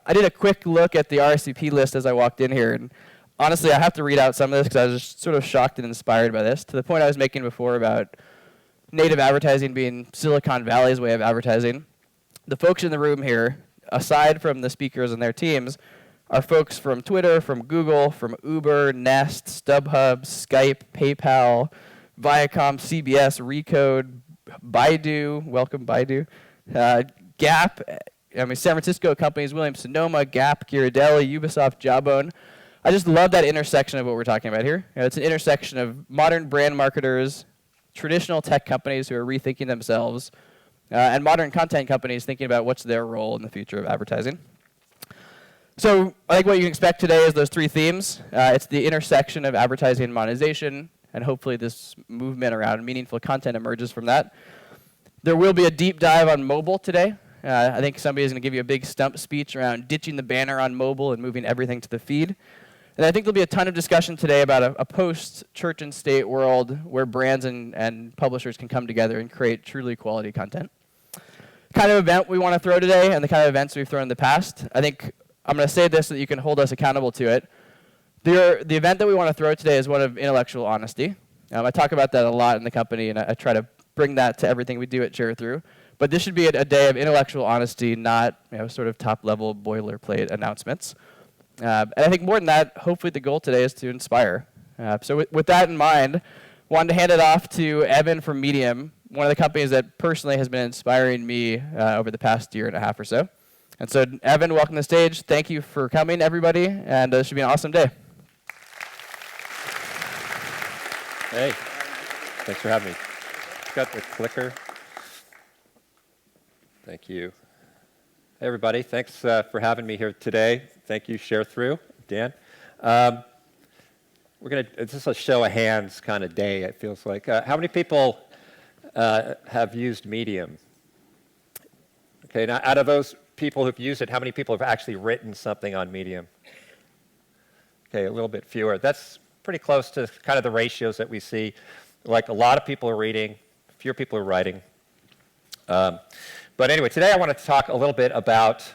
I did a quick look at the RSVP list as I walked in here, and honestly, I have to read out some of this because I was just sort of shocked and inspired by this, to the point I was making before about native advertising being Silicon Valley's way of advertising. The folks in the room here, aside from the speakers and their teams, are folks from Twitter, from Google, from Uber, Nest, StubHub, Skype, PayPal, Viacom, CBS, Recode, Baidu, welcome Baidu, Gap, San Francisco companies, Williams-Sonoma, Gap, Ghirardelli, Ubisoft, Jawbone. I just love that intersection of what we're talking about here. It's an intersection of modern brand marketers, traditional tech companies who are rethinking themselves, and modern content companies thinking about what's their role in the future of advertising. So I think what you can expect today is those three themes. It's the intersection of advertising and monetization, and hopefully this movement around meaningful content emerges from that. There will be a deep dive on mobile today. I think somebody is going to give you a big stump speech around ditching the banner on mobile and moving everything to the feed. And I think there'll be a ton of discussion today about a post-church and state world where brands and publishers can come together and create truly quality content. The kind of event we want to throw today and the kind of events we've thrown in the past, I think I'm going to say this so that you can hold us accountable to it. The event that we want to throw today is one of intellectual honesty. I talk about that a lot in the company, and I try to bring that to everything we do at Sharethrough. But this should be a day of intellectual honesty, not sort of top-level boilerplate announcements. And I think more than that, hopefully the goal today is to inspire. So with that in mind, wanted to hand it off to Evan from Medium, one of the companies that personally has been inspiring me over the past year and a half or so. And so, Evan, welcome to the stage. Thank you for coming, everybody, and it should be an awesome day. Hey, thanks for having me. Got the clicker. Thank you. Hey, everybody. Thanks for having me here today. Thank you, Sharethrough, Dan. This is a show of hands kind of day, it feels like. How many people have used Medium? Okay, now out of those people who've used it, how many people have actually written something on Medium? Okay, a little bit fewer. That's pretty close to kind of the ratios that we see. Like a lot of people are reading, fewer people are writing. But anyway, today I want to talk a little bit about,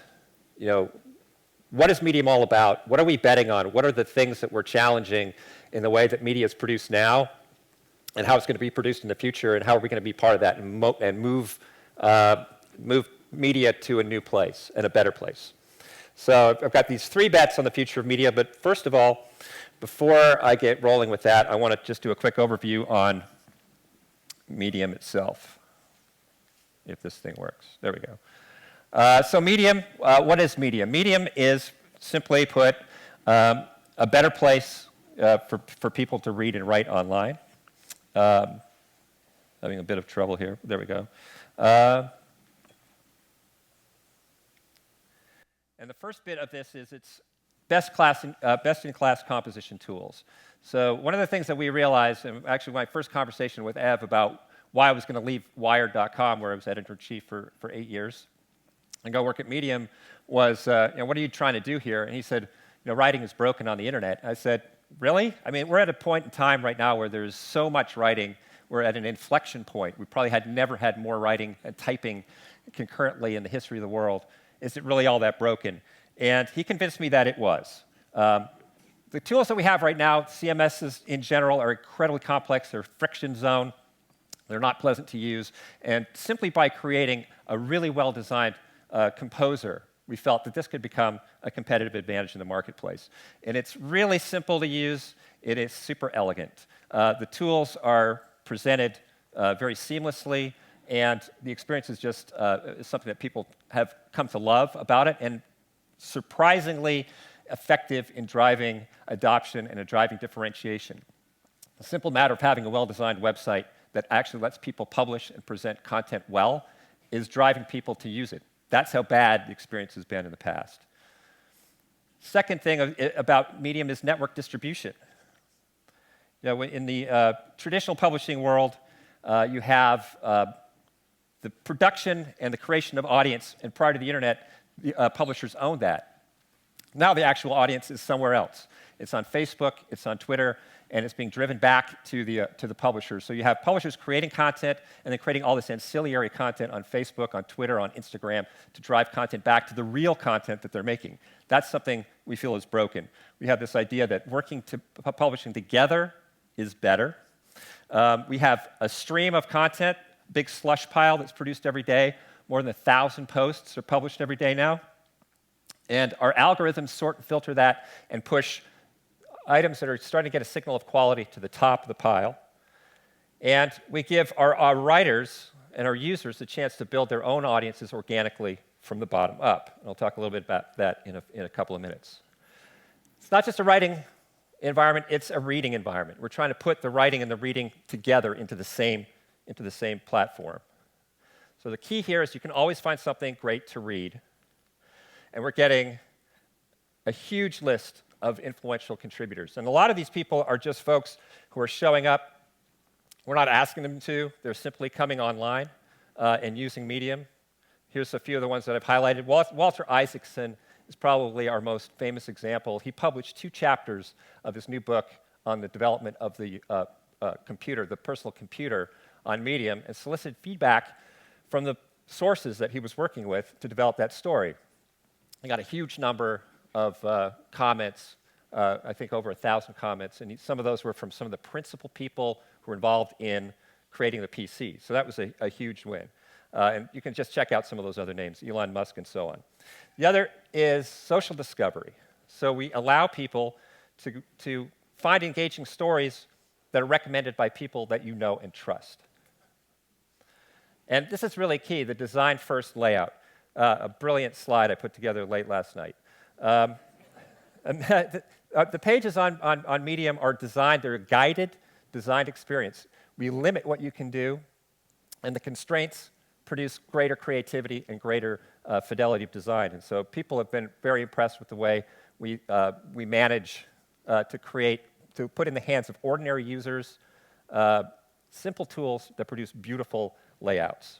what is Medium all about? What are we betting on? What are the things that we're challenging in the way that media is produced now, and how it's going to be produced in the future, and how are we going to be part of that and move media to a new place and a better place. So I've got these three bets on the future of media, but first of all, before I get rolling with that, I want to just do a quick overview on Medium itself, if this thing works. There we go. So Medium, what is Medium? Medium is, simply put, a better place for people to read and write online. Having a bit of trouble here. There we go. And the first bit of this is its best-in-class composition tools. So one of the things that we realized, and actually my first conversation with Ev about why I was going to leave Wired.com, where I was editor-in-chief for 8 years, and go work at Medium, was, what are you trying to do here? And he said, writing is broken on the internet. I said, really? I mean, we're at a point in time right now where there's so much writing. We're at an inflection point. We probably never had more writing and typing concurrently in the history of the world. Is it really all that broken? And he convinced me that it was. The tools that we have right now, CMSs in general, are incredibly complex. They're friction zone. They're not pleasant to use. And simply by creating a really well-designed composer, we felt that this could become a competitive advantage in the marketplace. And it's really simple to use. It is super elegant. The tools are presented very seamlessly, and the experience is just something that people have come to love about it, and surprisingly effective in driving adoption and driving differentiation. The simple matter of having a well-designed website that actually lets people publish and present content well is driving people to use it. That's how bad the experience has been in the past. Second thing about Medium is network distribution. In the traditional publishing world, you have the production and the creation of audience, and prior to the internet, the publishers owned that. Now the actual audience is somewhere else. It's on Facebook, it's on Twitter, and it's being driven back to the publishers. So you have publishers creating content and then creating all this ancillary content on Facebook, on Twitter, on Instagram to drive content back to the real content that they're making. That's something we feel is broken. We have this idea that publishing together is better. We have a stream of content, big slush pile that's produced every day. More than 1,000 posts are published every day now. And our algorithms sort and filter that and push items that are starting to get a signal of quality to the top of the pile. And we give our writers and our users the chance to build their own audiences organically from the bottom up. And I'll talk a little bit about that in a couple of minutes. It's not just a writing environment, it's a reading environment. We're trying to put the writing and the reading together into the same platform. So the key here is you can always find something great to read. And we're getting a huge list of influential contributors. And a lot of these people are just folks who are showing up. We're not asking them to. They're simply coming online and using Medium. Here's a few of the ones that I've highlighted. Walter Isaacson is probably our most famous example. He published 2 chapters of his new book on the development of the computer, the personal computer, on Medium, and solicited feedback from the sources that he was working with to develop that story. I got a huge number of comments, I think over 1,000 comments, and some of those were from some of the principal people who were involved in creating the PC. So that was a huge win. And you can just check out some of those other names, Elon Musk and so on. The other is social discovery. So we allow people to find engaging stories that are recommended by people that you know and trust. And this is really key, the design-first layout. A brilliant slide I put together late last night. The pages on Medium are designed, they're a guided, designed experience. We limit what you can do, and the constraints produce greater creativity and greater fidelity of design. And so people have been very impressed with the way we manage to put in the hands of ordinary users simple tools that produce beautiful layouts.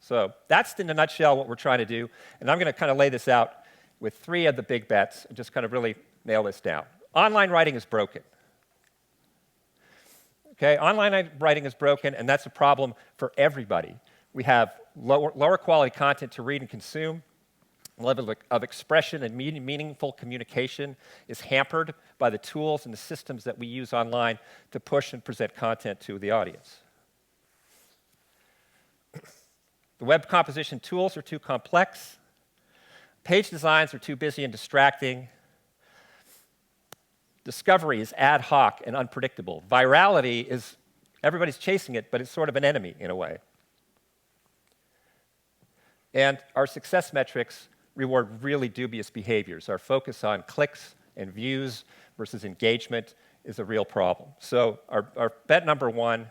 So that's in a nutshell what we're trying to do. And I'm going to kind of lay this out with 3 of the big bets and just kind of really nail this down. Online writing is broken. Okay, online writing is broken, and that's a problem for everybody. We have lower quality content to read and consume. The level of expression and meaningful communication is hampered by the tools and the systems that we use online to push and present content to the audience. The web composition tools are too complex. Page designs are too busy and distracting. Discovery is ad hoc and unpredictable. Virality is, everybody's chasing it, but it's sort of an enemy in a way. And our success metrics reward really dubious behaviors. Our focus on clicks and views versus engagement is a real problem. So our bet number 1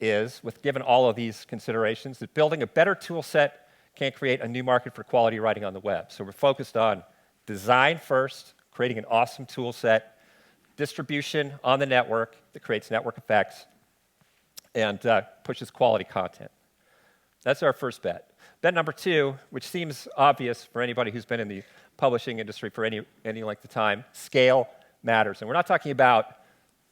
is, given all of these considerations, that building a better tool set can create a new market for quality writing on the web. So we're focused on design first, creating an awesome tool set, distribution on the network that creates network effects, and pushes quality content. That's our first bet. Bet number 2, which seems obvious for anybody who's been in the publishing industry for any length of time, scale matters. And we're not talking about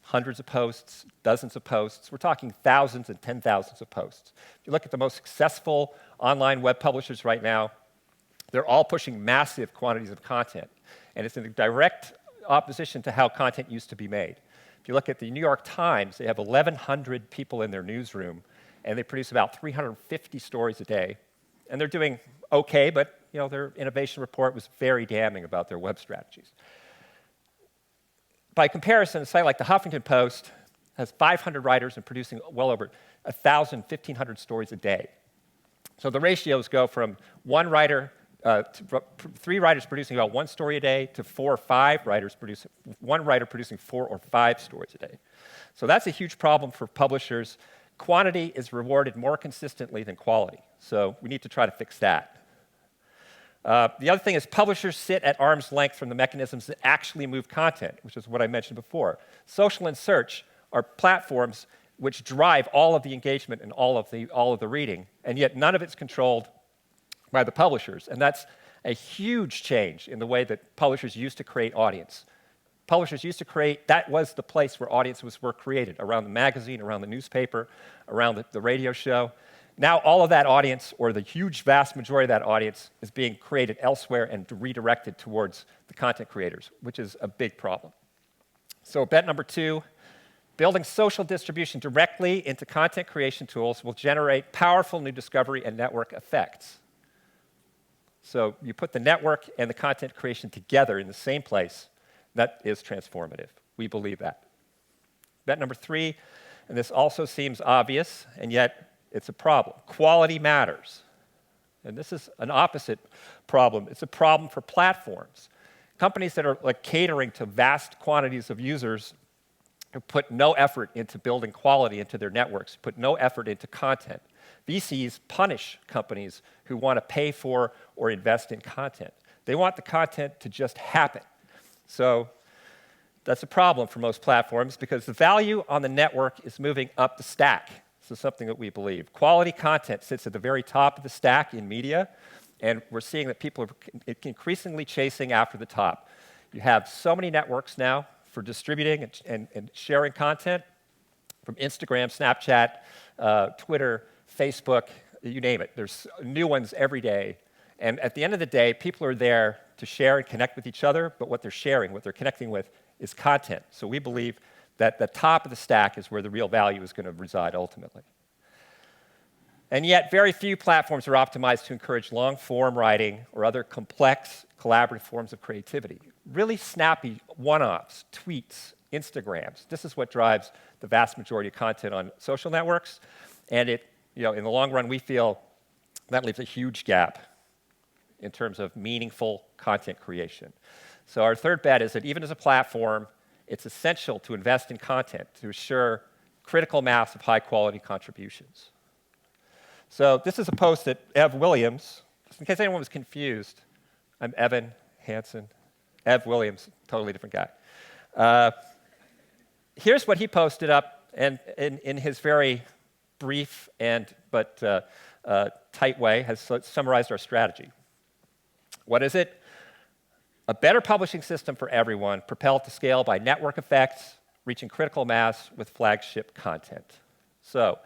hundreds of posts, dozens of posts. We're talking thousands and 10,000s of posts. If you look at the most successful online web publishers right now, they're all pushing massive quantities of content. And it's in direct opposition to how content used to be made. If you look at the New York Times, they have 1,100 people in their newsroom, and they produce about 350 stories a day. And they're doing okay, but their innovation report was very damning about their web strategies. By comparison, a site like the Huffington Post has 500 writers and producing well over 1,000, 1,500 stories a day. So the ratios go from 3 writers producing about 1 story a day to 4 or 5 writers producing, 1 writer producing 4 or 5 stories a day. So that's a huge problem for publishers. Quantity is rewarded more consistently than quality. So we need to try to fix that. The other thing is publishers sit at arm's length from the mechanisms that actually move content, which is what I mentioned before. Social and search are platforms which drive all of the engagement and all of the reading, and yet none of it's controlled by the publishers. And that's a huge change in the way that publishers used to create audience. Publishers used to create, that was the place where audiences were created, around the magazine, around the newspaper, around the radio show. Now all of that audience, or the huge vast majority of that audience, is being created elsewhere and redirected towards the content creators, which is a big problem. So bet number 2, building social distribution directly into content creation tools will generate powerful new discovery and network effects. So you put the network and the content creation together in the same place, that is transformative. We believe that. Bet number 3, and this also seems obvious, and yet it's a problem. Quality matters. And this is an opposite problem. It's a problem for platforms. Companies that are like catering to vast quantities of users who put no effort into building quality into their networks, put no effort into content. VCs punish companies who want to pay for or invest in content. They want the content to just happen. So that's a problem for most platforms because the value on the network is moving up the stack. This is something that we believe. Quality content sits at the very top of the stack in media, and we're seeing that people are increasingly chasing after the top. You have so many networks now for distributing and sharing content, from Instagram, Snapchat, Twitter, Facebook, you name it. There's new ones every day. And at the end of the day, people are there to share and connect with each other, but what they're sharing, what they're connecting with, is content. So we believe that the top of the stack is where the real value is going to reside ultimately. And yet, very few platforms are optimized to encourage long-form writing or other complex, collaborative forms of creativity. Really snappy one-offs, tweets, Instagrams. This is what drives the vast majority of content on social networks. And in the long run, we feel that leaves a huge gap in terms of meaningful content creation. So our third bet is that even as a platform, it's essential to invest in content to assure critical mass of high-quality contributions. So this is a post that Ev Williams, just in case anyone was confused, I'm Evan Hansen. Ev Williams, totally different guy. Here's what he posted up, and in his very brief but tight way, has summarized our strategy. What is it? A better publishing system for everyone, propelled to scale by network effects, reaching critical mass with flagship content. So,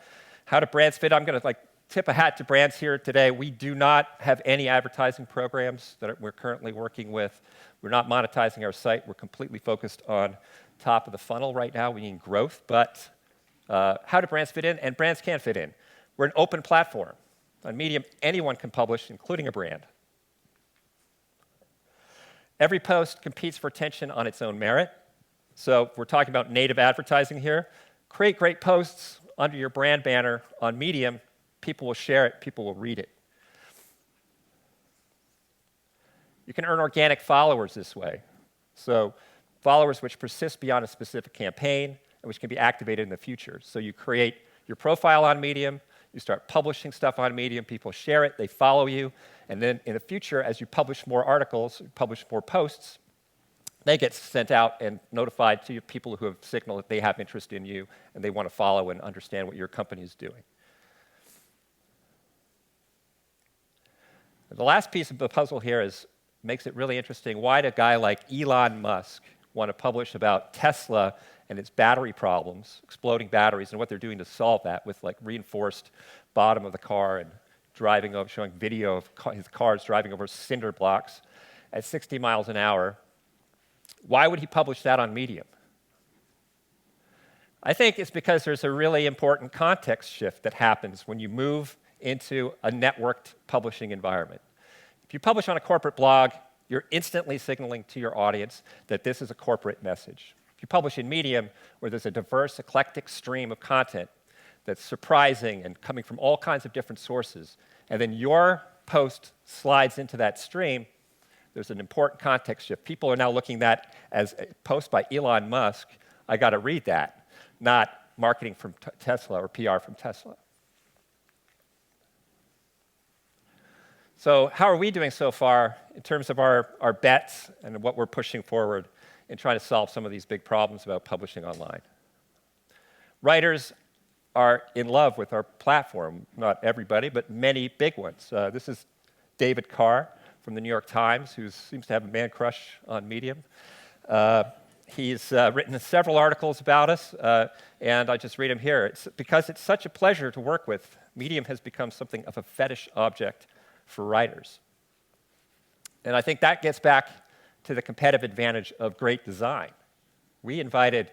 how do brands fit? I'm going to tip a hat to brands here today. We do not have any advertising programs that we're currently working with. We're not monetizing our site. We're completely focused on top of the funnel right now. We need growth, but how do brands fit in? And brands can fit in. We're an open platform. On Medium, anyone can publish, including a brand. Every post competes for attention on its own merit. So if we're talking about native advertising here, create great posts under your brand banner on Medium. People will share it. People will read it. You can earn organic followers this way. So followers which persist beyond a specific campaign and which can be activated in the future. So you create your profile on Medium. You start publishing stuff on Medium. People share it. They follow you. And then in the future, as you publish more articles, publish more posts, they get sent out and notified to people who have signaled that they have interest in you and they want to follow and understand what your company is doing. The last piece of the puzzle here makes it really interesting. Why did a guy like Elon Musk want to publish about Tesla and its battery problems, exploding batteries, and what they're doing to solve that with reinforced bottom of the car and driving over, showing video of his cars driving over cinder blocks at 60 miles an hour. Why would he publish that on Medium? I think it's because there's a really important context shift that happens when you move into a networked publishing environment. If you publish on a corporate blog, you're instantly signaling to your audience that this is a corporate message. If you publish in Medium, where there's a diverse, eclectic stream of content that's surprising and coming from all kinds of different sources, and then your post slides into that stream, there's an important context shift. People are now looking at that as a post by Elon Musk. I got to read that, not marketing from Tesla or PR from Tesla. So how are we doing so far in terms of our bets and what we're pushing forward in trying to solve some of these big problems about publishing online? Writers are in love with our platform. Not everybody, but many big ones. This is David Carr from the New York Times, who seems to have a man crush on Medium. He's written several articles about us, and I just read them here. Because it's such a pleasure to work with, Medium has become something of a fetish object for writers. And I think that gets back to the competitive advantage of great design. We invited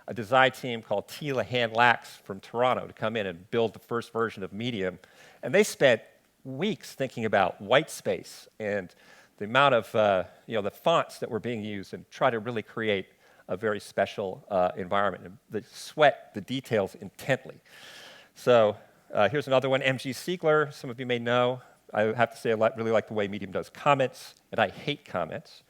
a design team called Tila Hand-Lax from Toronto to come in and build the first version of Medium, and they spent weeks thinking about white space and the amount of the fonts that were being used, and try to really create a very special environment. And they sweat the details intently. So here's another one, MG Siegler. Some of you may know. I have to say I really like the way Medium does comments, and I hate comments.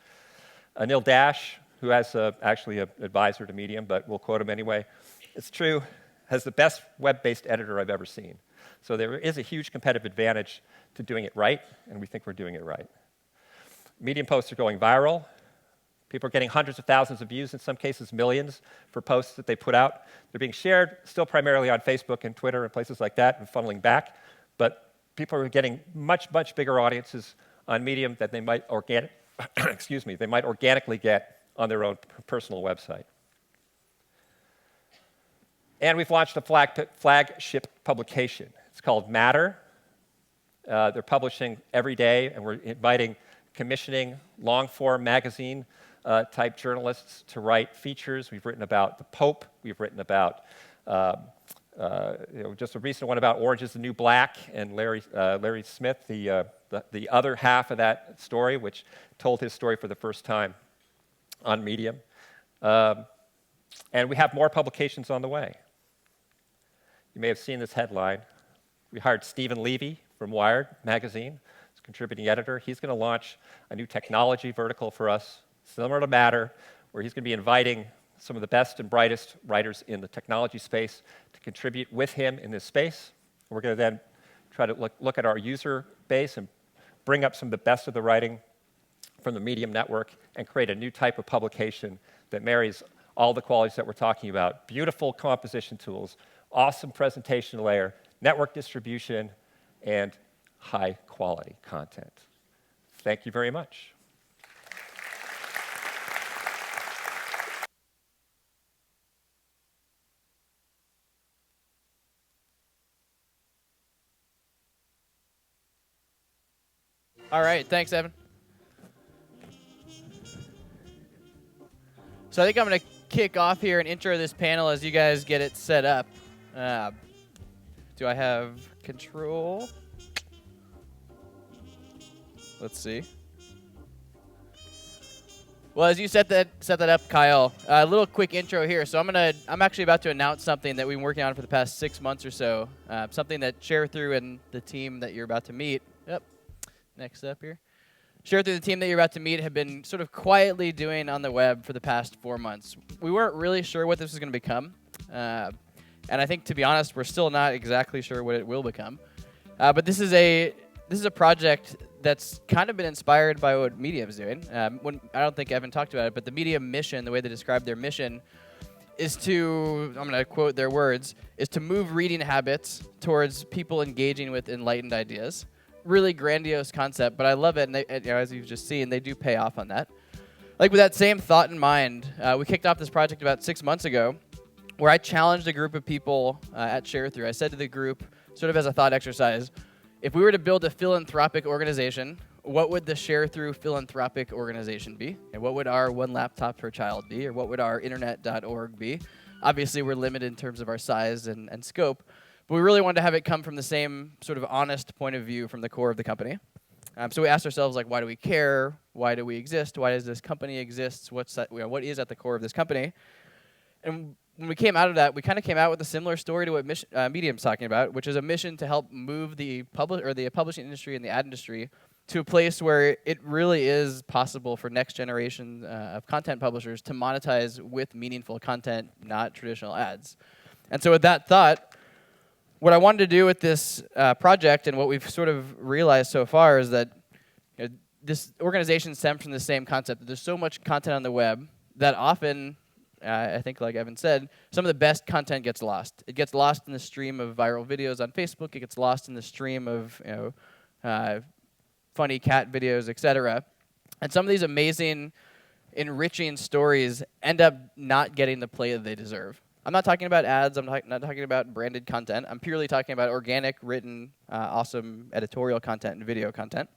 Anil Dash, who has actually an advisor to Medium, but we'll quote him anyway. It's true, has the best web-based editor I've ever seen. So there is a huge competitive advantage to doing it right, and we think we're doing it right. Medium posts are going viral. People are getting hundreds of thousands of views, in some cases millions, for posts that they put out. They're being shared still primarily on Facebook and Twitter and places like that, and funneling back. But people are getting much, much bigger audiences on Medium that they might they might organically get on their own personal website. And we've launched a flagship publication. It's called Matter. They're publishing every day, and we're commissioning long-form magazine type journalists to write features. We've written about the Pope. We've written about just a recent one about Orange is the New Black, and Larry Smith, the other half of that story, which told his story for the first time on Medium. And we have more publications on the way. You may have seen this headline. We hired Stephen Levy from Wired magazine. He's a contributing editor. He's going to launch a new technology vertical for us, similar to Matter, where he's going to be inviting some of the best and brightest writers in the technology space to contribute with him in this space. We're going to then try to look at our user base and bring up some of the best of the writing from the Medium network and create a new type of publication that marries all the qualities that we're talking about. Beautiful composition tools, awesome presentation layer, network distribution, and high-quality content. Thank you very much. All right, thanks, Evan. So I think I'm going to kick off here and intro this panel as you guys get it set up. Do I have control? Let's see. Well, as you set that up, Kyle, a little quick intro here. So I'm actually about to announce something that we've been working on for the past 6 months or so. Something that Sharethrough and the team that you're about to meet. Yep. Next up here. Sharethrough, the team that you're about to meet, have been sort of quietly doing on the web for the past 4 months. We weren't really sure what this was going to become. And I think, to be honest, we're still not exactly sure what it will become. But this is a project that's kind of been inspired by what Medium's doing. I don't think Evan talked about it, but the Medium mission, the way they describe their mission, is to, I'm going to quote their words, is to move reading habits towards people engaging with enlightened ideas. Really grandiose concept, but I love it, and as you've just seen, they do pay off on that. Like, with that same thought in mind, we kicked off this project about 6 months ago, where I challenged a group of people at Sharethrough. I said to the group, sort of as a thought exercise, if we were to build a philanthropic organization, what would the Sharethrough philanthropic organization be? And what would our one laptop per child be? Or what would our internet.org be? Obviously, we're limited in terms of our size and scope, but we really wanted to have it come from the same sort of honest point of view from the core of the company. So we asked ourselves, like, why do we care? Why do we exist? Why does this company exist? What is at the core of this company? And when we came out of that, we kind of came out with a similar story to what Medium's talking about, which is a mission to help move the publishing industry and the ad industry to a place where it really is possible for next generation of content publishers to monetize with meaningful content, not traditional ads. And so with that thought, what I wanted to do with this project, and what we've sort of realized so far, is that this organization stems from the same concept, that there's so much content on the web that often, I think like Evan said, some of the best content gets lost. It gets lost in the stream of viral videos on Facebook. It gets lost in the stream of funny cat videos, etc. And some of these amazing enriching stories end up not getting the play that they deserve. I'm not talking about ads. I'm not talking about branded content. I'm purely talking about organic, written, awesome editorial content and video content.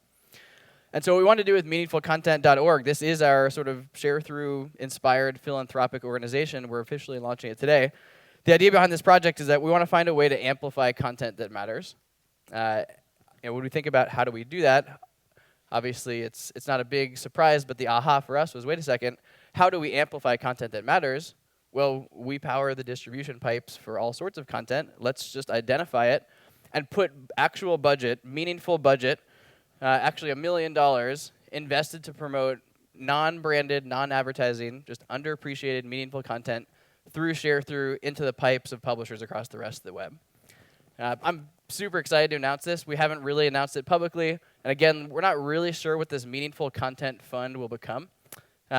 And so what we want to do with meaningfulcontent.org, this is our sort of share-through inspired philanthropic organization. We're officially launching it today. The idea behind this project is that we want to find a way to amplify content that matters. When we think about how do we do that, obviously it's not a big surprise, but the aha for us was, wait a second, how do we amplify content that matters? Well, we power the distribution pipes for all sorts of content. Let's just identify it and put actual budget, meaningful budget, actually $1 million invested to promote non-branded, non-advertising, just underappreciated, meaningful content through Sharethrough into the pipes of publishers across the rest of the web. I'm super excited to announce this. We haven't really announced it publicly. And again, we're not really sure what this meaningful content fund will become.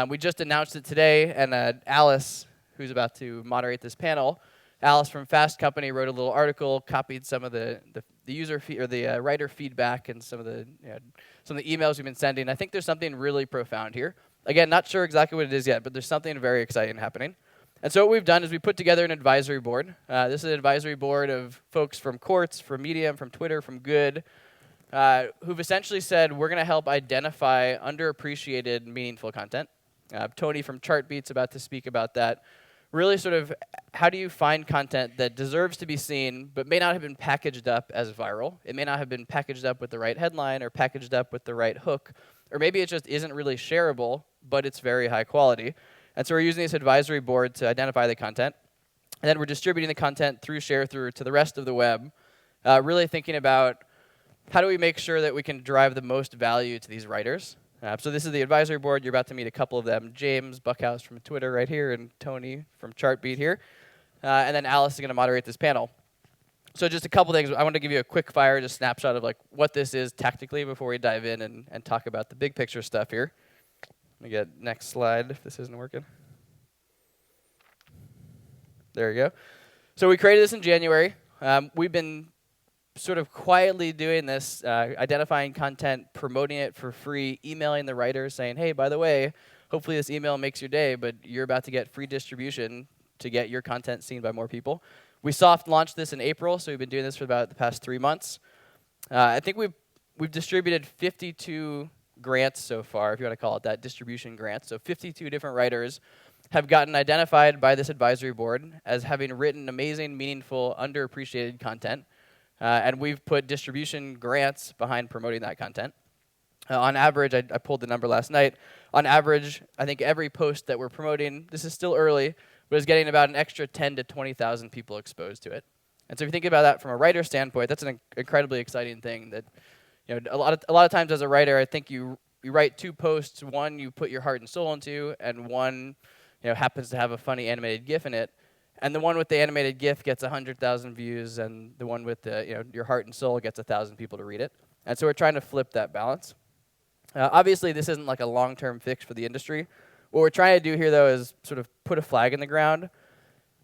We just announced it today, and Alice, who's about to moderate this panel, Alice from Fast Company wrote a little article, copied some of the user or the writer feedback and some of the emails we've been sending. I think there's something really profound here. Again, not sure exactly what it is yet, but there's something very exciting happening. And so what we've done is we put together an advisory board. This is an advisory board of folks from Quartz, from Medium, from Twitter, from Good, who've essentially said we're going to help identify underappreciated, meaningful content. Tony from Chartbeat's about to speak about that. Really sort of how do you find content that deserves to be seen but may not have been packaged up as viral. It may not have been packaged up with the right headline or packaged up with the right hook. Or maybe it just isn't really shareable, but it's very high quality. And so we're using this advisory board to identify the content. And then we're distributing the content through Sharethrough to the rest of the web, really thinking about how do we make sure that we can drive the most value to these writers. So this is the advisory board. You're about to meet a couple of them, James Buckhouse from Twitter right here and Tony from Chartbeat here. And then Alice is going to moderate this panel. So just a couple things. I want to give you a quick fire, just snapshot of like what this is tactically before we dive in and talk about the big picture stuff here. Let me get next slide if this isn't working. There you go. So we created this in January. We've been sort of quietly doing this, identifying content, promoting it for free, emailing the writers saying, hey, by the way, hopefully this email makes your day, but you're about to get free distribution to get your content seen by more people. We soft launched this in April, so we've been doing this for about the past 3 months. I think we've distributed 52 grants so far, if you want to call it that, distribution grants. So 52 different writers have gotten identified by this advisory board as having written amazing, meaningful, underappreciated content. And we've put distribution grants behind promoting that content. On average, I pulled the number last night. On average, I think every post that we're promoting, this is still early, but is getting about an extra 10 to 20,000 people exposed to it. And so if you think about that from a writer standpoint, that's an incredibly exciting thing. That a lot of times as a writer, I think you write 2 posts. One you put your heart and soul into, and one happens to have a funny animated GIF in it. And the one with the animated GIF gets 100,000 views, and the one with the your heart and soul gets 1,000 people to read it. And so we're trying to flip that balance. Obviously, this isn't like a long-term fix for the industry. What we're trying to do here, though, is sort of put a flag in the ground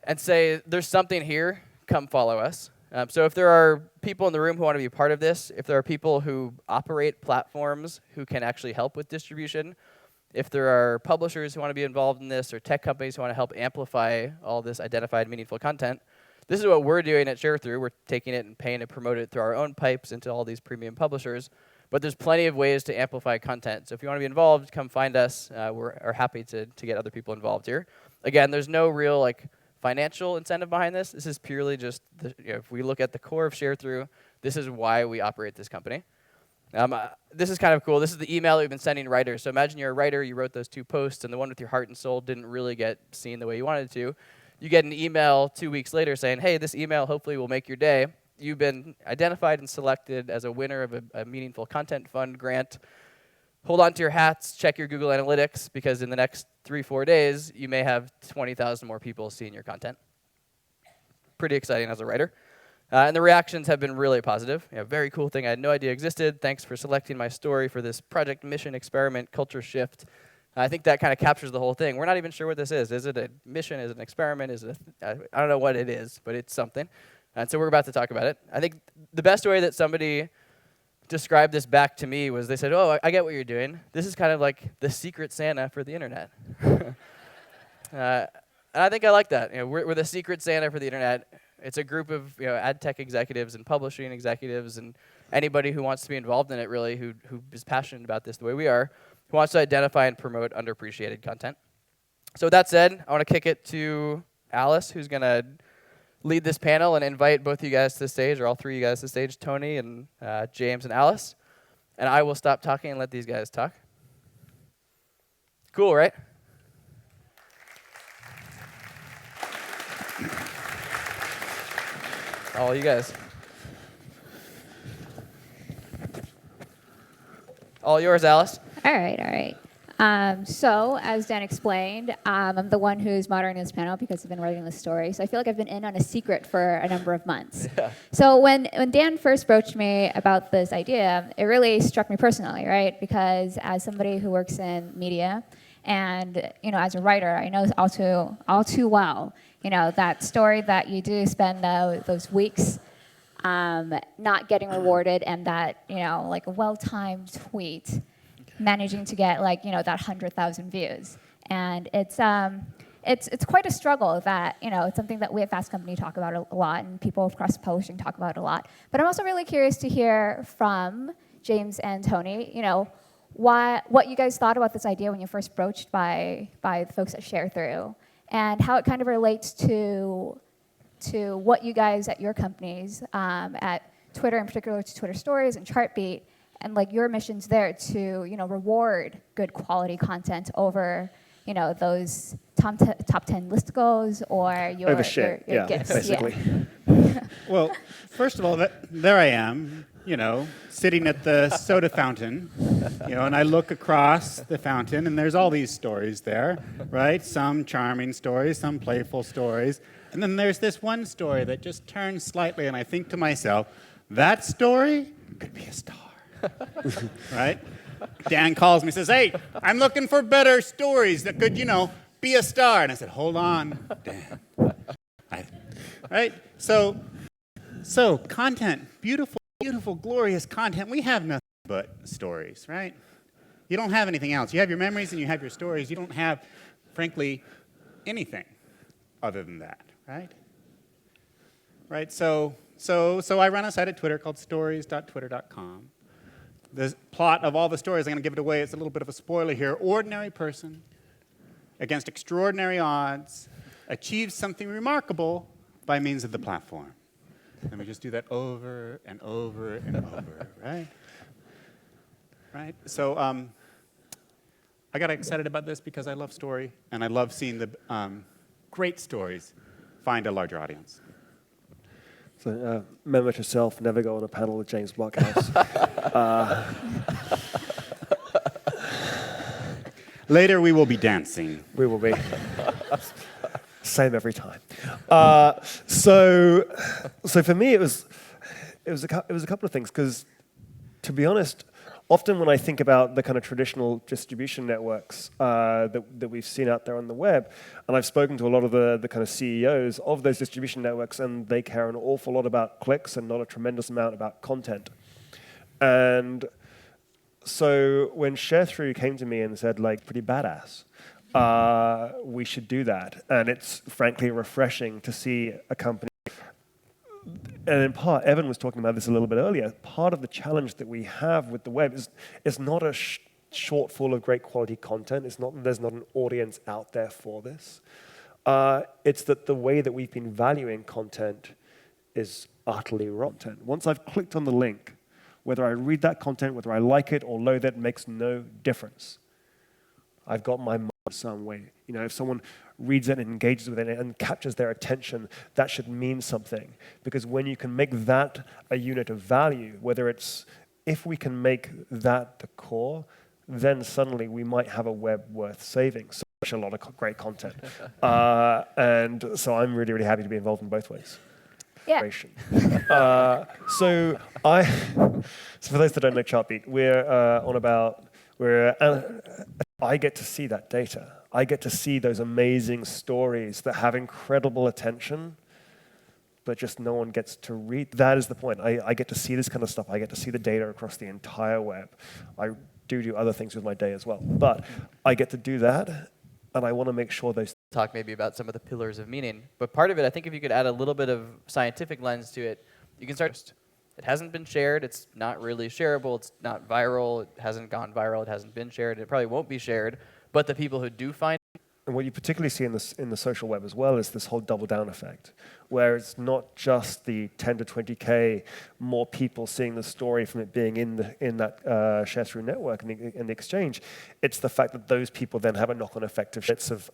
and say, there's something here, come follow us. So if there are people in the room who want to be part of this, if there are people who operate platforms who can actually help with distribution, if there are publishers who want to be involved in this or tech companies who want to help amplify all this identified meaningful content, this is what we're doing at Sharethrough. We're taking it and paying to promote it through our own pipes into all these premium publishers. But there's plenty of ways to amplify content. So if you want to be involved, come find us. We're happy to get other people involved here. Again, there's no real financial incentive behind this. This is purely just, if we look at the core of Sharethrough, this is why we operate this company. This is kind of cool. This is the email that we've been sending writers. So imagine you're a writer, you wrote those 2 posts, and the one with your heart and soul didn't really get seen the way you wanted it to. You get an email 2 weeks later saying, hey, this email hopefully will make your day. You've been identified and selected as a winner of a meaningful content fund grant. Hold on to your hats, check your Google Analytics, because in the next 3-4 days, you may have 20,000 more people seeing your content. Pretty exciting as a writer. And the reactions have been really positive. Very cool thing I had no idea existed. Thanks for selecting my story for this project, mission, experiment, culture shift. I think that kind of captures the whole thing. We're not even sure what this is. Is it a mission? Is it an experiment? Is it I don't know what it is, but it's something. And so we're about to talk about it. I think the best way that somebody described this back to me was they said, oh, I get what you're doing. This is kind of like the secret Santa for the internet. And I think I like that. We're the secret Santa for the internet. It's a group of ad tech executives and publishing executives and anybody who wants to be involved in it, really, who is passionate about this the way we are, who wants to identify and promote underappreciated content. So with that said, I want to kick it to Alice, who's going to lead this panel and invite both of you guys to the stage, or all three of you guys to the stage, Tony and James and Alice. And I will stop talking and let these guys talk. Cool, right? All you guys. All yours, Alice. All right. So, as Dan explained, I'm the one who's moderating this panel because I've been writing this story. So I feel like I've been in on a secret for a number of months. Yeah. So when Dan first approached me about this idea, it really struck me personally, right? Because as somebody who works in media and as a writer, I know all too well, that story that you do spend those weeks not getting rewarded, and that like a well-timed tweet managing to get that 100,000 views, and it's quite a struggle. That it's something that we at Fast Company talk about a lot, and people across publishing talk about a lot. But I'm also really curious to hear from James and Tony, what you guys thought about this idea when you first broached by the folks at Sharethrough, and how it kind of relates to what you guys at your companies, at Twitter in particular, to Twitter Stories and Chartbeat, and your missions there to reward good quality content over those top 10 list goals or your gifts. Basically. Yeah. Well, first of all, there I am, sitting at the soda fountain, and I look across the fountain, and there's all these stories there, right? Some charming stories, some playful stories. And then there's this one story that just turns slightly, and I think to myself, that story could be a star, right? Dan calls me and says, hey, I'm looking for better stories that could, be a star. And I said, hold on, Dan. Right? So content, beautiful, glorious content. We have nothing but stories, right? You don't have anything else. You have your memories and you have your stories. You don't have, frankly, anything other than that, right? Right? So I run a site at Twitter called stories.twitter.com. The plot of all the stories, I'm going to give it away. It's a little bit of a spoiler here. Ordinary person, against extraordinary odds, achieves something remarkable by means of the platform. Let me just do that over and over and over, right? Right? So I got excited about this because I love story, and I love seeing the great stories find a larger audience. So, remember to self, never go on a panel with James Blockhouse. Later, we will be dancing. We will be. Same every time. So for me, it was a couple of things, because, to be honest, often when I think about the kind of traditional distribution networks that we've seen out there on the web, and I've spoken to a lot of the kind of CEOs of those distribution networks, and they care an awful lot about clicks and not a tremendous amount about content. And so when Sharethrough came to me and said, pretty badass, we should do that. And it's frankly refreshing to see a company. And in part, Evan was talking about this a little bit earlier, part of the challenge that we have with the web is not a shortfall of great quality content. There's not an audience out there for this. It's that the way that we've been valuing content is utterly rotten. Once I've clicked on the link, whether I read that content, whether I like it or loathe it, makes no difference. I've got my money some way. If someone reads it and engages with it and captures their attention, that should mean something. Because when you can make that a unit of value, if we can make that the core, then suddenly we might have a web worth saving. Such a lot of great content. And so I'm really, really happy to be involved in both ways. Yeah. So for those that don't know Chartbeat, I get to see that data. I get to see those amazing stories that have incredible attention, but just no one gets to read. That is the point. I get to see this kind of stuff. I get to see the data across the entire web. I do other things with my day as well. But I get to do that, and I want to make sure those... Talk maybe about some of the pillars of meaning. But part of it, I think if you could add a little bit of scientific lens to it, you can start... It hasn't been shared. It's not really shareable. It's not viral. It hasn't gone viral. It hasn't been shared. It probably won't be shared. But the people who do find... And what you particularly see in the social web as well is this whole double down effect, where it's not just the 10 to 20K more people seeing the story from it being in that Sharethrough network and the exchange. It's the fact that those people then have a knock-on effect of bits of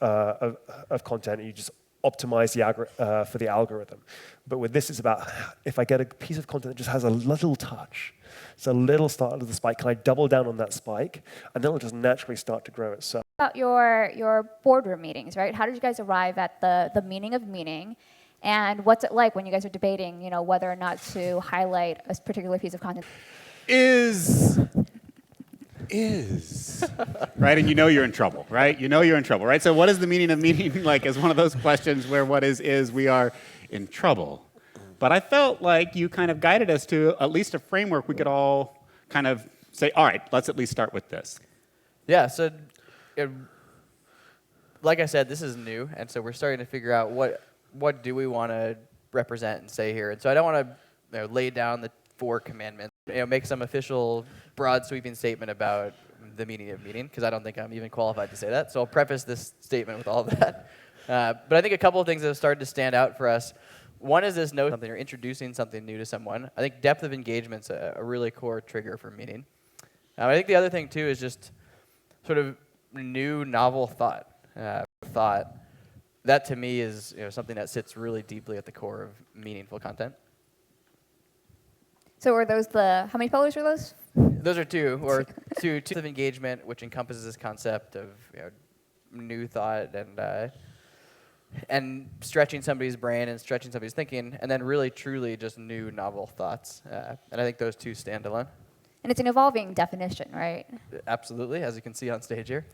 content, and you just optimize for the algorithm. But with this, it's about if I get a piece of content that just has a little touch, it's a little start of the spike, can I double down on that spike? And then it'll just naturally start to grow itself. About your boardroom meetings, right? How did you guys arrive at the meaning of meaning? And what's it like when you guys are debating, whether or not to highlight a particular piece of content? Is. Right? And you're in trouble, right? You're in trouble, right? So what is the meaning of meaning? Like, as one of those questions where what is, we are in trouble. But I felt like you kind of guided us to at least a framework we could all kind of say, all right, let's at least start with this. Yeah, so like I said, this is new, and so we're starting to figure out what do we want to represent and say here. And so I don't want to lay down the 4 commandments, make some official broad sweeping statement about the meaning of meaning, because I don't think I'm even qualified to say that. So I'll preface this statement with all of that. But I think a couple of things that have started to stand out for us. One is this notion of something or introducing something new to someone. I think depth of engagement's a really core trigger for meaning. I think the other thing too is just sort of new, novel thought. That to me is something that sits really deeply at the core of meaningful content. So are those how many pillars are those? Those are 2, or two of engagement, which encompasses this concept of new thought and stretching somebody's brain and stretching somebody's thinking, and then really, truly just new, novel thoughts. And I think those 2 stand alone. And it's an evolving definition, right? Absolutely, as you can see on stage here.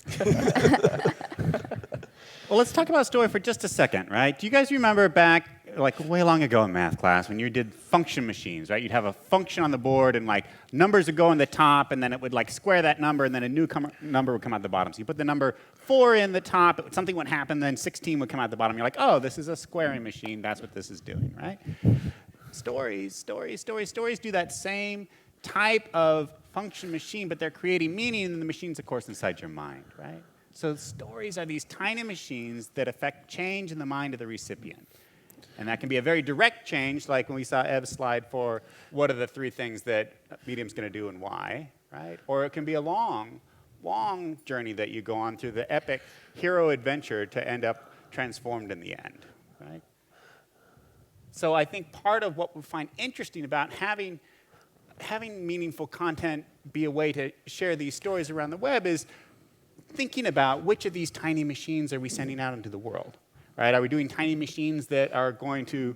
Well, let's talk about story for just a second, right? Do you guys remember back, like way long ago in math class, when you did function machines, right? You'd have a function on the board, and like numbers would go on the top, and then it would like square that number, and then a new number would come out the bottom. So you put the number 4 in the top, something would happen, then 16 would come out the bottom. You're like, oh, this is a squaring machine. That's what this is doing, right? Stories do that same type of function machine, but they're creating meaning, and the machine's, of course, inside your mind, right? So stories are these tiny machines that affect change in the mind of the recipient. And that can be a very direct change, like when we saw Ev's slide for what are the 3 things that Medium's going to do and why, right? Or it can be a long journey that you go on through the epic hero adventure to end up transformed in the end, right? So I think part of what we find interesting about having meaningful content be a way to share these stories around the web is thinking about which of these tiny machines are we sending out into the world, right? Are we doing tiny machines that are going to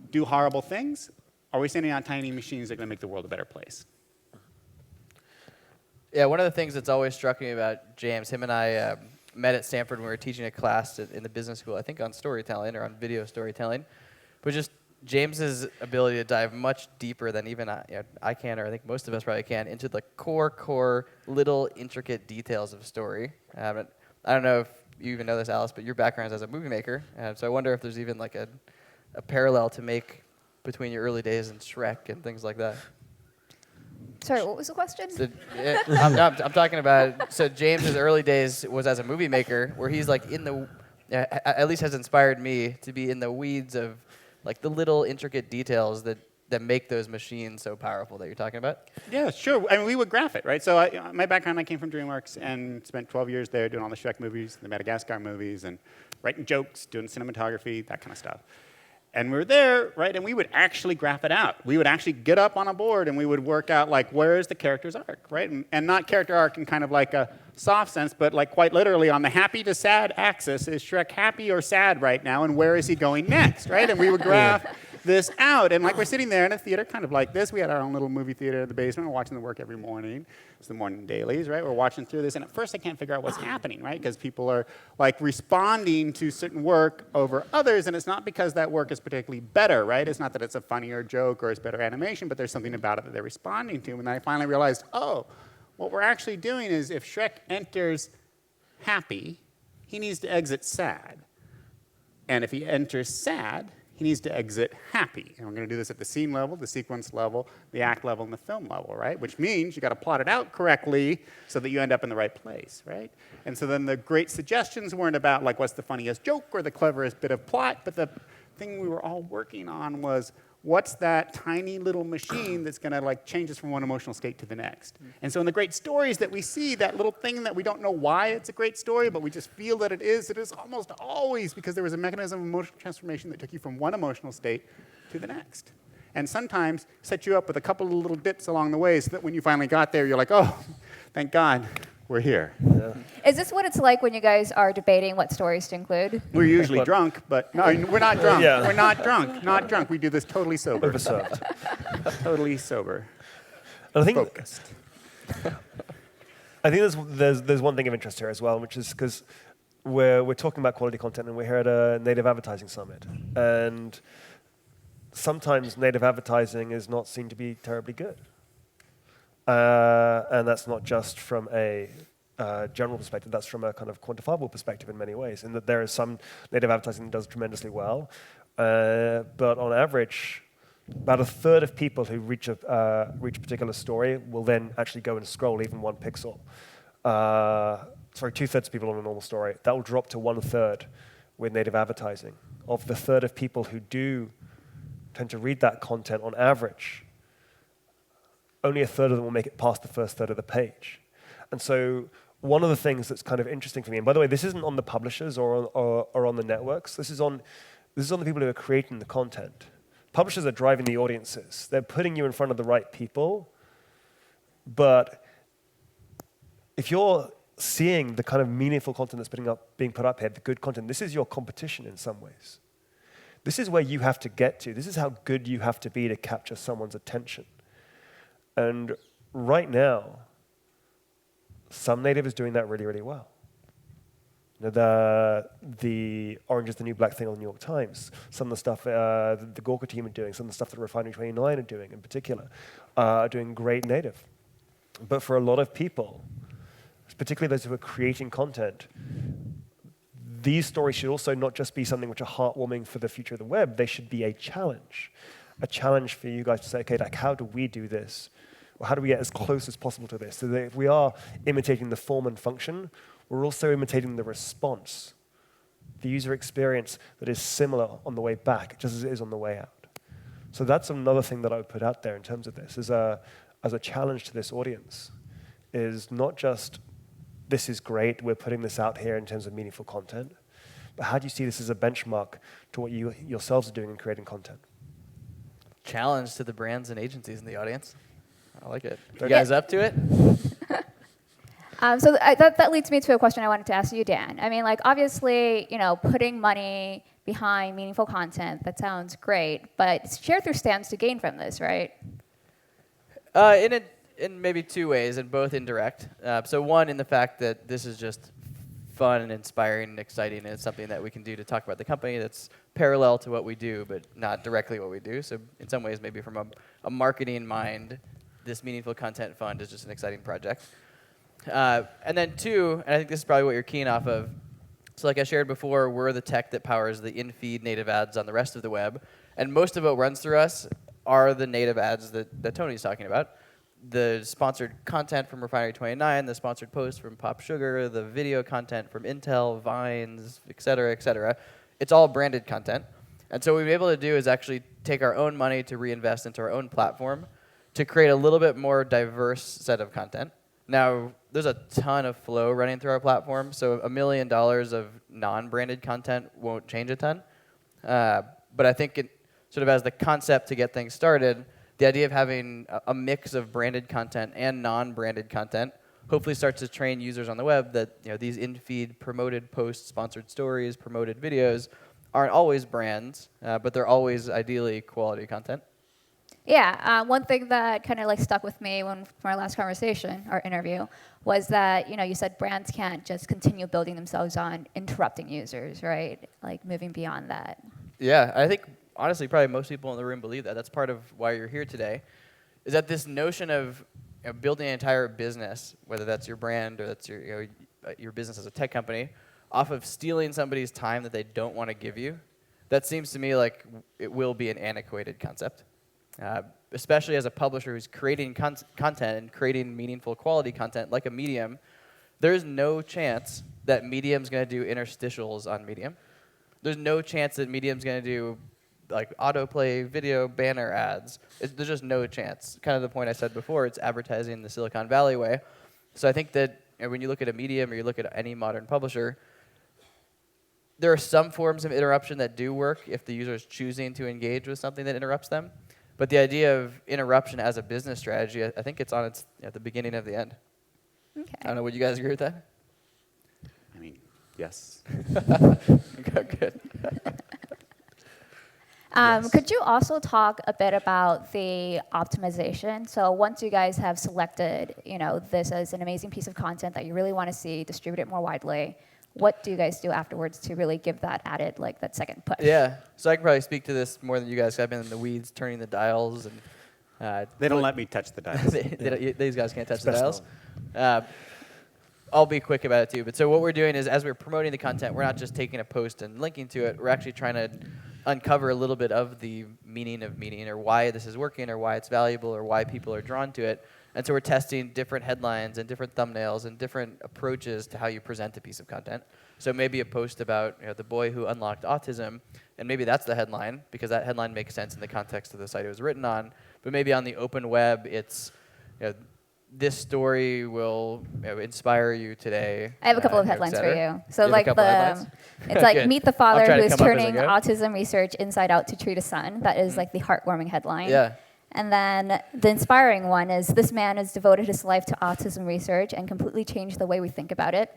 do horrible things? Are we sending out tiny machines that are going to make the world a better place? Yeah, one of the things that's always struck me about James, him and I met at Stanford when we were teaching a class in the business school, I think on storytelling or on video storytelling, but just James's ability to dive much deeper than even I can, or I think most of us probably can, into the core little intricate details of a story. I don't know if you even know this, Alice, but your background is as a movie maker, so I wonder if there's even like a parallel to make between your early days in Shrek and things like that. Sorry, what was the question? So, I'm talking about, so James's early days was as a movie maker, where he's like at least has inspired me to be in the weeds of like the little intricate details that make those machines so powerful that you're talking about? Yeah, sure. I mean, we would graph it, right? So my background, I came from DreamWorks and spent 12 years there doing all the Shrek movies, the Madagascar movies, and writing jokes, doing cinematography, that kind of stuff. And we were there, right, and we would actually graph it out. We would actually get up on a board and we would work out, like, where is the character's arc, right? And not character arc in kind of like a soft sense, but like quite literally on the happy to sad axis, is Shrek happy or sad right now, and where is he going next, right? And we would graph this out. And like we're sitting there in a theater kind of like this. We had our own little movie theater in the basement. We're watching the work every morning. It's the morning dailies, right? We're watching through this. And at first I can't figure out what's happening, right? Because people are like responding to certain work over others. And it's not because that work is particularly better, right? It's not that it's a funnier joke or it's better animation, but there's something about it that they're responding to. And then I finally realized, oh, what we're actually doing is if Shrek enters happy, he needs to exit sad. And if he enters sad, he needs to exit happy. And we're going to do this at the scene level, the sequence level, the act level, and the film level, right? Which means you got to plot it out correctly so that you end up in the right place, right? And so then the great suggestions weren't about like what's the funniest joke or the cleverest bit of plot, but the thing we were all working on was what's that tiny little machine that's going to like change us from one emotional state to the next. And so in the great stories that we see, that little thing that we don't know why it's a great story, but we just feel that it is almost always because there was a mechanism of emotional transformation that took you from one emotional state to the next. And sometimes set you up with a couple of little dips along the way so that when you finally got there, you're like, oh, thank God we're here. Yeah. Is this what it's like when you guys are debating what stories to include? We're usually drunk, but no, we're not drunk. Yeah. We're not drunk. Not drunk. We do this totally sober. Overserved. Totally sober. And I think Focused. there's one thing of interest here as well, which is because we're talking about quality content and we're here at a native advertising summit, and sometimes native advertising is not seen to be terribly good, and that's not just from a general perspective, that's from a kind of quantifiable perspective in many ways, in that there is some native advertising that does tremendously well, but on average, about a third of people who reach a particular story will then actually go and scroll even 1 pixel. Sorry, 2/3 of people on a normal story. That will drop to 1/3 with native advertising. Of the third of people who do tend to read that content on average, only a third of them will make it past the first third of the page. And so one of the things that's kind of interesting for me, and by the way, this isn't on the publishers or on the networks, this is on the people who are creating the content. Publishers are driving the audiences. They're putting you in front of the right people, but if you're seeing the kind of meaningful content that's being put up here, the good content, this is your competition in some ways. This is where you have to get to. This is how good you have to be to capture someone's attention. And right now, some native is doing that really, really well. You know, the Orange is the New Black thing on the New York Times, some of the stuff the Gawker team are doing, some of the stuff that Refinery 29 are doing in particular, are doing great native. But for a lot of people, particularly those who are creating content, these stories should also not just be something which are heartwarming for the future of the web, they should be a challenge for you guys to say, okay, like how do we do this? Or how do we get as close as possible to this? So that if we are imitating the form and function, we're also imitating the response, the user experience that is similar on the way back, just as it is on the way out. So that's another thing that I would put out there in terms of this, as a challenge to this audience, is not just, this is great, we're putting this out here in terms of meaningful content, but how do you see this as a benchmark to what you yourselves are doing in creating content? Challenge to the brands and agencies in the audience. I like it. You Yeah. guys up to it? So that leads me to a question I wanted to ask you, Dan. I mean, like, obviously, you know, putting money behind meaningful content, that sounds great, but Sharethrough stands to gain from this, right? In maybe 2 ways, and both indirect. So one, in the fact that this is just fun and inspiring and exciting, and it's something that we can do to talk about the company that's parallel to what we do, but not directly what we do. So in some ways, maybe from a marketing mind, this Meaningful Content Fund is just an exciting project. And then 2, and I think this is probably what you're keen off of, so like I shared before, we're the tech that powers the in-feed native ads on the rest of the web, and most of what runs through us are the native ads that Tony's talking about. The sponsored content from Refinery 29, the sponsored posts from Pop Sugar, the video content from Intel, Vines, et cetera, it's all branded content. And so what we've been able to do is actually take our own money to reinvest into our own platform to create a little bit more diverse set of content. Now, there's a ton of flow running through our platform, so $1 million of non-branded content won't change a ton. But I think it sort of as the concept to get things started, the idea of having a mix of branded content and non-branded content hopefully starts to train users on the web that these in-feed promoted posts, sponsored stories, promoted videos aren't always brands, but they're always ideally quality content. Yeah, one thing that kind of like stuck with me from our last conversation or interview was that you said brands can't just continue building themselves on interrupting users, right? Like moving beyond that. Yeah, I think honestly, probably most people in the room believe that. That's part of why you're here today. Is that this notion of building an entire business, whether that's your brand or that's your business as a tech company, off of stealing somebody's time that they don't want to give you? That seems to me like it will be an antiquated concept. Especially as a publisher who's creating content and creating meaningful quality content like a Medium, there's no chance that Medium's going to do interstitials on Medium. There's no chance that Medium's going to do like autoplay video banner ads. There's just no chance. Kind of the point I said before, it's advertising the Silicon Valley way. So I think that when you look at a Medium or you look at any modern publisher, there are some forms of interruption that do work if the user is choosing to engage with something that interrupts them. But the idea of interruption as a business strategy, I think it's on its at the beginning of the end. Okay. I don't know. Would you guys agree with that? I mean, yes. Okay, good. Yes. Could you also talk a bit about the optimization? So once you guys have selected, this as an amazing piece of content that you really want to see, distribute it more widely, what do you guys do afterwards to really give that added, like that second push? Yeah. So I can probably speak to this more than you guys. I've been in the weeds, turning the dials, and They don't let me touch the dials. these guys can't touch the Best dials. I'll be quick about it too. But so what we're doing is, as we're promoting the content, we're not just taking a post and linking to it. We're actually trying to uncover a little bit of the meaning of meaning, or why this is working, or why it's valuable, or why people are drawn to it. And so we're testing different headlines and different thumbnails and different approaches to how you present a piece of content. So maybe a post about the boy who unlocked autism, and maybe that's the headline because that headline makes sense in the context of the site it was written on. But maybe on the open web, it's this story will inspire you today. I have a couple of et headlines for cetera. you. So You have a like couple headlines? it's like Good. meet the I'll father try to who is come up as I turning go. autism research inside out to treat a son. That is like the heartwarming headline. Yeah. And then the inspiring one is this man has devoted his life to autism research and completely changed the way we think about it.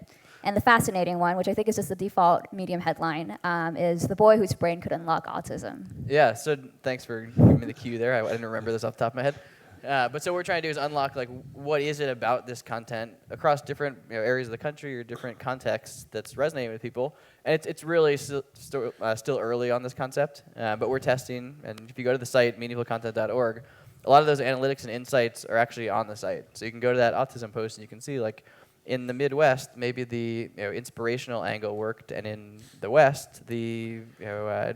And the fascinating one, which I think is just the default Medium headline, is the boy whose brain could unlock autism. Yeah, so thanks for giving me the cue there. I didn't remember this off the top of my head. But so what we're trying to do is unlock, like, what is it about this content across different areas of the country or different contexts that's resonating with people. And it's really still early on this concept, but we're testing. And if you go to the site, meaningfulcontent.org, a lot of those analytics and insights are actually on the site. So you can go to that autism post and you can see, like, in the Midwest, maybe the inspirational angle worked, and in the West, the I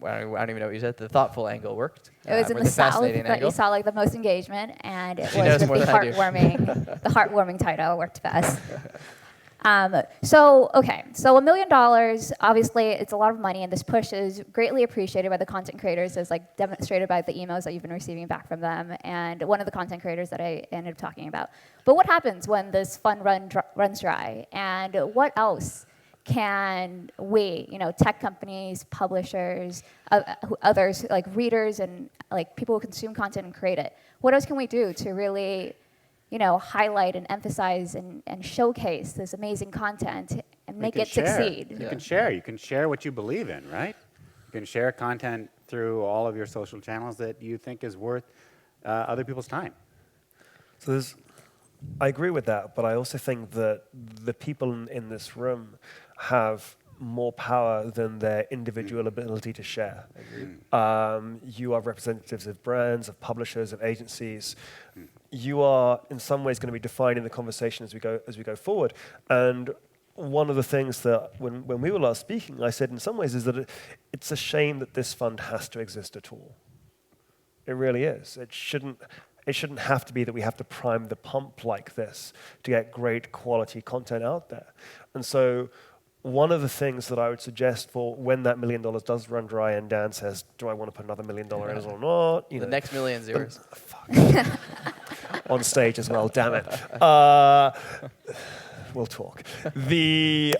don't even know what you said. The thoughtful angle worked. It was in or the South fascinating that angle. you saw like the most engagement, and it She was knows with more the than I do. heartwarming, the heartwarming title worked best. So $1 million, obviously it's a lot of money, and this push is greatly appreciated by the content creators, as like demonstrated by the emails that you've been receiving back from them, and one of the content creators that I ended up talking about. But what happens when this fund runs dry, and what else can we, tech companies, publishers, others, like readers and like people who consume content and create it, what else can we do to really highlight and emphasize and showcase this amazing content and make it succeed? You can share. You can share what you believe in, right? You can share content through all of your social channels that you think is worth other people's time. So I agree with that, but I also think that the people in this room have more power than their individual ability to share. You are representatives of brands, of publishers, of agencies. You are, in some ways, going to be defining the conversation as we go forward. And one of the things that, when we were last speaking, I said in some ways is that it's a shame that this fund has to exist at all. It really is. It shouldn't have to be that we have to prime the pump like this to get great quality content out there. And so one of the things that I would suggest for when that $1 million does run dry and Dan says, do I want to put another $1 million in or not? The next million's yours. Fuck. On stage as well, damn it. We'll talk. The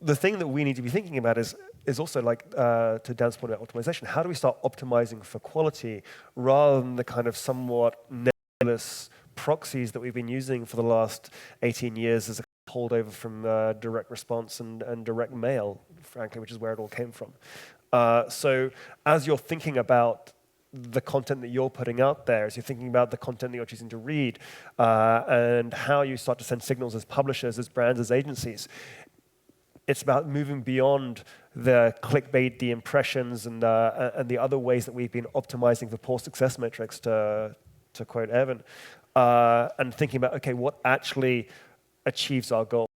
thing that we need to be thinking about is also, like, to Dan's point about optimization, how do we start optimizing for quality rather than the kind of somewhat nebulous proxies that we've been using for the last 18 years as a holdover from direct response and direct mail, frankly, which is where it all came from. So as you're thinking about the content that you're putting out there, as you're thinking about the content that you're choosing to read, and how you start to send signals as publishers, as brands, as agencies, it's about moving beyond the clickbait, the impressions, and the other ways that we've been optimizing for poor success metrics, to quote Evan, and thinking about, okay, what actually achieves our goals?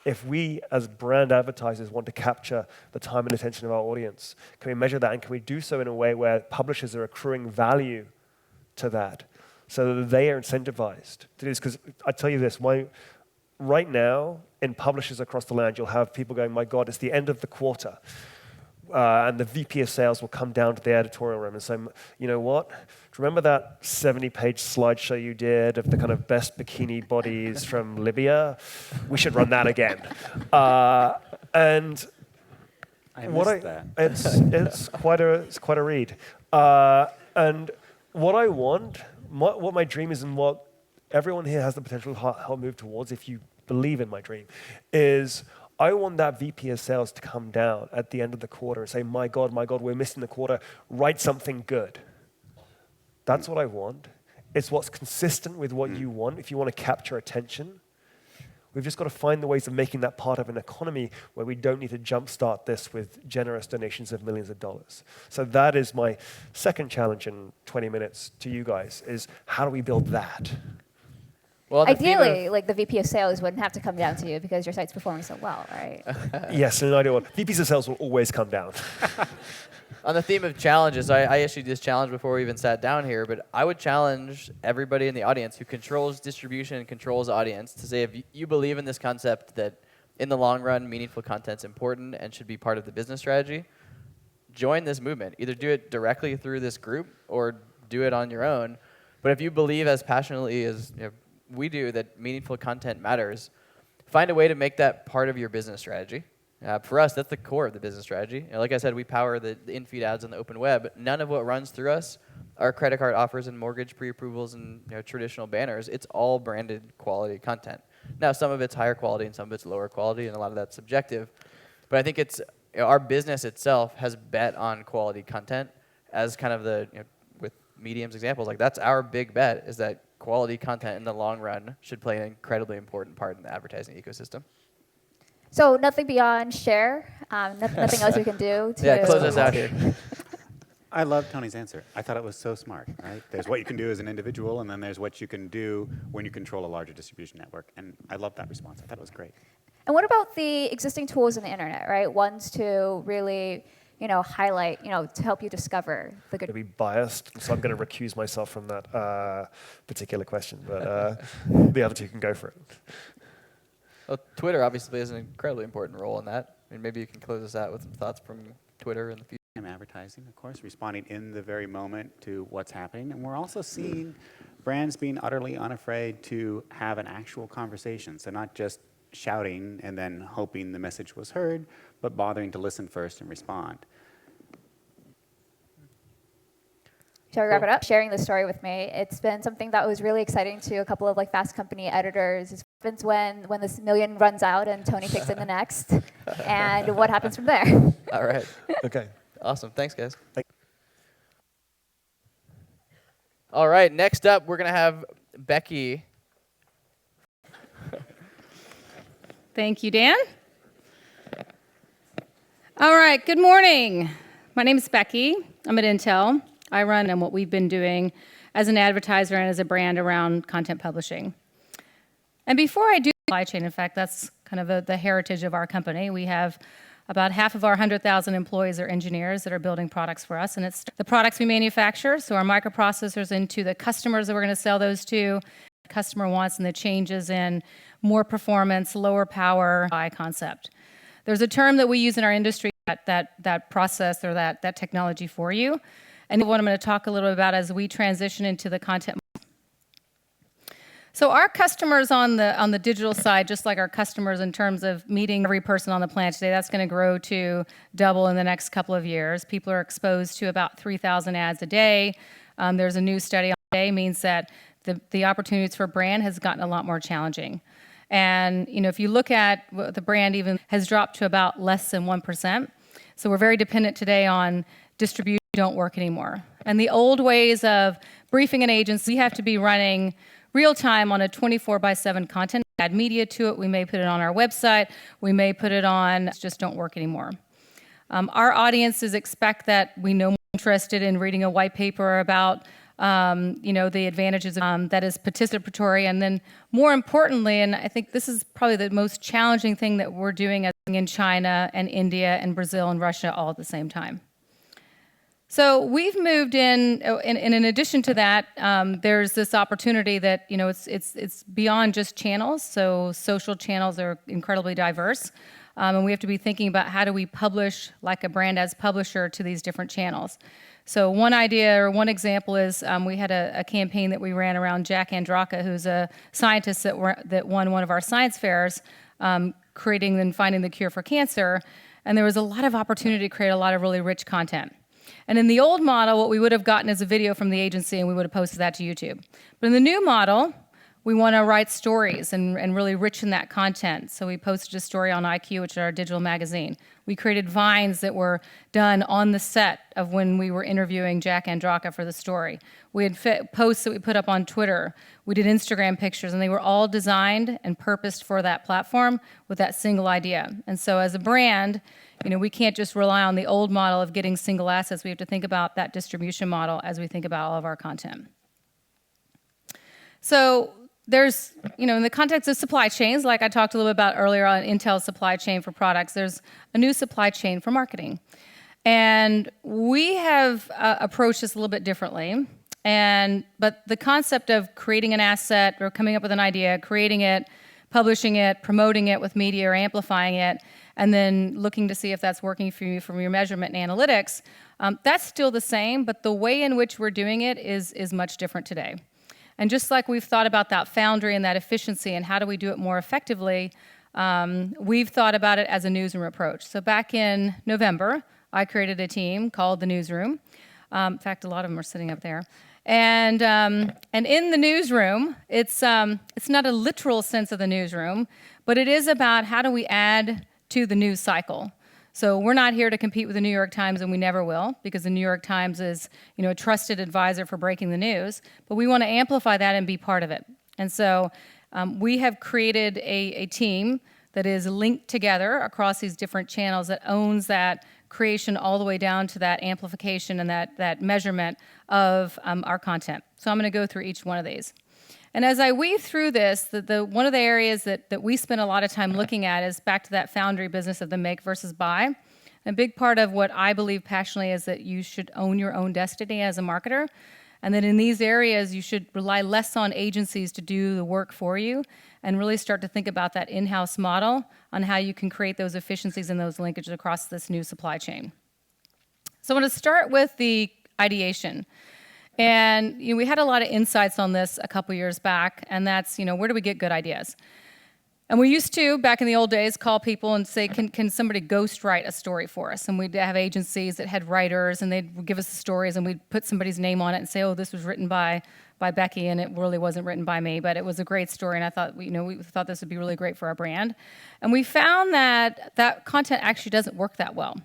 If we, as brand advertisers, want to capture the time and attention of our audience, can we measure that, and can we do so in a way where publishers are accruing value to that so that they are incentivized to do this? Because I tell you this, right now, in publishers across the land, you'll have people going, my God, it's the end of the quarter. And the VP of sales will come down to the editorial room and say, you know what? Remember that 70-page slideshow you did of the kind of best bikini bodies from Libya? We should run that again. And I missed that. it's quite a read. And what I want, what my dream is, and what everyone here has the potential to help move towards, if you believe in my dream, is I want that VP of sales to come down at the end of the quarter and say, my God, we're missing the quarter. Write something good. That's what I want. It's what's consistent with what you want if you want to capture attention. We've just got to find the ways of making that part of an economy where we don't need to jumpstart this with generous donations of millions of dollars. So that is my second challenge in 20 minutes to you guys, is how do we build that? Well, Ideally, like the VP of sales wouldn't have to come down to you because your site's performing so well, right? Yes, in an ideal world. VPs of sales will always come down. On the theme of challenges, I issued this challenge before we even sat down here, but I would challenge everybody in the audience who controls distribution and controls audience to say, if you believe in this concept that in the long run, meaningful content's important and should be part of the business strategy, join this movement. Either do it directly through this group or do it on your own. But if you believe as passionately as we do that meaningful content matters, find a way to make that part of your business strategy. For us, that's the core of the business strategy. Like I said, we power the in-feed ads on the open web. None of what runs through us are credit card offers and mortgage pre-approvals and traditional banners. It's all branded quality content. Now, some of it's higher quality and some of it's lower quality, and a lot of that's subjective. But I think it's our business itself has bet on quality content as kind of the, with Medium's examples, like that's our big bet, is that quality content in the long run should play an incredibly important part in the advertising ecosystem. So nothing beyond share, nothing else we can do to... Yeah, close us out here. I love Tony's answer. I thought it was so smart, right? There's what you can do as an individual, and then there's what you can do when you control a larger distribution network. And I love that response. I thought it was great. And what about the existing tools in the internet, right? Ones to really, highlight, to help you discover the good... To be biased, so I'm going to recuse myself from that particular question, but the other two can go for it. Well, Twitter obviously plays an incredibly important role in that. I mean, maybe you can close us out with some thoughts from Twitter in the future. Advertising, of course, responding in the very moment to what's happening. And we're also seeing brands being utterly unafraid to have an actual conversation. So not just shouting and then hoping the message was heard, but bothering to listen first and respond. Shall we wrap it up? Sharing this story with me. It's been something that was really exciting to a couple of Fast Company editors. It happens when this million runs out and Tony kicks in the next, and what happens from there. All right. Okay. Awesome. Thanks, guys. All right. Next up, we're going to have Becky. Thank you, Dan. All right. Good morning. My name is Becky. I'm at Intel. I run on what we've been doing as an advertiser and as a brand around content publishing. And before I do supply chain, in fact, that's kind of the heritage of our company. We have about half of our 100,000 employees are engineers that are building products for us, and it's the products we manufacture, so our microprocessors into the customers that we're going to sell those to, customer wants, and the changes in more performance, lower power, high concept. There's a term that we use in our industry, that process or that technology for you. And what I'm going to talk a little bit about as we transition into the content. So our customers on the digital side, just like our customers in terms of meeting every person on the planet today, that's going to grow to double in the next couple of years. People are exposed to about 3,000 ads a day. There's a new study on today, means that the opportunities for brand has gotten a lot more challenging. And if you look at what the brand even has dropped to about less than 1%. So we're very dependent today on distribution. Don't work anymore. And the old ways of briefing an agency, we have to be running real time on a 24/7 content, add media to it. We may put it on our website. We may put it on, just don't work anymore. Our audiences expect that we know more interested in reading a white paper about the advantages that is participatory. And then more importantly, and I think this is probably the most challenging thing that we're doing in China and India and Brazil and Russia all at the same time. So we've moved in addition to that, there's this opportunity that, it's beyond just channels. So social channels are incredibly diverse. And we have to be thinking about how do we publish like a brand as publisher to these different channels. So one idea or one example is we had a campaign that we ran around Jack Andraka, who's a scientist that won one of our science fairs, creating and finding the cure for cancer. And there was a lot of opportunity to create a lot of really rich content. And in the old model, what we would have gotten is a video from the agency, and we would have posted that to YouTube. But in the new model, we want to write stories and really richen that content. So we posted a story on IQ, which is our digital magazine. We created vines that were done on the set of when we were interviewing Jack Andraka for the story. We had posts that we put up on Twitter. We did Instagram pictures, and they were all designed and purposed for that platform with that single idea. And so as a brand, we can't just rely on the old model of getting single assets. We have to think about that distribution model as we think about all of our content. So there's, in the context of supply chains, like I talked a little bit about earlier on Intel's supply chain for products, there's a new supply chain for marketing. And we have approached this a little bit differently. But the concept of creating an asset or coming up with an idea, creating it, publishing it, promoting it with media or amplifying it, and then looking to see if that's working for you from your measurement and analytics, that's still the same, but the way in which we're doing it is much different today. And just like we've thought about that foundry and that efficiency and how do we do it more effectively, we've thought about it as a newsroom approach. So back in November, I created a team called the Newsroom. In fact, a lot of them are sitting up there. And in the newsroom, it's not a literal sense of the newsroom, but it is about how do we add to the news cycle. So we're not here to compete with the New York Times, and we never will, because the New York Times is, a trusted advisor for breaking the news. But we want to amplify that and be part of it. And so we have created a team that is linked together across these different channels that owns that creation all the way down to that amplification and that measurement of our content. So I'm going to go through each one of these. And as I weave through this, one of the areas that we spend a lot of time looking at is back to that foundry business of the make versus buy. And a big part of what I believe passionately is that you should own your own destiny as a marketer, and that in these areas you should rely less on agencies to do the work for you and really start to think about that in-house model on how you can create those efficiencies and those linkages across this new supply chain. So I want to start with the ideation. And we had a lot of insights on this a couple years back, and that's, where do we get good ideas? And we used to, back in the old days, call people and say, can somebody ghost write a story for us? And we'd have agencies that had writers, and they'd give us the stories, and we'd put somebody's name on it and say, oh, this was written by Becky, and it really wasn't written by me, but it was a great story, and I thought, we thought this would be really great for our brand. And we found that content actually doesn't work that well.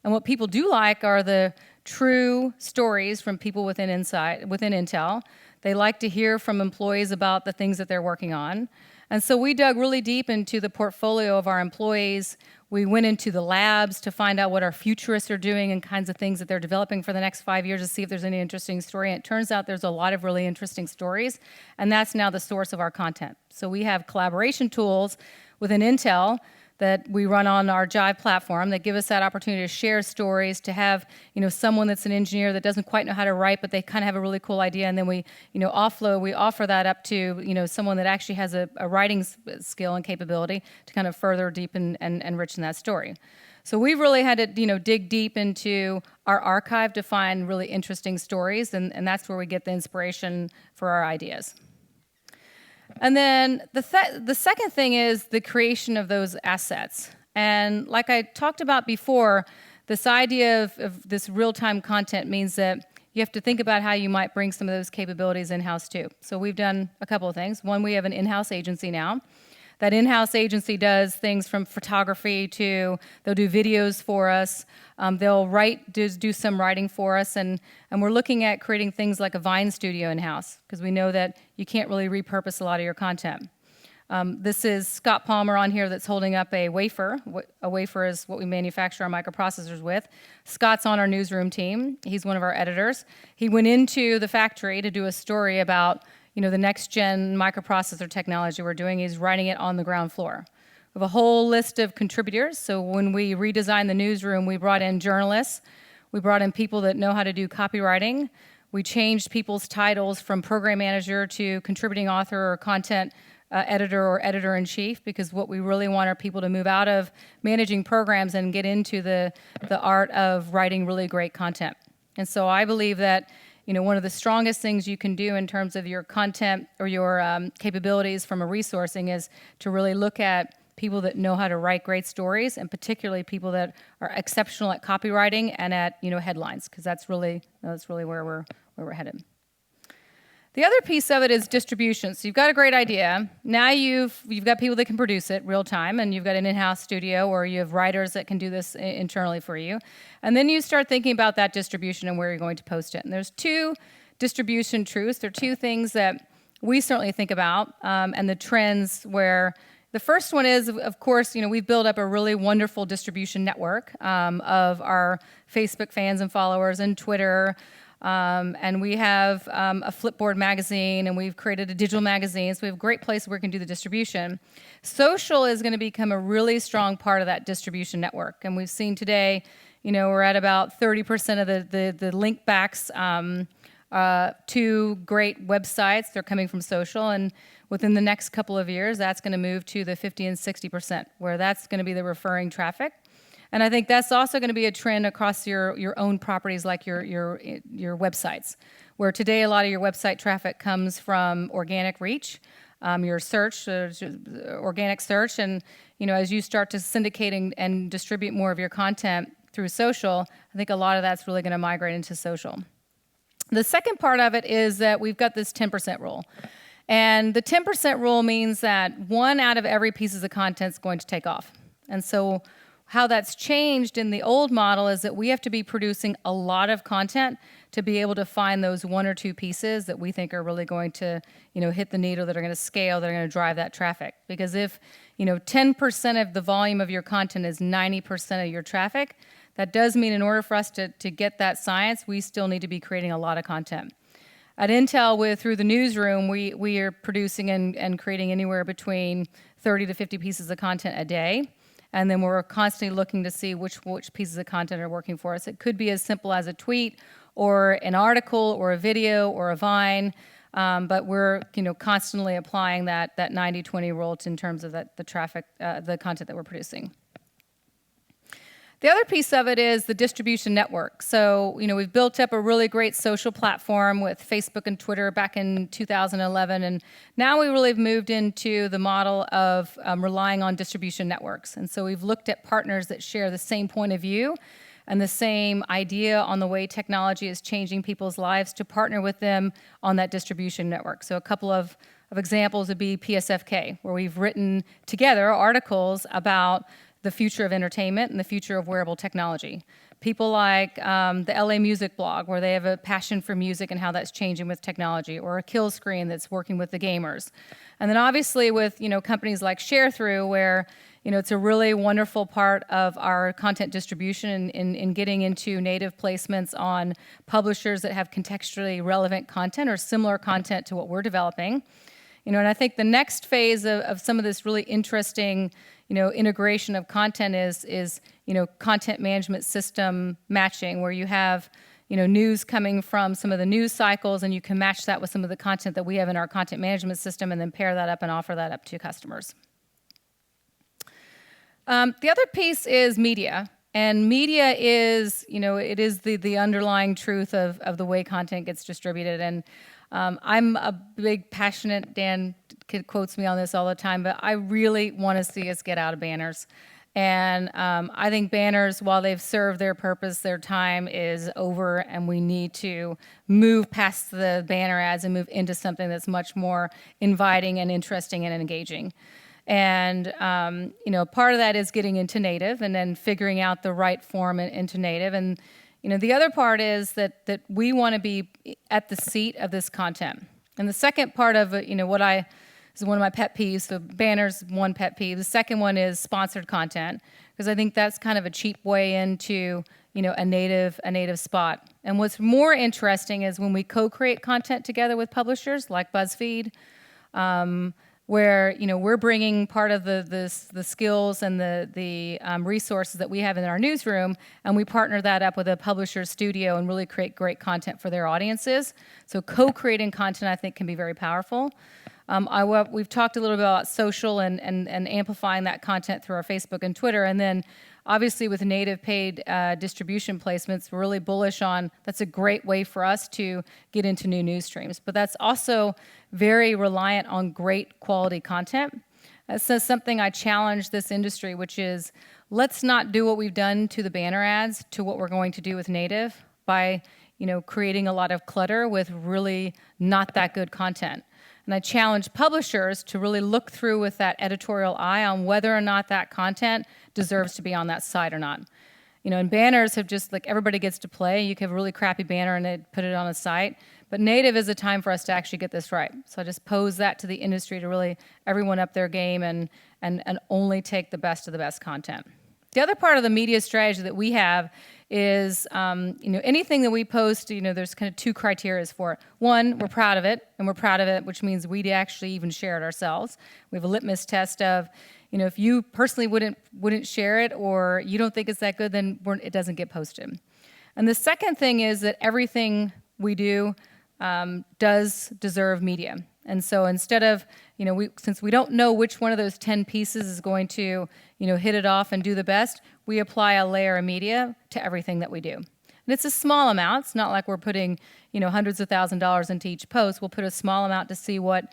And what people do like are the true stories from people within Intel. They like to hear from employees about the things that they're working on. And so we dug really deep into the portfolio of our employees. We went into the labs to find out what our futurists are doing and kinds of things that they're developing for the next 5 years to see if there's any interesting story. And it turns out there's a lot of really interesting stories, and that's now the source of our content. So we have collaboration tools within Intel that we run on our Jive platform that give us that opportunity to share stories, to have someone that's an engineer that doesn't quite know how to write, but they kind of have a really cool idea, and then we offer that up to someone that actually has a writing skill and capability to kind of further deepen and enrichen that story. So we've really had to dig deep into our archive to find really interesting stories, and that's where we get the inspiration for our ideas. And then the second thing is the creation of those assets. And like I talked about before, this idea of this real-time content means that you have to think about how you might bring some of those capabilities in-house too. So we've done a couple of things. One, we have an in-house agency now That in-house agency does things from photography to they'll do videos for us. They'll do some writing for us, and we're looking at creating things like a Vine studio in-house because we know that you can't really repurpose a lot of your content. This is Scott Palmer on here that's holding up a wafer. A wafer is what we manufacture our microprocessors with. Scott's on our newsroom team. He's one of our editors. He went into the factory to do a story about the next gen microprocessor technology we're doing. He's writing it on the ground floor. We have a whole list of contributors. So when we redesigned the newsroom, we brought in journalists. We brought in people that know how to do copywriting. We changed people's titles from program manager to contributing author or content editor or editor-in-chief, because what we really want are people to move out of managing programs and get into the art of writing really great content. And so I believe that one of the strongest things you can do in terms of your content or your capabilities from a resourcing is to really look at people that know how to write great stories, and particularly people that are exceptional at copywriting and at headlines, because that's really where we're headed. The other piece of it is distribution. So you've got a great idea. Now you've got people that can produce it real time, and you've got an in-house studio, or you have writers that can do this internally for you. And then you start thinking about that distribution and where you're going to post it. And there's two distribution truths. There are two things that we certainly think about, and the trends where the first one is, of course, we've built up a really wonderful distribution network of our Facebook fans and followers and Twitter. And we have a Flipboard magazine, and we've created a digital magazine. So we have a great place where we can do the distribution. Social is going to become a really strong part of that distribution network. And we've seen today, we're at about 30% of the link backs to great websites. They're coming from social. And within the next couple of years, that's going to move to the 50 and 60%, where that's going to be the referring traffic. And I think that's also going to be a trend across your own properties, like your websites, where today a lot of your website traffic comes from organic reach, your search, organic search, and as you start to syndicate and distribute more of your content through social, I think a lot of that's really going to migrate into social. The second part of it is that we've got this 10% rule. And the 10% rule means that 1 out of every piece of content is going to take off. And so how that's changed in the old model is that we have to be producing a lot of content to be able to find those 1 or 2 pieces that we think are really going to, hit the needle, that are going to scale, that are going to drive that traffic. Because if, 10% of the volume of your content is 90% of your traffic, that does mean in order for us to get that science, we still need to be creating a lot of content. At Intel, through the newsroom, we are producing and creating anywhere between 30 to 50 pieces of content a day. And then we're constantly looking to see which pieces of content are working for us. It could be as simple as a tweet or an article or a video or a Vine, but we're constantly applying that 90-20 rule in terms of the traffic, the content that we're producing. The other piece of it is the distribution network. So, we've built up a really great social platform with Facebook and Twitter back in 2011, and now we really have moved into the model of relying on distribution networks. And so we've looked at partners that share the same point of view and the same idea on the way technology is changing people's lives to partner with them on that distribution network. So a couple of examples would be PSFK, where we've written together articles about the future of entertainment and the future of wearable technology. People like the LA Music blog, where they have a passion for music and how that's changing with technology, or a Kill Screen that's working with the gamers. And then obviously with companies like Sharethrough, where it's a really wonderful part of our content distribution in getting into native placements on publishers that have contextually relevant content or similar content to what we're developing. And I think the next phase of some of this really interesting integration of content is content management system matching, where you have news coming from some of the news cycles, and you can match that with some of the content that we have in our content management system, and then pair that up and offer that up to customers. The other piece is media. And media is, it is the underlying truth of the way content gets distributed. And I'm a big passionate, Dan quotes me on this all the time, but I really want to see us get out of banners. And I think banners, while they've served their purpose, their time is over, and we need to move past the banner ads and move into something that's much more inviting and interesting and engaging. And part of that is getting into native and then figuring out the right form into native. And the other part is that we want to be at the seat of this content. And the second part of what is one of my pet peeves. So banners, one pet peeve. The second one is sponsored content, because I think that's kind of a cheap way into a native spot. And what's more interesting is when we co-create content together with publishers like BuzzFeed, where we're bringing part of the skills and the resources that we have in our newsroom, and we partner that up with a publisher studio and really create great content for their audiences. So co-creating content, I think, can be very powerful. We've talked a little bit about social and amplifying that content through our Facebook and Twitter, and then obviously with native paid distribution placements, we're really bullish on that's a great way for us to get into new news streams. But that's also very reliant on great quality content. So something I challenge this industry, which is let's not do what we've done to the banner ads to what we're going to do with native by creating a lot of clutter with really not that good content. And I challenge publishers to really look through with that editorial eye on whether or not that content deserves to be on that site or not. And banners have just, like, everybody gets to play. You can have a really crappy banner and put it on a site. But native is a time for us to actually get this right. So I just pose that to the industry to really everyone up their game and only take the best of the best content. The other part of the media strategy that we have is, anything that we post, there's kind of two criteria for it. One, we're proud of it, which means we'd actually even share it ourselves. We have a litmus test of, if you personally wouldn't share it or you don't think it's that good, then it doesn't get posted. And the second thing is that everything we do does deserve media. And so instead of, since we don't know which one of those 10 pieces is going to, hit it off and do the best, we apply a layer of media to everything that we do. And it's a small amount. It's not like we're putting, hundreds of $1,000s into each post. We'll put a small amount to see what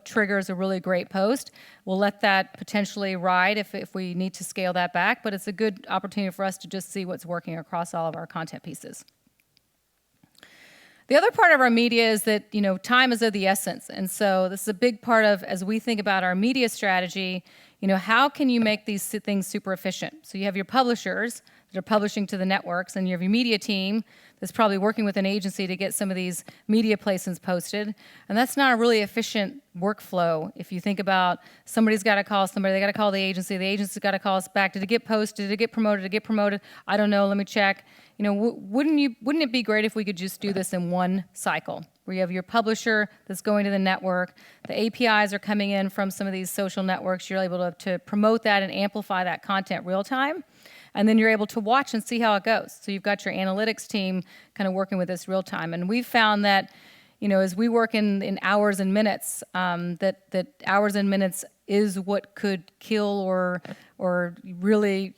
triggers a really great post. We'll let that potentially ride if we need to scale that back, but it's a good opportunity for us to just see what's working across all of our content pieces. The other part of our media is that, time is of the essence. And so this is a big part of, as we think about our media strategy, how can you make these things super efficient? So you have your publishers that are publishing to the networks, and you have your media team that's probably working with an agency to get some of these media placements posted. And that's not a really efficient workflow. If you think about somebody's got to call somebody, they got to call the agency's got to call us back. Did it get posted? Did it get promoted? Did it get promoted? I don't know. Let me check. Wouldn't it be great if we could just do this in one cycle, where you have your publisher that's going to the network, the APIs are coming in from some of these social networks, you're able to promote that and amplify that content real time, and then you're able to watch and see how it goes. So you've got your analytics team kind of working with this real time. And we've found that, as we work in hours and minutes, that hours and minutes is what could kill or really,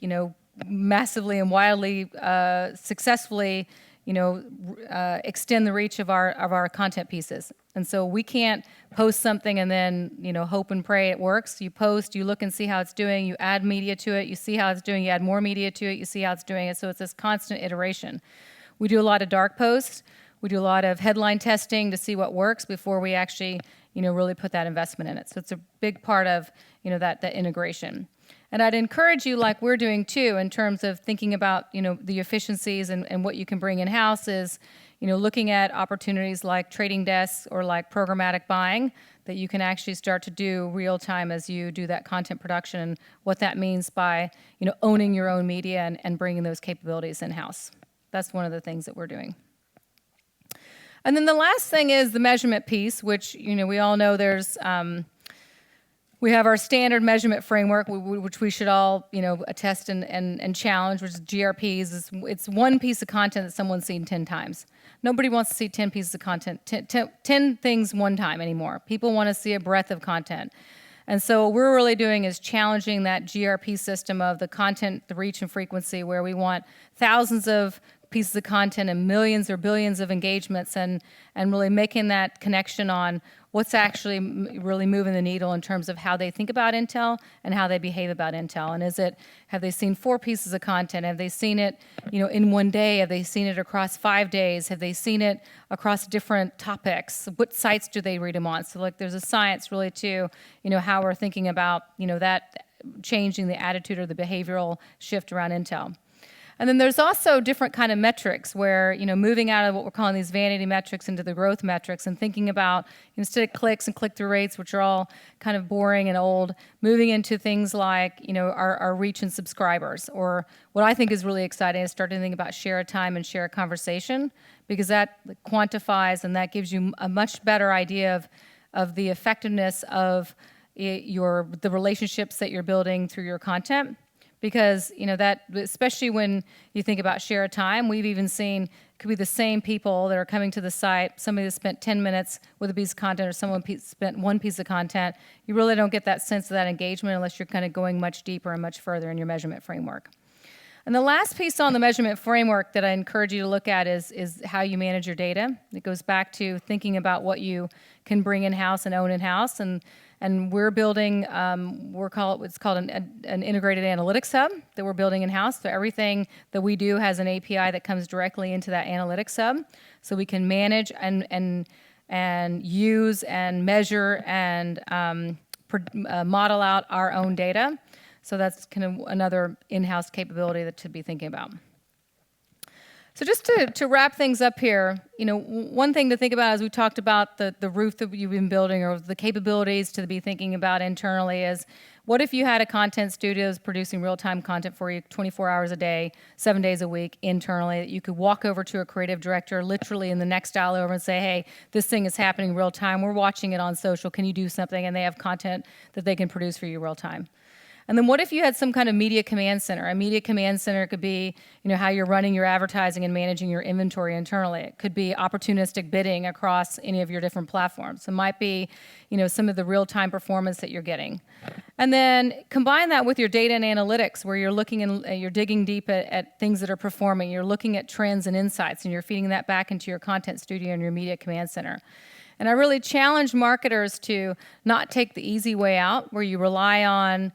massively and wildly successfully extend the reach of our content pieces. And so we can't post something and then hope and pray it works. You post, you look and see how it's doing, you add media to it, you see how it's doing, you add more media to it, you see how it's doing it. So it's this constant iteration. We do a lot of dark posts. We do a lot of headline testing to see what works before we actually really put that investment in it. So it's a big part of that integration. And I'd encourage you, like we're doing too, in terms of thinking about, the efficiencies and what you can bring in-house is, looking at opportunities like trading desks or like programmatic buying that you can actually start to do real time as you do that content production, and what that means by, owning your own media and bringing those capabilities in-house. That's one of the things that we're doing. And then the last thing is the measurement piece, which, we all know there's... we have our standard measurement framework, which we should all, attest and challenge, which is GRPs. It's one piece of content that someone's seen 10 times. Nobody wants to see 10 pieces of content, 10 things one time anymore. People want to see a breadth of content. And so what we're really doing is challenging that GRP system of the content, the reach and frequency, where we want thousands of pieces of content and millions or billions of engagements, and really making that connection on what's actually really moving the needle in terms of how they think about Intel and how they behave about Intel. And have they seen 4 pieces of content? Have they seen it, in one day? Have they seen it across 5 days? Have they seen it across different topics? What sites do they read them on? So like there's a science really to, how we're thinking about, that changing the attitude or the behavioral shift around Intel. And then there's also different kind of metrics where, moving out of what we're calling these vanity metrics into the growth metrics and thinking about, instead of clicks and click-through rates, which are all kind of boring and old, moving into things like, our reach and subscribers. Or what I think is really exciting is starting to think about share of time and share of conversation, because that quantifies and that gives you a much better idea of the effectiveness of the relationships that you're building through your content. Because, that, especially when you think about share of time, we've even seen it could be the same people that are coming to the site, somebody that spent 10 minutes with a piece of content or someone spent 1 piece of content. You really don't get that sense of that engagement unless you're kind of going much deeper and much further in your measurement framework. And the last piece on the measurement framework that I encourage you to look at is how you manage your data. It goes back to thinking about what you can bring in-house and own in-house. And we're building, it's called an integrated analytics hub that we're building in-house. So everything that we do has an API that comes directly into that analytics hub. So we can manage and use and measure and model out our own data. So that's kind of another in-house capability to be thinking about. So just to wrap things up here, one thing to think about as we talked about the roof that you've been building or the capabilities to be thinking about internally is, what if you had a content studio that's producing real-time content for you 24 hours a day, 7 days a week internally, that you could walk over to a creative director literally in the next dial over and say, hey, this thing is happening real time. We're watching it on social. Can you do something? And they have content that they can produce for you real time. And then what if you had some kind of media command center? A media command center could be, how you're running your advertising and managing your inventory internally. It could be opportunistic bidding across any of your different platforms. It might be, some of the real-time performance that you're getting. And then combine that with your data and analytics, where you're looking and you're digging deep at things that are performing. You're looking at trends and insights, and you're feeding that back into your content studio and your media command center. And I really challenge marketers to not take the easy way out, where you rely on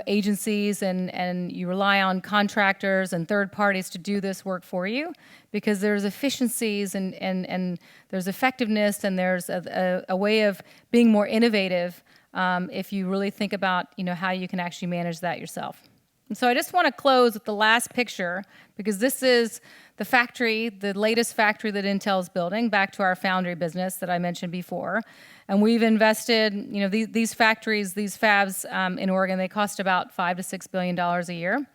agencies and you rely on contractors and third parties to do this work for you, because there's efficiencies and there's effectiveness and there's a way of being more innovative if you really think about how you can actually manage that yourself. And so I just want to close with the last picture, because this is the factory, the latest factory that Intel's building, back to our foundry business that I mentioned before. And we've invested, these factories, these fabs in Oregon, they cost about $5 to $6 billion a year.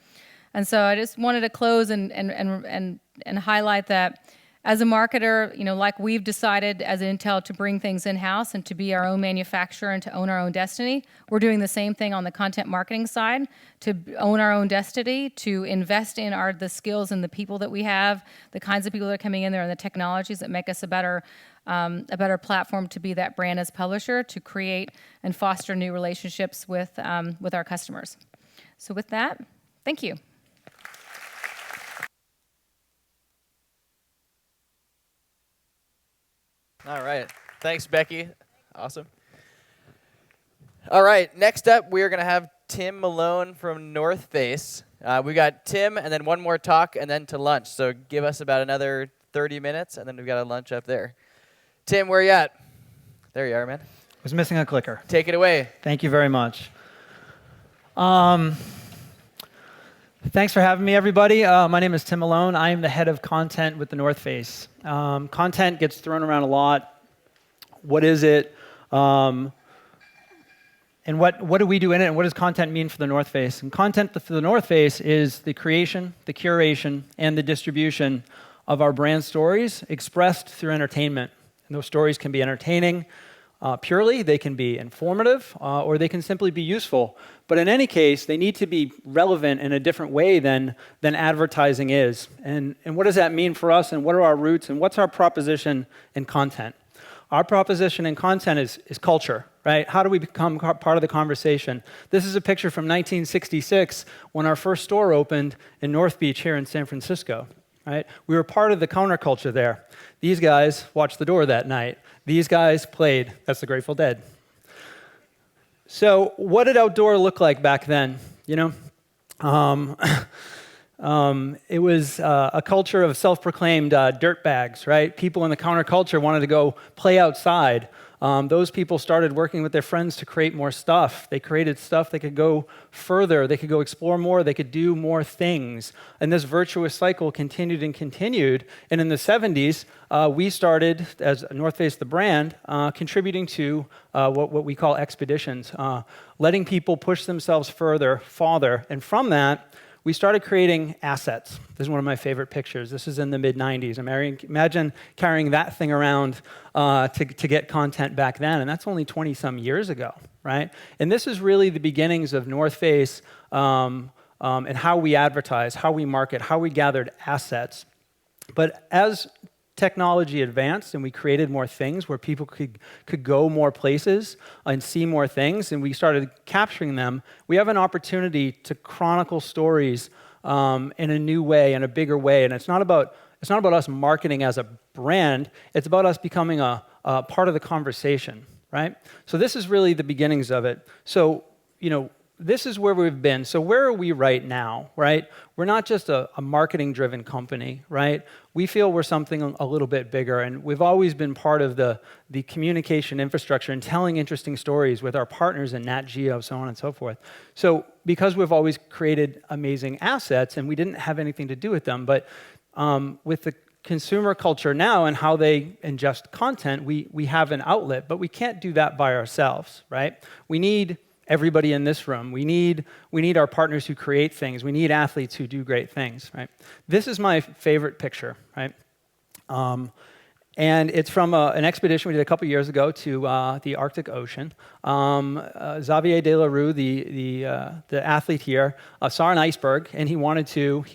And so I just wanted to close and highlight that as a marketer, like we've decided as Intel to bring things in-house and to be our own manufacturer and to own our own destiny, we're doing the same thing on the content marketing side, to own our own destiny, to invest in the skills and the people that we have, the kinds of people that are coming in there and the technologies that make us a better platform to be that brand as publisher, to create and foster new relationships with our customers. So with that, thank you. All right. Thanks, Becky. Awesome. All right. Next up, we are going to have Tim Malone from North Face. We got Tim, and then one more talk, and then to lunch. So give us about another 30 minutes, and then we've got a lunch up there. Tim, where are you at? There you are, man. I was missing a clicker. Take it away. Thank you very much. Thanks for having me, everybody. My name is Tim Malone. I am the head of content with the North Face. Content gets thrown around a lot. What is it? And what do we do in it? And what does content mean for the North Face? And content for the North Face is the creation, the curation, and the distribution of our brand stories expressed through entertainment. And those stories can be entertaining purely, they can be informative, or they can simply be useful. But in any case, they need to be relevant in a different way than advertising is. And what does that mean for us, and what are our roots, and what's our proposition in content? Our proposition in content is culture, right? How do we become part of the conversation? This is a picture from 1966 when our first store opened in North Beach here in San Francisco, right? We were part of the counterculture there. These guys watched the door that night. These guys played. That's the Grateful Dead. So what did outdoor look like back then? You know, it was a culture of self-proclaimed dirtbags, right? People in the counterculture wanted to go play outside. Those people started working with their friends to create more stuff. They created stuff that could go further. They could go explore more. They could do more things. And this virtuous cycle continued and continued. And in the 70s, we started, as North Face, the brand, contributing to what we call expeditions, letting people push themselves further, farther. And from that, we started creating assets. This is one of my favorite pictures. This is in the mid-'90s. Imagine carrying that thing around to get content back then, and that's only 20-some years ago, right? And this is really the beginnings of North Face and how we advertise, how we market, how we gathered assets. But as technology advanced and we created more things where people could go more places and see more things, and we started capturing them, we have an opportunity to chronicle stories in a new way, in a bigger way. And it's not about us marketing as a brand, it's about us becoming a part of the conversation, right? So this is really the beginnings of it. So, you know, this is where we've been. So where are we right now, right? We're not just a marketing-driven company, right? We feel we're something a little bit bigger, and we've always been part of the communication infrastructure and telling interesting stories with our partners in Nat Geo, so on and so forth. So because we've always created amazing assets, and we didn't have anything to do with them, but with the consumer culture now and how they ingest content, we have an outlet, but we can't do that by ourselves, right? We need everybody in this room. We need our partners who create things. We need athletes who do great things, right? This is my favorite picture, right? And it's from an expedition we did a couple years ago to the Arctic Ocean. Xavier Delarue, the athlete here, saw an iceberg, and he wanted to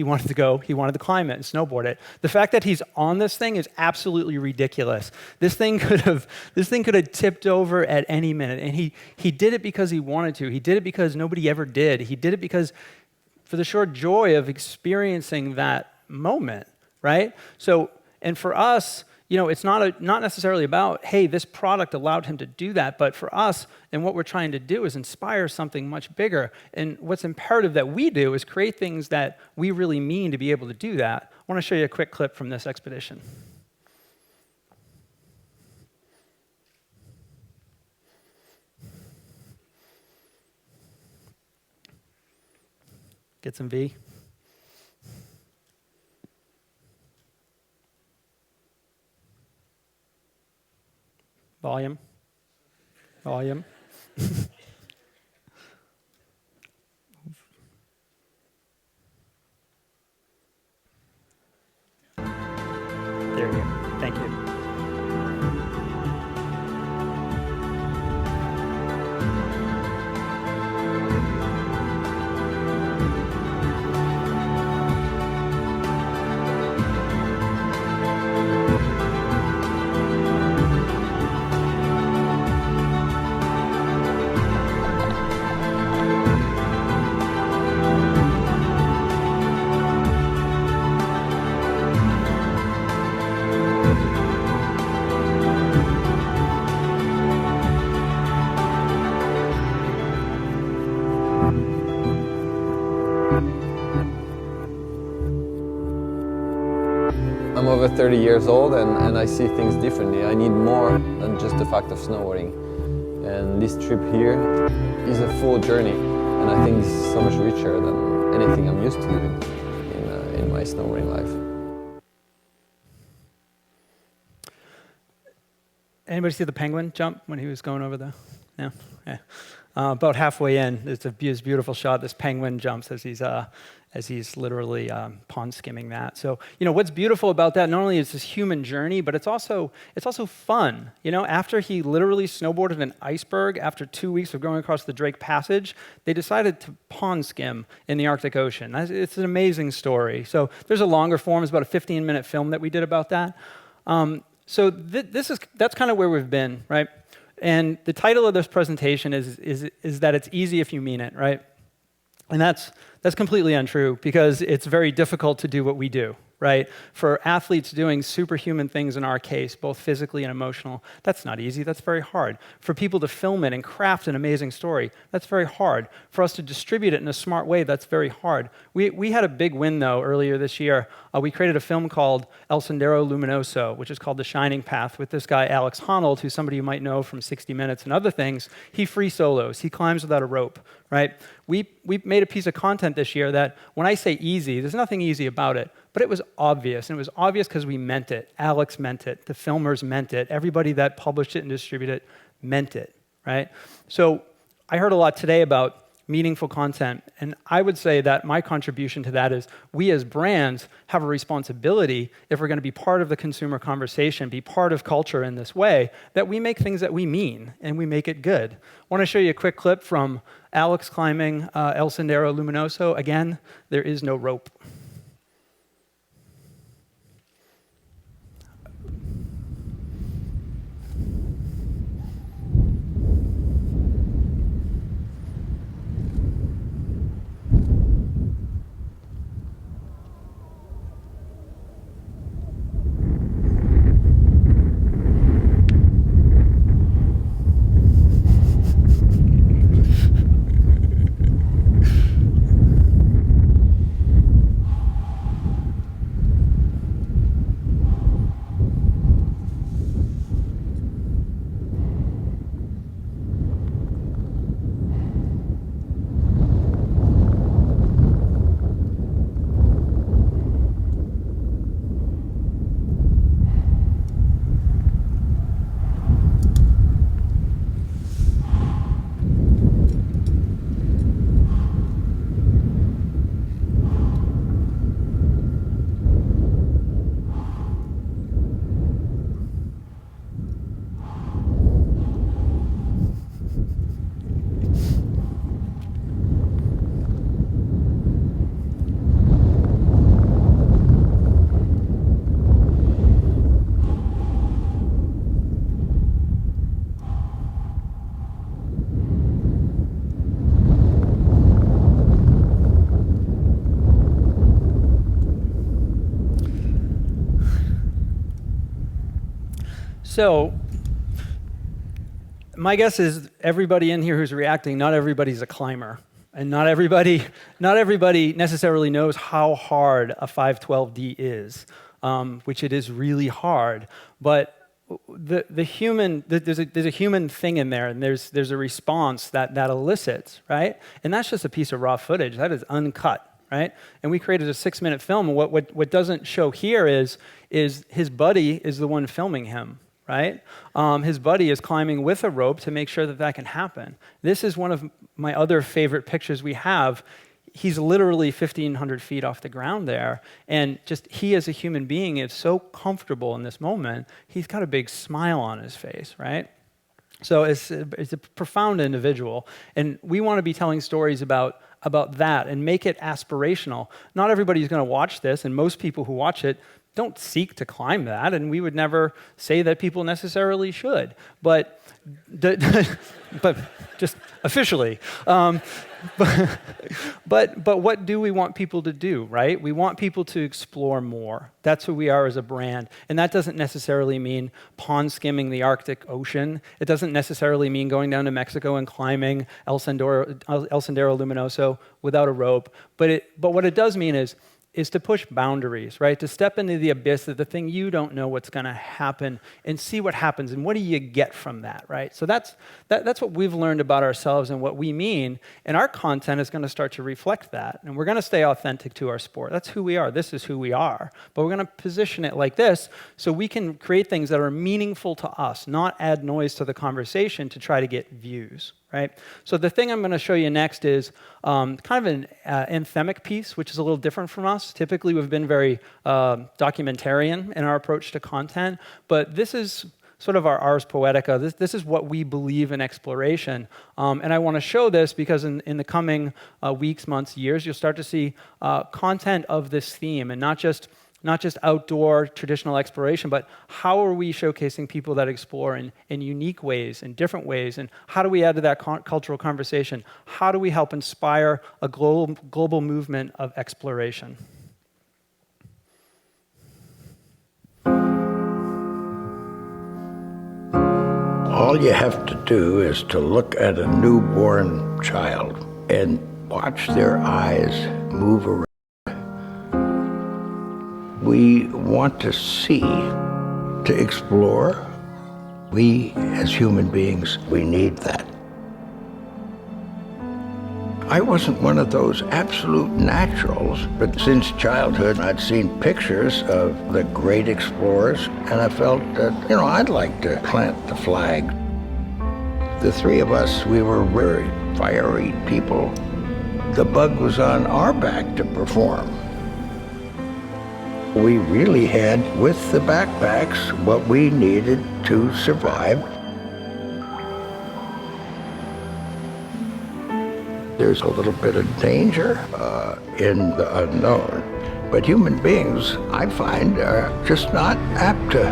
climb it and snowboard it. The fact that he's on this thing is absolutely ridiculous. This thing could have tipped over at any minute, and he did it because he wanted to. He did it because nobody ever did. He did it because for the sheer joy of experiencing that moment, right? So, and for us, you know, it's not necessarily about, hey, this product allowed him to do that, but for us, and what we're trying to do is inspire something much bigger. And what's imperative that we do is create things that we really mean to be able to do that. I want to show you a quick clip from this expedition. Get some V. Volume. Volume. There you go. Thank you. I'm over 30 years old and I see things differently. I need more than just the fact of snowboarding. And this trip here is a full journey, and I think this is so much richer than anything I'm used to doing in my snowboarding life. Anybody see the penguin jump when he was going over the? No? Yeah. About halfway in, it's a beautiful shot. This penguin jumps as he's literally pond skimming that. So, you know, what's beautiful about that, not only is this human journey, but it's also fun. You know, after he literally snowboarded an iceberg, after 2 weeks of going across the Drake Passage, they decided to pond skim in the Arctic Ocean. It's an amazing story. So there's a longer form. It's about a 15-minute film that we did about that. So that's kind of where we've been, right? And the title of this presentation is that it's easy if you mean it, right? And that's completely untrue, because it's very difficult to do what we do, right? For athletes doing superhuman things in our case, both physically and emotional, that's not easy, that's very hard. For people to film it and craft an amazing story, that's very hard. For us to distribute it in a smart way, that's very hard. We had a big win, though, earlier this year. We created a film called El Sendero Luminoso, which is called The Shining Path, with this guy, Alex Honnold, who's somebody you might know from 60 Minutes and other things. He free solos, he climbs without a rope, right? We made a piece of content this year that, when I say easy, there's nothing easy about it, but it was obvious, and it was obvious because we meant it. Alex meant it, the filmers meant it, everybody that published it and distributed it meant it, right? So I heard a lot today about meaningful content, and I would say that my contribution to that is we as brands have a responsibility, if we're going to be part of the consumer conversation, be part of culture in this way, that we make things that we mean, and we make it good. I want to show you a quick clip from Alex climbing El Sendero Luminoso. Again, there is no rope. So my guess is everybody in here who's reacting, not everybody's a climber. And not everybody necessarily knows how hard a 512D is, which it is really hard. But there's a human thing in there, and there's a response that elicits, right? And that's just a piece of raw footage. That is uncut, right? And we created a 6-minute film. And what doesn't show here is his buddy is the one filming him, right? His buddy is climbing with a rope to make sure that can happen. This is one of my other favorite pictures we have. He's literally 1,500 feet off the ground there, and just he as a human being is so comfortable in this moment. He's got a big smile on his face, right? So it's a profound individual, and we want to be telling stories about that and make it aspirational. Not everybody's going to watch this, and most people who watch it don't seek to climb that, and we would never say that people necessarily should. But just officially. But what do we want people to do, right? We want people to explore more. That's who we are as a brand. And that doesn't necessarily mean pond skimming the Arctic Ocean. It doesn't necessarily mean going down to Mexico and climbing El Sendero Luminoso without a rope. But what it does mean is to push boundaries, right? To step into the abyss of the thing you don't know what's going to happen and see what happens and what do you get from that, right? So that's what we've learned about ourselves and what we mean, and our content is going to start to reflect that, and we're going to stay authentic to our sport. That's who we are. This is who we are. But we're going to position it like this so we can create things that are meaningful to us, not add noise to the conversation to try to get views. Right? So the thing I'm going to show you next is kind of an anthemic piece, which is a little different from us. Typically, we've been very documentarian in our approach to content, but this is sort of our ars poetica. This is what we believe in exploration. And I want to show this because in the coming weeks, months, years, you'll start to see content of this theme, and not just outdoor traditional exploration, but how are we showcasing people that explore in unique ways, in different ways, and how do we add to that cultural conversation? How do we help inspire a global movement of exploration? All you have to do is to look at a newborn child and watch their eyes move around. We want to see, to explore. We, as human beings, we need that. I wasn't one of those absolute naturals, but since childhood, I'd seen pictures of the great explorers, and I felt that, I'd like to plant the flag. The three of us, we were very fiery people. The bug was on our back to perform. We really had, with the backpacks, what we needed to survive. There's a little bit of danger in the unknown. But human beings, I find, are just not apt to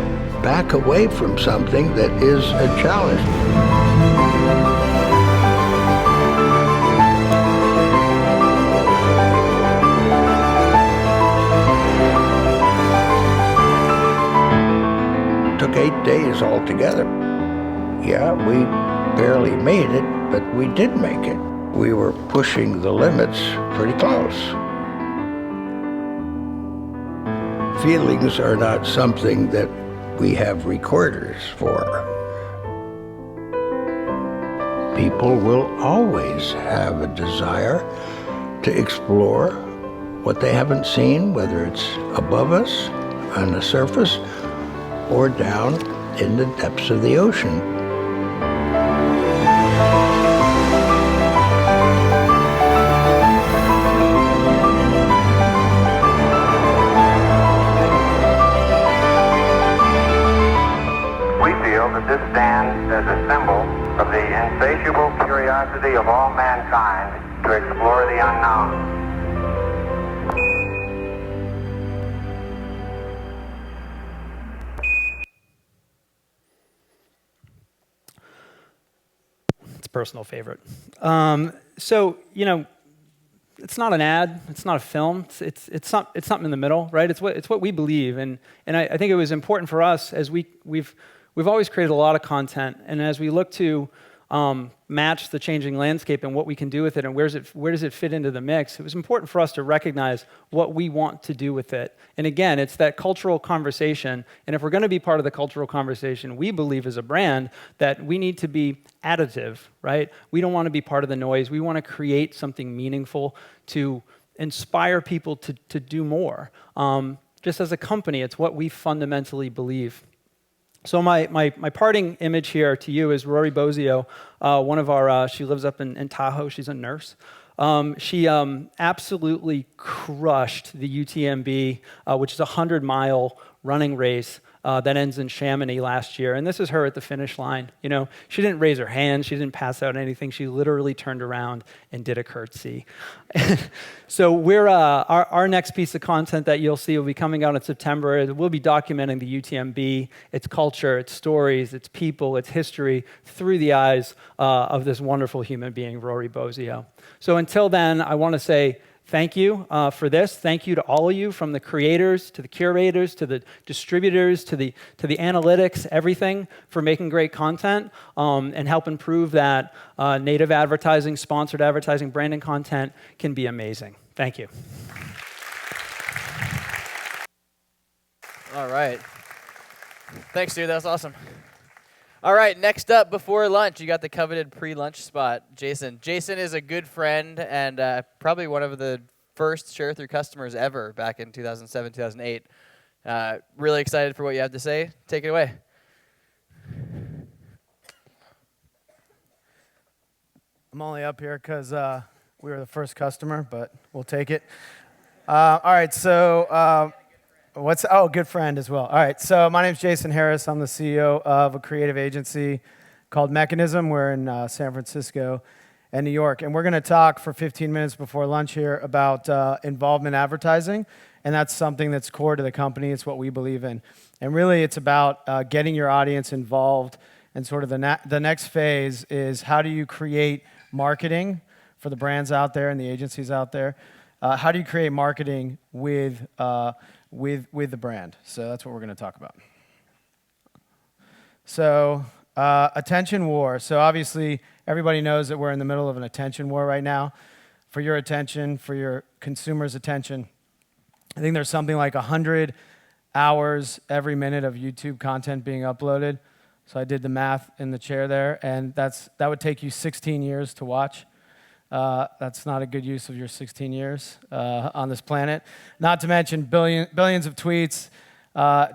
back away from something that is a challenge. It took 8 days altogether. Yeah, we barely made it, but we did make it. We were pushing the limits pretty close. Feelings are not something that we have recorders for. People will always have a desire to explore what they haven't seen, whether it's above us, on the surface, or down in the depths of the ocean. This stands as a symbol of the insatiable curiosity of all mankind to explore the unknown. It's a personal favorite. It's not an ad. It's not a film. It's something in the middle, right? It's what we believe, and I think it was important for us as we've always created a lot of content, and as we look to match the changing landscape and what we can do with it and where does it fit into the mix, it was important for us to recognize what we want to do with it. And again, it's that cultural conversation, and if we're going to be part of the cultural conversation, we believe as a brand that we need to be additive, right? We don't want to be part of the noise. We want to create something meaningful to inspire people to do more. Just as a company, it's what we fundamentally believe. So my parting image here to you is Rory Bozio, one of our, she lives up in Tahoe, she's a nurse. She absolutely crushed the UTMB, which is a 100-mile running race that ends in Chamonix last year. And this is her at the finish line. She didn't raise her hand, she didn't pass out anything, she literally turned around and did a curtsy. So we're, our next piece of content that you'll see will be coming out in September. We'll be documenting the UTMB, its culture, its stories, its people, its history, through the eyes of this wonderful human being, Rory Bozio. So until then, I want to say thank you for this. Thank you to all of you, from the creators to the curators to the distributors to the analytics, everything, for making great content and helping prove that native advertising, sponsored advertising, branding content can be amazing. Thank you. All right. Thanks, dude. That was awesome. All right, next up before lunch, you got the coveted pre-lunch spot, Jason. Jason is a good friend and probably one of the first Sharethrough customers ever back in 2007, 2008. Really excited for what you have to say. Take it away. I'm only up here because we were the first customer, but we'll take it. All right, so good friend as well. All right, so my name's Jason Harris. I'm the CEO of a creative agency called Mechanism. We're in San Francisco and New York, and we're going to talk for 15 minutes before lunch here about involvement advertising, and that's something that's core to the company. It's what we believe in, and really it's about getting your audience involved, and sort of the next phase is how do you create marketing for the brands out there and the agencies out there. How do you create marketing with the brand? So that's what we're going to talk about. So Attention war. So obviously, everybody knows that we're in the middle of an attention war right now. For your attention, for your consumers' attention. I think there's something like 100 hours every minute of YouTube content being uploaded. So I did the math in the chair there, and that would take you 16 years to watch. That's not a good use of your 16 years on this planet. Not to mention billions of tweets.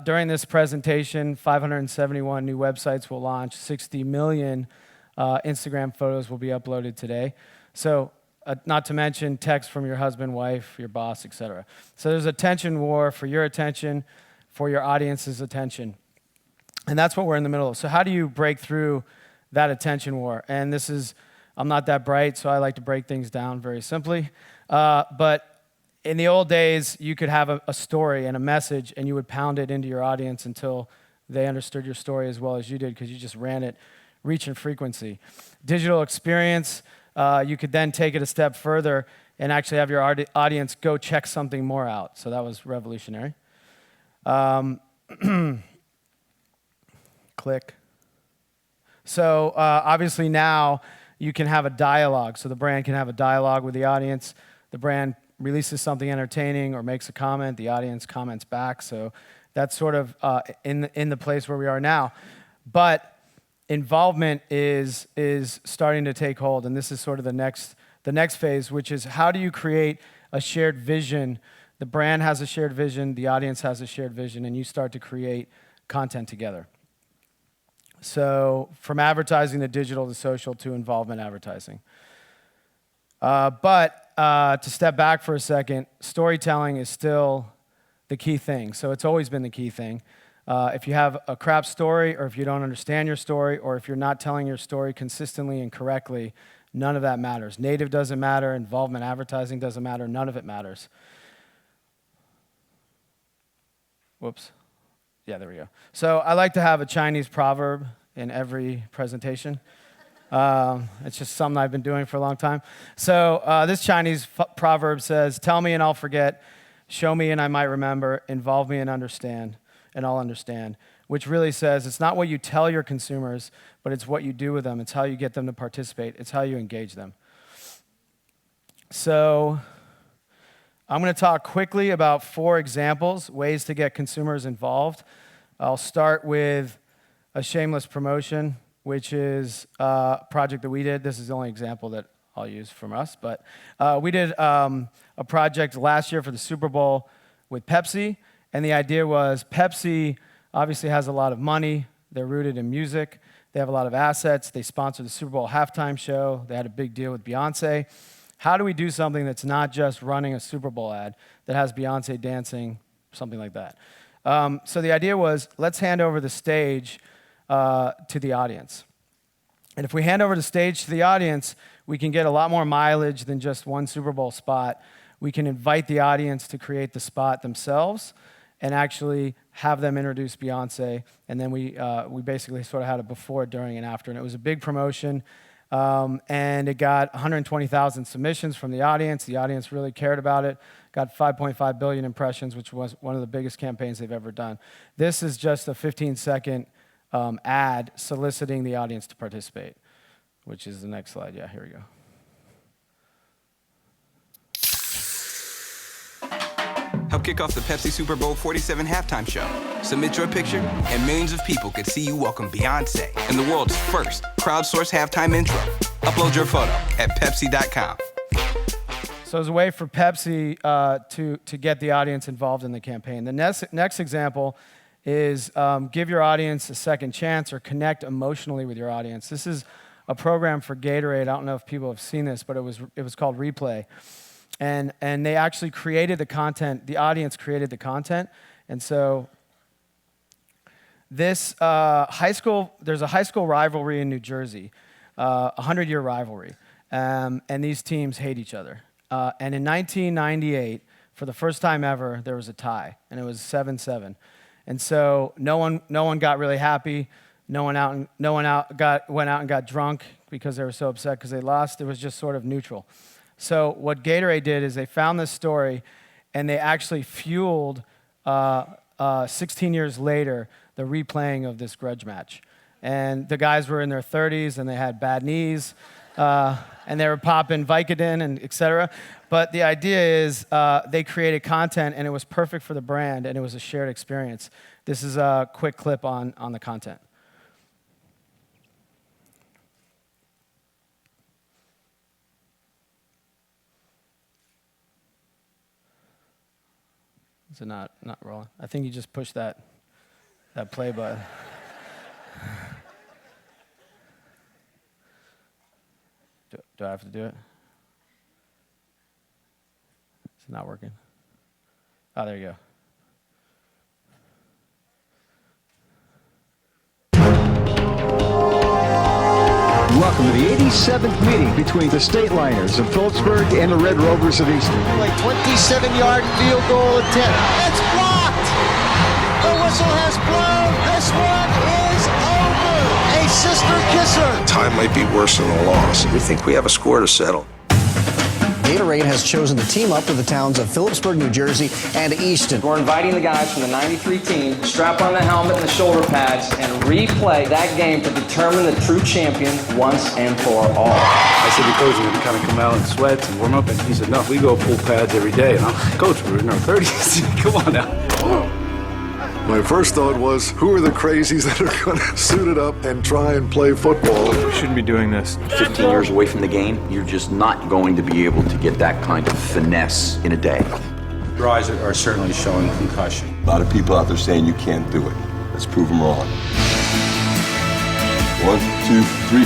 During this presentation, 571 new websites will launch. 60 million Instagram photos will be uploaded today. So not to mention text from your husband, wife, your boss, etc. So there's attention war for your attention, for your audience's attention. And that's what we're in the middle of. So how do you break through that attention war? And this is, I'm not that bright, so I like to break things down very simply. But in the old days, you could have a story and a message, and you would pound it into your audience until they understood your story as well as you did, because you just ran it reach and frequency. Digital experience, you could then take it a step further and actually have your audience go check something more out. So that was revolutionary. Click. So obviously now you can have a dialogue. So the brand can have a dialogue with the audience. The brand releases something entertaining or makes a comment. The audience comments back. So that's sort of in the place where we are now. But involvement is starting to take hold, and this is sort of the next phase, which is how do you create a shared vision? The brand has a shared vision, the audience has a shared vision, and you start to create content together. So from advertising to digital to social to involvement advertising. But to step back for a second, storytelling is still the key thing. So it's always been the key thing. If you have a crap story, or if you don't understand your story, or if you're not telling your story consistently and correctly, none of that matters. Native doesn't matter, involvement advertising doesn't matter, none of it matters. Whoops. Yeah, there we go. So I like to have a Chinese proverb in every presentation. It's just something I've been doing for a long time. So this Chinese proverb says, "Tell me and I'll forget, show me and I might remember, involve me and understand, and I'll understand," which really says it's not what you tell your consumers, but it's what you do with them. It's how you get them to participate. It's how you engage them. So I'm going to talk quickly about 4 examples, ways to get consumers involved. I'll start with a shameless promotion, which is a project that we did. This is the only example that I'll use from us, but we did a project last year for the Super Bowl with Pepsi, and the idea was Pepsi obviously has a lot of money. They're rooted in music. They have a lot of assets. They sponsored the Super Bowl halftime show. They had a big deal with Beyonce. How do we do something that's not just running a Super Bowl ad that has Beyonce dancing, something like that? So the idea was, let's hand over the stage to the audience. And if we hand over the stage to the audience, we can get a lot more mileage than just one Super Bowl spot. We can invite the audience to create the spot themselves and actually have them introduce Beyonce. And then we basically sort of had a before, during, and after. And it was a big promotion. And it got 120,000 submissions from the audience. The audience really cared about it. Got 5.5 billion impressions, which was one of the biggest campaigns they've ever done. This is just a 15-second ad soliciting the audience to participate, which is the next slide. Yeah, here we go. Help kick off the Pepsi Super Bowl 47 halftime show. Submit your picture, and millions of people could see you welcome Beyonce in the world's first crowdsourced halftime intro. Upload your photo at Pepsi.com. So as a way for Pepsi to get the audience involved in the campaign. The next example is give your audience a second chance or connect emotionally with your audience. This is a program for Gatorade. I don't know if people have seen this, but it was called Replay. And they actually created the content. The audience created the content. And so this there's a high school rivalry in New Jersey, 100-year rivalry. And these teams hate each other. And in 1998, for the first time ever, there was a tie, and it was 7-7. And so no one got really happy. No one went out and got drunk because they were so upset because they lost. It was just sort of neutral. So what Gatorade did is they found this story, and they actually fueled 16 years later the replaying of this grudge match. And the guys were in their 30s, and they had bad knees, and they were popping Vicodin and et cetera. But the idea is they created content, and it was perfect for the brand, and it was a shared experience. This is a quick clip on the content. Is it not rolling? I think you just push that play button. Do I have to do it? Is it not working? Oh, there you go. Welcome to the 87th meeting between the State Liners of Phillipsburg and the Red Rovers of Easton. A 27-yard field goal attempt. It's blocked! The whistle has blown. This one is over. A sister kisser. Tie might be worse than a loss. We think we have a score to settle. Gatorade has chosen to team up with the towns of Phillipsburg, New Jersey, and Easton. We're inviting the guys from the 93 team to strap on the helmet and the shoulder pads and replay that game to determine the true champion once and for all. I said to Coach, we're going to kind of come out in sweats and warm up. And he said, no, we go full pads every day. And I'm like, Coach, we're in our 30s. Come on now. My first thought was, who are the crazies that are going to suit it up and try and play football? We shouldn't be doing this. 15 years away from the game, you're just not going to be able to get that kind of finesse in a day. Your eyes are certainly showing concussion. A lot of people out there saying you can't do it. Let's prove them wrong. 1, 2, 3, 10,000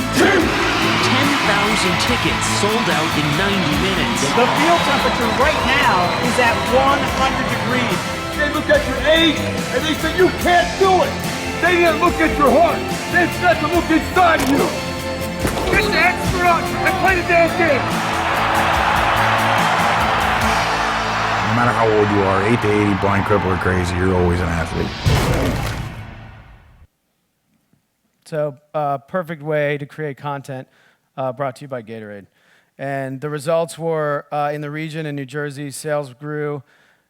tickets sold out in 90 minutes. The field temperature right now is at 100 degrees. They look at your age and they say you can't do it. They didn't look at your heart. They've got to look inside of you. Get the extra out and play the damn game. No matter how old you are, 8 to 80, blind, cripple, or crazy, you're always an athlete. So, perfect way to create content brought to you by Gatorade. And the results were in the region in New Jersey, sales grew.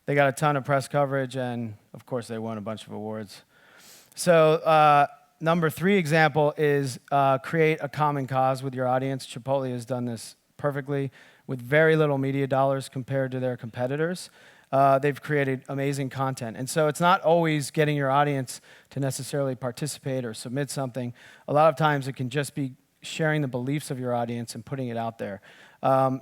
They got a ton of press coverage, and of course, they won a bunch of awards. So, number 3 example is create a common cause with your audience. Chipotle has done this perfectly with very little media dollars compared to their competitors. They've created amazing content. And so it's not always getting your audience to necessarily participate or submit something. A lot of times it can just be sharing the beliefs of your audience and putting it out there.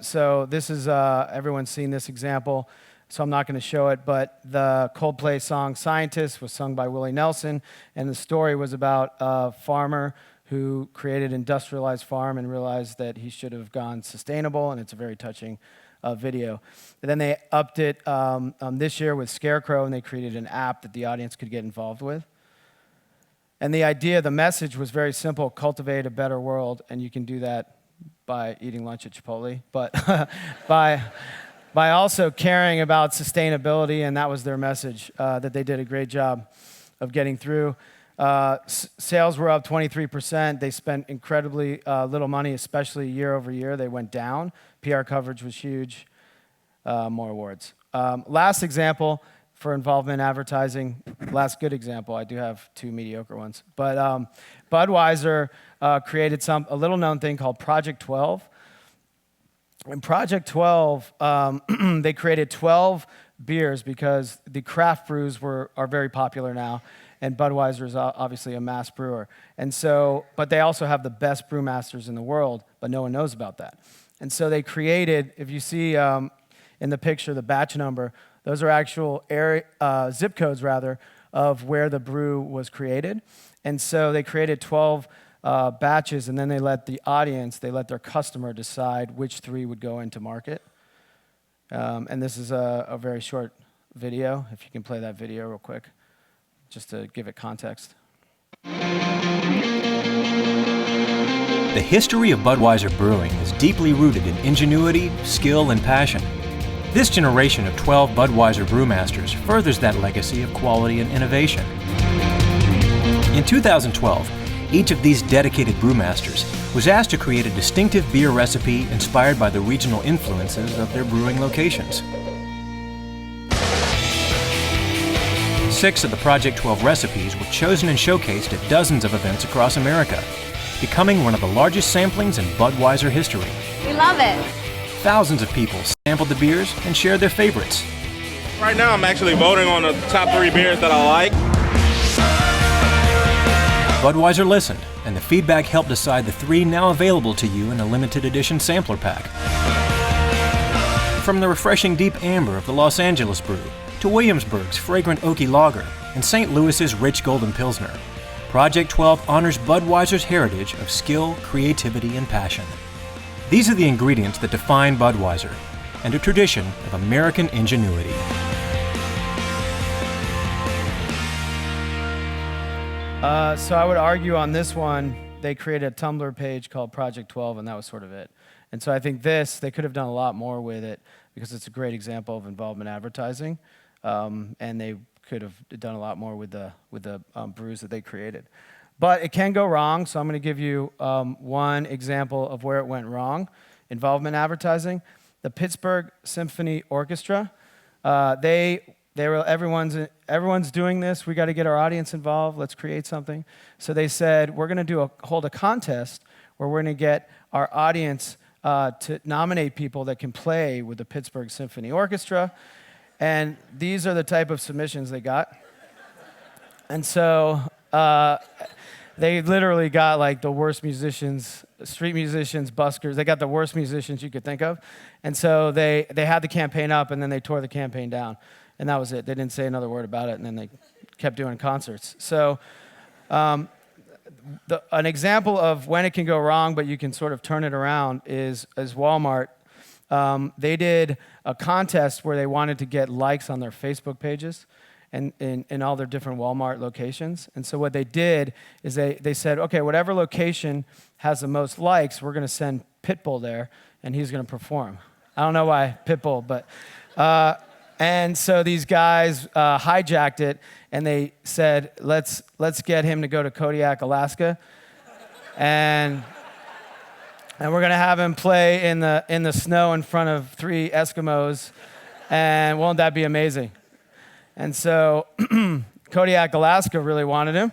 So this is, everyone's seen this example, so I'm not going to show it, but the Coldplay song Scientist was sung by Willie Nelson, and the story was about a farmer who created industrialized farm and realized that he should have gone sustainable, and it's a very touching video. And then they upped it this year with Scarecrow, and they created an app that the audience could get involved with. And the idea, the message was very simple: cultivate a better world, and you can do that by eating lunch at Chipotle, but by also caring about sustainability, and that was their message that they did a great job of getting through. Sales were up 23%. They spent incredibly little money, especially year over year. They went down. PR coverage was huge. More awards. Last example for involvement in advertising, last good example. I do have 2 mediocre ones. But Budweiser created a little known thing called Project 12. In Project 12, they created 12 beers because the craft brews are very popular now, and Budweiser is obviously a mass brewer. And so, but they also have the best brewmasters in the world, but no one knows about that. And so they created, if you see in the picture, the batch number, those are actual zip codes, rather, of where the brew was created. And so they created 12 batches, and then they let their customer decide which 3 would go into market. And this is a very short video, if you can play that video real quick, just to give it context. The history of Budweiser brewing is deeply rooted in ingenuity, skill, and passion. This generation of 12 Budweiser brewmasters furthers that legacy of quality and innovation. In 2012, each of these dedicated brewmasters was asked to create a distinctive beer recipe inspired by the regional influences of their brewing locations. 6 of the Project 12 recipes were chosen and showcased at dozens of events across America, becoming one of the largest samplings in Budweiser history. We love it. Thousands of people sampled the beers and shared their favorites. Right now I'm actually voting on the top 3 beers that I like. Budweiser listened, and the feedback helped decide the 3 now available to you in a limited edition sampler pack. From the refreshing deep amber of the Los Angeles brew to Williamsburg's fragrant oaky lager and St. Louis's rich golden pilsner, Project 12 honors Budweiser's heritage of skill, creativity, and passion. These are the ingredients that define Budweiser and a tradition of American ingenuity. So I would argue on this one, they created a Tumblr page called Project 12, and that was sort of it. And so I think they could have done a lot more with it because it's a great example of involvement advertising, and they could have done a lot more with the brews that they created. But it can go wrong, so I'm going to give you one example of where it went wrong. Involvement advertising. The Pittsburgh Symphony Orchestra, everyone's doing this. We got to get our audience involved. Let's create something. So they said, we're going to hold a contest where we're going to get our audience to nominate people that can play with the Pittsburgh Symphony Orchestra. And these are the type of submissions they got. And so they literally got like the worst musicians, street musicians, buskers. They got the worst musicians you could think of. And so they had the campaign up, and then they tore the campaign down. And that was it. They didn't say another word about it, and then they kept doing concerts. So an example of when it can go wrong, but you can sort of turn it around is Walmart. They did a contest where they wanted to get likes on their Facebook pages and in all their different Walmart locations. And so what they did is they said, okay, whatever location has the most likes, we're going to send Pitbull there, and he's going to perform. I don't know why Pitbull, but... And so these guys hijacked it, and they said, let's get him to go to Kodiak, Alaska, and we're gonna have him play in the snow in front of 3 Eskimos, and won't that be amazing? And so Kodiak, Alaska really wanted him,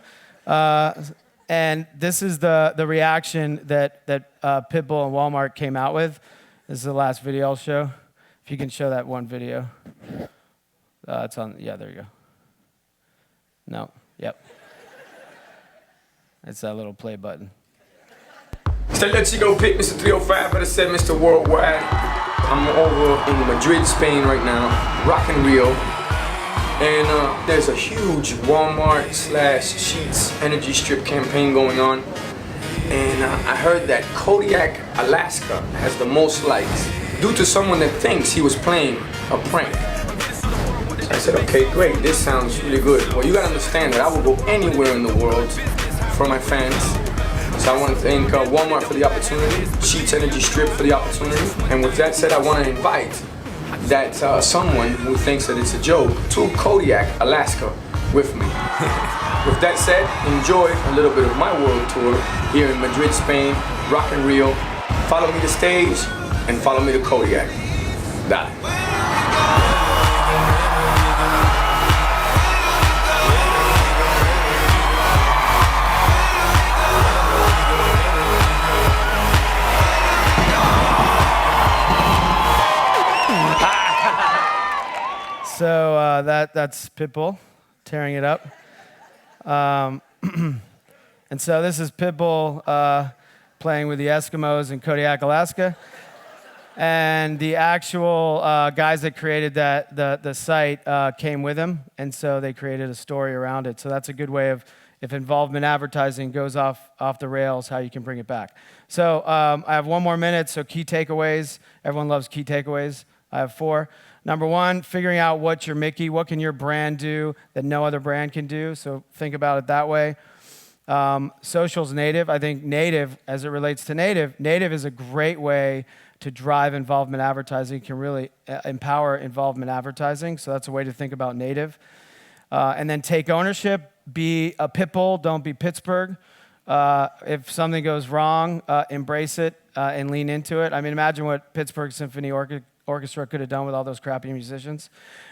and this is the reaction that Pitbull and Walmart came out with. This is the last video I'll show. If you can show that one video. It's on, yeah, there you go. No, yep. It's that little play button. So let you go pick Mr. 305, but I said Mr. Worldwide. I'm over in Madrid, Spain right now, Rock in Rio. And there's a huge Walmart/Sheetz energy strip campaign going on. And I heard that Kodiak, Alaska has the most likes due to someone that thinks he was playing a prank. So I said, okay, great, this sounds really good. Well, you gotta understand that I will go anywhere in the world for my fans. So I want to thank Walmart for the opportunity, Sheetz Energy Strip for the opportunity. And with that said, I want to invite that someone who thinks that it's a joke to Kodiak, Alaska with me. With that said, enjoy a little bit of my world tour here in Madrid, Spain, Rock in Rio. Follow me to stage and follow me to Kodiak. Dale. So that's Pitbull tearing it up. And so this is Pitbull playing with the Eskimos in Kodiak, Alaska. And the actual guys that created the site came with him, and so they created a story around it. So that's a good way of, if involvement advertising goes off the rails, how you can bring it back. So I have 1 more minute, so key takeaways. Everyone loves key takeaways. I have 4. Number 1, figuring out what's your Mickey. What can your brand do that no other brand can do? So think about it that way. Social's native. I think native, as it relates to native is a great way to drive involvement advertising. It can really empower involvement advertising. So that's a way to think about native. And then take ownership. Be a Pitbull, don't be Pittsburgh. If something goes wrong, embrace it and lean into it. I mean, imagine what Pittsburgh Symphony orchestra could have done with all those crappy musicians.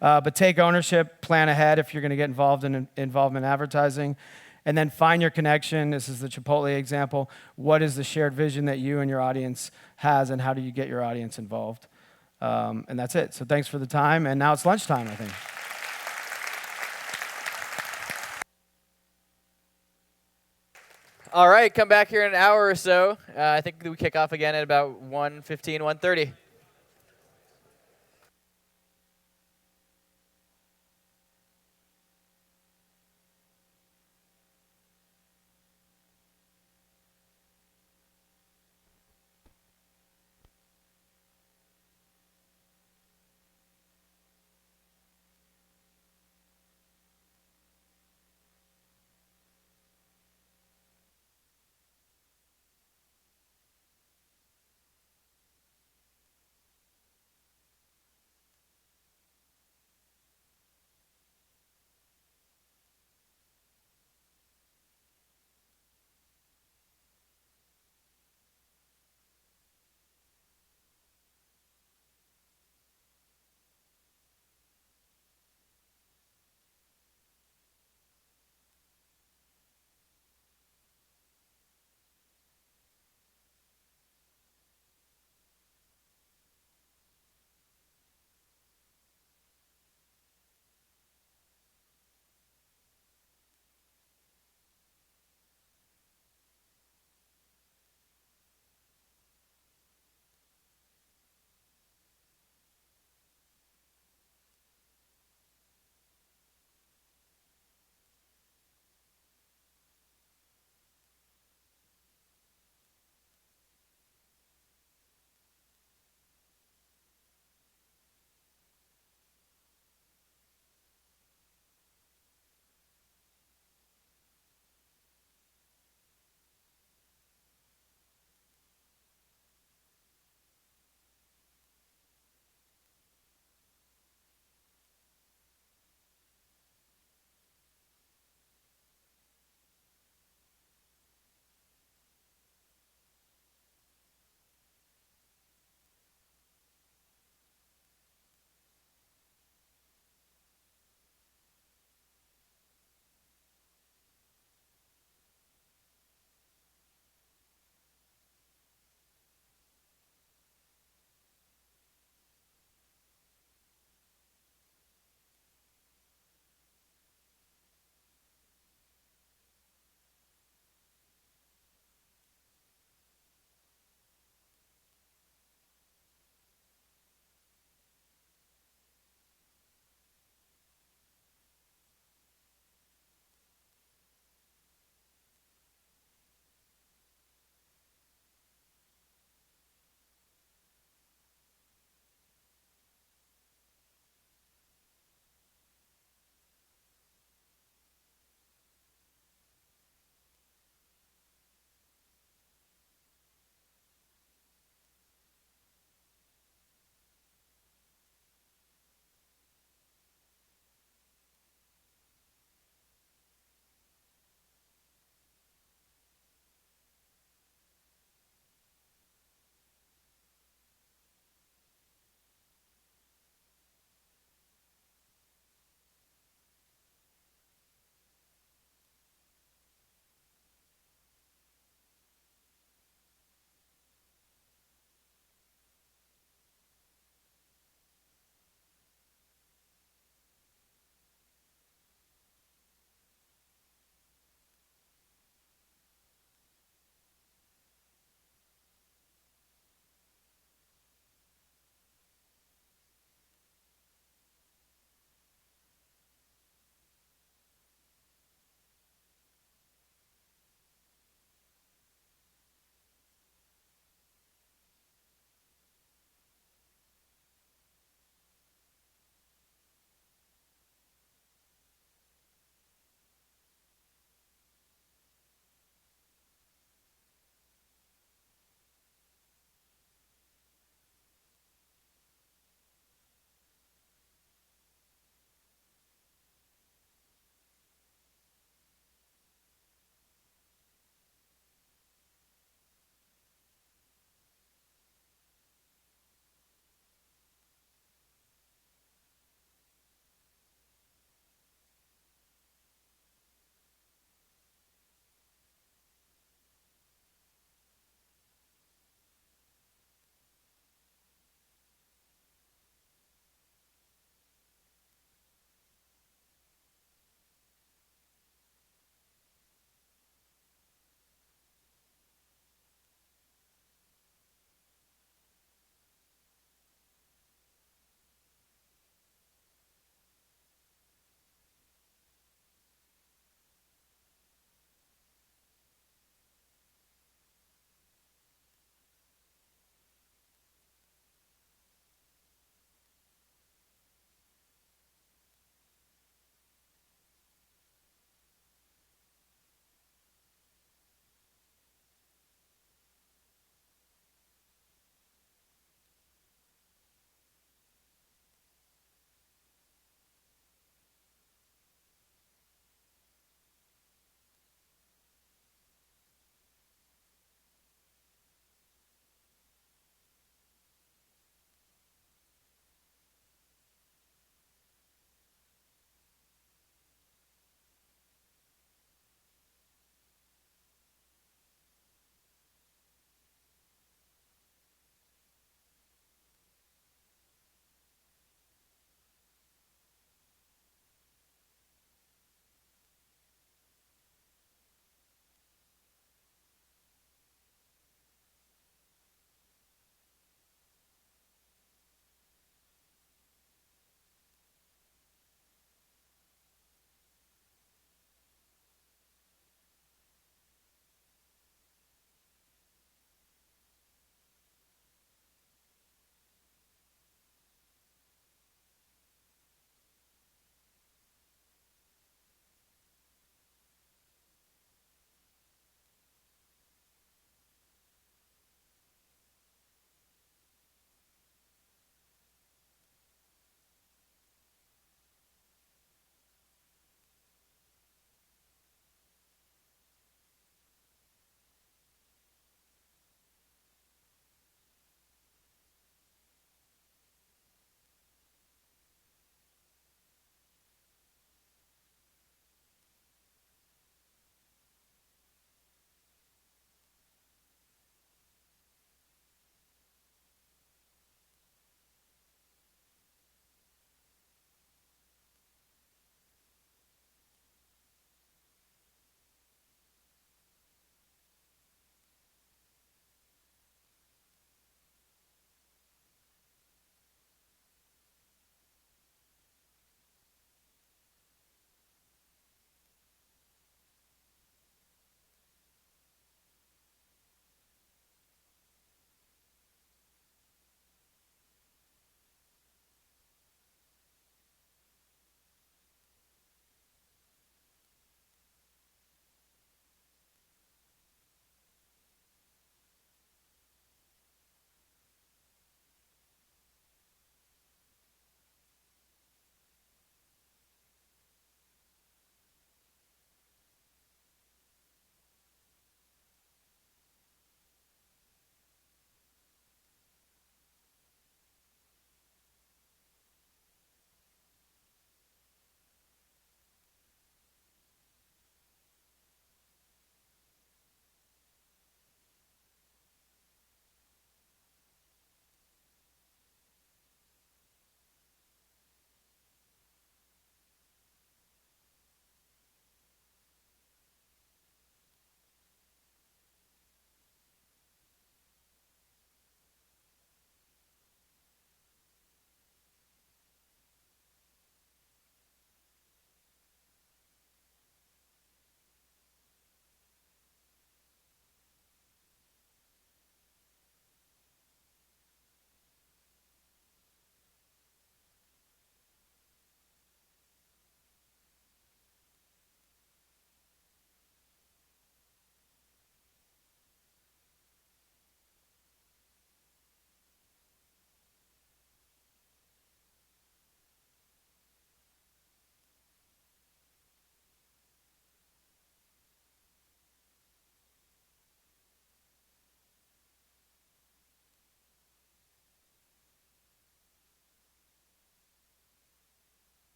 But take ownership, plan ahead if you're going to get involved in advertising, and then find your connection. This is the Chipotle example. What is the shared vision that you and your audience has, and how do you get your audience involved? And that's it. So thanks for the time, and now it's lunchtime, I think. All right, come back here in an hour or so. I think we kick off again at about 1:15, 1:30.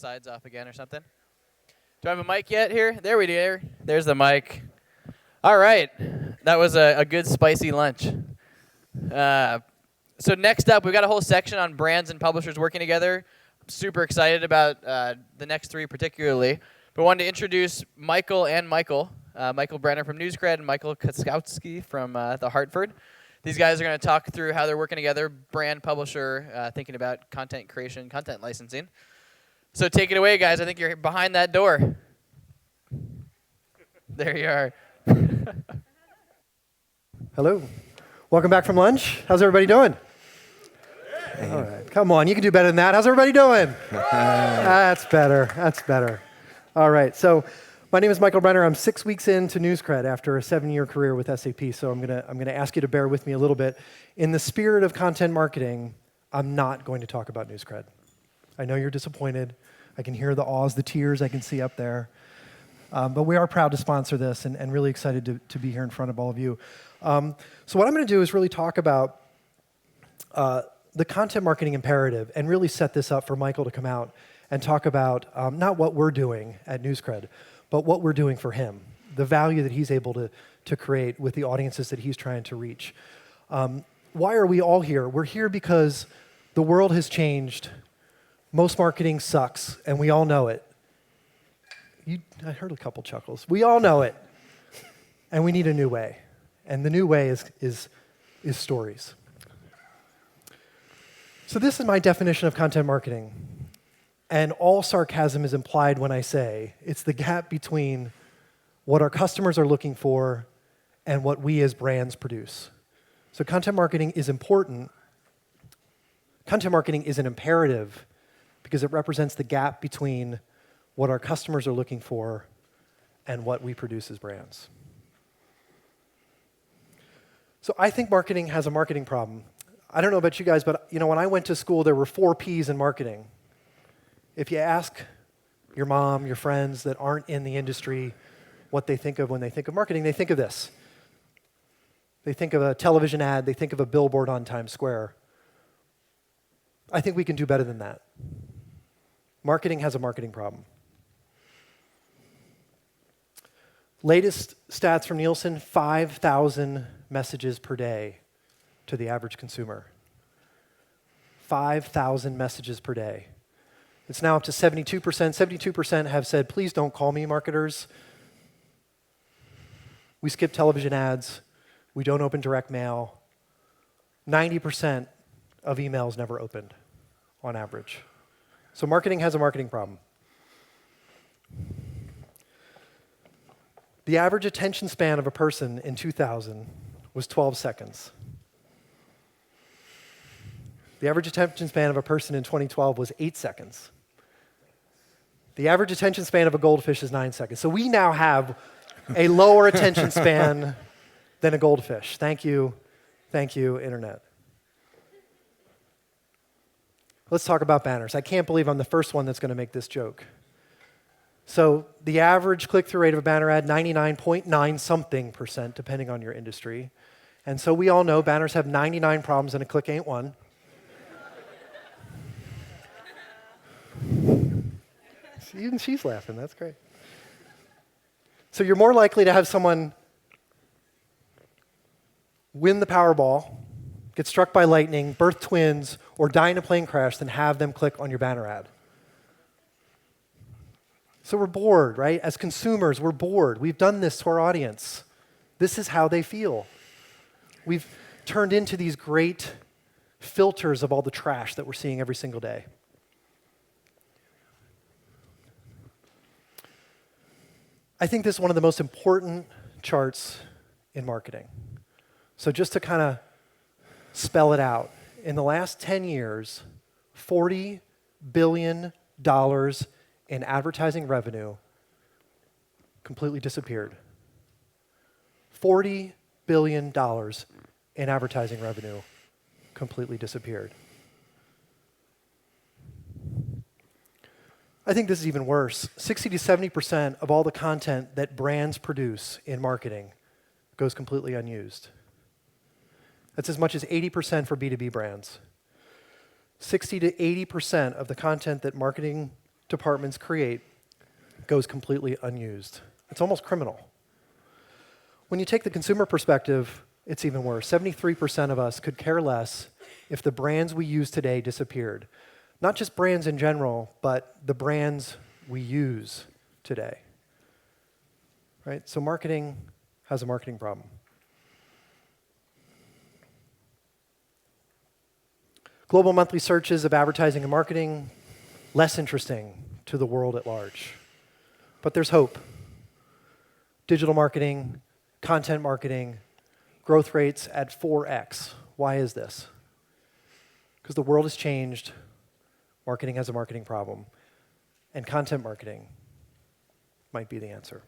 sides off again or something. Do I have a mic yet here? There we do. There's the mic. All right. That was a good spicy lunch. So next up, we've got a whole section on brands and publishers working together. I'm super excited about the next three particularly. But I wanted to introduce Michael and Michael. Michael Brenner from NewsCred and Michael Kaskowski from The Hartford. These guys are going to talk through how they're working together, brand, publisher, thinking about content creation, content licensing. So take it away, guys. I think you're behind that door. There you are. Hello. Welcome back from lunch. How's everybody doing? All right. Come on, you can do better than that. How's everybody doing? That's better. That's better. All right. So my name is Michael Brenner. I'm 6 weeks into NewsCred after a 7-year career with SAP. So I'm gonna ask you to bear with me a little bit. In the spirit of content marketing, I'm not going to talk about NewsCred. I know you're disappointed. I can hear the awes, the tears I can see up there. But we are proud to sponsor this and really excited to be here in front of all of you. So what I'm going to do is really talk about the content marketing imperative and really set this up for Michael to come out and talk about not what we're doing at NewsCred, but what we're doing for him, the value that he's able to create with the audiences that he's trying to reach. Why are we all here? We're here because the world has changed. Most marketing sucks, and we all know it. I heard a couple chuckles. We all know it, and we need a new way. And the new way is stories. So this is my definition of content marketing. And all sarcasm is implied when I say it's the gap between what our customers are looking for and what we as brands produce. So content marketing is important. Content marketing is an imperative because it represents the gap between what our customers are looking for and what we produce as brands. So I think marketing has a marketing problem. I don't know about you guys, but when I went to school, there were 4 Ps in marketing. If you ask your mom, your friends that aren't in the industry what they think of when they think of marketing, they think of this. They think of a television ad, they think of a billboard on Times Square. I think we can do better than that. Marketing has a marketing problem. Latest stats from Nielsen, 5,000 messages per day to the average consumer. 5,000 messages per day. It's now up to 72%. 72% have said, please don't call me, marketers. We skip television ads. We don't open direct mail. 90% of emails never opened on average. So marketing has a marketing problem. The average attention span of a person in 2000 was 12 seconds. The average attention span of a person in 2012 was 8 seconds. The average attention span of a goldfish is 9 seconds. So we now have a lower attention span than a goldfish. Thank you, Internet. Let's talk about banners. I can't believe I'm the first one that's going to make this joke. So the average click-through rate of a banner ad, 99.9 something %, depending on your industry. And so we all know banners have 99 problems and a click ain't one. Even she's laughing, that's great. So you're more likely to have someone win the Powerball, get struck by lightning, birth twins, or die in a plane crash than have them click on your banner ad. So we're bored, right? As consumers, we're bored. We've done this to our audience. This is how they feel. We've turned into these great filters of all the trash that we're seeing every single day. I think this is one of the most important charts in marketing. So just to kind of spell it out, in the last 10 years, $40 billion in advertising revenue completely disappeared. $40 billion in advertising revenue completely disappeared. I think this is even worse. 60 to 70% of all the content that brands produce in marketing goes completely unused. That's as much as 80% for B2B brands. 60 to 80% of the content that marketing departments create goes completely unused. It's almost criminal. When you take the consumer perspective, it's even worse. 73% of us could care less if the brands we use today disappeared. Not just brands in general, but the brands we use today. Right? So marketing has a marketing problem. Global monthly searches of advertising and marketing, less interesting to the world at large. But there's hope. Digital marketing, content marketing, growth rates at 4x. Why is this? Because the world has changed. Marketing has a marketing problem. And content marketing might be the answer.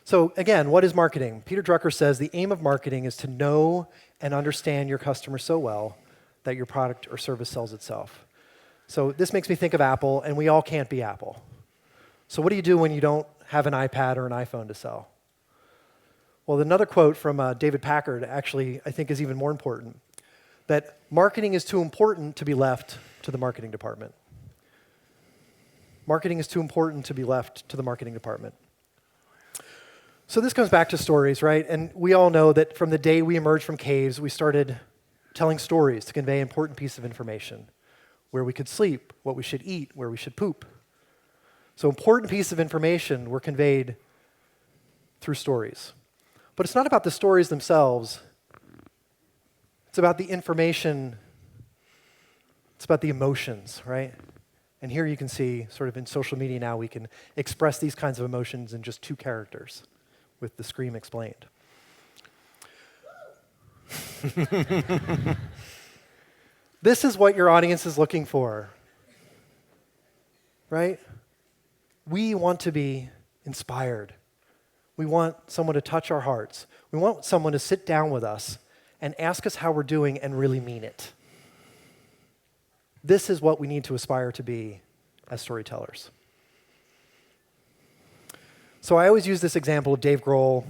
So again, what is marketing? Peter Drucker says the aim of marketing is to know and understand your customer so well that your product or service sells itself. So this makes me think of Apple, and we all can't be Apple. So what do you do when you don't have an iPad or an iPhone to sell? Well, another quote from David Packard actually I think is even more important, that marketing is too important to be left to the marketing department. Marketing is too important to be left to the marketing department. So this comes back to stories, right? And we all know that from the day we emerged from caves, we started telling stories to convey important piece of information, where we could sleep, what we should eat, where we should poop. So important pieces of information were conveyed through stories. But it's not about the stories themselves. It's about the information. It's about the emotions, right? And here you can see, sort of in social media now, we can express these kinds of emotions in just 2 characters, with the Scream explained. This is what your audience is looking for, right? We want to be inspired. We want someone to touch our hearts. We want someone to sit down with us and ask us how we're doing and really mean it. This is what we need to aspire to be as storytellers. So I always use this example of Dave Grohl.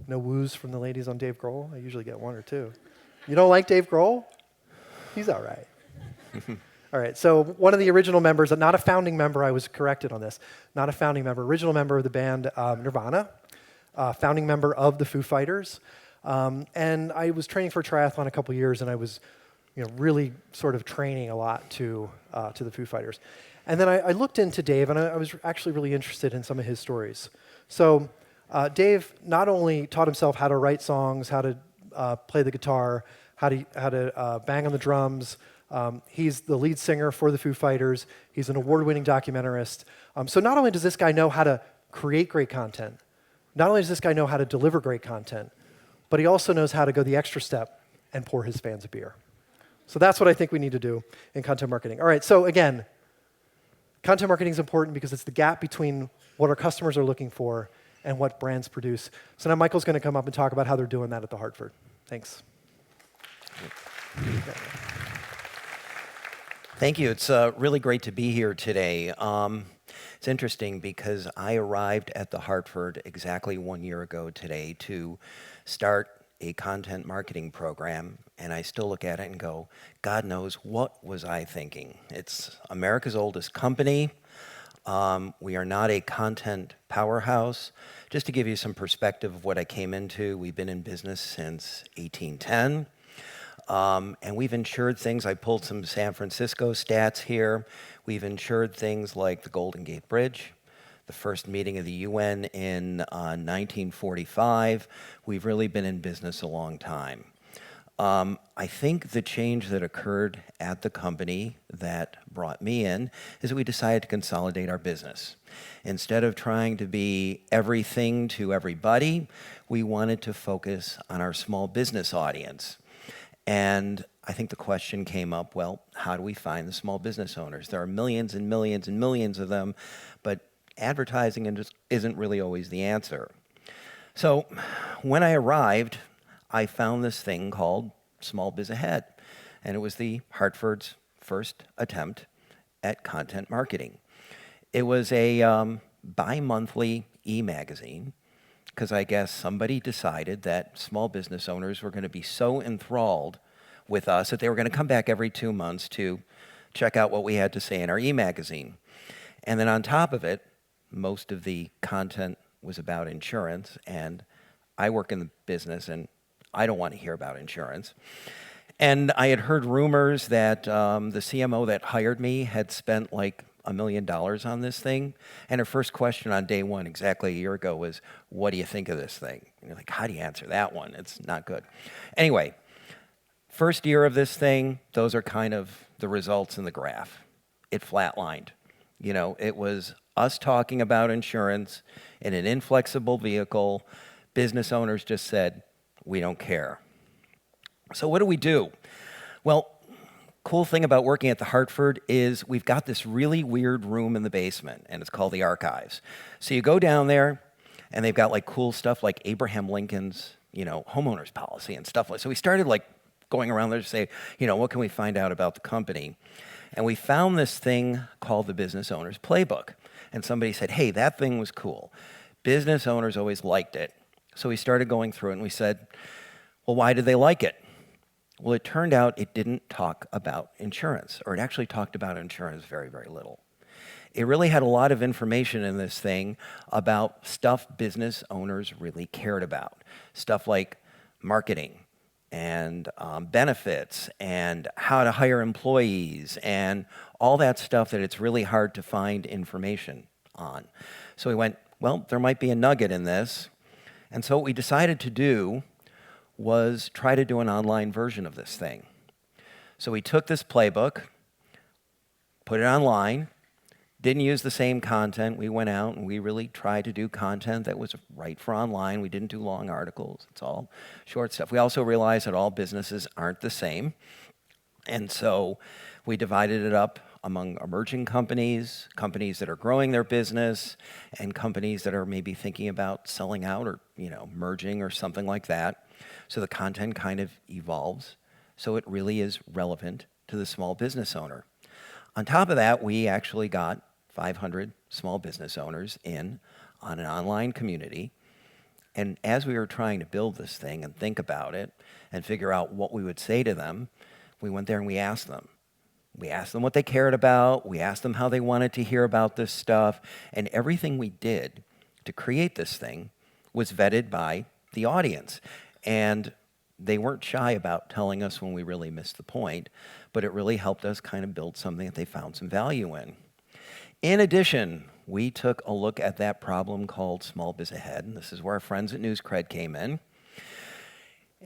No woos from the ladies on Dave Grohl? I usually get 1 or 2. You don't like Dave Grohl? He's all right. All right, so one of the original members, not a founding member, I was corrected on this, not a founding member, original member of the band Nirvana, founding member of the Foo Fighters. And I was training for triathlon a couple years, and I was really sort of training a lot to the Foo Fighters. And then I looked into Dave, and I was actually really interested in some of his stories. So Dave not only taught himself how to write songs, how to play the guitar, how to bang on the drums. He's the lead singer for the Foo Fighters. He's an award-winning documentarist. So not only does this guy know how to create great content, not only does this guy know how to deliver great content, but he also knows how to go the extra step and pour his fans a beer. So that's what I think we need to do in content marketing. All right, so again, content marketing is important because it's the gap between what our customers are looking for and what brands produce. So now Michael's going to come up and talk about how they're doing that at the Hartford. Thanks. Thank you. It's really great to be here today. It's interesting because I arrived at the Hartford exactly 1 year ago today to start a content marketing program, and I still look at it and go, God knows what was I thinking. It's America's oldest company. We are not a content powerhouse. Just to give you some perspective of what I came into, we've been in business since 1810. And we've insured things. I pulled some San Francisco stats here. We've insured things like the Golden Gate Bridge, the first meeting of the UN in 1945. We've really been in business a long time. I think the change that occurred at the company that brought me in is that we decided to consolidate our business. Instead of trying to be everything to everybody, we wanted to focus on our small business audience. And I think the question came up, well, how do we find the small business owners? There are millions and millions and millions of them, but advertising isn't really always the answer. So when I arrived, I found this thing called Small Biz Ahead, and it was the Hartford's first attempt at content marketing. It was a bi-monthly e-magazine, because I guess somebody decided that small business owners were going to be so enthralled with us that they were going to come back every 2 months to check out what we had to say in our e-magazine. And then on top of it, most of the content was about insurance, and I work in the business, and I don't want to hear about insurance. And I had heard rumors that the CMO that hired me had spent like $1 million on this thing. And her first question on day one, exactly a year ago, was, what do you think of this thing? And you're like, how do you answer that one? It's not good. Anyway, first year of this thing, those are kind of the results in the graph. It flatlined. You know, it was us talking about insurance in an inflexible vehicle. Business owners just said, we don't care. So what do? Well, cool thing about working at the Hartford is we've got this really weird room in the basement, and it's called the archives. So you go down there, and they've got like cool stuff like Abraham Lincoln's, homeowners policy and stuff like. So we started like going around there to say, what can we find out about the company? And we found this thing called the Business Owner's Playbook. And somebody said, hey, that thing was cool. Business owners always liked it. So we started going through it, and we said, well, why did they like it? Well, it turned out it didn't talk about insurance, or it actually talked about insurance very, very little. It really had a lot of information in this thing about stuff business owners really cared about. Stuff like marketing and benefits and how to hire employees and all that stuff that it's really hard to find information on. So we went, well, there might be a nugget in this. And so what we decided to do was try to do an online version of this thing. So we took this playbook, put it online, didn't use the same content. We went out and we really tried to do content that was right for online. We didn't do long articles. It's all short stuff. We also realized that all businesses aren't the same. And so we divided it up among emerging companies, companies that are growing their business, and companies that are maybe thinking about selling out or, merging or something like that. So the content kind of evolves. So it really is relevant to the small business owner. On top of that, we actually got 500 small business owners in on an online community. And as we were trying to build this thing and think about it and figure out what we would say to them, we went there and we asked them. We asked them what they cared about. We asked them how they wanted to hear about this stuff. And everything we did to create this thing was vetted by the audience. And they weren't shy about telling us when we really missed the point, but it really helped us kind of build something that they found some value in. In addition, we took a look at that problem called Small Biz Ahead, and this is where our friends at NewsCred came in.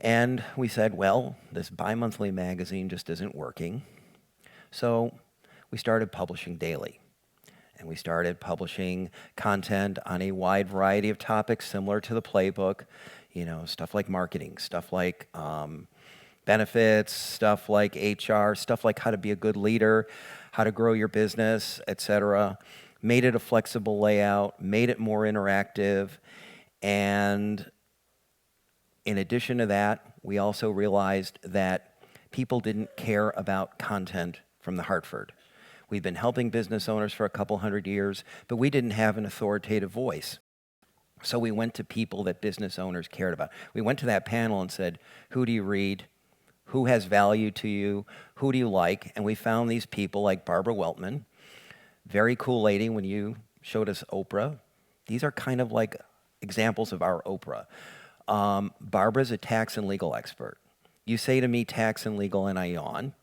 And we said, well, this bi-monthly magazine just isn't working. So we started publishing daily. And we started publishing content on a wide variety of topics similar to the playbook, stuff like marketing, stuff like benefits, stuff like HR, stuff like how to be a good leader, how to grow your business, etc. Made it a flexible layout, made it more interactive. And in addition to that, we also realized that people didn't care about content from the Hartford. We've been helping business owners for a couple hundred years, but we didn't have an authoritative voice. So we went to people that business owners cared about. We went to that panel and said, who do you read? Who has value to you? Who do you like? And we found these people like Barbara Weltman, very cool lady. When you showed us Oprah, these are kind of like examples of our Oprah. Barbara's a tax and legal expert. You say to me tax and legal and I yawn.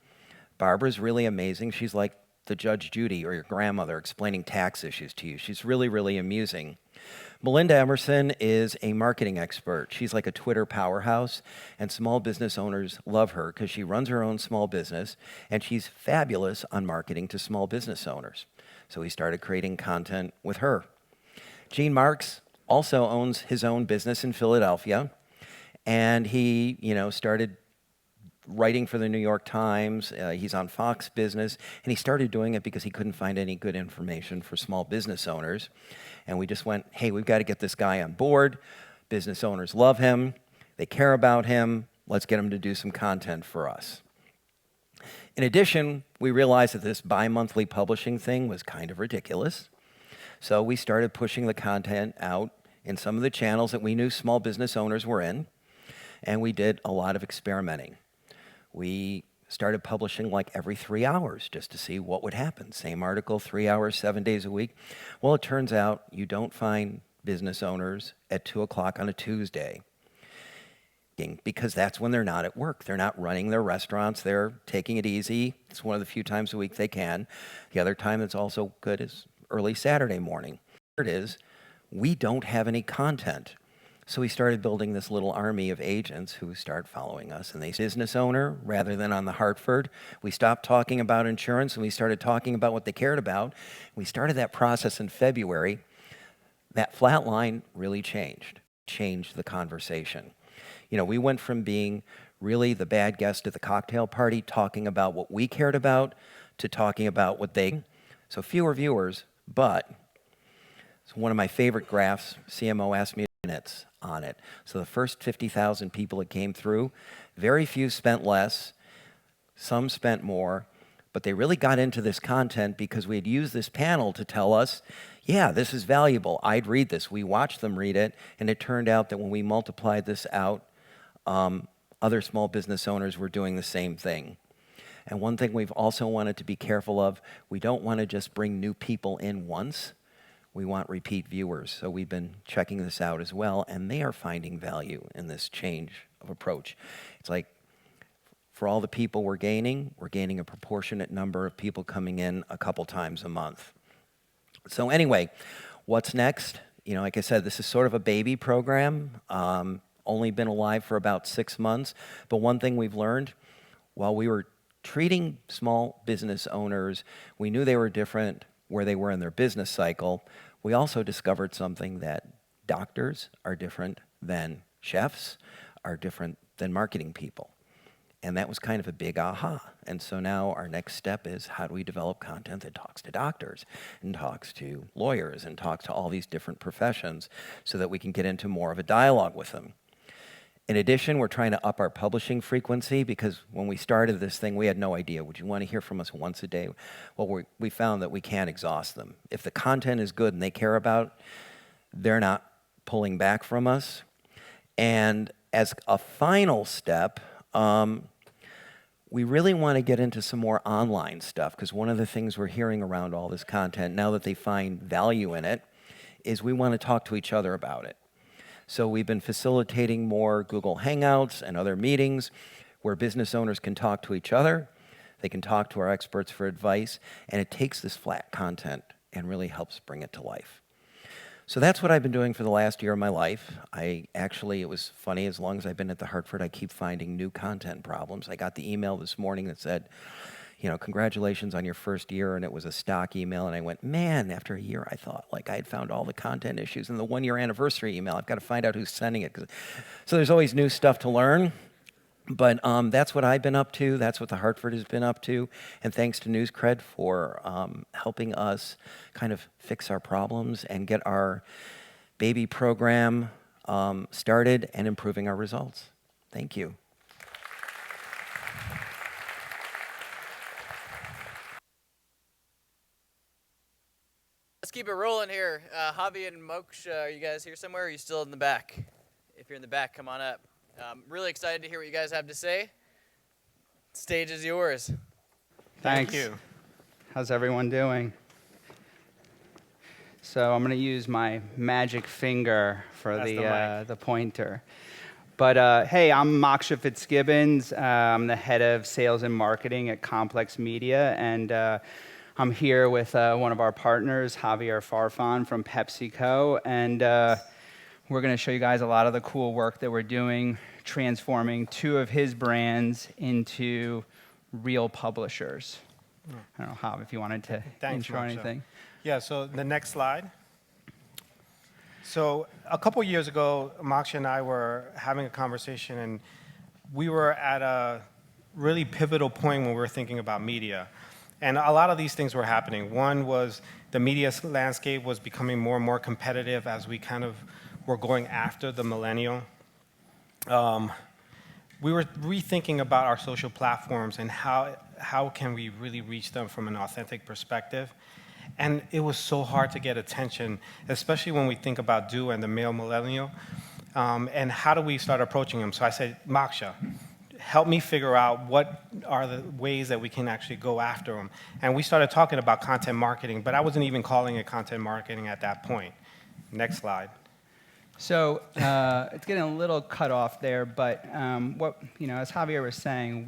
Barbara's really amazing. She's like the Judge Judy or your grandmother explaining tax issues to you. She's really, really amusing. Melinda Emerson is a marketing expert. She's like a Twitter powerhouse, and small business owners love her because she runs her own small business, and she's fabulous on marketing to small business owners. So we started creating content with her. Gene Marks also owns his own business in Philadelphia, and he, started writing for the New York Times. He's on Fox Business, and he started doing it because he couldn't find any good information for small business owners. And we just went, hey, we've got to get this guy on board. Business owners love him. They care about him. Let's get him to do some content for us. In addition, we realized that this bi-monthly publishing thing was kind of ridiculous. So we started pushing the content out in some of the channels that we knew small business owners were in, and we did a lot of experimenting. We started publishing like every 3 hours just to see what would happen. Same article, 3 hours, 7 days a week. Well, it turns out you don't find business owners at 2 o'clock on a Tuesday, because that's when they're not at work. They're not running their restaurants. They're taking it easy. It's one of the few times a week they can. The other time that's also good is early Saturday morning. It is, we don't have any content. So we started building this little army of agents who start following us, and they business owner rather than on the Hartford. We stopped talking about insurance and we started talking about what they cared about. We started that process in February. That flat line really changed the conversation. You know, we went from being really the bad guest at the cocktail party, talking about what we cared about, to talking about what they. So fewer viewers, but it's one of my favorite graphs. CMO asked me minutes on it. So the first 50,000 people that came through, very few spent less, some spent more, but they really got into this content because we had used this panel to tell us, yeah, this is valuable. I'd read this. We watched them read it, and it turned out that when we multiplied this out, other small business owners were doing the same thing. And one thing we've also wanted to be careful of, we don't want to just bring new people in once. We want repeat viewers. So we've been checking this out as well, and they are finding value in this change of approach. It's like, for all the people we're gaining a proportionate number of people coming in a couple times a month. So anyway, what's next? You know, like I said, this is sort of a baby program. Only been alive for about 6 months. But one thing we've learned, while we were treating small business owners, we knew they were different where they were in their business cycle. We also discovered something, that doctors are different than chefs, are different than marketing people. And that was kind of a big aha. And so now our next step is, how do we develop content that talks to doctors and talks to lawyers and talks to all these different professions so that we can get into more of a dialogue with them. In addition, we're trying to up our publishing frequency, because when we started this thing, we had no idea. Would you want to hear from us once a day? Well, we found that we can't exhaust them. If the content is good and they care about, they're not pulling back from us. And as a final step, we really want to get into some more online stuff, because one of the things we're hearing around all this content, now that they find value in it, is we want to talk to each other about it. So we've been facilitating more Google Hangouts and other meetings where business owners can talk to each other. They can talk to our experts for advice, and it takes this flat content and really helps bring it to life. So that's what I've been doing for the last year of my life. It was funny, as long as I've been at the Hartford, I keep finding new content problems. I got the email this morning that said, you know, congratulations on your first year, and it was a stock email, and I went, man, after a year I thought, like, I had found all the content issues. And the 1-year anniversary email, I've got to find out who's sending it. So there's always new stuff to learn. But that's what I've been up to. That's what the Hartford has been up to. And thanks to NewsCred for helping us kind of fix our problems and get our baby program started and improving our results. Thank you. Let's keep it rolling here. Javi and Moksha, are you guys here somewhere, or are you still in the back? If you're in the back, come on up. Really excited to hear what you guys have to say. Stage is yours. Thank you. How's everyone doing? So I'm going to use my magic finger for the pointer. But hey, I'm Moksha Fitzgibbons. I'm the head of sales and marketing at Complex Media, and I'm here with one of our partners, Javier Farfan from PepsiCo, and we're going to show you guys a lot of the cool work that we're doing, transforming 2 of his brands into real publishers. I don't know, Jav, if you wanted to intro anything. Yeah, so the next slide. So a couple years ago, Moksha and I were having a conversation, and we were at a really pivotal point when we were thinking about media. And a lot of these things were happening. One was the media landscape was becoming more and more competitive as we kind of were going after the millennial. We were rethinking about our social platforms and how can we really reach them from an authentic perspective. And it was so hard to get attention, especially when we think about and the male millennial. And how do we start approaching them? So I said, Moksha, help me figure out what are the ways that we can actually go after them. And we started talking about content marketing, but I wasn't even calling it content marketing at that point. Next slide. So it's getting a little cut off there, but what as Javier was saying,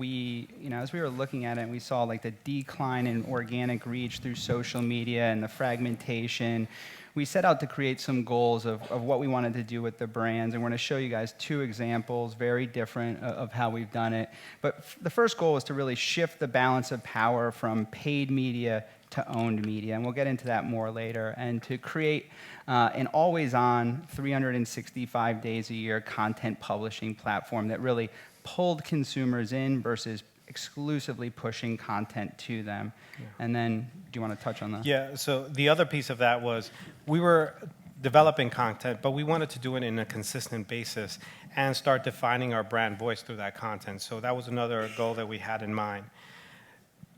as we were looking at it, and we saw like the decline in organic reach through social media and the fragmentation. We set out to create some goals of what we wanted to do with the brands, and we're going to show you guys 2 examples, very different, of how we've done it. But the first goal was to really shift the balance of power from paid media to owned media, and we'll get into that more later, and to create an always-on, 365 days a year content publishing platform that really pulled consumers in versus exclusively pushing content to them. Yeah. And then, do you want to touch on that? Yeah, so the other piece of that was we were developing content, but we wanted to do it in a consistent basis and start defining our brand voice through that content. So that was another goal that we had in mind.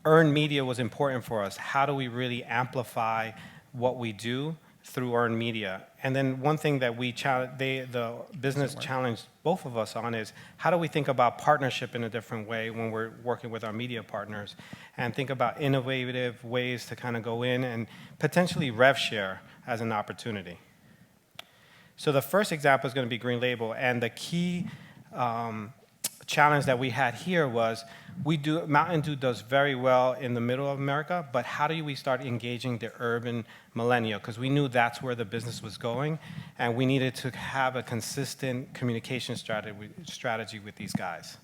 Earned media was important for us. How do we really amplify what we do through earned media? And then one thing that the business challenged both of us on is how do we think about partnership in a different way when we're working with our media partners, and think about innovative ways to kind of go in and potentially rev share as an opportunity. So the first example is going to be Green Label, and the key challenge that we had here was Mountain Dew does very well in the middle of America, but how do we start engaging the urban millennial? Because we knew that's where the business was going, and we needed to have a consistent communication strategy with these guys.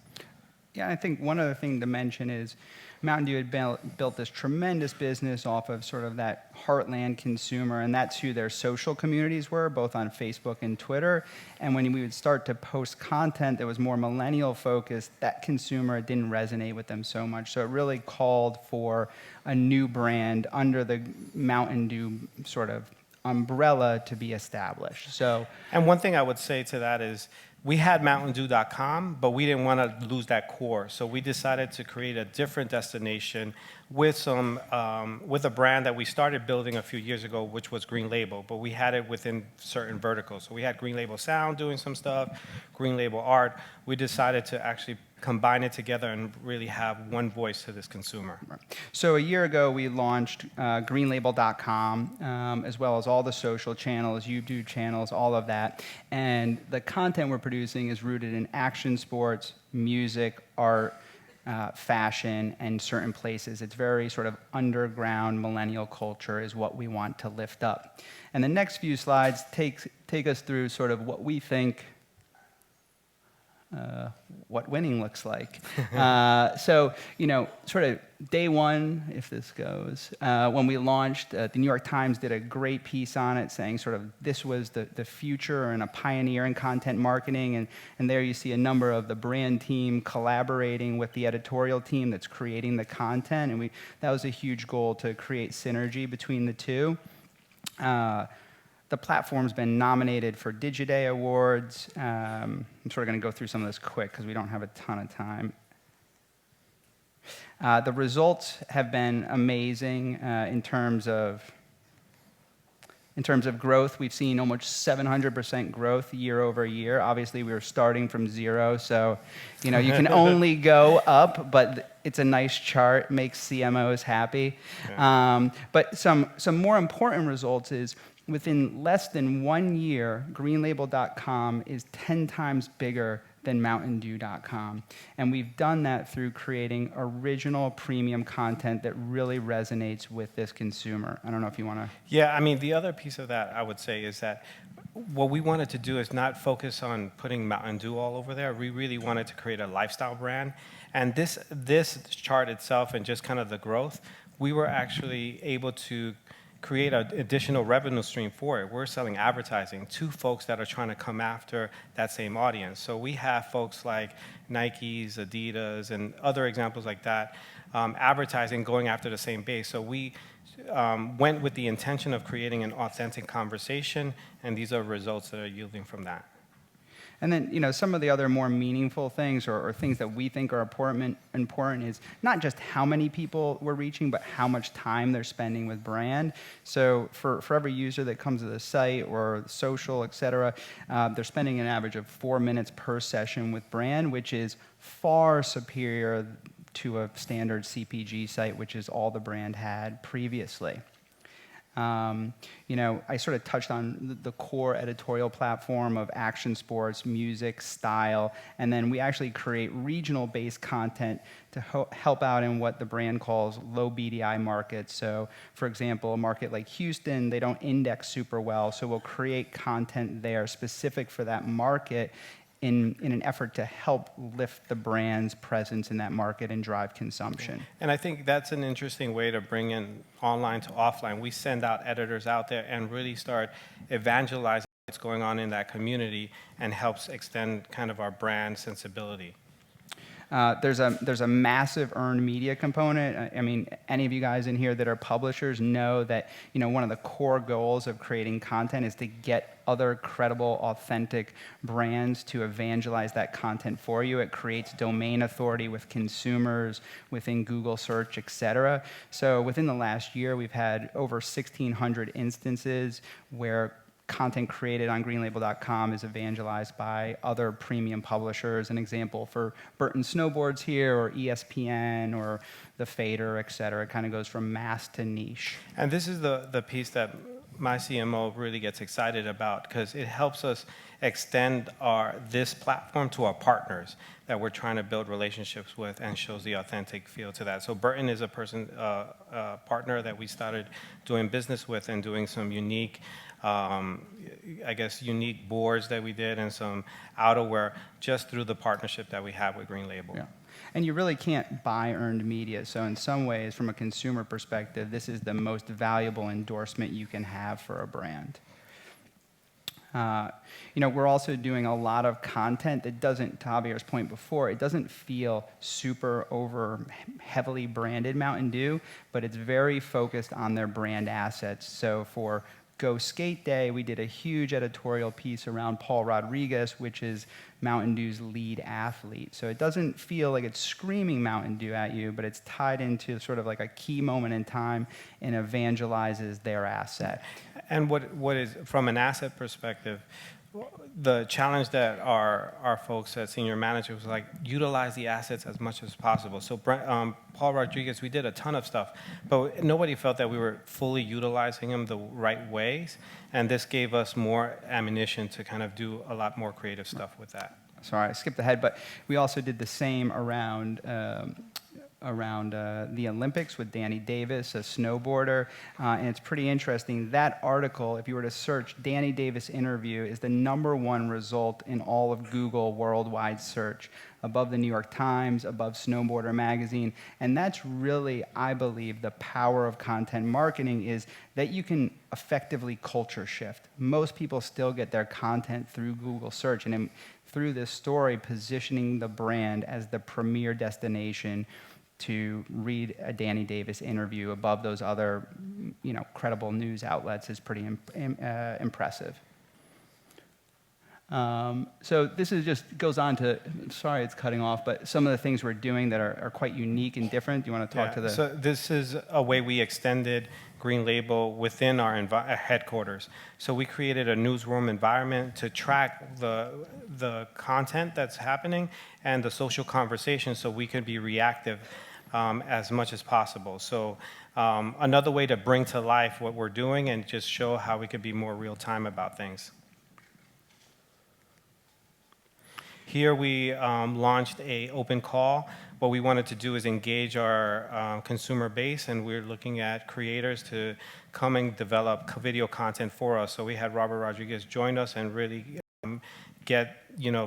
Yeah, I think one other thing to mention is Mountain Dew had built this tremendous business off of sort of that heartland consumer, and that's who their social communities were, both on Facebook and Twitter. And when we would start to post content that was more millennial focused, that consumer didn't resonate with them so much. So it really called for a new brand under the Mountain Dew sort of umbrella to be established. So, and one thing I would say to that is, we had MountainDew.com, but we didn't want to lose that core. So we decided to create a different destination with with a brand that we started building a few years ago, which was Green Label, but we had it within certain verticals. So we had Green Label Sound doing some stuff, Green Label Art. We decided to actually combine it together and really have one voice to this consumer. So a year ago, we launched greenlabel.com, as well as all the social channels, YouTube channels, all of that. And the content we're producing is rooted in action sports, music, art, fashion, and certain places. It's very sort of underground millennial culture is what we want to lift up. And the next few slides take us through sort of what we think what winning looks like. So, sort of day one, if this goes, when we launched, the New York Times did a great piece on it saying sort of this was the future and a pioneer in content marketing. And there you see a number of the brand team collaborating with the editorial team that's creating the content. And that was a huge goal, to create synergy between the two. The platform's been nominated for Digiday Awards. I'm sort of going to go through some of this quick because we don't have a ton of time. The results have been amazing in terms of growth. We've seen almost 700% growth year over year. Obviously, we were starting from zero, so you can only go up, but it's a nice chart, makes CMOs happy. Yeah. But some more important results is, within less than 1 year, greenlabel.com is 10 times bigger than mountaindew.com. And we've done that through creating original premium content that really resonates with this consumer. I don't know if you want to... Yeah, I mean, the other piece of that I would say is that what we wanted to do is not focus on putting Mountain Dew all over there. We really wanted to create a lifestyle brand. And this chart itself and just kind of the growth, we were actually able to create an additional revenue stream for it. We're selling advertising to folks that are trying to come after that same audience. So we have folks like Nike's, Adidas, and other examples like that, advertising going after the same base. So we went with the intention of creating an authentic conversation, and these are results that are yielding from that. And then, some of the other more meaningful things or things that we think are important is not just how many people we're reaching, but how much time they're spending with brand. So for every user that comes to the site or social, et cetera, they're spending an average of 4 minutes per session with brand, which is far superior to a standard CPG site, which is all the brand had previously. I sort of touched on the core editorial platform of action sports, music, style, and then we actually create regional-based content to help out in what the brand calls low BDI markets. So, for example, a market like Houston, they don't index super well, so we'll create content there specific for that market in an effort to help lift the brand's presence in that market and drive consumption. And I think that's an interesting way to bring in online to offline. We send out editors out there and really start evangelizing what's going on in that community and helps extend kind of our brand sensibility. There's a massive earned media component. I mean, any of you guys in here that are publishers know that one of the core goals of creating content is to get other credible, authentic brands to evangelize that content for you. It creates domain authority with consumers, within Google search, et cetera. So within the last year, we've had over 1,600 instances where content created on greenlabel.com is evangelized by other premium publishers. An example for Burton Snowboards here, or ESPN, or The Fader, et cetera. It kind of goes from mass to niche. And this is the piece that my CMO really gets excited about, because it helps us extend this platform to our partners that we're trying to build relationships with, and shows the authentic feel to that. So Burton is a partner that we started doing business with and doing some unique unique boards that we did and some outerwear just through the partnership that we have with Green Label. Yeah. And you really can't buy earned media. So in some ways, from a consumer perspective, this is the most valuable endorsement you can have for a brand. We're also doing a lot of content that doesn't, to Javier's point before, it doesn't feel super over heavily branded Mountain Dew, but it's very focused on their brand assets. So for Go Skate Day, we did a huge editorial piece around Paul Rodriguez, which is Mountain Dew's lead athlete. So it doesn't feel like it's screaming Mountain Dew at you, but it's tied into sort of like a key moment in time and evangelizes their asset. And what is, from an asset perspective, the challenge that our folks at senior management was like, utilize the assets as much as possible. So Paul Rodriguez, we did a ton of stuff, but nobody felt that we were fully utilizing him the right ways, and this gave us more ammunition to kind of do a lot more creative stuff with that. Sorry, I skipped ahead, but we also did the same around the Olympics with Danny Davis, a snowboarder, and it's pretty interesting. That article, if you were to search Danny Davis interview, is the #1 result in all of Google worldwide search, above the New York Times, above Snowboarder magazine, and that's really, I believe, the power of content marketing, is that you can effectively culture shift. Most people still get their content through Google search, and through this story, positioning the brand as the premier destination to read a Danny Davis interview above those other, credible news outlets is pretty impressive. So this is just goes on to, sorry it's cutting off, but some of the things we're doing that are quite unique and different. Do you want to talk to the? So this is a way we extended Green Label within our headquarters. So we created a newsroom environment to track the content that's happening and the social conversation, so we could be reactive as much as possible. So another way to bring to life what we're doing and just show how we could be more real time about things. Here we launched an open call. What we wanted to do is engage our consumer base, and we're looking at creators to come and develop video content for us. So we had Robert Rodriguez join us and really get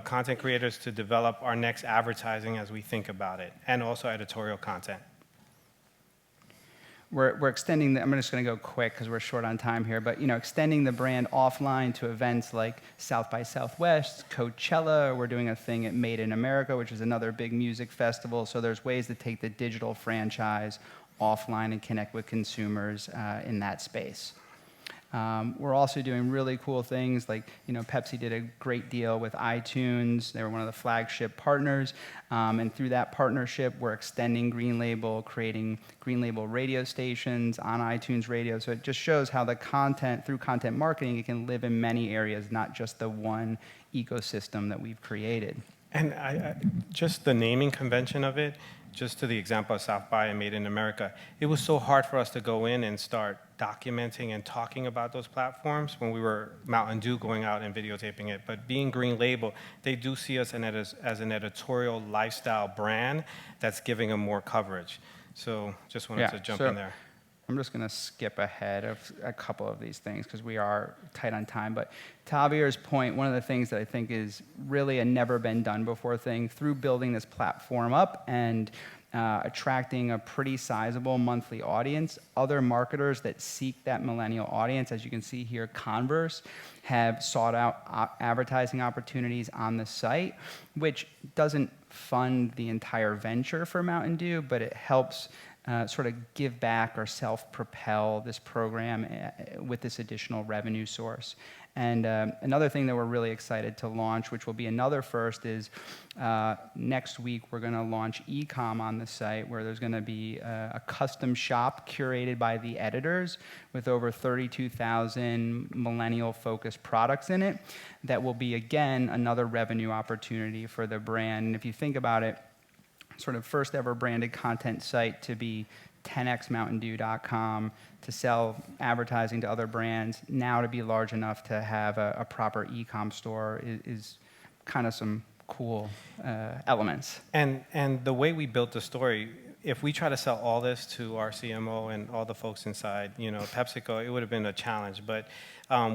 content creators to develop our next advertising as we think about it, and also editorial content. We're extending I'm just going to go quick because we're short on time here, but extending the brand offline to events like South by Southwest, Coachella. We're doing a thing at Made in America, which is another big music festival. So there's ways to take the digital franchise offline and connect with consumers in that space. We're also doing really cool things like, Pepsi did a great deal with iTunes. They were one of the flagship partners. And through that partnership, we're extending Green Label, creating Green Label radio stations on iTunes Radio. So it just shows how the content, through content marketing, it can live in many areas, not just the one ecosystem that we've created. And just the naming convention of it, just to the example of South by and Made in America, it was so hard for us to go in and start documenting and talking about those platforms when we were Mountain Dew going out and videotaping it. But being Green Label, they do see us as an editorial lifestyle brand that's giving them more coverage. So just wanted to jump in there. I'm just going to skip ahead of a couple of these things because we are tight on time. But to Javier's point, one of the things that I think is really a never-been-done-before thing, through building this platform up and attracting a pretty sizable monthly audience, other marketers that seek that millennial audience, as you can see here, Converse, have sought out advertising opportunities on the site, which doesn't fund the entire venture for Mountain Dew, but it helps sort of give back or self-propel this program with this additional revenue source. And another thing that we're really excited to launch, which will be another first, is next week we're going to launch e-com on the site, where there's going to be a custom shop curated by the editors with over 32,000 millennial-focused products in it. That will be, again, another revenue opportunity for the brand. And if you think about it, sort of first ever branded content site to be 10xmountaindew.com, to sell advertising to other brands, now to be large enough to have a proper e-com store is kind of some cool elements. And the way we built the story, if we try to sell all this to our CMO and all the folks inside, PepsiCo, it would have been a challenge. But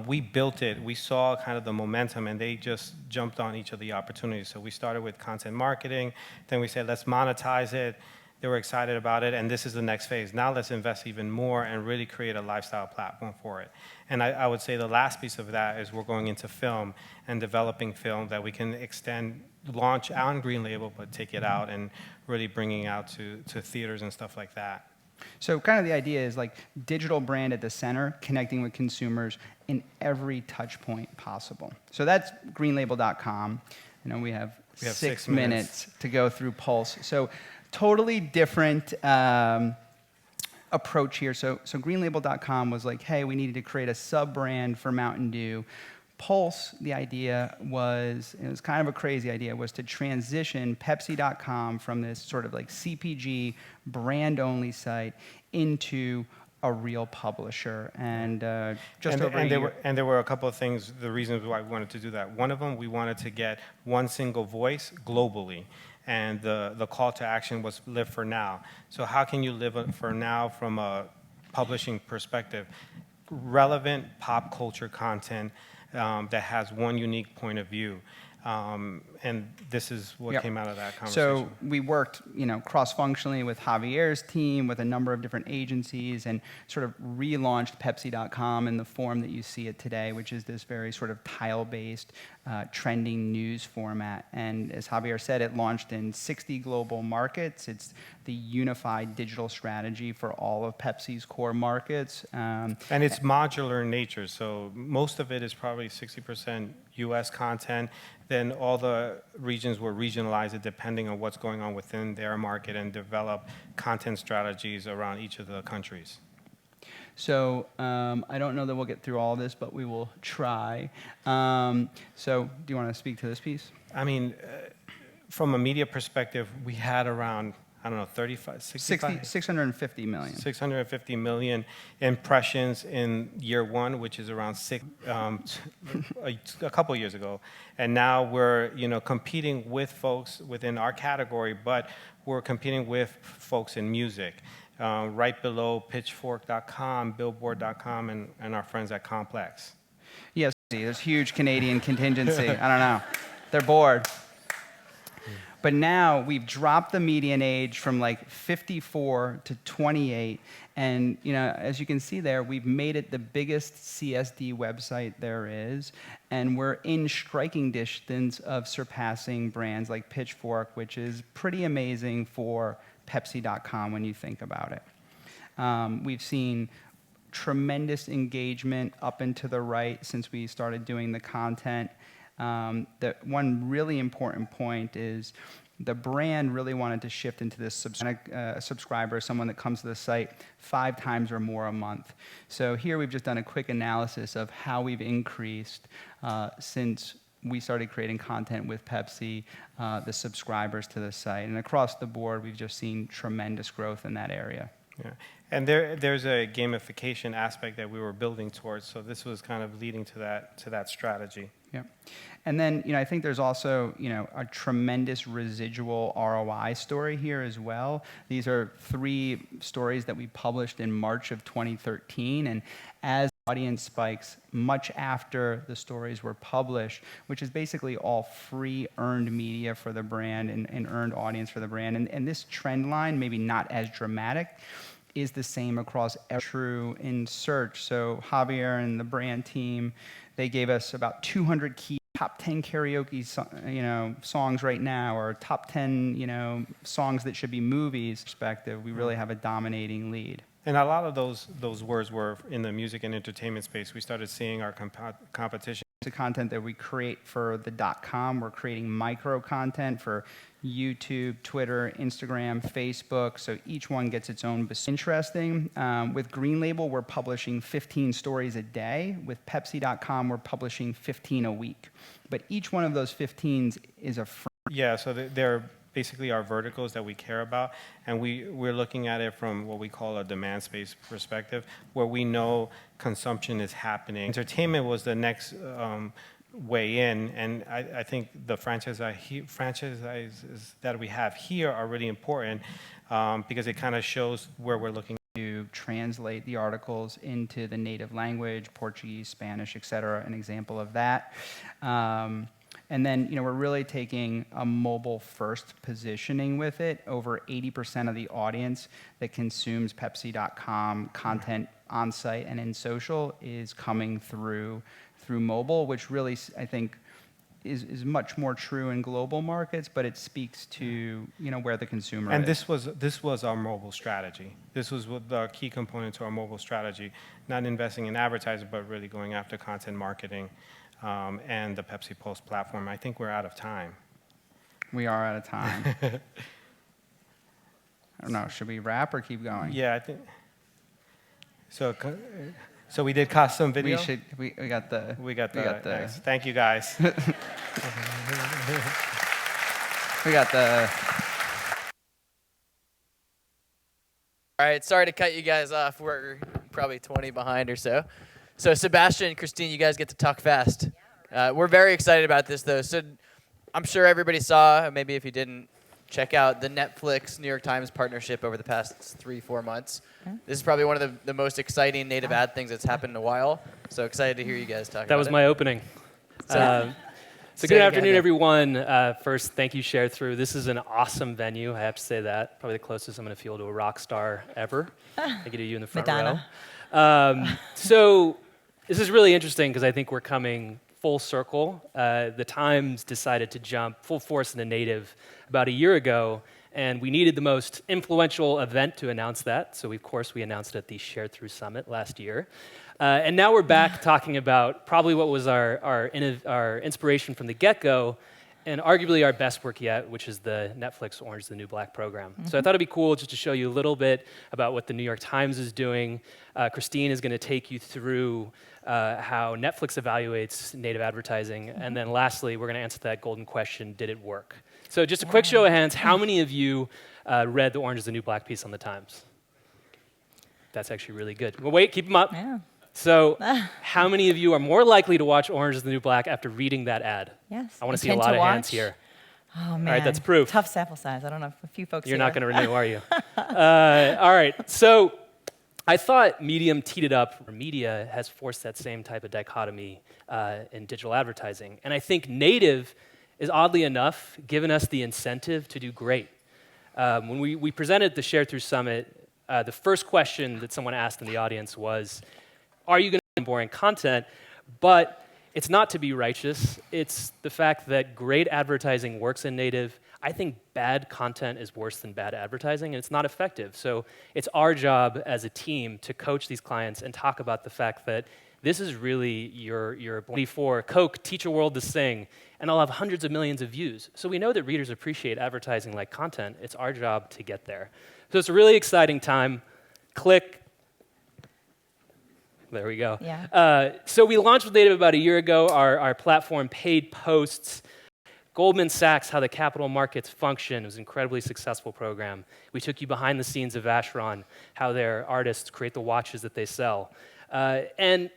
we built it. We saw kind of the momentum, and they just jumped on each of the opportunities. So we started with content marketing. Then we said, let's monetize it. They were excited about it, and this is the next phase. Now let's invest even more and really create a lifestyle platform for it. And I would say the last piece of that is we're going into film and developing film that we can launch on Green Label, but take it out and really bringing out to theaters and stuff like that. So kind of the idea is like digital brand at the center, connecting with consumers in every touch point possible. So that's greenlabel.com. We have 6 minutes to go through Pulse. So totally different approach here. So greenlabel.com was like, hey, we needed to create a sub-brand for Mountain Dew. Pulse, the idea was, it was kind of a crazy idea, was to transition Pepsi.com from this sort of like CPG brand-only site into a real publisher. And there were a couple of things, the reasons why we wanted to do that. One of them, we wanted to get one single voice globally. And the call to action was live for now. So how can you live for now from a publishing perspective? Relevant pop culture content that has one unique point of view. And this is what came out of that conversation. So we worked, cross-functionally with Javier's team, with a number of different agencies, and sort of relaunched Pepsi.com in the form that you see it today, which is this very sort of tile-based, trending news format. And as Javier said, it launched in 60 global markets. It's the unified digital strategy for all of Pepsi's core markets. And it's modular in nature, so most of it is probably 60% US content. Then all the regions will regionalize it depending on what's going on within their market and develop content strategies around each of the countries. So I don't know that we'll get through all this, but we will try. So do you want to speak to this piece? I mean, from a media perspective, we had around, 650 million. 650 million impressions in year one, which is around a couple years ago. And now we're, competing with folks within our category, but we're competing with folks in music. Right below pitchfork.com, billboard.com, and our friends at Complex. Yes, there's huge Canadian contingency. I don't know. They're bored. But now we've dropped the median age from like 54 to 28. And as you can see there, we've made it the biggest CSD website there is. And we're in striking distance of surpassing brands like Pitchfork, which is pretty amazing for Pepsi.com when you think about it. We've seen tremendous engagement up and to the right since we started doing the content. The one really important point is the brand really wanted to shift into this subscriber, someone that comes to the site 5 times or more a month. So here we've just done a quick analysis of how we've increased since we started creating content with Pepsi, the subscribers to the site. And across the board, we've just seen tremendous growth in that area. Yeah. And there's a gamification aspect that we were building towards, so this was kind of leading to that strategy. Yeah. And then, I think there's also, a tremendous residual ROI story here as well. These are 3 stories that we published in March of 2013, and as audience spikes much after the stories were published, which is basically all free earned media for the brand and earned audience for the brand. And this trend line, maybe not as dramatic, is the same across Sharethrough in search. So Javier and the brand team, they gave us about 200 key top 10 karaoke songs right now, or top 10 songs that should be movies perspective. We really have a dominating lead. And a lot of those words were in the music and entertainment space. We started seeing our competition. The content that we create for the .com, we're creating micro content for YouTube, Twitter, Instagram, Facebook, so each one gets its own. Interesting, with Green Label, we're publishing 15 stories a day. With Pepsi.com, we're publishing 15 a week. But each one of those 15s is a Yeah, so they're basically our verticals that we care about, and we're looking at it from what we call a demand space perspective, where we know consumption is happening. Entertainment was the next way in, and I think the franchises that we have here are really important because it kind of shows where we're looking to translate the articles into the native language, Portuguese, Spanish, etc. An example of that. And then, we're really taking a mobile-first positioning with it. Over 80% of the audience that consumes Pepsi.com content on site and in social is coming through mobile, which really, I think, is much more true in global markets, but it speaks to where the consumer is. And this was our mobile strategy. This was the key component to our mobile strategy, not investing in advertising, but really going after content marketing. And the Pepsi Pulse platform. I think we're out of time. We are out of time. I don't know. Should we wrap or keep going? Yeah, I think. So we did custom video. We got the. Nice. Thank you guys. We got the. All right, sorry to cut you guys off. We're probably 20 behind or so. So Sebastian and Christine, you guys get to talk fast. We're very excited about this, though. So I'm sure everybody saw, maybe if you didn't, check out the Netflix New York Times partnership over the past 3-4 months. This is probably one of the most exciting native ad things that's happened in a while. So excited to hear you guys talk about it. That was my opening. So good afternoon, everyone. First, thank you, Sharethrough. This is an awesome venue. I have to say that. Probably the closest I'm going to feel to a rock star ever. Thank you to you in the front row. So this is really interesting because I think we're coming full circle. The Times decided to jump full force into native about a year ago, and we needed the most influential event to announce that. So, of course, we announced it at the Sharethrough Summit last year. And now we're back talking about probably what was our inspiration from the get-go, and arguably our best work yet, which is the Netflix Orange is the New Black program. So I thought it'd be cool just to show you a little bit about what the New York Times is doing. Christine is going to take you through how Netflix evaluates native advertising. And then lastly, we're going to answer that golden question, did it work? So just a quick show of hands, how many of you read the Orange is the New Black piece on the Times? That's actually really good. Well, wait, keep them up. Yeah. So how many of you are more likely to watch Orange is the New Black after reading that ad? Yes. I want to see a lot of hands here. Oh, man. All right, that's proof. Tough sample size. I don't know if a few folks You're here. not going to renew, are you? All right. So I thought Medium teed it up. Media has forced that same type of dichotomy in digital advertising. And I think native is, oddly enough, given us the incentive to do great. When we presented the Sharethrough Summit, the first question that someone asked in the audience was, are you going to do boring content? But it's not to be righteous. It's the fact that great advertising works in native. I think bad content is worse than bad advertising, and it's not effective. So it's our job as a team to coach these clients and talk about the fact that this is really your for Coke, teach a world to sing, and I'll have hundreds of millions of views. So we know that readers appreciate advertising like content. It's our job to get there. So it's a really exciting time. Click. There we go. Yeah. So we launched with Native about a year ago, our platform, paid posts. Goldman Sachs, how the capital markets function. It was an incredibly successful program. We took you behind the scenes of Vacheron, how their artists create the watches that they sell. And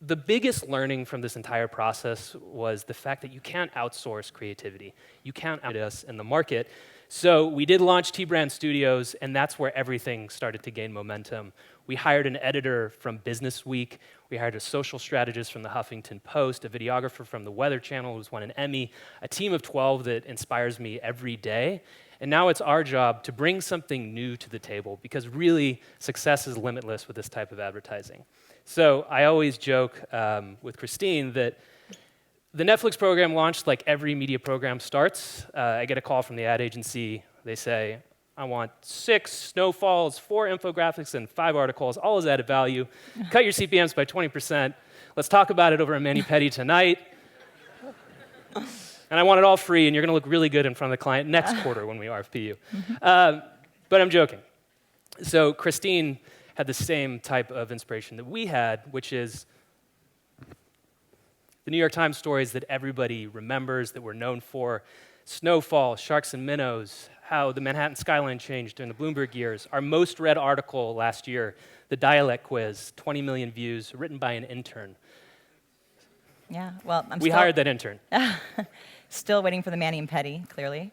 the biggest learning from this entire process was the fact that you can't outsource creativity. You can't outsource us in the market. So we did launch T-Brand Studios, and that's where everything started to gain momentum. We hired an editor from Business Week. We hired a social strategist from the Huffington Post, a videographer from the Weather Channel who's won an Emmy, a team of 12 that inspires me every day. And now it's our job to bring something new to the table, because really success is limitless with this type of advertising. So I always joke with Christine that the Netflix program launched like every media program starts. I get a call from the ad agency. They say, I want 6 snowfalls, 4 infographics, and 5 articles. All is added value. Cut your CPMs by 20%. Let's talk about it over a mani-pedi tonight. And I want it all free, and you're going to look really good in front of the client next quarter when we RFP you. But I'm joking. So Christine had the same type of inspiration that we had, which is the New York Times stories that everybody remembers, that we're known for. Snowfall, sharks and minnows, how the Manhattan skyline changed during the Bloomberg years. Our most read article last year, the dialect quiz, 20 million views, written by an intern. Yeah, well, we hired that intern. Still waiting for the mani and pedi, clearly.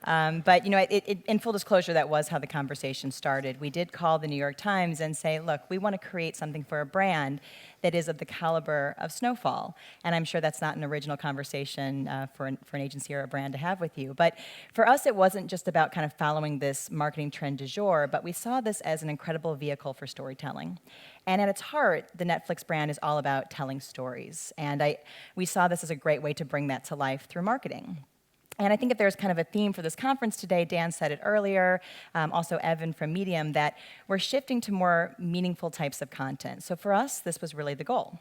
But you know, in full disclosure, that was how the conversation started. We did call the New York Times and say, look, we want to create something for a brand that is of the caliber of Snowfall. And I'm sure that's not an original conversation for an agency or a brand to have with you. But for us, it wasn't just about kind of following this marketing trend du jour, but we saw this as an incredible vehicle for storytelling. And at its heart, the Netflix brand is all about telling stories. And we saw this as a great way to bring that to life through marketing. And I think if there's kind of a theme for this conference today, Dan said it earlier, also Evan from Medium, that we're shifting to more meaningful types of content. So for us, this was really the goal.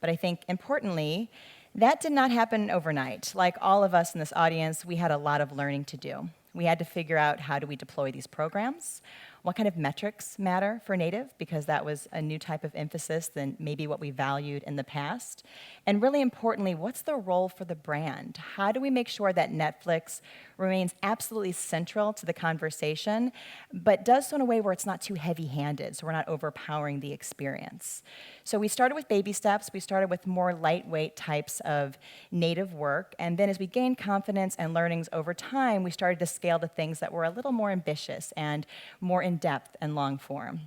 But I think importantly, that did not happen overnight. Like all of us in this audience, we had a lot of learning to do. We had to figure out how do we deploy these programs, what kind of metrics matter for native, because that was a new type of emphasis than maybe what we valued in the past. And really importantly, what's the role for the brand? How do we make sure that Netflix remains absolutely central to the conversation, but does so in a way where it's not too heavy-handed, so we're not overpowering the experience? So we started with baby steps. We started with more lightweight types of native work, and then as we gained confidence and learnings over time, we started to scale to things that were a little more ambitious and more in-depth and long form.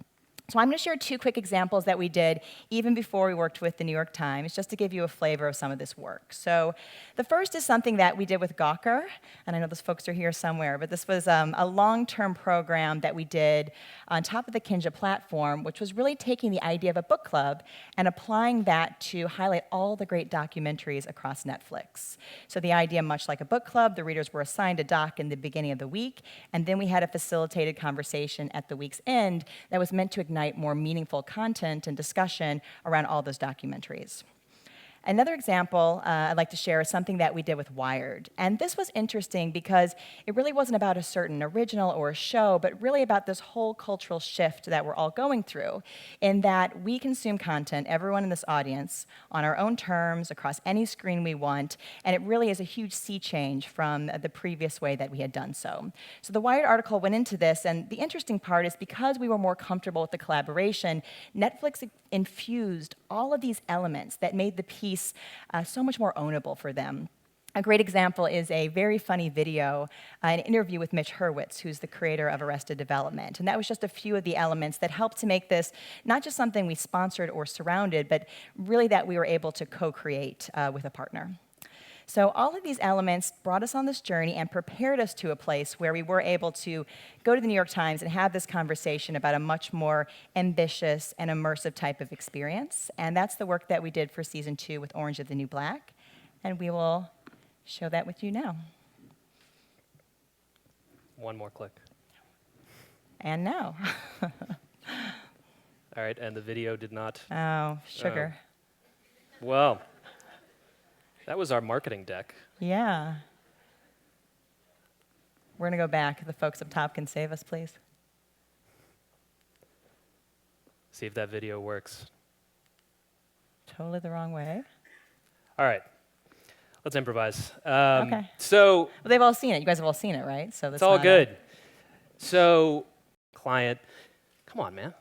So I'm going to share 2 quick examples that we did even before we worked with the New York Times, just to give you a flavor of some of this work. So the first is something that we did with Gawker, and I know those folks are here somewhere, but this was a long-term program that we did on top of the Kinja platform, which was really taking the idea of a book club and applying that to highlight all the great documentaries across Netflix. So the idea, much like a book club, the readers were assigned a doc in the beginning of the week, and then we had a facilitated conversation at the week's end that was meant to ignite more meaningful content and discussion around all those documentaries. Another example I'd like to share is something that we did with Wired. And this was interesting because it really wasn't about a certain original or a show, but really about this whole cultural shift that we're all going through, in that we consume content, everyone in this audience, on our own terms, across any screen we want, and it really is a huge sea change from the previous way that we had done so. So the Wired article went into this, and the interesting part is because we were more comfortable with the collaboration, Netflix infused all of these elements that made the piece so much more ownable for them. A great example is a very funny video, an interview with Mitch Hurwitz, who's the creator of Arrested Development. And that was just a few of the elements that helped to make this not just something we sponsored or surrounded, but really that we were able to co-create with a partner. So all of these elements brought us on this journey and prepared us to a place where we were able to go to the New York Times and have this conversation about a much more ambitious and immersive type of experience. And that's the work that we did for season 2 with Orange is the New Black. And we will show that with you now. one more click. And no. All right, and the video did not. Oh, sugar. Well, that was our marketing deck. Yeah. We're going to go back. The folks up top can save us, please. See if that video works. Totally the wrong way. All right, let's improvise. Okay. So well, they've all seen it. You guys have all seen it, right? So that's it's all good. So, client, come on, man.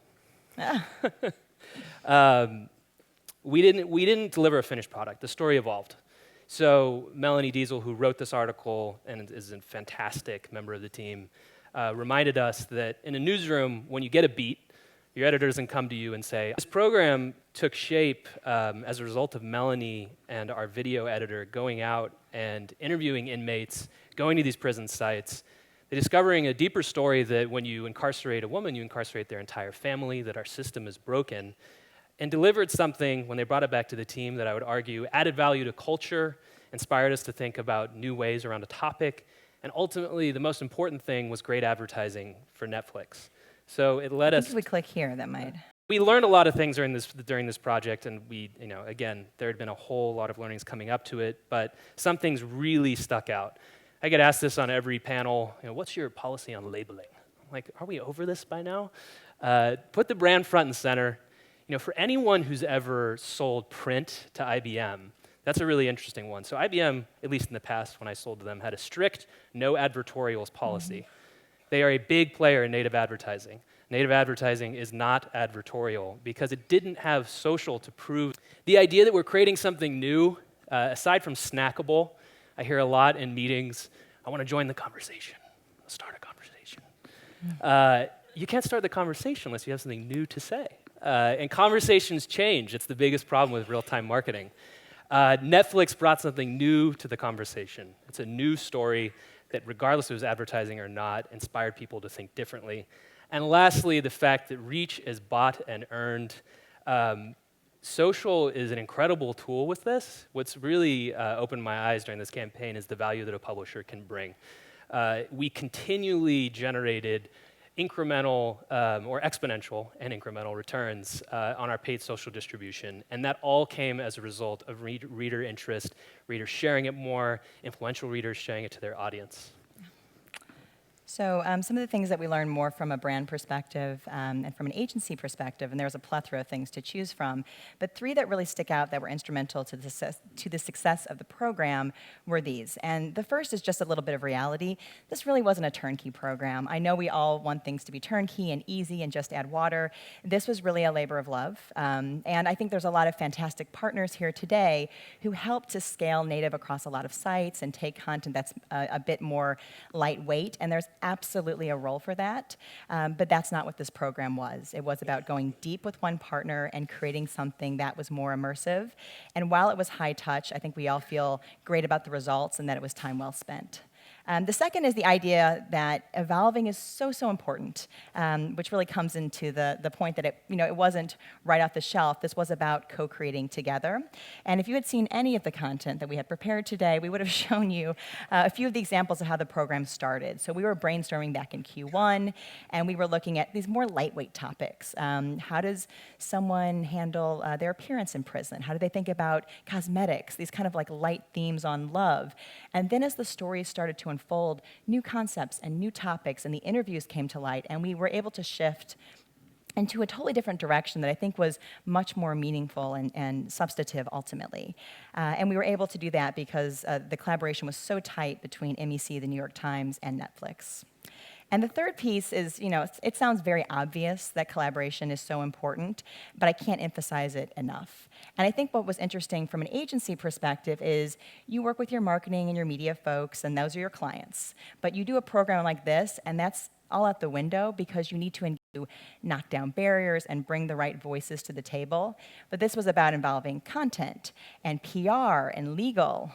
We didn't deliver a finished product. The story evolved. So Melanie Diesel, who wrote this article and is a fantastic member of the team, reminded us that in a newsroom, when you get a beat, your editor doesn't come to you and say, this program took shape as a result of Melanie and our video editor going out and interviewing inmates, going to these prison sites, discovering a deeper story that when you incarcerate a woman, you incarcerate their entire family, that our system is broken, and delivered something when they brought it back to the team that I would argue added value to culture, inspired us to think about new ways around a topic, and ultimately the most important thing was great advertising for Netflix. So it led us. If we click here, that might. We learned a lot of things during this project, and again, there had been a whole lot of learnings coming up to it, but some things really stuck out. I get asked this on every panel, what's your policy on labeling? Like, are we over this by now? Put the brand front and center. For anyone who's ever sold print to IBM, that's a really interesting one. So IBM, at least in the past when I sold to them, had a strict no advertorials policy. They are a big player in native advertising. Native advertising is not advertorial because it didn't have social to prove. The idea that we're creating something new, aside from snackable, I hear a lot in meetings, I want to join the conversation. Let's start a conversation. You can't start the conversation unless you have something new to say. And conversations change. It's the biggest problem with real-time marketing. Netflix brought something new to the conversation. It's a new story that, regardless if it was advertising or not, inspired people to think differently. And lastly, the fact that reach is bought and earned. Social is an incredible tool with this. What's really opened my eyes during this campaign is the value that a publisher can bring. We continually generated incremental or exponential and incremental returns on our paid social distribution. And that all came as a result of reader interest, readers sharing it more, influential readers sharing it to their audience. So some of the things that we learned more from a brand perspective and from an agency perspective, and there was a plethora of things to choose from, but three that really stick out that were instrumental to the success of the program were these. And the first is just a little bit of reality. This really wasn't a turnkey program. I know we all want things to be turnkey and easy and just add water. This was really a labor of love. And I think there's a lot of fantastic partners here today who help to scale native across a lot of sites and take content that's a bit more lightweight. And there's absolutely a role for that, but that's not what this program was. It was about going deep with one partner and creating something that was more immersive. And while it was high touch, I think we all feel great about the results and that it was time well spent. The second is the idea that evolving is so important, which really comes into the point that it wasn't right off the shelf. This was about co-creating together. And if you had seen any of the content that we had prepared today, we would have shown you a few of the examples of how the program started. So we were brainstorming back in Q1, and we were looking at these more lightweight topics. How does someone handle their appearance in prison? How do they think about cosmetics? These kind of like light themes on love. And then as the stories started to unfold, new concepts and new topics and the interviews came to light, and we were able to shift into a totally different direction that I think was much more meaningful and substantive ultimately. And we were able to do that because the collaboration was so tight between MEC, the New York Times, and Netflix. And the third piece is, it sounds very obvious that collaboration is so important, but I can't emphasize it enough. And I think what was interesting from an agency perspective is you work with your marketing and your media folks, and those are your clients. But you do a program like this, and that's all out the window because you need to knock down barriers and bring the right voices to the table. But this was about involving content and PR and legal.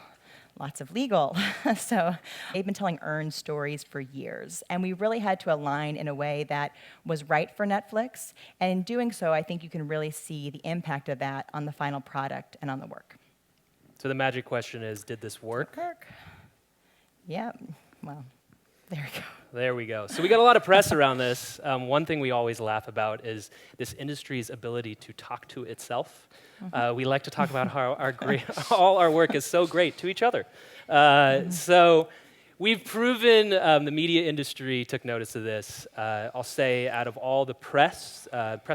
Lots of legal. So they've been telling earned stories for years. And we really had to align in a way that was right for Netflix. And in doing so, I think you can really see the impact of that on the final product and on the work. So the magic question is, did this work? Yeah, well. There we go. There we go. So we got a lot of press around this. One thing we always laugh about is this industry's ability to talk to itself. We like to talk about how all our work is so great to each other. So we've proven the media industry took notice of this. I'll say out of all the press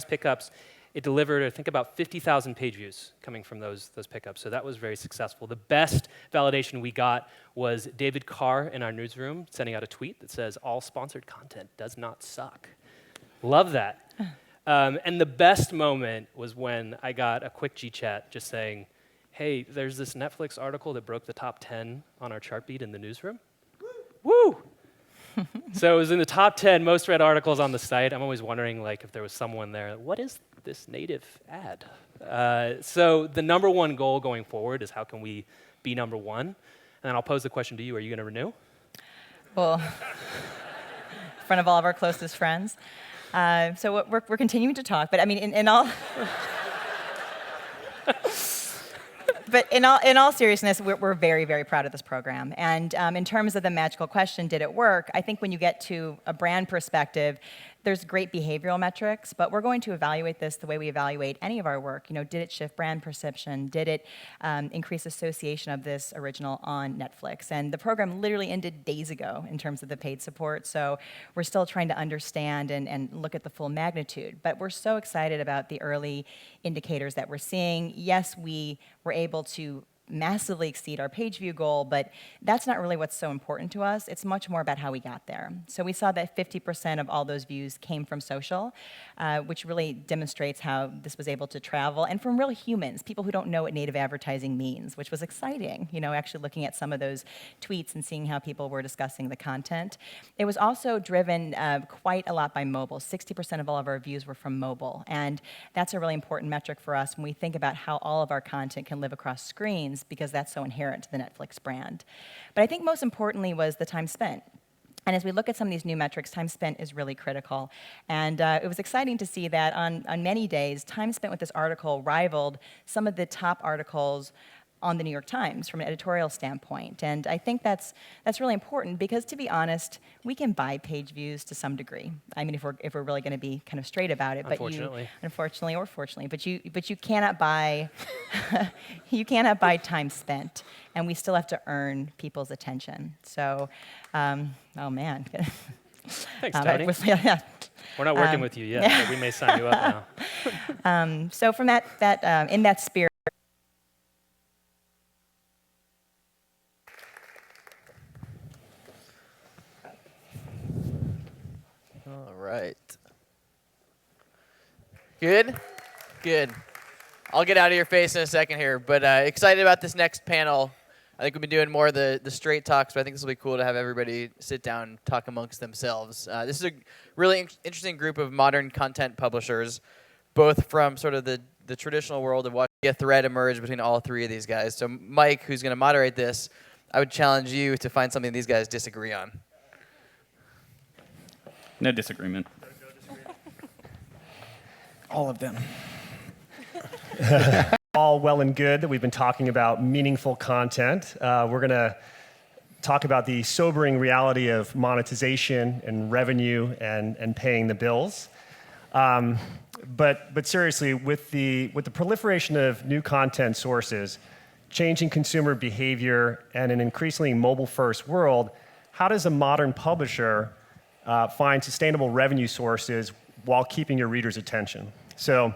pickups, it delivered, I think, about 50,000 page views coming from those pickups. So that was very successful. The best validation we got was David Carr in our newsroom sending out a tweet that says, "All sponsored content does not suck." Love that. And the best moment was when I got a quick G-chat just saying, "Hey, there's this Netflix article that broke the top 10 on our chart beat in the newsroom." Woo! So it was in the top 10 most read articles on the site. I'm always wondering, like, if there was someone there. What is this native ad? So the number one goal going forward is how can we be number one? And then I'll pose the question to you: are you going to renew? Well, in front of all of our closest friends. So we're continuing to talk, but I mean, in all. But in all seriousness, we're very, very proud of this program. And in terms of the magical question, did it work? I think when you get to a brand perspective, there's great behavioral metrics, but we're going to evaluate this the way we evaluate any of our work. You know, did it shift brand perception? Did it increase association of this original on Netflix? And the program literally ended days ago in terms of the paid support, so we're still trying to understand and look at the full magnitude. But we're so excited about the early indicators that we're seeing. Yes, we were able to massively exceed our page view goal, but that's not really what's so important to us. It's much more about how we got there. So we saw that 50% of all those views came from social, which really demonstrates how this was able to travel, and from real humans, people who don't know what native advertising means, which was exciting, you know, actually looking at some of those tweets and seeing how people were discussing the content. It was also driven quite a lot by mobile. 60% of all of our views were from mobile, and that's a really important metric for us when we think about how all of our content can live across screens, because that's so inherent to the Netflix brand. But I think most importantly was the time spent. And as we look at some of these new metrics, time spent is really critical. And it was exciting to see that on many days, time spent with this article rivaled some of the top articles on the New York Times from an editorial standpoint. And I think that's really important because, to be honest, we can buy page views to some degree. I mean, if we're really going to be kind of straight about it. Unfortunately. Unfortunately or fortunately, but you cannot buy you cannot buy time spent, and we still have to earn people's attention. So, oh man. Thanks, Tony. We're not working with you yet, but we may sign you up now. So from that in that spirit. Right. Good? Good. I'll get out of your face in a second here, but excited about this next panel. I think we've been doing more of the straight talks, but I think this will be cool to have everybody sit down and talk amongst themselves. This is a really interesting group of modern content publishers, both from sort of the traditional world of watching a thread emerge between all three of these guys. So Mike, who's going to moderate this, I would challenge you to find something these guys disagree on. No disagreement. All of them. All well and good that we've been talking about meaningful content. We're going to talk about the sobering reality of monetization and revenue and paying the bills. But seriously, with the proliferation of new content sources, changing consumer behavior, and an increasingly mobile-first world, how does a modern publisher find sustainable revenue sources while keeping your readers' attention? So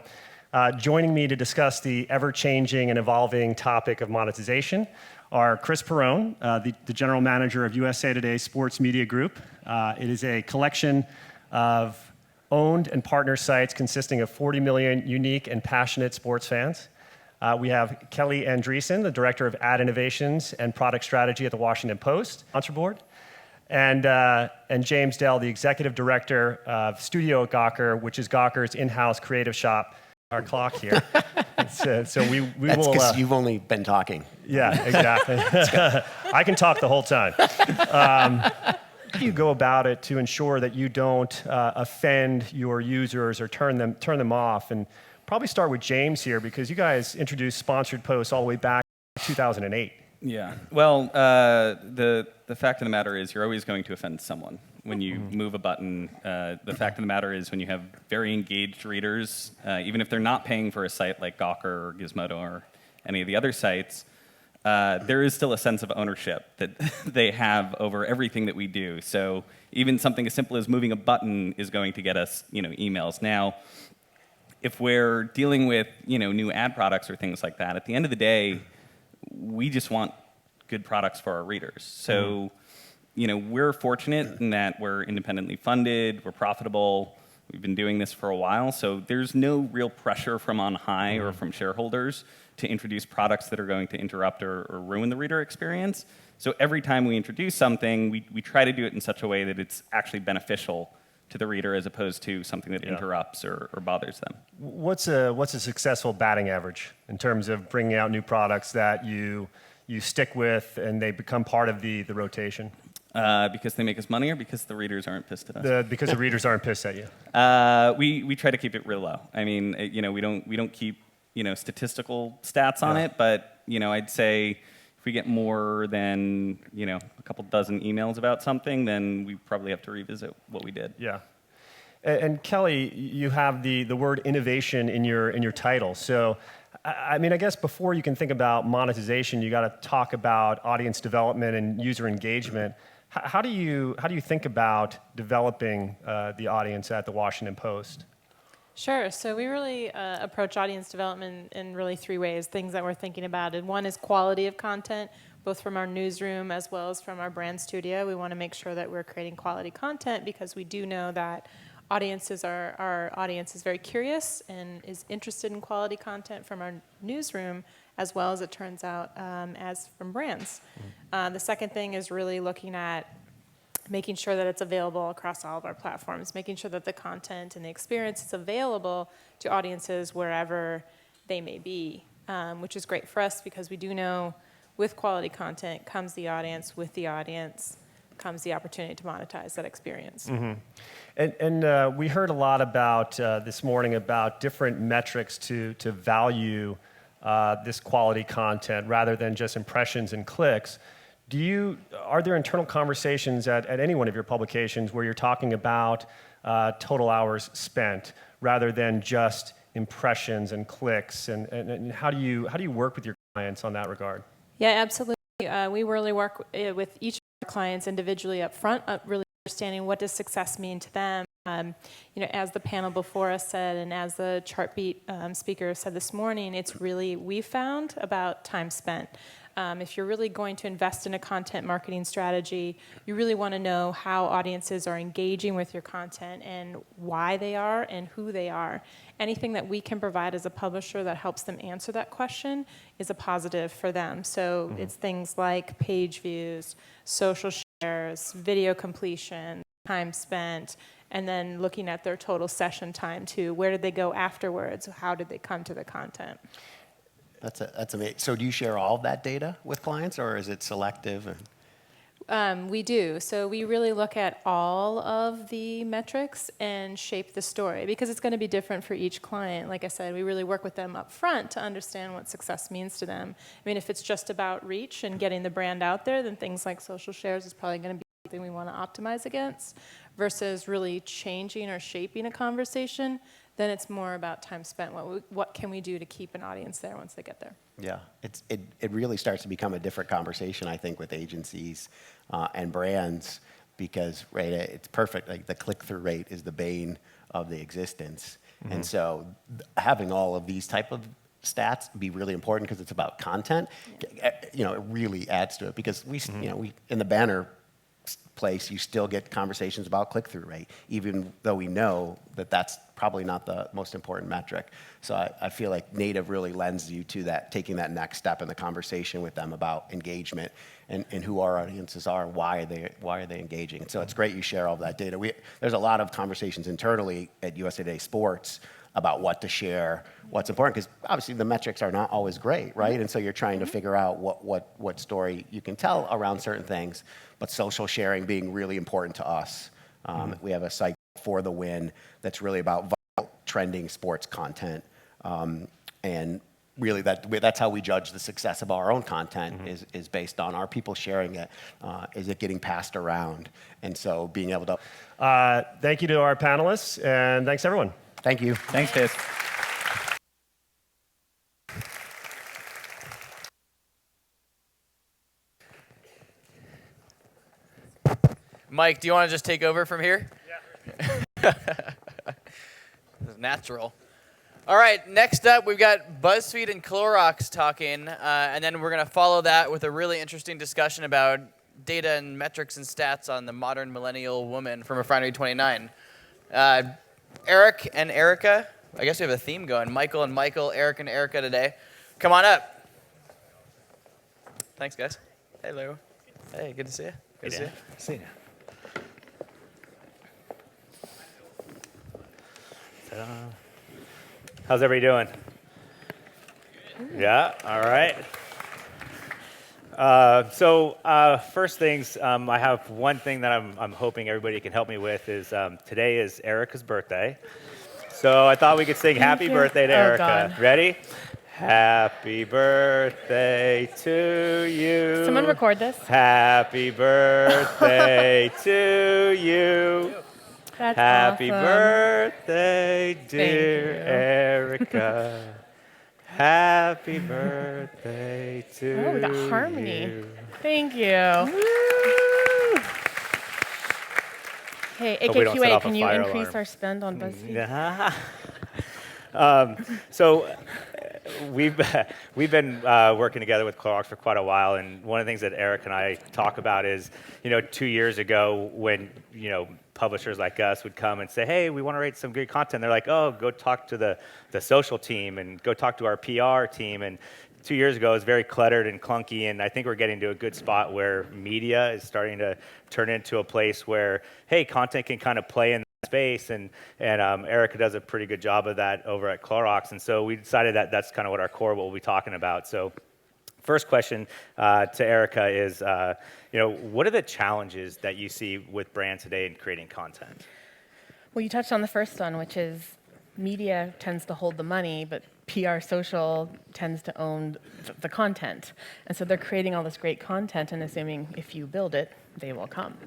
joining me to discuss the ever-changing and evolving topic of monetization are Chris Perrone, the general manager of USA Today Sports Media Group. It is a collection of owned and partner sites consisting of 40 million unique and passionate sports fans. We have Kelly Andreessen, the director of ad innovations and product strategy at the Washington Post, sponsor board. And James Dell, the executive director of Studio at Gawker, which is Gawker's in-house creative shop. Our clock here. So we That's will. Because you've only been talking. Yeah, exactly. I can talk the whole time. How do you go about it to ensure that you don't offend your users or turn them off? And probably start with James here, because you guys introduced sponsored posts all the way back in 2008. Yeah. Well, the fact of the matter is you're always going to offend someone when you move a button. The fact of the matter is when you have very engaged readers, even if they're not paying for a site like Gawker or Gizmodo or any of the other sites, there is still a sense of ownership that they have over everything that we do. So even something as simple as moving a button is going to get us, emails. Now, if we're dealing with, new ad products or things like that, at the end of the day, we just want good products for our readers. So, we're fortunate in that we're independently funded, we're profitable, we've been doing this for a while, so there's no real pressure from on high or from shareholders to introduce products that are going to interrupt or ruin the reader experience. So every time we introduce something, we try to do it in such a way that it's actually beneficial to the reader as opposed to something that interrupts or bothers them. What's a successful batting average in terms of bringing out new products that you stick with and they become part of the rotation? Because they make us money or because the readers aren't pissed at us? Because the readers aren't pissed at you. We try to keep it real low. I mean, we don't keep statistical stats on it, but I'd say if we get more than a couple dozen emails about something, then we probably have to revisit what we did. Yeah. And Kelly, you have the word innovation in your title. So, I mean, I guess before you can think about monetization, you got to talk about audience development and user engagement. How do you think about developing the audience at the Washington Post? Sure. So we really approach audience development in really three ways, things that we're thinking about. And one is quality of content, both from our newsroom as well as from our brand studio. We want to make sure that we're creating quality content because we do know that our audience is very curious and is interested in quality content from our newsroom as well as it turns out as from brands. The second thing is really looking at making sure that it's available across all of our platforms, making sure that the content and the experience is available to audiences wherever they may be, which is great for us because we do know with quality content comes the audience, with the audience comes the opportunity to monetize that experience. Mm-hmm. And we heard a lot about this morning about different metrics to value this quality content rather than just impressions and clicks. Are there internal conversations at any one of your publications where you're talking about total hours spent rather than just impressions and clicks? And how do you work with your clients on that regard? Yeah, absolutely. We really work with each of our clients individually up front, really understanding what does success mean to them. As the panel before us said, and as the Chartbeat speaker said this morning, it's really, we found about time spent. If you're really going to invest in a content marketing strategy, you really want to know how audiences are engaging with your content and why they are and who they are. Anything that we can provide as a publisher that helps them answer that question is a positive for them. So it's things like page views, social shares, video completion, time spent, and then looking at their total session time too. Where did they go afterwards? How did they come to the content? That's amazing. So do you share all of that data with clients, or is it selective? We do. So we really look at all of the metrics and shape the story because it's going to be different for each client. Like I said, we really work with them up front to understand what success means to them. I mean, if it's just about reach and getting the brand out there, then things like social shares is probably going to be something we want to optimize against versus really changing or shaping a conversation. Then it's more about time spent. What can we do to keep an audience there once they get there? Yeah, it really starts to become a different conversation, I think, with agencies and brands because, right, it's perfect. Like the click-through rate is the bane of the existence. Mm-hmm. And so having all of these type of stats be really important because it's about content. It really adds to it because we in the banner place, you still get conversations about click-through rate, even though we know that that's probably not the most important metric. So I feel like native really lends you to that, taking that next step in the conversation with them about engagement and who our audiences are and why are they engaging. And so it's great you share all of that data. There's a lot of conversations internally at USA Today Sports about what to share, what's important, because obviously the metrics are not always great, right? And so you're trying to figure out what story you can tell around certain things, but social sharing being really important to us. We have a site For the Win that's really about viral, trending sports content. And really that's how we judge the success of our own content is based on, are people sharing it? Is it getting passed around? And so being able to. Thank you to our panelists, and thanks everyone. Thank you. Thanks, Case. Mike, do you want to just take over from here? Yeah. Natural. All right, next up, we've got BuzzFeed and Clorox talking, and then we're going to follow that with a really interesting discussion about data and metrics and stats on the modern millennial woman from Refinery 29. Eric and Erica, I guess we have a theme going. Michael and Michael, Eric and Erica today. Come on up. Thanks, guys. Hello. Hey, good to see you. Good to see you. See you. How's everybody doing? Yeah, all right. First things, I have one thing that I'm hoping everybody can help me with is today is Erica's birthday. So I thought we could sing happy birthday to Erica. God. Ready? Happy birthday to you. Someone record this. Happy birthday to you. That's Happy awesome. birthday, Thank dear you. Erica. Happy birthday to Oh, we got harmony. you. Thank you. Hey, Hope we don't set AKQA, off a can you fire increase alarm. our spend on BuzzFeed? We've been working together with Clorox for quite a while, and one of the things that Eric and I talk about is, 2 years ago when, publishers like us would come and say, hey, we want to write some good content. They're like, oh, go talk to the social team and go talk to our PR team. And 2 years ago, it was very cluttered and clunky, and I think we're getting to a good spot where media is starting to turn into a place where, hey, content can kind of play in that space, and Erica does a pretty good job of that over at Clorox, and so we decided that that's kind of what our core will be talking about. So first question to Erica is, what are the challenges that you see with brands today in creating content? Well, you touched on the first one, which is media tends to hold the money, but PR social tends to own the content. And so they're creating all this great content and assuming if you build it, they will come.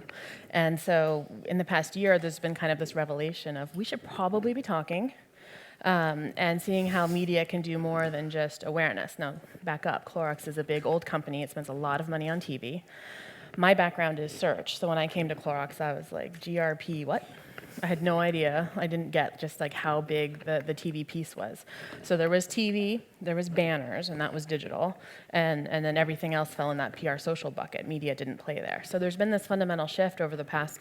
And so in the past year, there's been kind of this revelation of we should probably be talking and seeing how media can do more than just awareness. Now, back up, Clorox is a big old company. It spends a lot of money on TV. My background is search. So when I came to Clorox, I was like, GRP, what? I had no idea. I didn't get just like how big the TV piece was. So there was TV, there was banners, and that was digital. And then everything else fell in that PR social bucket. Media didn't play there. So there's been this fundamental shift over the past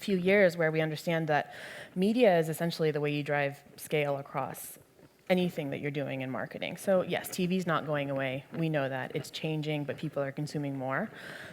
few years where we understand that media is essentially the way you drive scale across anything that you're doing in marketing. So yes, TV's not going away. We know that. It's changing, but people are consuming more.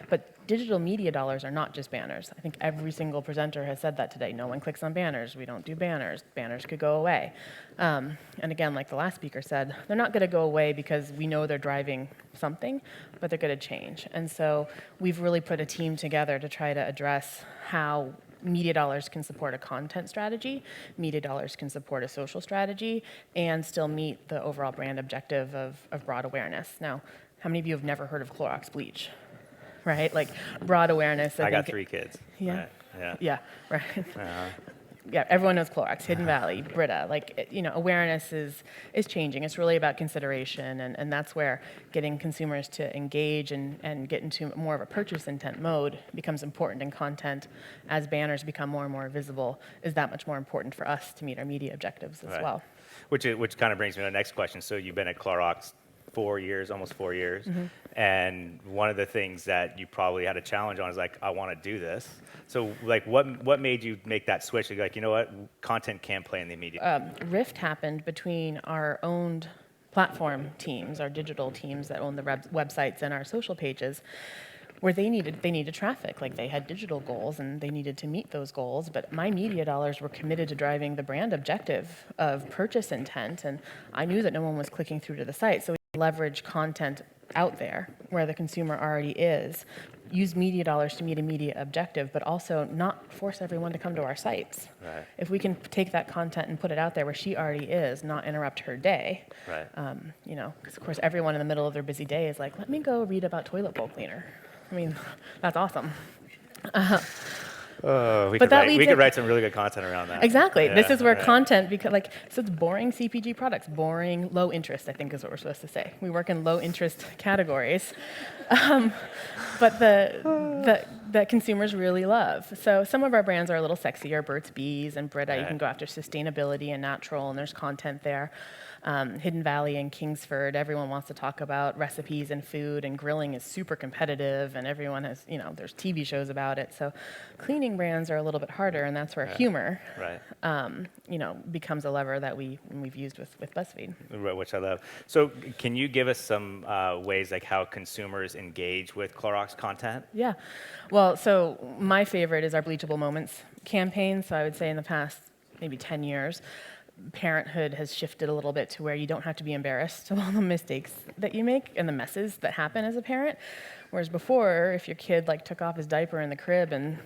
But digital media dollars are not just banners. I think every single presenter has said that today. No one clicks on banners. We don't do banners. Banners could go away. And again, like the last speaker said, they're not going to go away because we know they're driving something, but they're going to change. And so we've really put a team together to try to address how media dollars can support a content strategy, media dollars can support a social strategy, and still meet the overall brand objective of broad awareness. Now, how many of you have never heard of Clorox bleach? Right? Like broad awareness. I got 3 kids. Yeah. Right. Yeah. Yeah, right. Yeah, everyone knows Clorox, Hidden Valley, Brita. Like, awareness is changing. It's really about consideration, and that's where getting consumers to engage and get into more of a purchase intent mode becomes important in content. As banners become more and more visible, is that much more important for us to meet our media objectives as well. Which kind of brings me to the next question. So you've been at Clorox 4 years, almost 4 years. Mm-hmm. And one of the things that you probably had a challenge on is like, I want to do this. So like, what made you make that switch? Like, you know what, content can play in the media. Rift happened between our owned platform teams, our digital teams that own the websites and our social pages, where they needed traffic. Like they had digital goals and they needed to meet those goals, but my media dollars were committed to driving the brand objective of purchase intent, and I knew that no one was clicking through to the site, so we leverage content out there where the consumer already is, use media dollars to meet a media objective, but also not force everyone to come to our sites. Right. If we can take that content and put it out there where she already is, not interrupt her day. Right. You know, because of course everyone in the middle of their busy day is like, let me go read about toilet bowl cleaner. I mean, that's awesome. We But that could write some really good content around that. Exactly. This is where right. content, so it's boring CPG products, boring low interest, I think is what we're supposed to say. We work in low interest categories, but that consumers really love. So some of our brands are a little sexier, Burt's Bees and Brita. You can go after sustainability and natural, and there's content there. Hidden Valley and Kingsford, everyone wants to talk about recipes and food, and grilling is super competitive, and everyone has, you know, there's TV shows about it. So cleaning brands are a little bit harder, and that's where humor, you know, becomes a lever that we've used with BuzzFeed. Which I love. So can you give us some ways like how consumers engage with Clorox content? Yeah. Well, so my favorite is our Bleachable Moments campaign. So I would say in the past maybe 10 years, parenthood has shifted a little bit to where you don't have to be embarrassed of all the mistakes that you make and the messes that happen as a parent. Whereas before, if your kid like took off his diaper in the crib and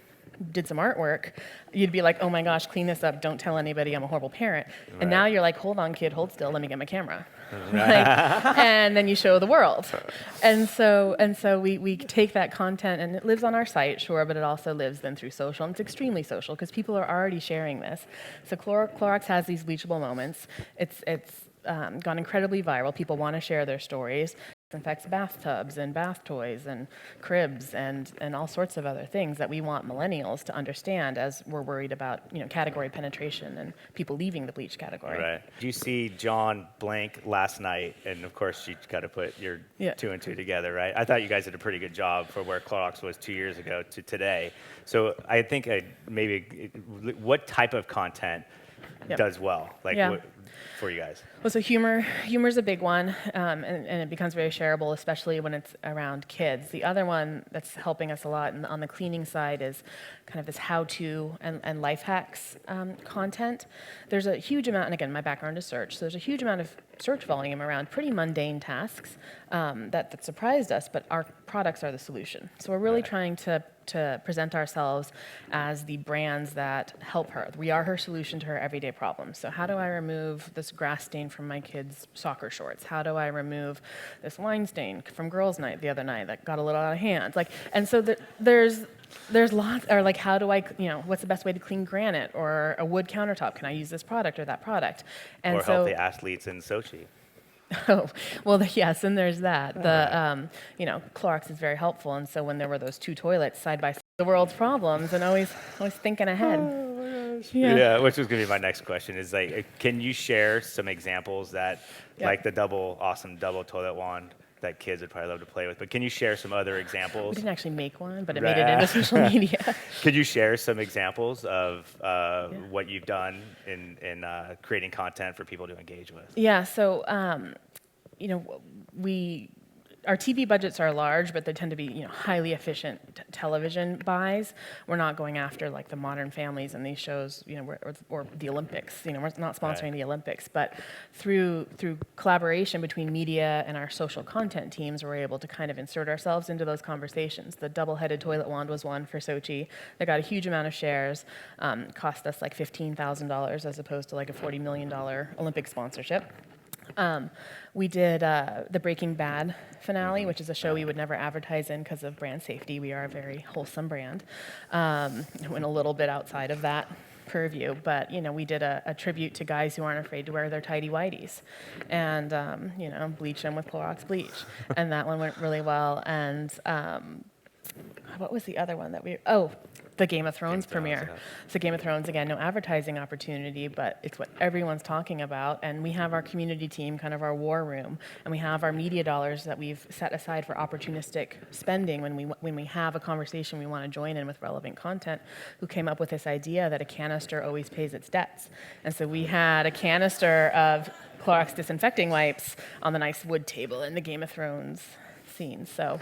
did some artwork, you'd be like, oh my gosh, clean this up, don't tell anybody I'm a horrible parent. Right. And now you're like, hold on kid, hold still, let me get my camera. And then you show the world. And so we take that content, and it lives on our site, sure, but it also lives then through social, and it's extremely social because people are already sharing this. So Clorox has these bleachable moments. It's gone incredibly viral. People want to share their stories. It infects bathtubs and bath toys and cribs and all sorts of other things that we want millennials to understand as we're worried about, you know, category penetration and people leaving the bleach category. Right. Did you see John Blank last night? And of course, you got to put your two and two together, right? I thought you guys did a pretty good job for where Clorox was 2 years ago to today. So I think what type of content does well? Like what, for you guys? Well, so humor's a big one, and it becomes very shareable, especially when it's around kids. The other one that's helping us a lot on the cleaning side is kind of this how-to and life hacks content. There's a huge amount, and again, my background is search, so there's a huge amount of search volume around pretty mundane tasks that surprised us, but our products are the solution. So we're really trying to present ourselves as the brands that help her. We are her solution to her everyday problems. So how do I remove this grass stain from my kids' soccer shorts? How do I remove this wine stain from girls' night the other night that got a little out of hand? And so there's lots, or like how do I, what's the best way to clean granite or a wood countertop? Can I use this product or that product? And or help the athletes in Sochi. Oh, well, yes, and there's that. Clorox is very helpful, and so when there were those two toilets side by side, the world's problems, and always thinking ahead. Oh my gosh. Yeah, which was going to be my next question. Is like, can you share some examples that, like the awesome double toilet wand that kids would probably love to play with? But can you share some other examples? We didn't actually make one, but it made it into social media. Could you share some examples of what you've done in creating content for people to engage with? Yeah, so our TV budgets are large, but they tend to be highly efficient television buys. We're not going after like the Modern Families and these shows, or the Olympics. We're not sponsoring the Olympics, but through collaboration between media and our social content teams, we're able to kind of insert ourselves into those conversations. The double-headed toilet wand was one for Sochi that got a huge amount of shares, cost us like $15,000 as opposed to like a $40 million Olympic sponsorship. We did the Breaking Bad finale, which is a show we would never advertise in because of brand safety. We are a very wholesome brand. Went a little bit outside of that purview, but we did a tribute to guys who aren't afraid to wear their tighty whities, and bleach them with Clorox bleach, and that one went really well. And what was the other one that the Game of Thrones premiere. So Game of Thrones, again, no advertising opportunity, but it's what everyone's talking about. And we have our community team, kind of our war room, and we have our media dollars that we've set aside for opportunistic spending when we have a conversation we want to join in with relevant content, who came up with this idea that a canister always pays its debts. And so we had a canister of Clorox disinfecting wipes on the nice wood table in the Game of Thrones seen. So,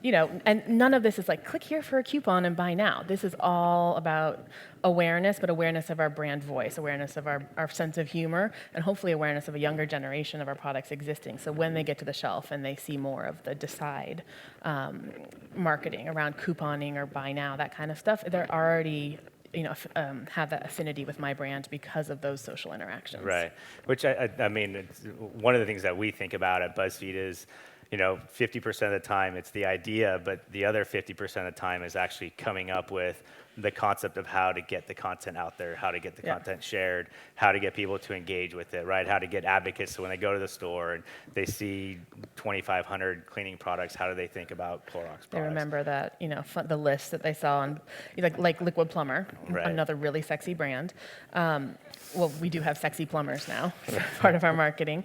you know, and none of this is like, click here for a coupon and buy now. This is all about awareness, but awareness of our brand voice, awareness of our sense of humor, and hopefully awareness of a younger generation of our products existing. So when they get to the shelf and they see more of the decide marketing around couponing or buy now, that kind of stuff, they're already, you know, have that affinity with my brand because of those social interactions. Right. Which I mean, it's one of the things that we think about at BuzzFeed is, you know, 50% of the time it's the idea, but the other 50% of the time is actually coming up with the concept of how to get the content out there, how to get the content shared, how to get people to engage with it, right? How to get advocates so when they go to the store and they see 2,500 cleaning products, how do they think about Clorox products? They remember that, you know, the list that they saw on, like Liquid Plumber, another really sexy brand. Well, we do have sexy plumbers now, part of our marketing.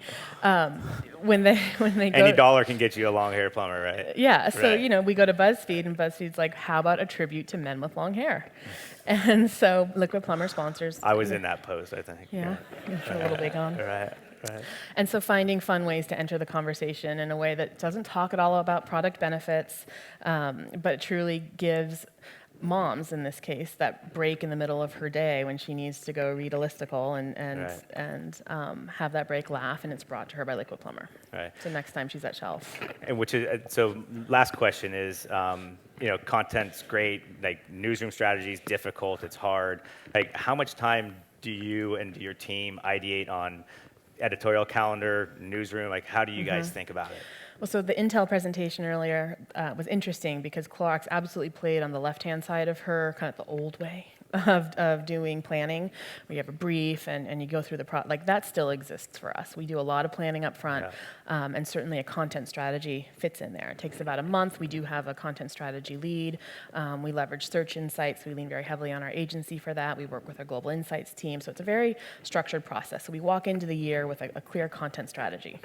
When they go, any dollar can get you a long hair plumber, right? Yeah. So you know, we go to BuzzFeed, and BuzzFeed's like, how about a tribute to men with long hair? And so Liquid Plumber sponsors. I was in that post, I think. Yeah, a little big on. Right. Right. And so finding fun ways to enter the conversation in a way that doesn't talk at all about product benefits, but truly gives moms, in this case, that break in the middle of her day when she needs to go read a listicle and have that break laugh, and it's brought to her by Liquid Plumber. Right. So next time she's at shelf. And which is, so last question is, you know, content's great, like newsroom strategy is difficult, it's hard. Like how much time do you and your team ideate on editorial calendar, newsroom? Like how do you guys think about it? Well, so the Intel presentation earlier was interesting because Clorox absolutely played on the left-hand side of her, kind of the old way of doing planning, where you have a brief and you go through the like that still exists for us. We do a lot of planning up front, and certainly a content strategy fits in there. It takes about a month. We do have a content strategy lead. We leverage search insights. We lean very heavily on our agency for that. We work with our global insights team. So it's a very structured process. So we walk into the year with a clear content strategy.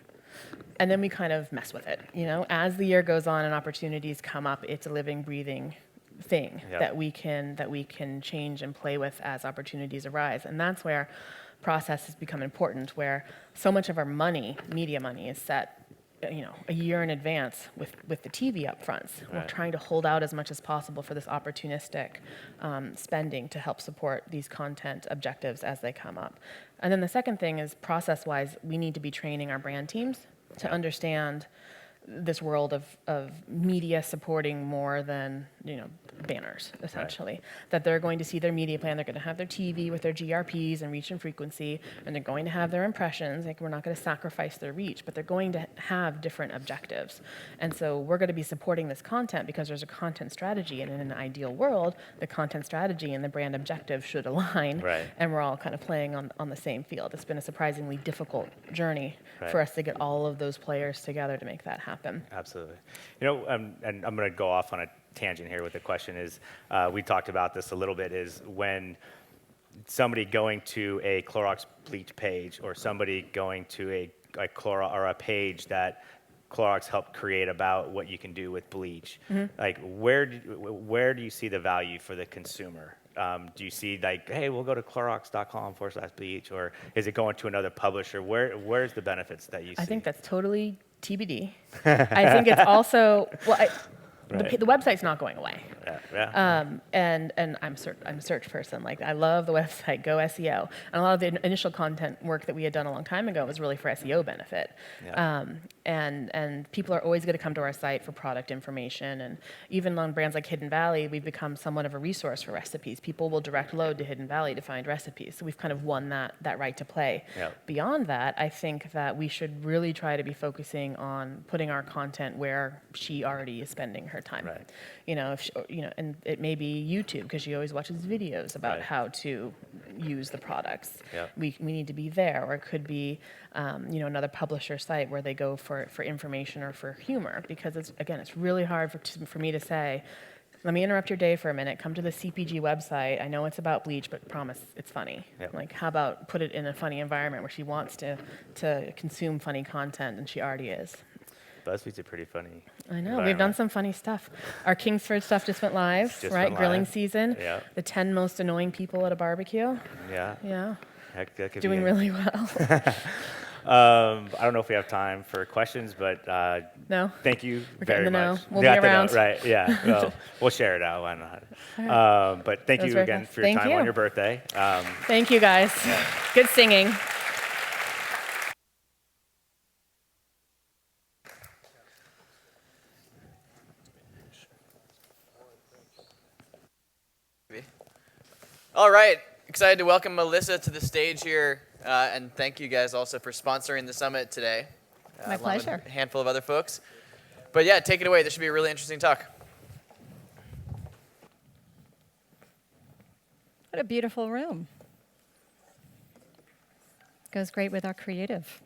And then we kind of mess with it. You know, as the year goes on and opportunities come up, it's a living, breathing thing that we can change and play with as opportunities arise. And that's where process has become important, where so much of our money, media money, is set, you know, a year in advance with the TV upfronts. We're trying to hold out as much as possible for this opportunistic spending to help support these content objectives as they come up. And then the second thing is process-wise, we need to be training our brand teams to understand this world of media supporting more than, you know, banners, essentially. That they're going to see their media plan, they're going to have their TV with their GRPs and reach and frequency, and they're going to have their impressions. Like, we're not going to sacrifice their reach, but they're going to have different objectives. And so we're going to be supporting this content because there's a content strategy, and in an ideal world, the content strategy and the brand objective should align, and we're all kind of playing on the same field. It's been a surprisingly difficult journey for us to get all of those players together to make that happen. Absolutely. You know, and I'm going to go off on a tangent here with the question is, we talked about this a little bit, is when somebody going to a Clorox bleach page or somebody going to a Clorox or a page that Clorox helped create about what you can do with bleach, like where do you see the value for the consumer? Do you see like, hey, we'll go to Clorox.com/bleach, or is it going to another publisher? Where's the benefits that you see? I think that's totally TBD. I think it's also, well, the website's not going away. And I'm a search person. Like, I love the website, Go SEO. And a lot of the initial content work that we had done a long time ago was really for SEO benefit. And people are always going to come to our site for product information. And even on brands like Hidden Valley, we've become somewhat of a resource for recipes. People will direct load to Hidden Valley to find recipes. So we've kind of won that right to play. Beyond that, I think that we should really try to be focusing on putting our content where she already is spending her time. You know, and it may be YouTube, because she always watches videos about how to use the products. We need to be there. Or it could be, you know, another publisher site where they go for information or for humor, because it's really hard for me to say, let me interrupt your day for a minute, come to the CPG website, I know it's about bleach, but promise it's funny. Like, how about put it in a funny environment where she wants to consume funny content, and she already is. BuzzFeed's a pretty funny I know. We've done some funny stuff. Our Kingsford stuff just went live, Grilling season. The 10 most annoying people at a barbecue. Heck, that could doing really well. I don't know if we have time for questions, but No. thank you We're very getting the no. much. We'll Got be the no, around. right, yeah. Well, we'll share it out. Why not? All right. But thank That was you very again fast. for your Thank time you. on your birthday. Thank you, guys. Good singing. All right, excited to welcome Melissa to the stage here, and thank you guys also for sponsoring the summit today. My along with pleasure. A handful of other folks. But yeah, take it away. This should be a really interesting talk. What a beautiful room. Goes great with our creative.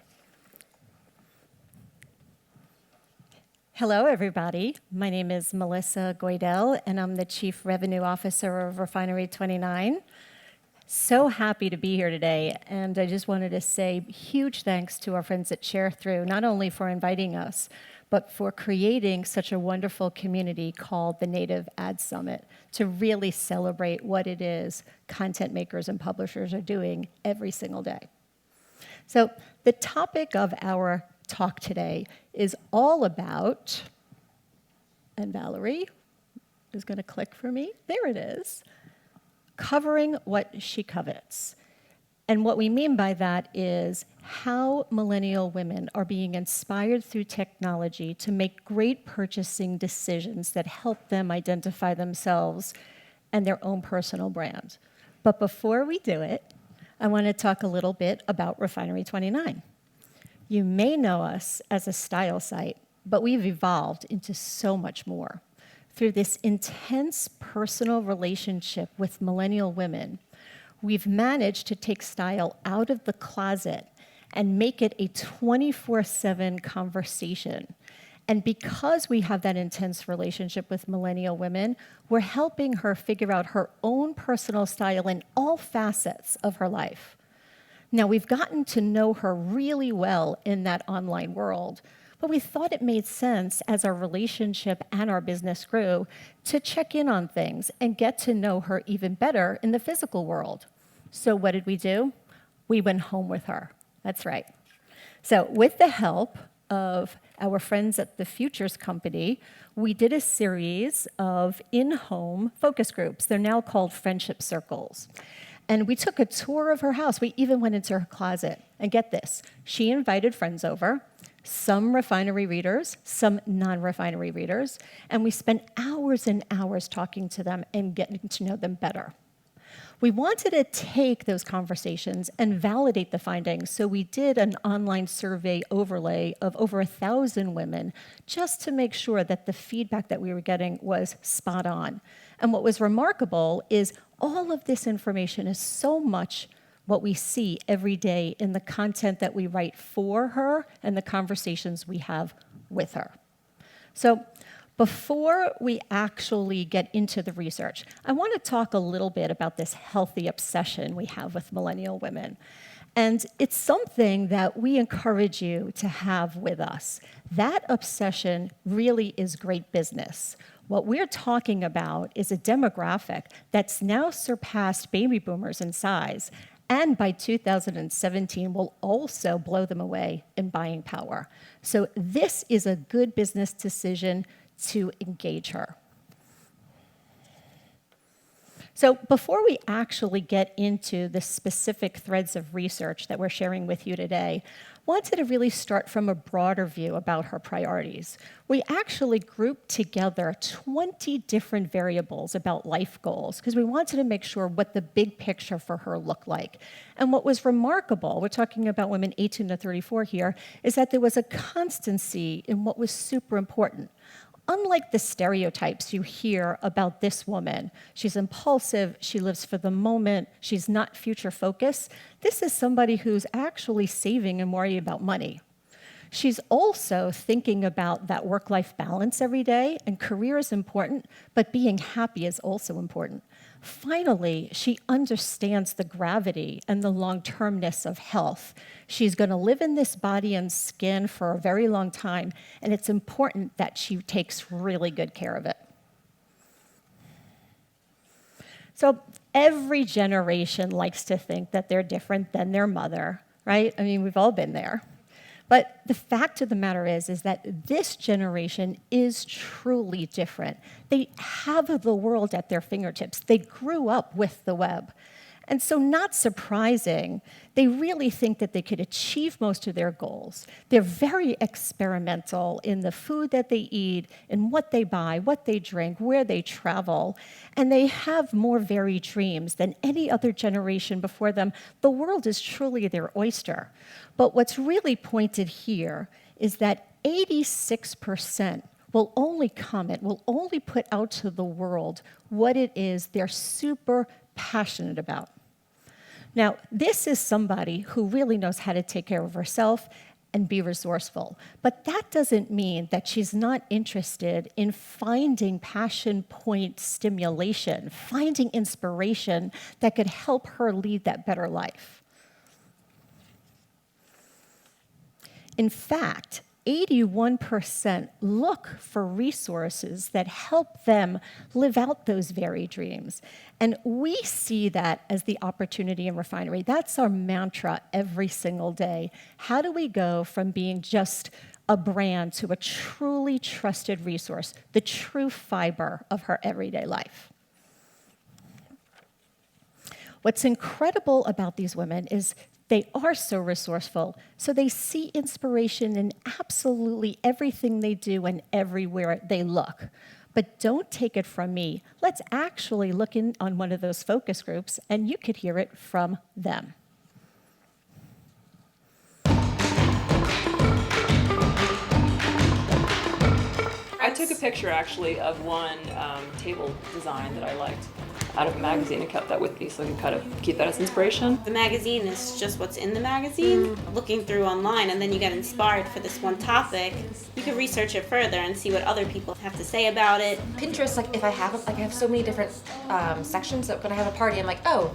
Hello, everybody. My name is Melissa Goidel, and I'm the Chief Revenue Officer of Refinery 29. So happy to be here today, and I just wanted to say huge thanks to our friends at Sharethrough, not only for inviting us, but for creating such a wonderful community called the Native Ad Summit to really celebrate what it is content makers and publishers are doing every single day. So the topic of our talk today is all about, and Valerie is going to click for me. There it is. Covering what she covets. And what we mean by that is how millennial women are being inspired through technology to make great purchasing decisions that help them identify themselves and their own personal brand. But before we do it, I want to talk a little bit about Refinery 29. You may know us as a style site, but we've evolved into so much more. Through this intense personal relationship with millennial women, we've managed to take style out of the closet and make it a 24/7 conversation. And because we have that intense relationship with millennial women, we're helping her figure out her own personal style in all facets of her life. Now, we've gotten to know her really well in that online world, but we thought it made sense as our relationship and our business grew to check in on things and get to know her even better in the physical world. So what did we do? We went home with her. That's right. So with the help of our friends at the Futures Company, we did a series of in-home focus groups. They're now called friendship circles. And we took a tour of her house. We even went into her closet. And get this, she invited friends over, some refinery readers, some non-refinery readers, and we spent hours and hours talking to them and getting to know them better. We wanted to take those conversations and validate the findings, so we did an online survey overlay of over 1,000 women just to make sure that the feedback that we were getting was spot on. And what was remarkable is all of this information is so much what we see every day in the content that we write for her and the conversations we have with her. So before we actually get into the research, I want to talk a little bit about this healthy obsession we have with millennial women. And it's something that we encourage you to have with us. That obsession really is great business. What we're talking about is a demographic that's now surpassed baby boomers in size, and by 2017 will also blow them away in buying power. So this is a good business decision to engage her. So before we actually get into the specific threads of research that we're sharing with you today, I wanted to really start from a broader view about her priorities. We actually grouped together 20 different variables about life goals because we wanted to make sure what the big picture for her looked like. And what was remarkable, we're talking about women 18 to 34 here, is that there was a constancy in what was super important. Unlike the stereotypes you hear about this woman, she's impulsive, she lives for the moment, she's not future focused, this is somebody who's actually saving and worrying about money. She's also thinking about that work-life balance every day, and career is important, but being happy is also important. Finally, she understands the gravity and the long-termness of health. She's going to live in this body and skin for a very long time, and it's important that she takes really good care of it. So every generation likes to think that they're different than their mother, right? I mean, we've all been there. But the fact of the matter is that this generation is truly different. They have the world at their fingertips. They grew up with the web. And so, not surprising, they really think that they could achieve most of their goals. They're very experimental in the food that they eat, in what they buy, what they drink, where they travel. And they have more varied dreams than any other generation before them. The world is truly their oyster. But what's really pointed here is that 86% will only comment, will only put out to the world what it is they're super passionate about. Now, this is somebody who really knows how to take care of herself and be resourceful. But that doesn't mean that she's not interested in finding passion point stimulation, finding inspiration that could help her lead that better life. In fact, 81% look for resources that help them live out those very dreams. And we see that as the opportunity in refinery. That's our mantra every single day. How do we go from being just a brand to a truly trusted resource, the true fiber of her everyday life? What's incredible about these women is they are so resourceful, so they see inspiration in absolutely everything they do and everywhere they look. But don't take it from me. Let's actually look in on one of those focus groups, and you could hear it from them. I took a picture, actually, of one table design that I liked out of a magazine and kept that with me so I can kind of keep that as inspiration. The magazine is just what's in the magazine, looking through online, and then you get inspired for this one topic. You can research it further and see what other people have to say about it. Pinterest, like if I have so many different sections that when I have a party, I'm like, oh,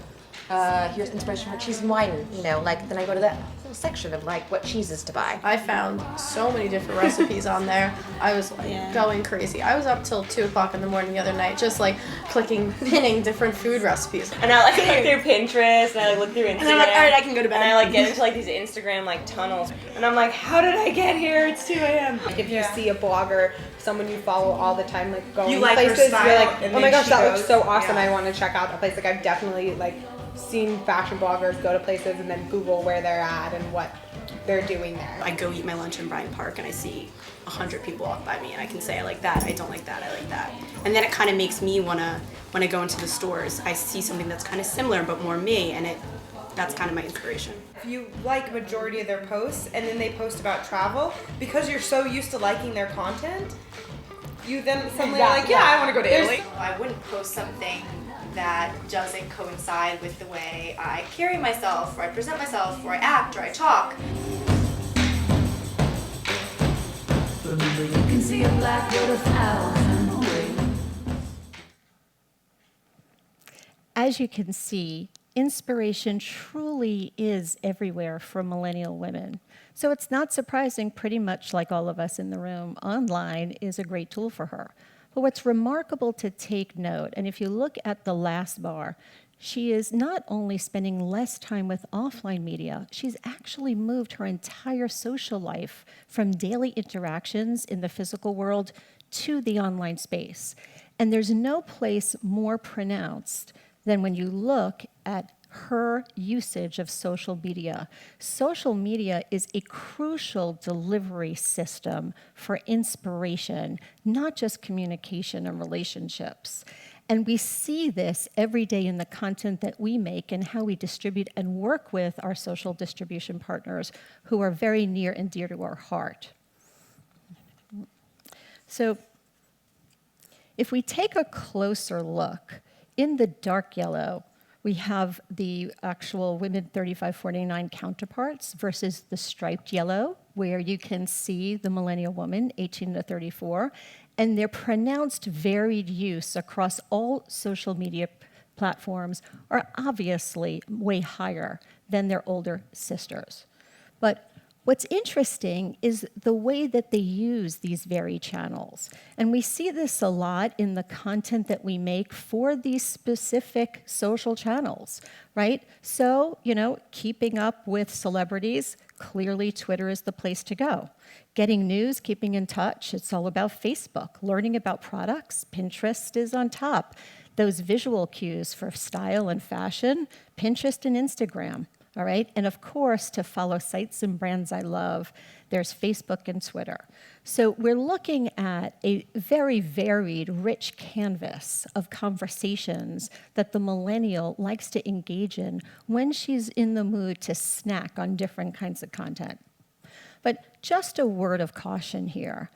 here's inspiration for cheese and wine, then I go to that little section of like what cheeses to buy. I found so many different recipes on there. I was going crazy. I was up till 2 o'clock in the morning the other night, just like pinning different food recipes. And I like look through Pinterest and I like look through Instagram. And I'm like, all right, I can go to bed. And I like get into like these Instagram like tunnels. And I'm like, how did I get here? It's 2 a.m. Like if you see a blogger, someone you follow all the time, like going You like her places, style, you're like, and oh my then gosh, she that looks goes. so awesome. Yeah. I want to check out that place. Like I've definitely like seen fashion bloggers go to places and then Google where they're at and what they're doing there. I go eat my lunch in Bryant Park and I see 100 people walk by me and I can say I like that, I don't like that, I like that. And then it kind of makes me want to, when I go into the stores, I see something that's kind of similar but more me, and that's kind of my inspiration. If you like majority of their posts and then they post about travel, because you're so used to liking their content, you then suddenly are like, yeah, I want to go to Italy. I wouldn't post something that doesn't coincide with the way I carry myself, or I present myself, or I act, or I talk. Remember, you can see a blackbird 1,000 ways. As you can see, inspiration truly is everywhere for millennial women. So it's not surprising, pretty much like all of us in the room, online is a great tool for her. But what's remarkable to take note, and if you look at the last bar, she is not only spending less time with offline media, she's actually moved her entire social life from daily interactions in the physical world to the online space. And there's no place more pronounced than when you look at her usage of social media. Social media is a crucial delivery system for inspiration, not just communication and relationships. And we see this every day in the content that we make and how we distribute and work with our social distribution partners who are very near and dear to our heart. So if we take a closer look, in the dark yellow, we have the actual women 35-49 counterparts versus the striped yellow, where you can see the millennial woman, 18 to 34, and their pronounced varied use across all social media platforms are obviously way higher than their older sisters. But What's interesting is the way that they use these very channels. And we see this a lot in the content that we make for these specific social channels, right? So, keeping up with celebrities, clearly Twitter is the place to go. Getting news, keeping in touch, it's all about Facebook. Learning about products, Pinterest is on top. Those visual cues for style and fashion, Pinterest and Instagram. All right, and of course, to follow sites and brands I love, there's Facebook and Twitter. So we're looking at a very varied, rich canvas of conversations that the millennial likes to engage in when she's in the mood to snack on different kinds of content. But just a word of caution here,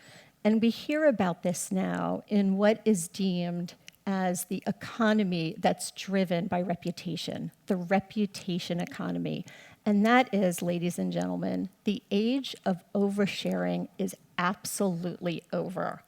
and we hear about this now in what is deemed as the economy that's driven by reputation, the reputation economy. And that is, ladies and gentlemen, the age of oversharing is absolutely over.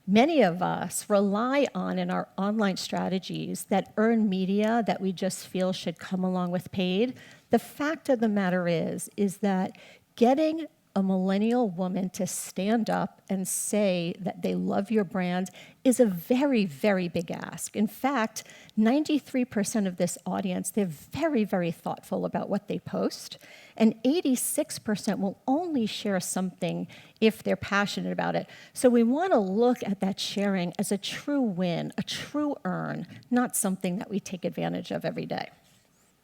Many of us rely on in our online strategies that earned media that we just feel should come along with paid. The fact of the matter is that getting a millennial woman to stand up and say that they love your brand is a very, very big ask. In fact, 93% of this audience, they're very, very thoughtful about what they post, and 86% will only share something if they're passionate about it. So we want to look at that sharing as a true win, a true earn, not something that we take advantage of every day.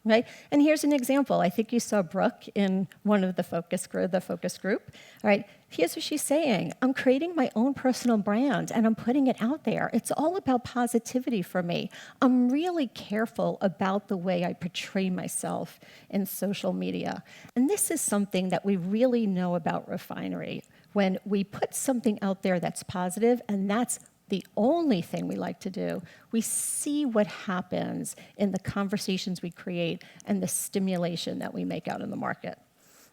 Right? And here's an example. I think you saw Brooke in one of the focus group. All right, here's what she's saying. I'm creating my own personal brand and I'm putting it out there. It's all about positivity for me. I'm really careful about the way I portray myself in social media. And this is something that we really know about Refinery. When we put something out there that's positive, and that's the only thing we like to do, we see what happens in the conversations we create and the stimulation that we make out in the market.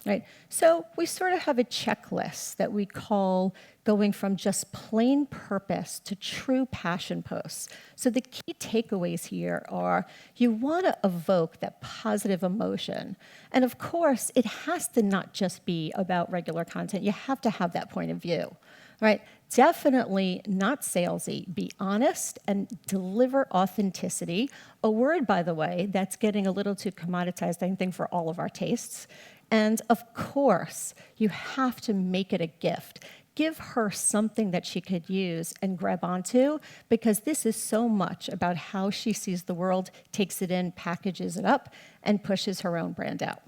Right? So we sort of have a checklist that we call going from just plain purpose to true passion posts. So the key takeaways here are you want to evoke that positive emotion. And of course, it has to not just be about regular content. You have to have that point of view. Right? Definitely not salesy. Be honest and deliver authenticity. A word, by the way, that's getting a little too commoditized, I think, for all of our tastes. And of course, you have to make it a gift. Give her something that she could use and grab onto, because this is so much about how she sees the world, takes it in, packages it up, and pushes her own brand out.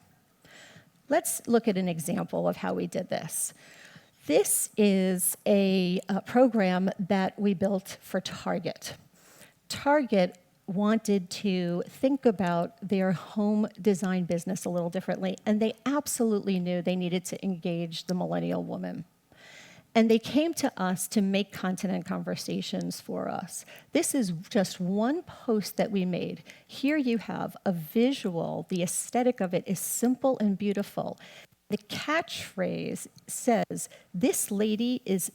Let's look at an example of how we did this. This is a program that we built for Target. Target wanted to think about their home design business a little differently, and they absolutely knew they needed to engage the millennial woman. And they came to us to make content and conversations for us. This is just one post that we made. Here you have a visual. The aesthetic of it is simple and beautiful. The catchphrase says, "This lady is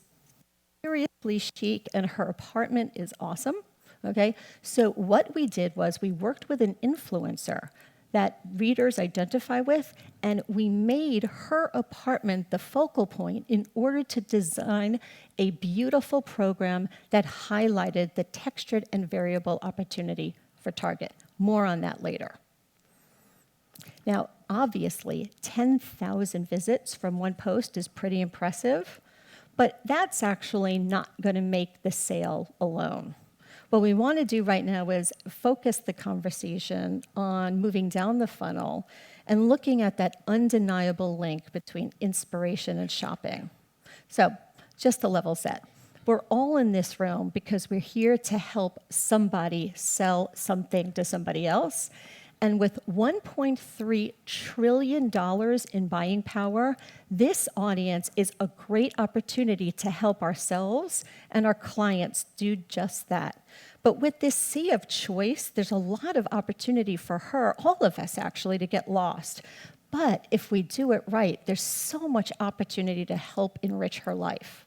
seriously chic and her apartment is awesome." Okay? So what we did was we worked with an influencer that readers identify with, and we made her apartment the focal point in order to design a beautiful program that highlighted the textured and variable opportunity for Target. More on that later. Now, obviously, 10,000 visits from one post is pretty impressive, but that's actually not going to make the sale alone. What we want to do right now is focus the conversation on moving down the funnel and looking at that undeniable link between inspiration and shopping. So, just to level set, we're all in this room because we're here to help somebody sell something to somebody else. And with $1.3 trillion in buying power, this audience is a great opportunity to help ourselves and our clients do just that. But with this sea of choice, there's a lot of opportunity for her, all of us actually, to get lost. But if we do it right, there's so much opportunity to help enrich her life.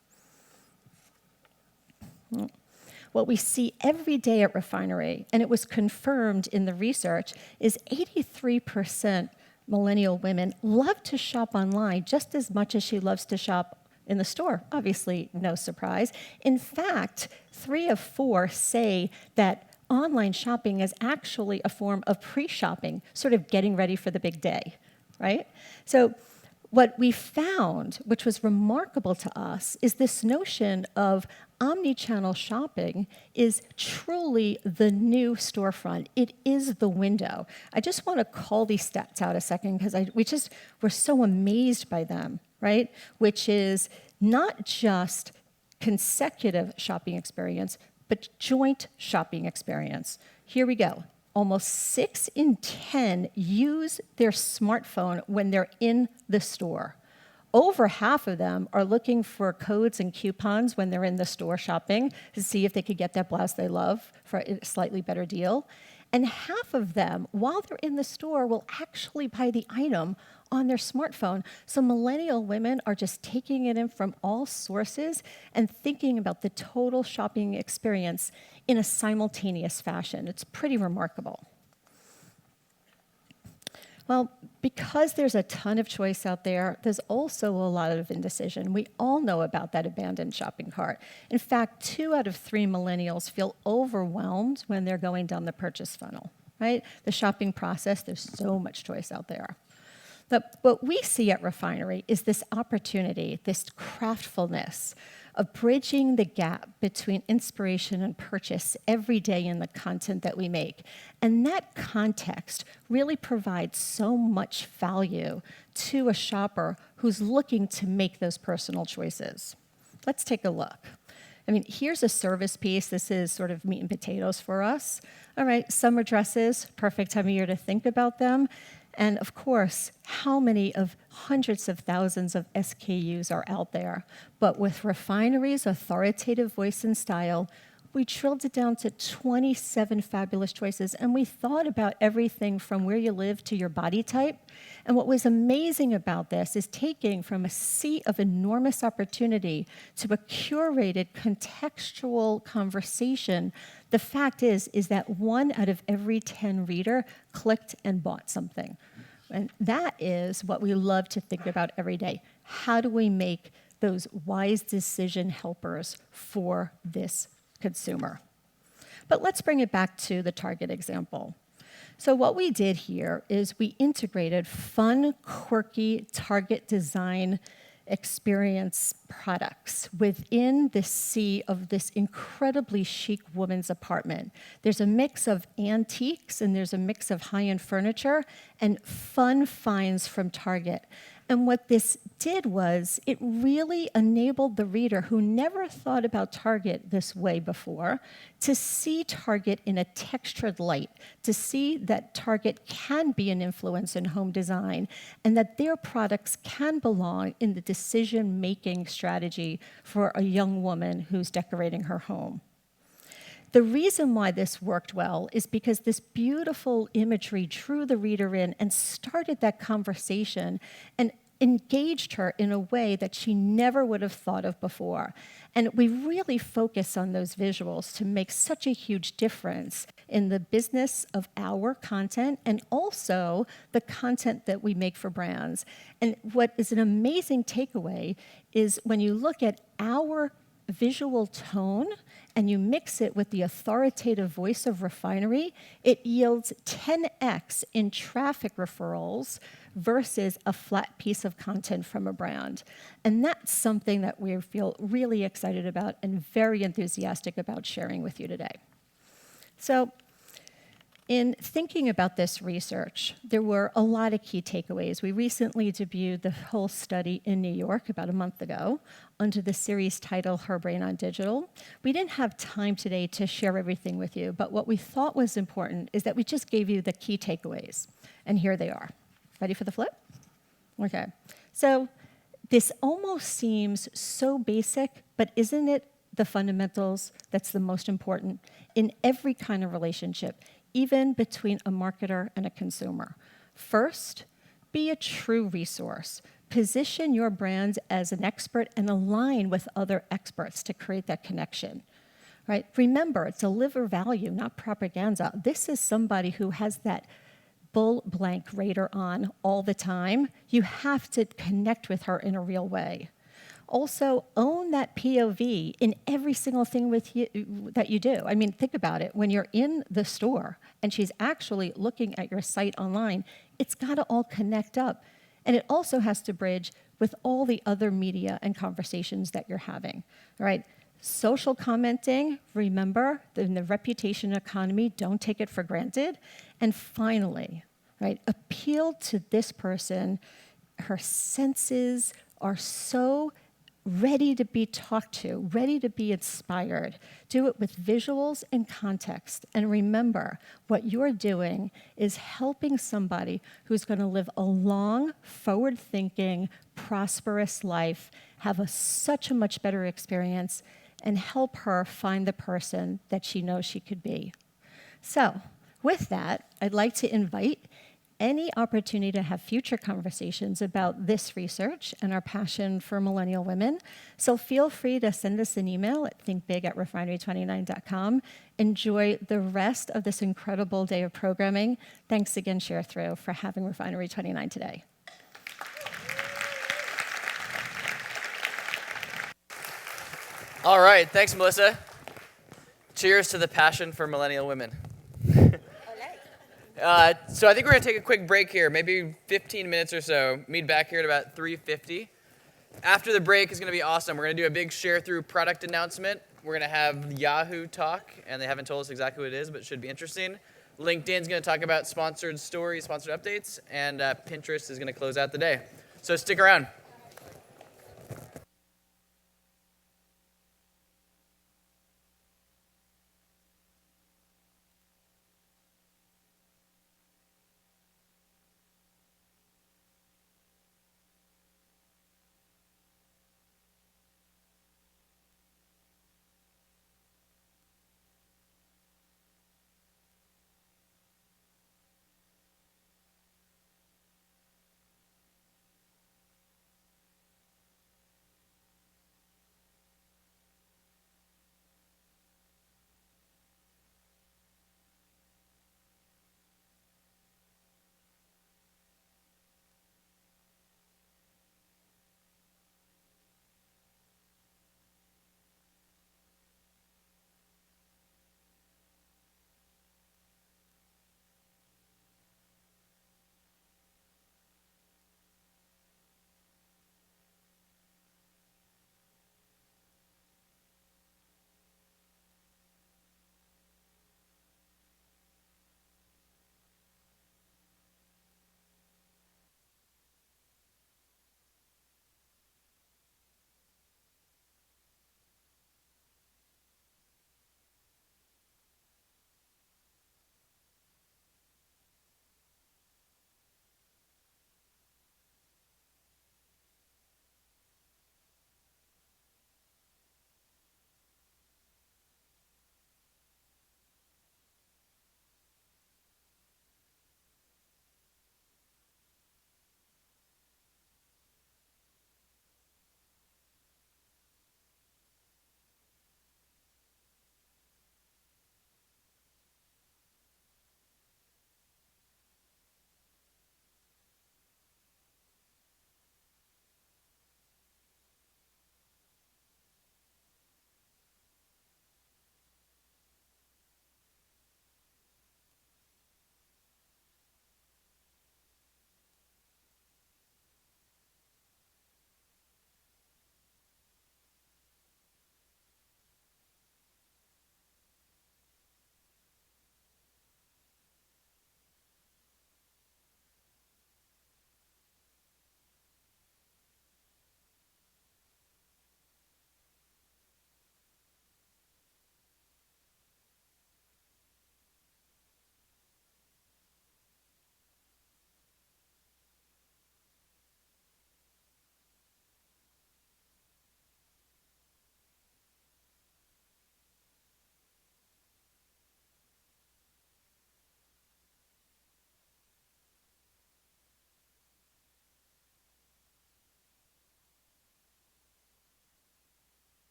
What we see every day at Refinery, and it was confirmed in the research, is 83% millennial women love to shop online just as much as she loves to shop in the store. Obviously, no surprise. In fact, 3 of 4 say that online shopping is actually a form of pre-shopping, sort of getting ready for the big day, right? So what we found, which was remarkable to us, is this notion of omni-channel shopping is truly the new storefront. It is the window. I just want to call these stats out a second because we're so amazed by them, right? Which is not just consecutive shopping experience, but joint shopping experience. Here we go. Almost 6 in 10 use their smartphone when they're in the store. Over half of them are looking for codes and coupons when they're in the store shopping to see if they could get that blouse they love for a slightly better deal. And half of them, while they're in the store, will actually buy the item on their smartphone. So millennial women are just taking it in from all sources and thinking about the total shopping experience in a simultaneous fashion. It's pretty remarkable. Well, because there's a ton of choice out there, there's also a lot of indecision. We all know about that abandoned shopping cart. In fact, 2 out of 3 millennials feel overwhelmed when they're going down the purchase funnel, right? The shopping process, there's so much choice out there. But what we see at Refinery is this opportunity, this craftfulness of bridging the gap between inspiration and purchase every day in the content that we make. And that context really provides so much value to a shopper who's looking to make those personal choices. Let's take a look. I mean, here's a service piece. This is sort of meat and potatoes for us. All right, summer dresses, perfect time of year to think about them. And of course, how many of hundreds of thousands of SKUs are out there? But with Refinery's authoritative voice and style, we drilled it down to 27 fabulous choices, and we thought about everything from where you live to your body type. And what was amazing about this is taking from a sea of enormous opportunity to a curated contextual conversation. The fact is that 1 out of every 10 reader clicked and bought something. And that is what we love to think about every day. How do we make those wise decision helpers for this consumer? But let's bring it back to the Target example. So what we did here is we integrated fun, quirky Target design experience products within the sea of this incredibly chic woman's apartment. There's a mix of antiques and there's a mix of high-end furniture and fun finds from Target. And what this did was it really enabled the reader who never thought about Target this way before to see Target in a textured light, to see that Target can be an influence in home design and that their products can belong in the decision-making strategy for a young woman who's decorating her home. The reason why this worked well is because this beautiful imagery drew the reader in and started that conversation and engaged her in a way that she never would have thought of before. And we really focus on those visuals to make such a huge difference in the business of our content and also the content that we make for brands. And what is an amazing takeaway is when you look at our visual tone and you mix it with the authoritative voice of Refinery, it yields 10x in traffic referrals versus a flat piece of content from a brand. And that's something that we feel really excited about and very enthusiastic about sharing with you today. So in thinking about this research, there were a lot of key takeaways. We recently debuted the whole study in New York about a month ago under the series title, Her Brain on Digital. We didn't have time today to share everything with you, but what we thought was important is that we just gave you the key takeaways. And here they are. Ready for the flip? Okay. So this almost seems so basic, but isn't it the fundamentals that's the most important in every kind of relationship, even between a marketer and a consumer? First, be a true resource. Position your brand as an expert and align with other experts to create that connection. Right? Remember, deliver value, not propaganda. This is somebody who has that bull blank radar on all the time. You have to connect with her in a real way. Also, own that POV in every single thing that you do. I mean, think about it. When you're in the store and she's actually looking at your site online, it's got to all connect up. And it also has to bridge with all the other media and conversations that you're having. All right. Social commenting, remember, in the reputation economy, don't take it for granted. And finally, right, appeal to this person. Her senses are so ready to be talked to, ready to be inspired. Do it with visuals and context. And remember, what you're doing is helping somebody who's going to live a long, forward-thinking, prosperous life, have such a much better experience, and help her find the person that she knows she could be. So, with that, I'd like to invite any opportunity to have future conversations about this research and our passion for millennial women. So feel free to send us an email at thinkbig@refinery29.com. Enjoy the rest of this incredible day of programming. Thanks again, Sharethrough, for having Refinery 29 today. All right, thanks, Melissa. Cheers to the passion for millennial women. So I think we're going to take a quick break here, maybe 15 minutes or so. Meet back here at about 3:50. After the break is going to be awesome. We're going to do a big Sharethrough product announcement. We're going to have Yahoo talk, and they haven't told us exactly what it is, but it should be interesting. LinkedIn's going to talk about sponsored stories, sponsored updates, and Pinterest is going to close out the day. So stick around.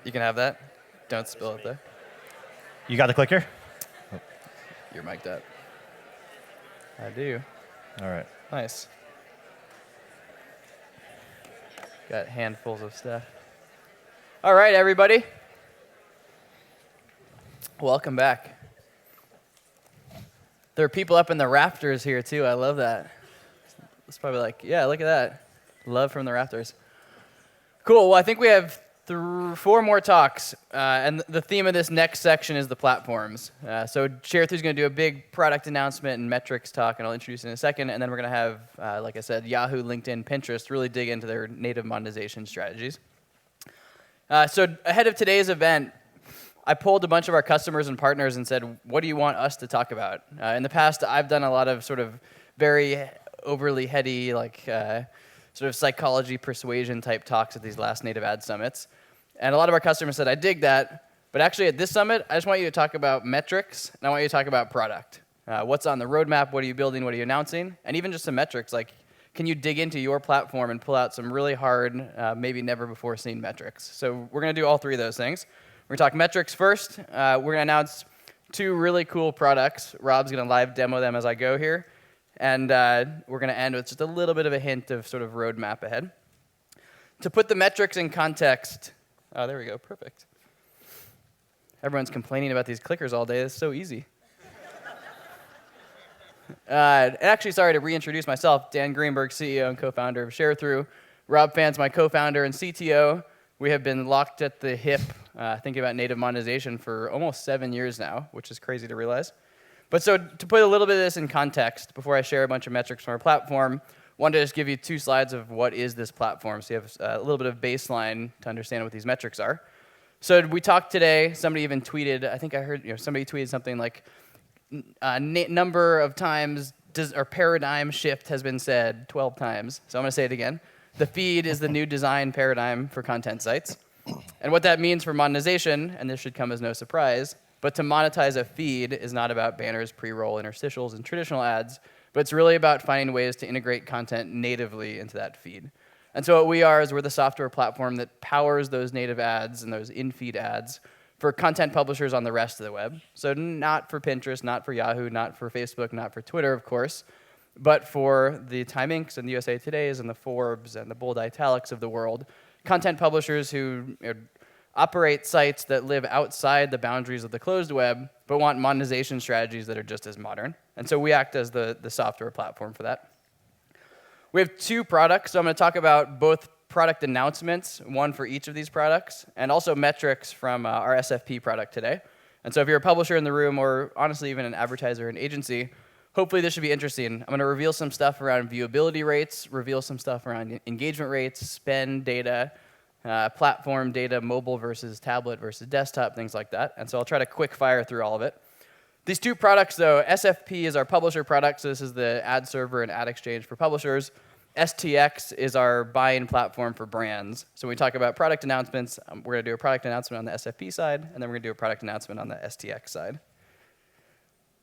You can have that. Don't spill it there. You got the clicker? You're mic'd up. I do. All right. Nice. Got handfuls of stuff. All right, everybody. Welcome back. There are people up in the rafters here, too. I love that. It's probably like, yeah, look at that. Love from the rafters. Cool. Well, I think we have 4 more talks. And the theme of this next section is the platforms. So Sharethrough is going to do a big product announcement and metrics talk, and I'll introduce it in a second. And then we're going to have, like I said, Yahoo, LinkedIn, Pinterest really dig into their native monetization strategies. So ahead of today's event, I polled a bunch of our customers and partners and said, what do you want us to talk about? In the past, I've done a lot of sort of very overly heady, like sort of psychology persuasion type talks at these last native ad summits. And a lot of our customers said, I dig that, but actually at this summit, I just want you to talk about metrics, and I want you to talk about product. What's on the roadmap, what are you building, what are you announcing, and even just some metrics, like can you dig into your platform and pull out some really hard, maybe never before seen metrics. So we're going to do all 3 of those things. We're going to talk metrics first. We're going to announce 2 really cool products. Rob's going to live demo them as I go here. And we're going to end with just a little bit of a hint of sort of roadmap ahead. To put the metrics in context, oh, there we go, perfect. Everyone's complaining about these clickers all day. It's so easy. Actually, sorry to reintroduce myself. Dan Greenberg, CEO and co-founder of Sharethrough. Rob Fantz, my co-founder and CTO. We have been locked at the hip thinking about native monetization for almost 7 years now, which is crazy to realize. But so to put a little bit of this in context, before I share a bunch of metrics from our platform, I wanted to just give you 2 slides of what is this platform, so you have a little bit of baseline to understand what these metrics are. So we talked today, somebody even tweeted, I think I heard somebody tweeted something like, number of times or paradigm shift has been said 12 times. So I'm going to say it again. The feed is the new design paradigm for content sites. And what that means for monetization, and this should come as no surprise, but to monetize a feed is not about banners, pre-roll, interstitials, and traditional ads, but it's really about finding ways to integrate content natively into that feed. And so what we are is we're the software platform that powers those native ads and those in-feed ads for content publishers on the rest of the web. So not for Pinterest, not for Yahoo, not for Facebook, not for Twitter, of course, but for the Time Incs and the USA Todays and the Forbes and the Bold Italics of the world, content publishers who operate sites that live outside the boundaries of the closed web, but want monetization strategies that are just as modern. And so we act as the software platform for that. We have 2 products, so I'm going to talk about both product announcements, one for each of these products, and also metrics from our SFP product today. And so if you're a publisher in the room, or honestly even an advertiser and agency, hopefully this should be interesting. I'm going to reveal some stuff around viewability rates, reveal some stuff around engagement rates, spend data, platform data, mobile versus tablet versus desktop, things like that. And so I'll try to quick fire through all of it. These 2 products, though, SFP is our publisher product, so this is the ad server and ad exchange for publishers. STX is our buying platform for brands. So when we talk about product announcements, we're going to do a product announcement on the SFP side, and then we're going to do a product announcement on the STX side.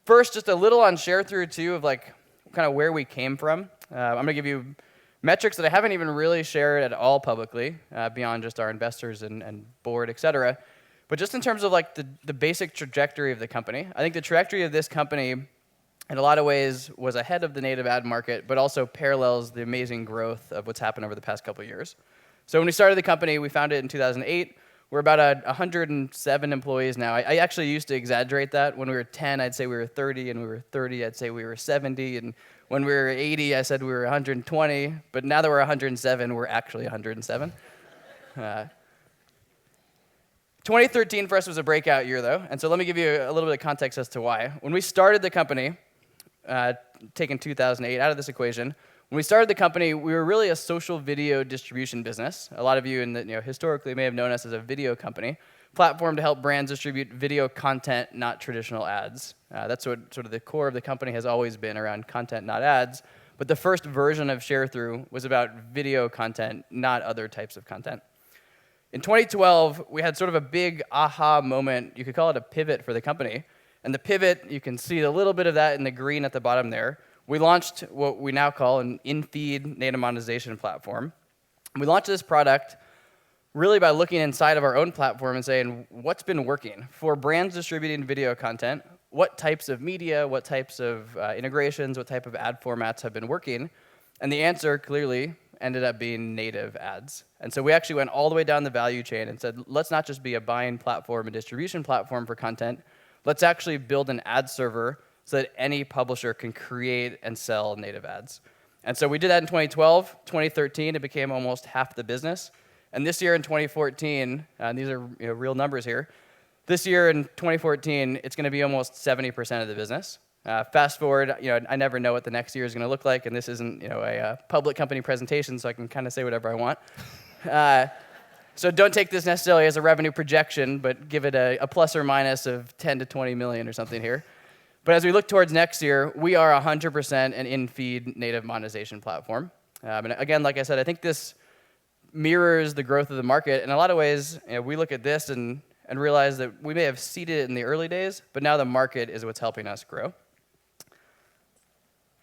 First, just a little on Sharethrough, too, of like kind of where we came from. I'm going to give you metrics that I haven't even really shared at all publicly, beyond just our investors and board, et cetera. But just in terms of like the basic trajectory of the company, I think the trajectory of this company in a lot of ways was ahead of the native ad market, but also parallels the amazing growth of what's happened over the past couple of years. So when we started the company, we founded it in 2008. We're about 107 employees now. I actually used to exaggerate that. When we were 10, I'd say we were 30, and we were 30, I'd say we were 70, and when we were 80, I said we were 120, but now that we're 107, we're actually 107. 2013 for us was a breakout year, though, and so let me give you a little bit of context as to why. When we started the company, taking 2008 out of this equation, when we started the company, we were really a social video distribution business. A lot of you historically may have known us as a video company, platform to help brands distribute video content, not traditional ads. That's what sort of the core of the company has always been, around content, not ads. But the first version of Sharethrough was about video content, not other types of content. In 2012, we had sort of a big aha moment. You could call it a pivot for the company. And the pivot, you can see a little bit of that in the green at the bottom there. We launched what we now call an in-feed native monetization platform. We launched this product really by looking inside of our own platform and saying, what's been working? For brands distributing video content, what types of media, what types of integrations, what type of ad formats have been working? And the answer clearly ended up being native ads. And so we actually went all the way down the value chain and said, let's not just be a buying platform, a distribution platform for content. Let's actually build an ad server so that any publisher can create and sell native ads. And so we did that in 2012. 2013, it became almost half the business. And this year in 2014, and these are real numbers here, this year in 2014, it's going to be almost 70% of the business. Fast forward, I never know what the next year is going to look like, and this isn't a public company presentation, so I can kind of say whatever I want. So don't take this necessarily as a revenue projection, but give it a plus or minus of 10 to 20 million or something here. But as we look towards next year, we are 100% an in-feed native monetization platform. And again, like I said, I think this mirrors the growth of the market. In a lot of ways, we look at this and realize that we may have seeded it in the early days, but now the market is what's helping us grow.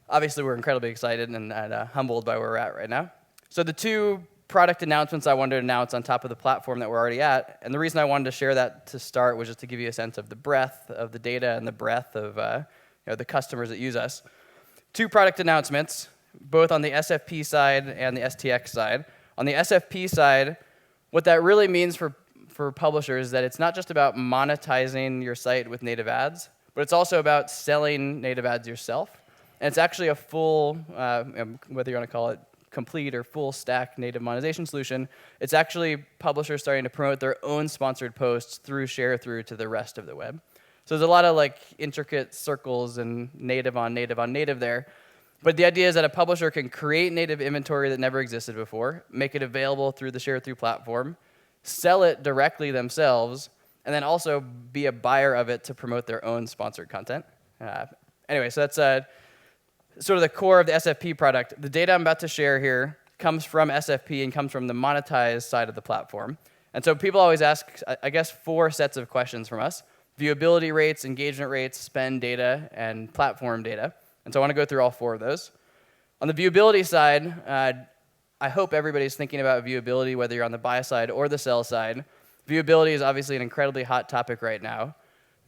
Obviously, we're incredibly excited and humbled by where we're at right now. So the two product announcements I wanted to announce on top of the platform that we're already at, and the reason I wanted to share that to start was just to give you a sense of the breadth of the data and the breadth of the customers that use us. Two product announcements, both on the SFP side and the STX side. On the SFP side, what that really means for publishers is that it's not just about monetizing your site with native ads, but it's also about selling native ads yourself. And it's actually a full, whether you want to call it complete or full stack native monetization solution, it's actually publishers starting to promote their own sponsored posts through Sharethrough to the rest of the web. So there's a lot of intricate circles and native on native on native there. But the idea is that a publisher can create native inventory that never existed before, make it available through the Sharethrough platform, sell it directly themselves, and then also be a buyer of it to promote their own sponsored content. Anyway, so that's sort of the core of the SFP product. The data I'm about to share here comes from SFP and comes from the monetized side of the platform. And so people always ask, I guess, 4 sets of questions from us: viewability rates, engagement rates, spend data, and platform data. And so I want to go through all 4 of those. On the viewability side, I hope everybody's thinking about viewability, whether you're on the buy side or the sell side. Viewability is obviously an incredibly hot topic right now.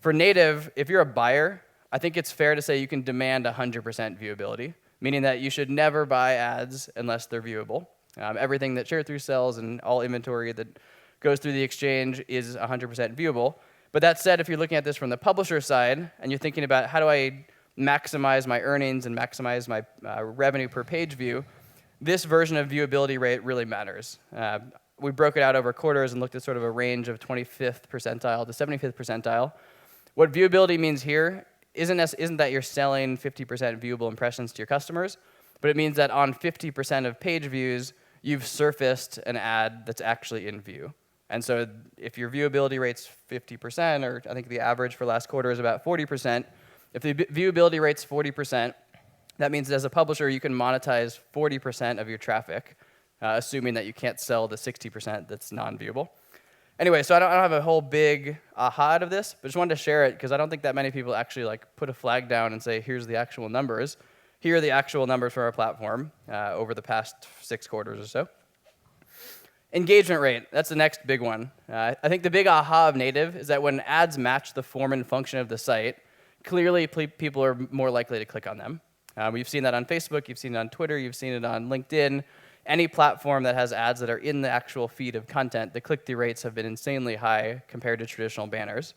For native, if you're a buyer, I think it's fair to say you can demand 100% viewability, meaning that you should never buy ads unless they're viewable. Everything that Sharethrough sells and all inventory that goes through the exchange is 100% viewable. But that said, if you're looking at this from the publisher side and you're thinking about how do I maximize my earnings and maximize my revenue per page view, this version of viewability rate really matters. We broke it out over quarters and looked at sort of a range of 25th percentile to 75th percentile. What viewability means here isn't that you're selling 50% viewable impressions to your customers, but it means that on 50% of page views, you've surfaced an ad that's actually in view. And so if your viewability rate's 50%, or I think the average for last quarter is about 40%, if the viewability rate's 40%, that means that as a publisher, you can monetize 40% of your traffic, assuming that you can't sell the 60% that's non-viewable. Anyway, so I don't have a whole big aha out of this, but just wanted to share it because I don't think that many people actually put a flag down and say, here's the actual numbers. Here are the actual numbers for our platform over the past 6 quarters or so. Engagement rate, that's the next big one. I think the big aha of native is that when ads match the form and function of the site, clearly people are more likely to click on them. We've seen that on Facebook, you've seen it on Twitter, you've seen it on LinkedIn. Any platform that has ads that are in the actual feed of content, the click-through rates have been insanely high compared to traditional banners.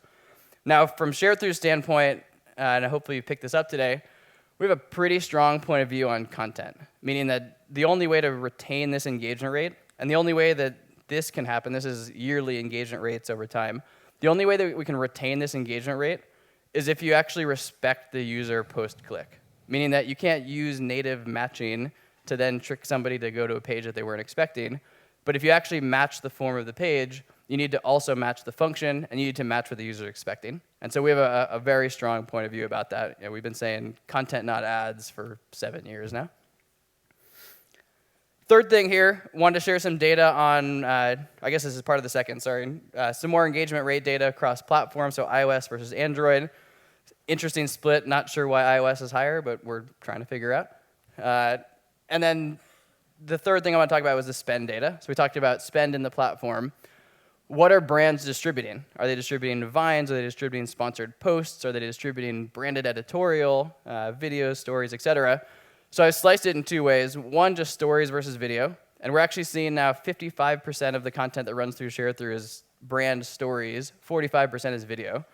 Now, from Sharethrough's standpoint, and hopefully you picked this up today, we have a pretty strong point of view on content, meaning that the only way to retain this engagement rate, and the only way that this can happen, this is yearly engagement rates over time, the only way that we can retain this engagement rate is if you actually respect the user post-click, meaning that you can't use native matching to then trick somebody to go to a page that they weren't expecting. But if you actually match the form of the page, you need to also match the function, and you need to match what the user is expecting. And so we have a very strong point of view about that. We've been saying content, not ads, for 7 years now. Third thing here, wanted to share some data on, I guess this is part of the second, sorry, some more engagement rate data across platforms, so iOS versus Android. Interesting split, not sure why iOS is higher, but we're trying to figure out. And then the third thing I want to talk about was the spend data. So we talked about spend in the platform. What are brands distributing? Are they distributing Vines? Are they distributing sponsored posts? Are they distributing branded editorial, videos, stories, etc.? So I sliced it in two ways. One, just stories versus video. And we're actually seeing now 55% of the content that runs through Sharethrough is brand stories, 45% is video.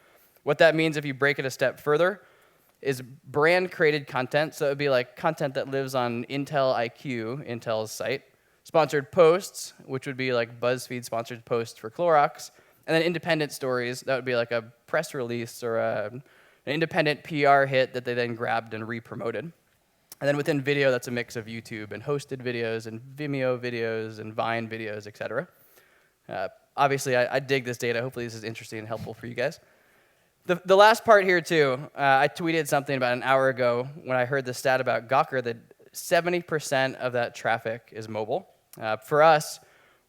What that means, if you break it a step further, is brand-created content. So it would be like content that lives on Intel IQ, Intel's site. Sponsored posts, which would be like BuzzFeed sponsored posts for Clorox, and then independent stories, that would be like a press release or an independent PR hit that they then grabbed and re-promoted. And then within video, that's a mix of YouTube and hosted videos and Vimeo videos and Vine videos, etc. Obviously, I dig this data. Hopefully this is interesting and helpful for you guys. The last part here too, I tweeted something about an hour ago when I heard the stat about Gawker that 70% of that traffic is mobile. For us,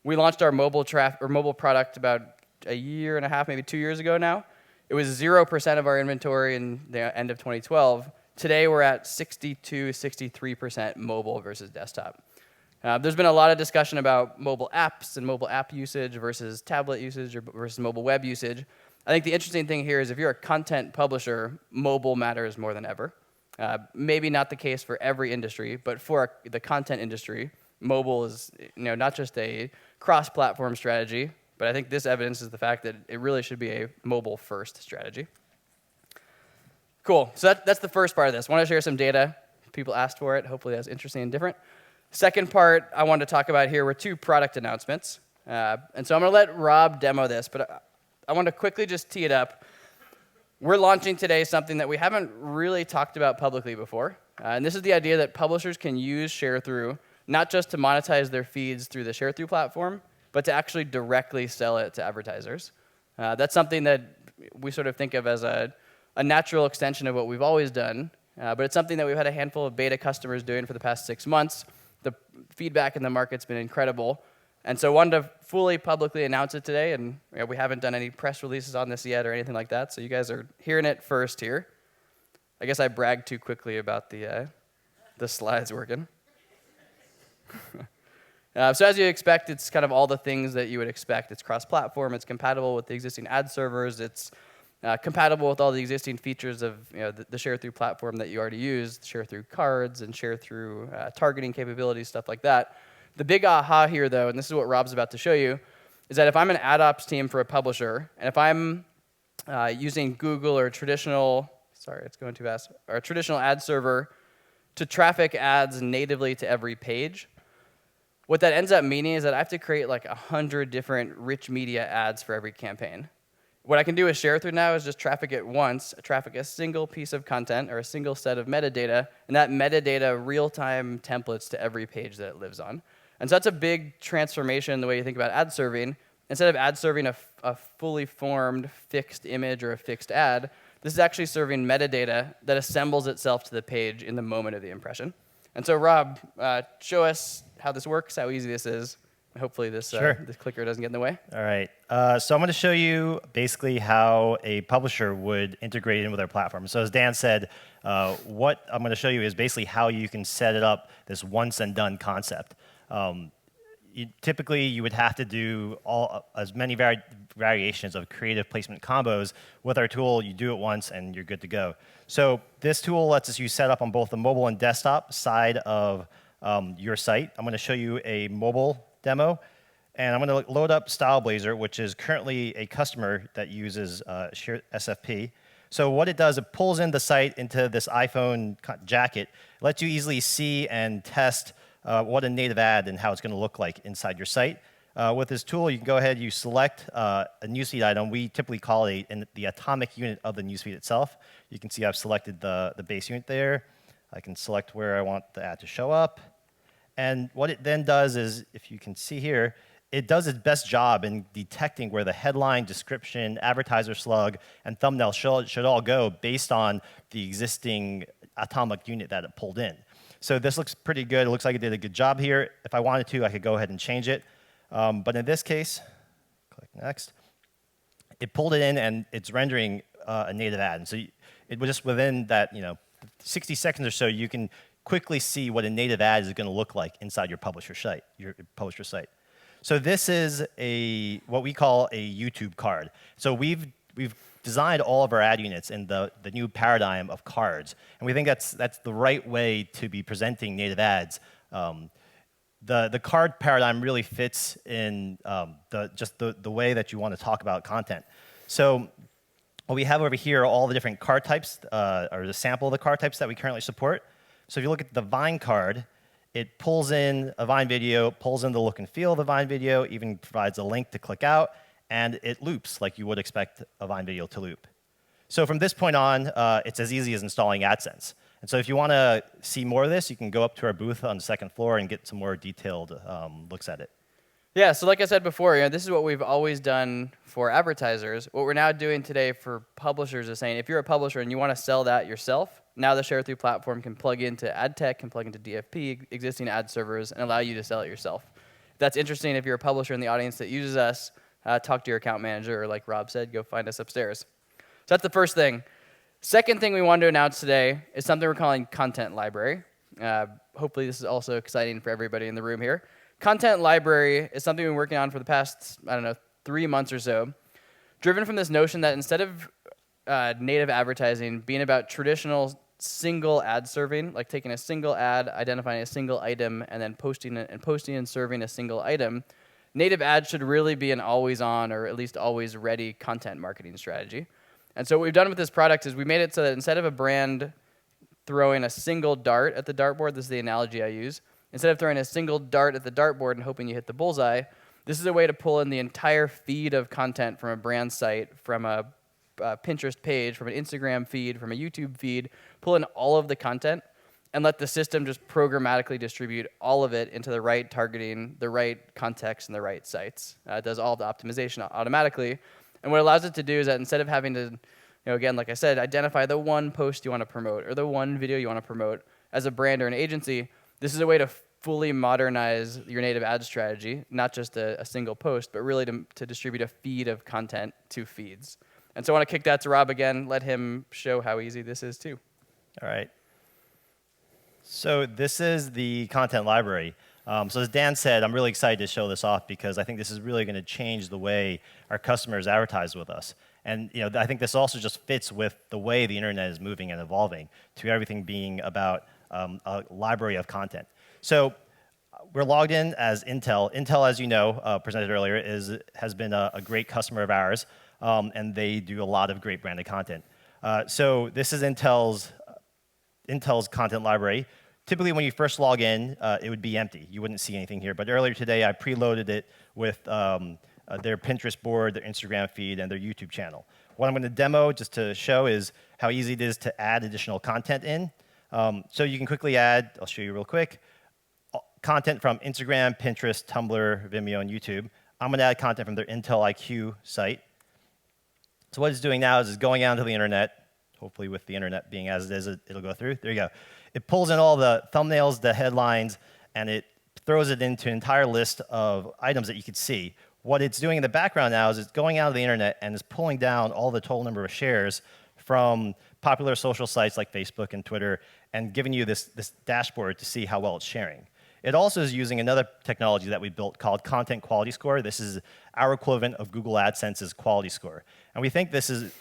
we launched our mobile product about a year and a half, maybe 2 years ago now. It was 0% of our inventory in the end of 2012. Today, we're at 62, 63% mobile versus desktop. There's been a lot of discussion about mobile apps and mobile app usage versus tablet usage versus mobile web usage. I think the interesting thing here is if you're a content publisher, mobile matters more than ever. Maybe not the case for every industry, but for the content industry, mobile is not just a cross-platform strategy, but I think this evidence is the fact that it really should be a mobile-first strategy. Cool. So that's the first part of this. I want to share some data. People asked for it. Hopefully that's interesting and different. Second part I wanted to talk about here were two product announcements. And so I'm going to let Rob demo this, but I want to quickly just tee it up. We're launching today something that we haven't really talked about publicly before. And this is the idea that publishers can use Sharethrough not just to monetize their feeds through the Sharethrough platform, but to actually directly sell it to advertisers. That's something that we sort of think of as a natural extension of what we've always done, but it's something that we've had a handful of beta customers doing for the past 6 months. The feedback in the market's been incredible. And so I wanted to fully publicly announce it today, and we haven't done any press releases on this yet or anything like that, so you guys are hearing it first here. I guess I bragged too quickly about the slides working. So as you expect, it's kind of all the things that you would expect. It's cross-platform, it's compatible with the existing ad servers, it's compatible with all the existing features of the Sharethrough platform that you already use, Sharethrough cards and Sharethrough targeting capabilities, stuff like that. The big aha here, though, and this is what Rob's about to show you, is that if I'm an ad ops team for a publisher, and if I'm using Google or traditional ad server to traffic ads natively to every page, what that ends up meaning is that I have to create like 100 different rich media ads for every campaign. What I can do with Sharethrough now is just traffic it once, traffic a single piece of content or a single set of metadata, and that metadata real-time templates to every page that it lives on. And so that's a big transformation in the way you think about ad serving. Instead of ad serving a fully formed fixed image or a fixed ad, this is actually serving metadata that assembles itself to the page in the moment of the impression. And so Rob, show us how this works, how easy this is. Hopefully this clicker doesn't get in the way. All right. So I'm going to show you basically how a publisher would integrate in with our platform. So as Dan said, what I'm going to show you is basically how you can set it up, this once and done concept. Typically, you would have to do as many variations of creative placement combos. With our tool, you do it once and you're good to go. So this tool lets you set up on both the mobile and desktop side of your site. I'm going to show you a mobile demo, and I'm going to load up StyleBlazer, which is currently a customer that uses SFP. So what it does, it pulls in the site into this iPhone jacket, lets you easily see and test what a native ad and how it's going to look like inside your site. With this tool, you can go ahead, you select a newsfeed item. We typically call it the atomic unit of the newsfeed itself. You can see I've selected the base unit there. I can select where I want the ad to show up. And what it then does is, if you can see here, it does its best job in detecting where the headline, description, advertiser slug, and thumbnail should all go based on the existing atomic unit that it pulled in. So this looks pretty good. It looks like it did a good job here. If I wanted to, I could go ahead and change it. But in this case, click next. It pulled it in, and it's rendering a native ad. And so it was just within that 60 seconds or so, you can quickly see what a native ad is going to look like inside your publisher site. So this is what we call a YouTube card. So we've designed all of our ad units in the new paradigm of cards, and we think that's the right way to be presenting native ads. The card paradigm really fits in the way that you want to talk about content. So what we have over here are all the different card types, or the sample of the card types that we currently support. So if you look at the Vine card, it pulls in a Vine video, pulls in the look and feel of the Vine video, even provides a link to click out, and it loops like you would expect a Vine video to loop. So from this point on, it's as easy as installing AdSense. And so if you want to see more of this, you can go up to our booth on the second floor and get some more detailed looks at it. Yeah, so like I said before, this is what we've always done for advertisers. What we're now doing today for publishers is saying, if you're a publisher and you want to sell that yourself, now the Sharethrough platform can plug into ad tech, can plug into DFP, existing ad servers, and allow you to sell it yourself. If that's interesting, if you're a publisher in the audience that uses us, talk to your account manager, or like Rob said, go find us upstairs. So that's the first thing. Second thing we wanted to announce today is something we're calling Content Library. Hopefully this is also exciting for everybody in the room here. Content Library is something we've been working on for the past, 3 months or so, driven from this notion that instead of native advertising being about traditional single ad serving, like taking a single ad, identifying a single item, and then posting and serving a single item, native ads should really be an always-on or at least always-ready content marketing strategy. And so what we've done with this product is we made it so that instead of a brand throwing a single dart at the dartboard, this is the analogy I use, instead of throwing a single dart at the dartboard and hoping you hit the bullseye, this is a way to pull in the entire feed of content from a brand site, from a Pinterest page, from an Instagram feed, from a YouTube feed, pull in all of the content, and let the system just programmatically distribute all of it into the right targeting, the right context, and the right sites. It does all the optimization automatically. And what it allows it to do is that instead of having to, again, like I said, identify the one post you want to promote or the one video you want to promote as a brand or an agency, this is a way to fully modernize your native ad strategy, not just a single post, but really to distribute a feed of content to feeds. And so I want to kick that to Rob again, let him show how easy this is too. All right. So this is the content library. So as Dan said, I'm really excited to show this off because I think this is really going to change the way our customers advertise with us. And I think this also just fits with the way the internet is moving and evolving to everything being about a library of content. So we're logged in as Intel. Intel, as you know, presented earlier, has been a great customer of ours, and they do a lot of great branded content. So this is Intel's content library. Typically, when you first log in, it would be empty. You wouldn't see anything here. But earlier today, I preloaded it with their Pinterest board, their Instagram feed, and their YouTube channel. What I'm going to demo just to show is how easy it is to add additional content in. So you can quickly add, I'll show you real quick, content from Instagram, Pinterest, Tumblr, Vimeo, and YouTube. I'm going to add content from their Intel IQ site. So what it's doing now is it's going out into the internet. Hopefully with the internet being as it is, it'll go through. There you go. It pulls in all the thumbnails, the headlines, and it throws it into an entire list of items that you could see. What it's doing in the background now is it's going out of the internet and is pulling down all the total number of shares from popular social sites like Facebook and Twitter and giving you this dashboard to see how well it's sharing. It also is using another technology that we built called Content Quality Score. This is our equivalent of Google AdSense's quality score. And we think this is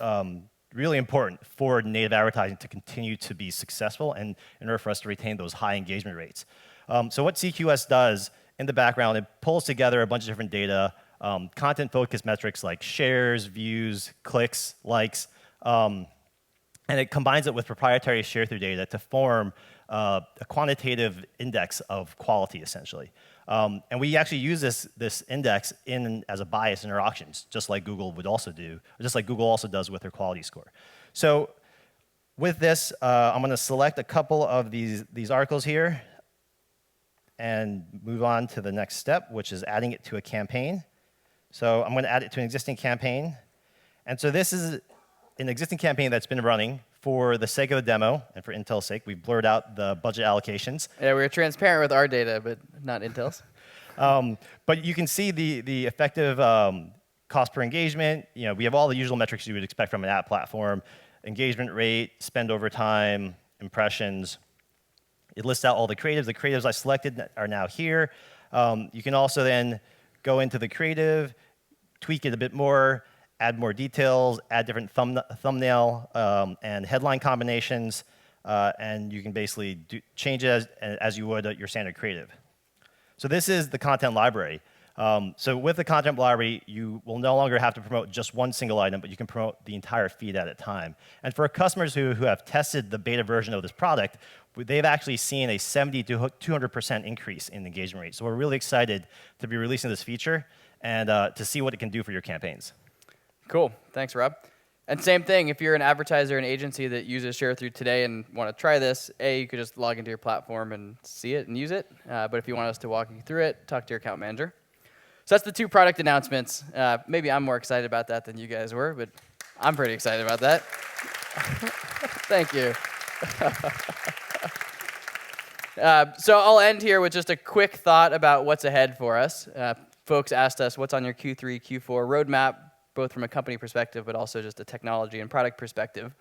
really important for native advertising to continue to be successful and in order for us to retain those high engagement rates. So what CQS does in the background, it pulls together a bunch of different data, content-focused metrics like shares, views, clicks, likes, and it combines it with proprietary Sharethrough data to form a quantitative index of quality, essentially. And we actually use this index as a bias in our auctions, just like Google would also do, just like Google also does with their quality score. So with this, I'm going to select a couple of these articles here and move on to the next step, which is adding it to a campaign. So I'm going to add it to an existing campaign. And so this is an existing campaign that's been running. For the sake of the demo, and for Intel's sake, we blurred out the budget allocations. Yeah, we were transparent with our data, but not Intel's. But you can see the effective cost per engagement. We have all the usual metrics you would expect from an ad platform: engagement rate, spend over time, impressions. It lists out all the creatives. The creatives I selected are now here. You can also then go into the creative, tweak it a bit more, add more details, add different thumbnail and headline combinations, and you can basically change it as you would your standard creative. So this is the content library. So with the content library, you will no longer have to promote just one single item, but you can promote the entire feed at a time. And for customers who have tested the beta version of this product, they've actually seen a 70 to 200% increase in engagement rate. So we're really excited to be releasing this feature and to see what it can do for your campaigns. Cool. Thanks, Rob. And same thing, if you're an advertiser or an agency that uses Sharethrough today and want to try this, you could just log into your platform and see it and use it. But if you want us to walk you through it, talk to your account manager. So that's the 2 product announcements. Maybe I'm more excited about that than you guys were, but I'm pretty excited about that. Thank you. So I'll end here with just a quick thought about what's ahead for us. Folks asked us what's on your Q3, Q4 roadmap, both from a company perspective, but also just a technology and product perspective.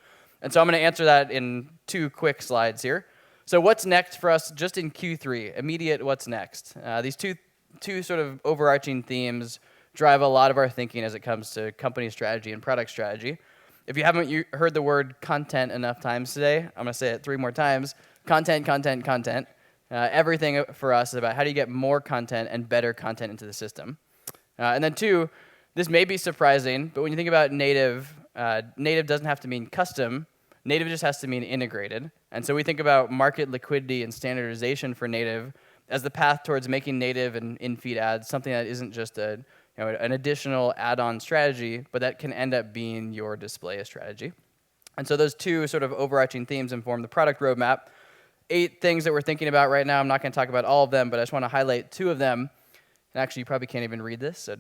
And so I'm going to answer that in 2 quick slides here. So what's next for us just in Q3? Immediate what's next? These two sort of overarching themes drive a lot of our thinking as it comes to company strategy and product strategy. If you haven't heard the word content enough times today, I'm going to say it 3 more times. Content, content, content. Everything for us is about how do you get more content and better content into the system. And then 2, this may be surprising, but when you think about native, native doesn't have to mean custom. Native just has to mean integrated. And so we think about market liquidity and standardization for native as the path towards making native and in-feed ads something that isn't just an additional add-on strategy, but that can end up being your display strategy. And so those 2 sort of overarching themes inform the product roadmap. 8 things that we're thinking about right now. I'm not going to talk about all of them, but I just want to highlight 2 of them. And actually, you probably can't even read this, so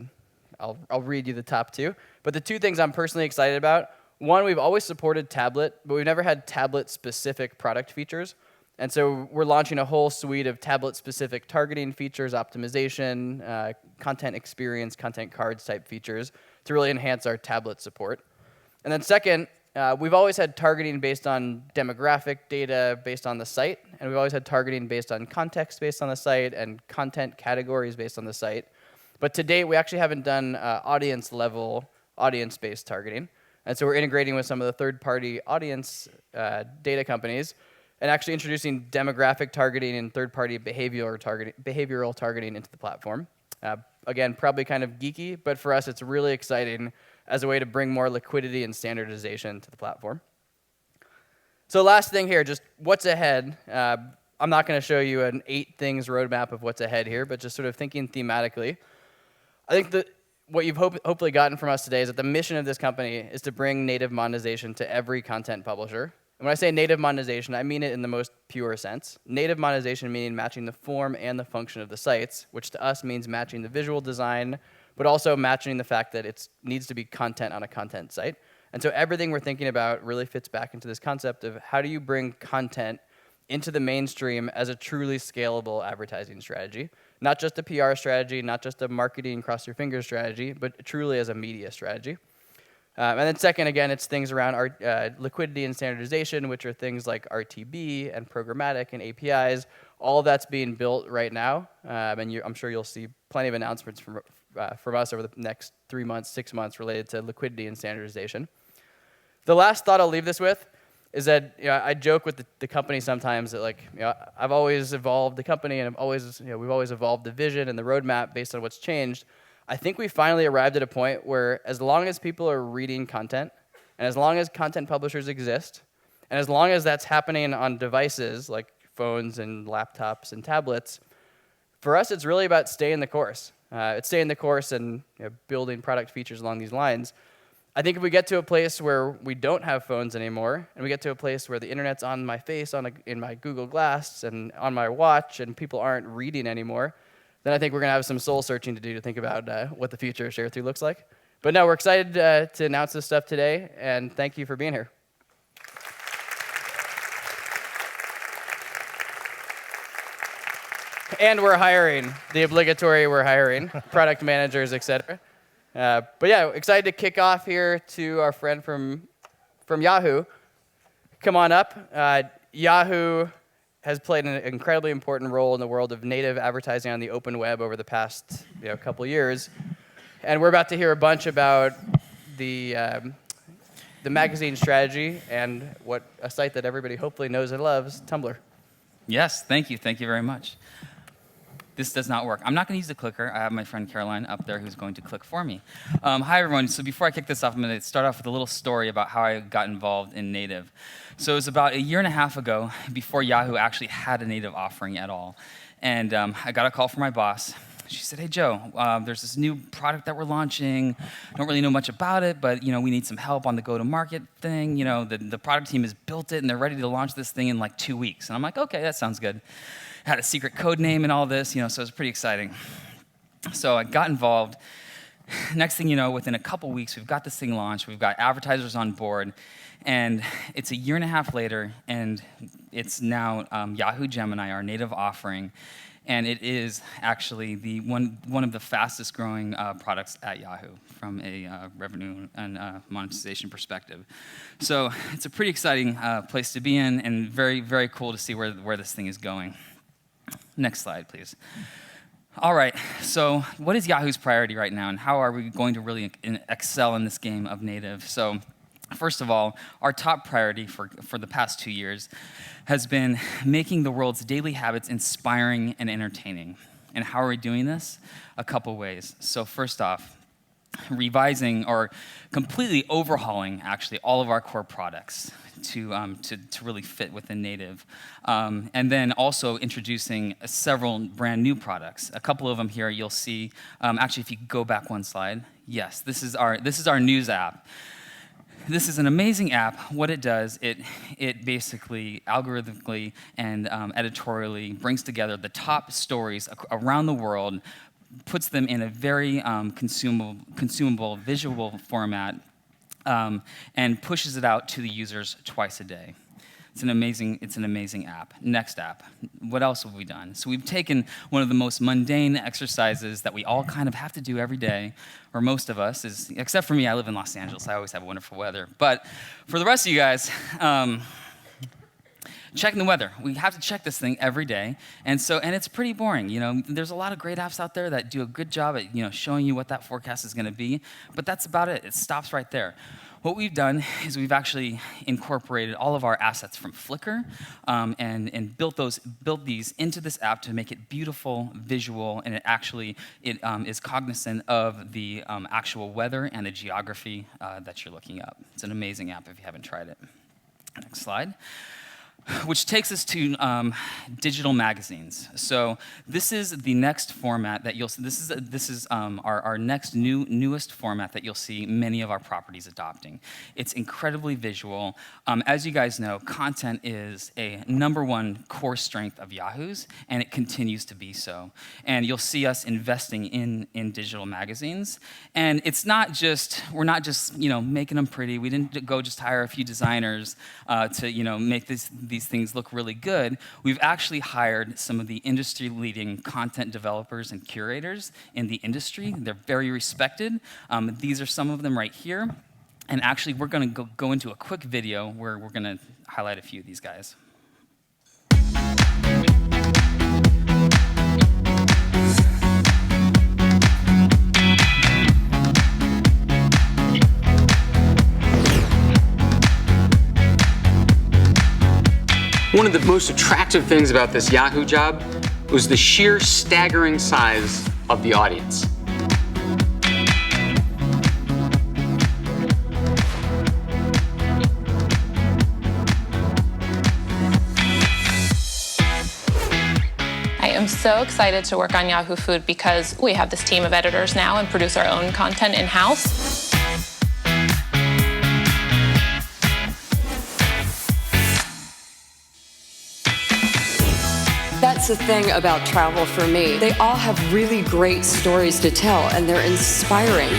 I'll read you the top 2. But the 2 things I'm personally excited about, 1, we've always supported tablet, but we've never had tablet-specific product features. And so we're launching a whole suite of tablet-specific targeting features, optimization, content experience, content cards type features to really enhance our tablet support. And then second, we've always had targeting based on demographic data based on the site, and we've always had targeting based on context based on the site and content categories based on the site. But to date, we actually haven't done audience-level, audience-based targeting. And so we're integrating with some of the third-party audience data companies and actually introducing demographic targeting and third-party behavioral targeting into the platform. Again, probably kind of geeky, but for us, it's really exciting as a way to bring more liquidity and standardization to the platform. So last thing here, just what's ahead. I'm not going to show you an 8 things roadmap of what's ahead here, but just sort of thinking thematically. I think that what you've hopefully gotten from us today is that the mission of this company is to bring native monetization to every content publisher. And when I say native monetization, I mean it in the most pure sense. Native monetization meaning matching the form and the function of the sites, which to us means matching the visual design, but also matching the fact that it needs to be content on a content site. And so everything we're thinking about really fits back into this concept of how do you bring content into the mainstream as a truly scalable advertising strategy. Not just a PR strategy, not just a marketing cross-your-fingers strategy, but truly as a media strategy. And then second, again, it's things around our liquidity and standardization, which are things like RTB and programmatic and APIs. All of that's being built right now, and I'm sure you'll see plenty of announcements from us over the next 3 months, 6 months related to liquidity and standardization. The last thought I'll leave this with is that I joke with the company sometimes that I've always evolved the company and we've always evolved the vision and the roadmap based on what's changed. I think we finally arrived at a point where as long as people are reading content, and as long as content publishers exist, and as long as that's happening on devices like phones and laptops and tablets, for us it's really about staying the course. It's staying the course and building product features along these lines. I think if we get to a place where we don't have phones anymore, and we get to a place where the internet's on my face, in my Google Glass, and on my watch, and people aren't reading anymore, then I think we're going to have some soul searching to do to think about what the future of Sharethrough looks like. But no, we're excited to announce this stuff today, and thank you for being here. And we're hiring, the obligatory we're hiring, product managers, et cetera. But yeah, excited to kick off here to our friend from Yahoo. Come on up. Yahoo has played an incredibly important role in the world of native advertising on the open web over the past couple years. And we're about to hear a bunch about the magazine strategy and what a site that everybody hopefully knows and loves, Tumblr. Yes, thank you. Thank you very much. This does not work. I'm not going to use the clicker. I have my friend Caroline up there who's going to click for me. Hi, everyone. So before I kick this off, I'm going to start off with a little story about how I got involved in native. So it was about 1.5 years ago, before Yahoo actually had a native offering at all. And I got a call from my boss. She said, hey, Joe, there's this new product that we're launching. I don't really know much about it, but we need some help on the go-to-market thing. The product team has built it, and they're ready to launch this thing in like 2 weeks. And I'm like, okay, that sounds good. Had a secret code name and all this, so it was pretty exciting. So I got involved. Next thing you know, within a couple weeks, we've got this thing launched. We've got advertisers on board. And it's 1.5 years later, and it's now Yahoo Gemini, our native offering. And it is actually the one of the fastest growing products at Yahoo from a revenue and monetization perspective. So it's a pretty exciting place to be in, and very, very cool to see where this thing is going. Next slide, please. All right, so what is Yahoo's priority right now, and how are we going to really excel in this game of native? So first of all, our top priority for the past 2 years has been making the world's daily habits inspiring and entertaining. And how are we doing this? A couple ways. So first off, revising or completely overhauling, actually, all of our core products to really fit within native. And then also introducing several brand new products. A couple of them here you'll see. Actually, if you go back one slide. Yes, this is our news app. This is an amazing app. What it does, it basically algorithmically and editorially brings together the top stories around the world, puts them in a very consumable visual format, and pushes it out to the users twice a day. It's an amazing app. Next app. What else have we done? So we've taken one of the most mundane exercises that we all kind of have to do every day, or most of us, except for me, I live in Los Angeles. I always have wonderful weather. But for the rest of you guys, checking the weather. We have to check this thing every day, and it's pretty boring. There's a lot of great apps out there that do a good job at showing you what that forecast is going to be, but that's about it. It stops right there. What we've done is we've actually incorporated all of our assets from Flickr and built these into this app to make it beautiful, visual, and it is cognizant of the actual weather and the geography that you're looking up. It's an amazing app if you haven't tried it. Next slide. Which takes us to digital magazines. So this is the next format that you'll see. This is our next newest format that you'll see many of our properties adopting. It's incredibly visual. As you guys know, content is a #1 core strength of Yahoo's, and it continues to be so. And you'll see us investing in digital magazines. And we're not just making them pretty. We didn't go just hire a few designers to make these things look really good. We've actually hired some of the industry-leading content developers and curators in the industry. They're very respected. These are some of them right here. And actually, we're going to go into a quick video where we're going to highlight a few of these guys. One of the most attractive things about this Yahoo job was the sheer staggering size of the audience. I am so excited to work on Yahoo Food because we have this team of editors now and produce our own content in-house. That's the thing about travel for me. They all have really great stories to tell, and they're inspiring.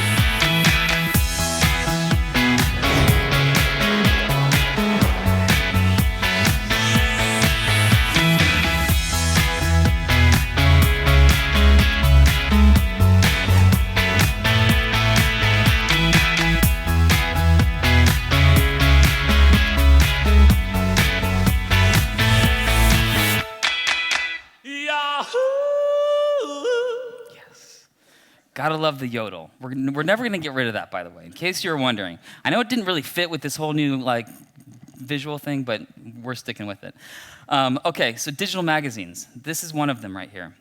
Gotta love the yodel. We're never gonna get rid of that, by the way, in case you were wondering. I know it didn't really fit with this whole new visual thing, but we're sticking with it. Okay, so digital magazines. This is one of them right here.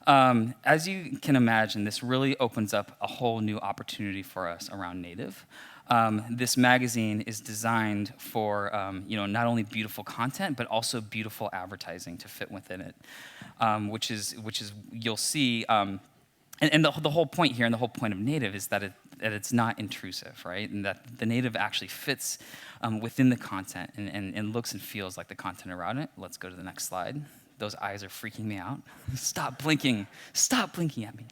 As you can imagine, this really opens up a whole new opportunity for us around native. This magazine is designed for not only beautiful content, but also beautiful advertising to fit within it, which is you'll see. And the whole point here, and the whole point of native, is that it's not intrusive, right? And that the native actually fits within the content and looks and feels like the content around it. Let's go to the next slide. Those eyes are freaking me out. Stop blinking. Stop blinking at me.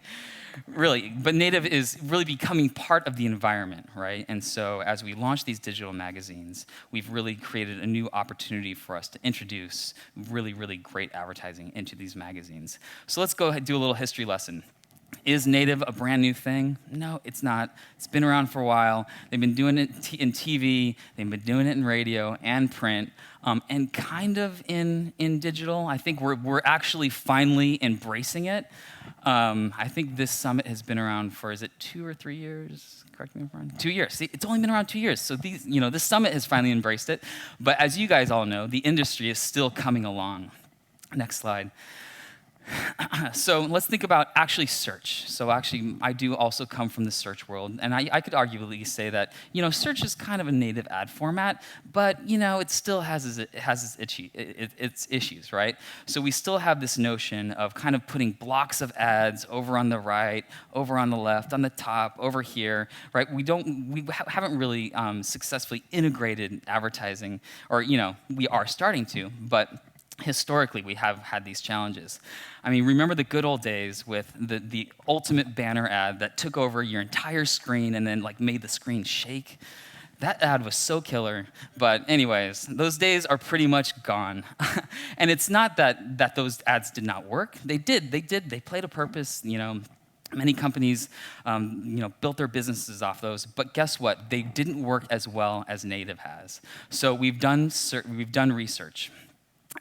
Really, but native is really becoming part of the environment, right? And so as we launch these digital magazines, we've really created a new opportunity for us to introduce really, really great advertising into these magazines. So let's go ahead and do a little history lesson. Is native a brand new thing? No, it's not. It's been around for a while. They've been doing it in TV, they've been doing it in radio and print, and kind of in digital. I think we're actually finally embracing it. I think this summit has been around for, is it 2 or 3 years? Correct me if I'm wrong. 2 years. See, it's only been around 2 years. So this summit has finally embraced it. But as you guys all know, the industry is still coming along. Next slide. So let's think about actually search. So actually, I do also come from the search world, and I could arguably say that search is kind of a native ad format, but it still has its issues, right? So we still have this notion of kind of putting blocks of ads over on the right, over on the left, on the top, over here, right? We haven't really successfully integrated advertising, or we are starting to, but historically, we have had these challenges. I mean, remember the good old days with the ultimate banner ad that took over your entire screen and then made the screen shake? That ad was so killer. But anyways, those days are pretty much gone. And it's not that those ads did not work. They did. They played a purpose. Many companies, built their businesses off those, but guess what? They didn't work as well as native has. So we've done research.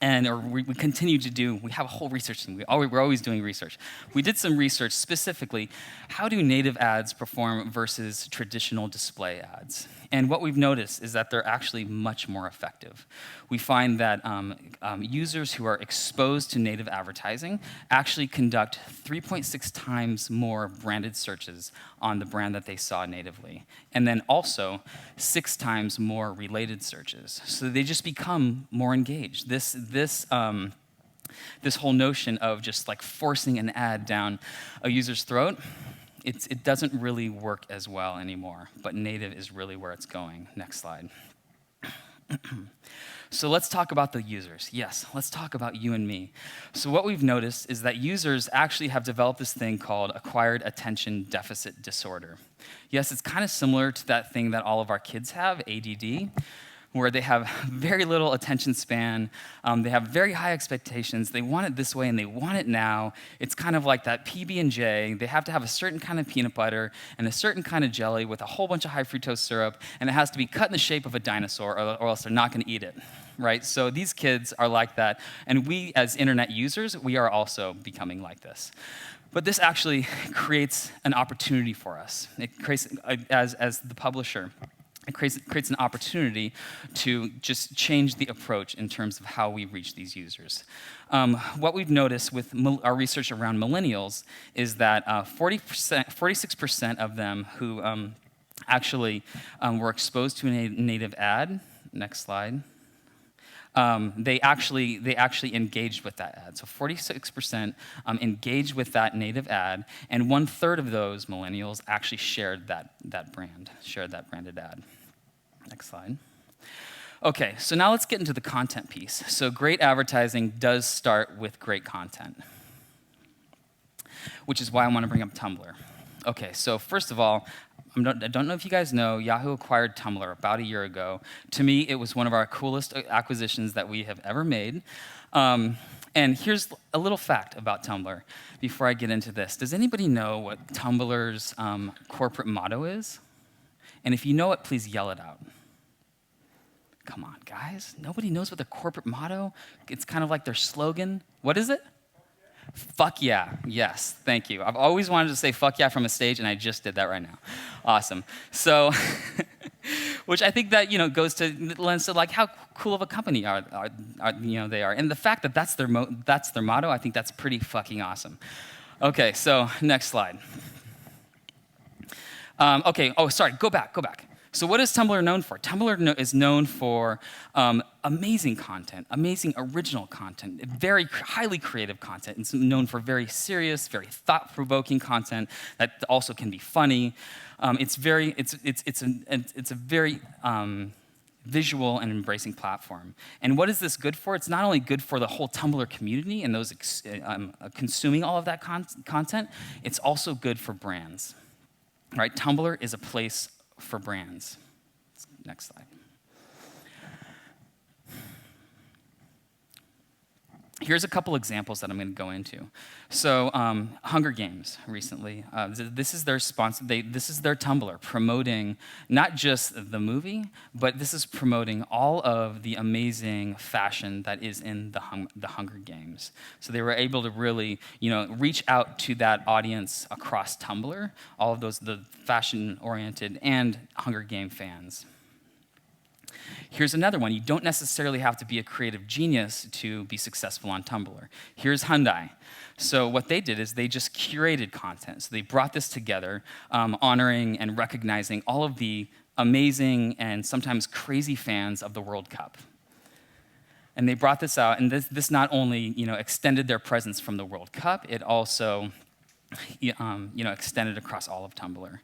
And we continue to do, we have a whole research team. We're always doing research. We did some research specifically, how do native ads perform versus traditional display ads? And what we've noticed is that they're actually much more effective. We find that users who are exposed to native advertising actually conduct 3.6 times more branded searches on the brand that they saw natively. And then also 6 times more related searches. So they just become more engaged. This whole notion of just forcing an ad down a user's throat, it doesn't really work as well anymore, but native is really where it's going. Next slide. So let's talk about the users. Yes, let's talk about you and me. So what we've noticed is that users actually have developed this thing called acquired attention deficit disorder. Yes, it's kind of similar to that thing that all of our kids have, ADD, where they have very little attention span, they have very high expectations, they want it this way and they want it now. It's kind of like that PB&J, they have to have a certain kind of peanut butter and a certain kind of jelly with a whole bunch of high fructose syrup, and it has to be cut in the shape of a dinosaur or else they're not gonna eat it, right? So these kids are like that, and we as internet users, we are also becoming like this. But this actually creates an opportunity for us. It creates, as the publisher, it creates an opportunity to just change the approach in terms of how we reach these users. What we've noticed with our research around millennials is that 46% of them who actually were exposed to a native ad, next slide, they actually engaged with that ad. So 46% engaged with that native ad, and 1/3 of those millennials actually shared that branded ad. Next slide. Okay, so now let's get into the content piece. So great advertising does start with great content, which is why I want to bring up Tumblr. Okay, so first of all, I don't know if you guys know, Yahoo acquired Tumblr about a year ago. To me, it was one of our coolest acquisitions that we have ever made. And here's a little fact about Tumblr before I get into this. Does anybody know what Tumblr's corporate motto is? And if you know it, please yell it out. Come on, guys. Nobody knows what their corporate motto? It's kind of like their slogan. What is it? Fuck yeah, yes, thank you. I've always wanted to say fuck yeah from a stage, and I just did that right now. Awesome. So, which I think that goes to lens to like how cool of a company are they are, and the fact that that's their motto. I think that's pretty fucking awesome. Okay, so next slide. Okay, oh sorry, go back. So what is Tumblr known for? Tumblr is known for amazing content, amazing original content, very highly creative content. It's known for very serious, very thought-provoking content that also can be funny. It's a very visual and embracing platform. And what is this good for? It's not only good for the whole Tumblr community and those consuming all of that content, it's also good for brands. Right? Tumblr is a place for brands. Next slide. Here's a couple examples that I'm going to go into. So, Hunger Games recently. This is their sponsor. This is their Tumblr promoting not just the movie, but this is promoting all of the amazing fashion that is in the Hunger Games. So they were able to really, reach out to that audience across Tumblr. All of the fashion-oriented and Hunger Game fans. Here's another one. You don't necessarily have to be a creative genius to be successful on Tumblr. Here's Hyundai. So what they did is they just curated content. So they brought this together, honoring and recognizing all of the amazing and sometimes crazy fans of the World Cup. And they brought this out, and this not only extended their presence from the World Cup, it also extended across all of Tumblr.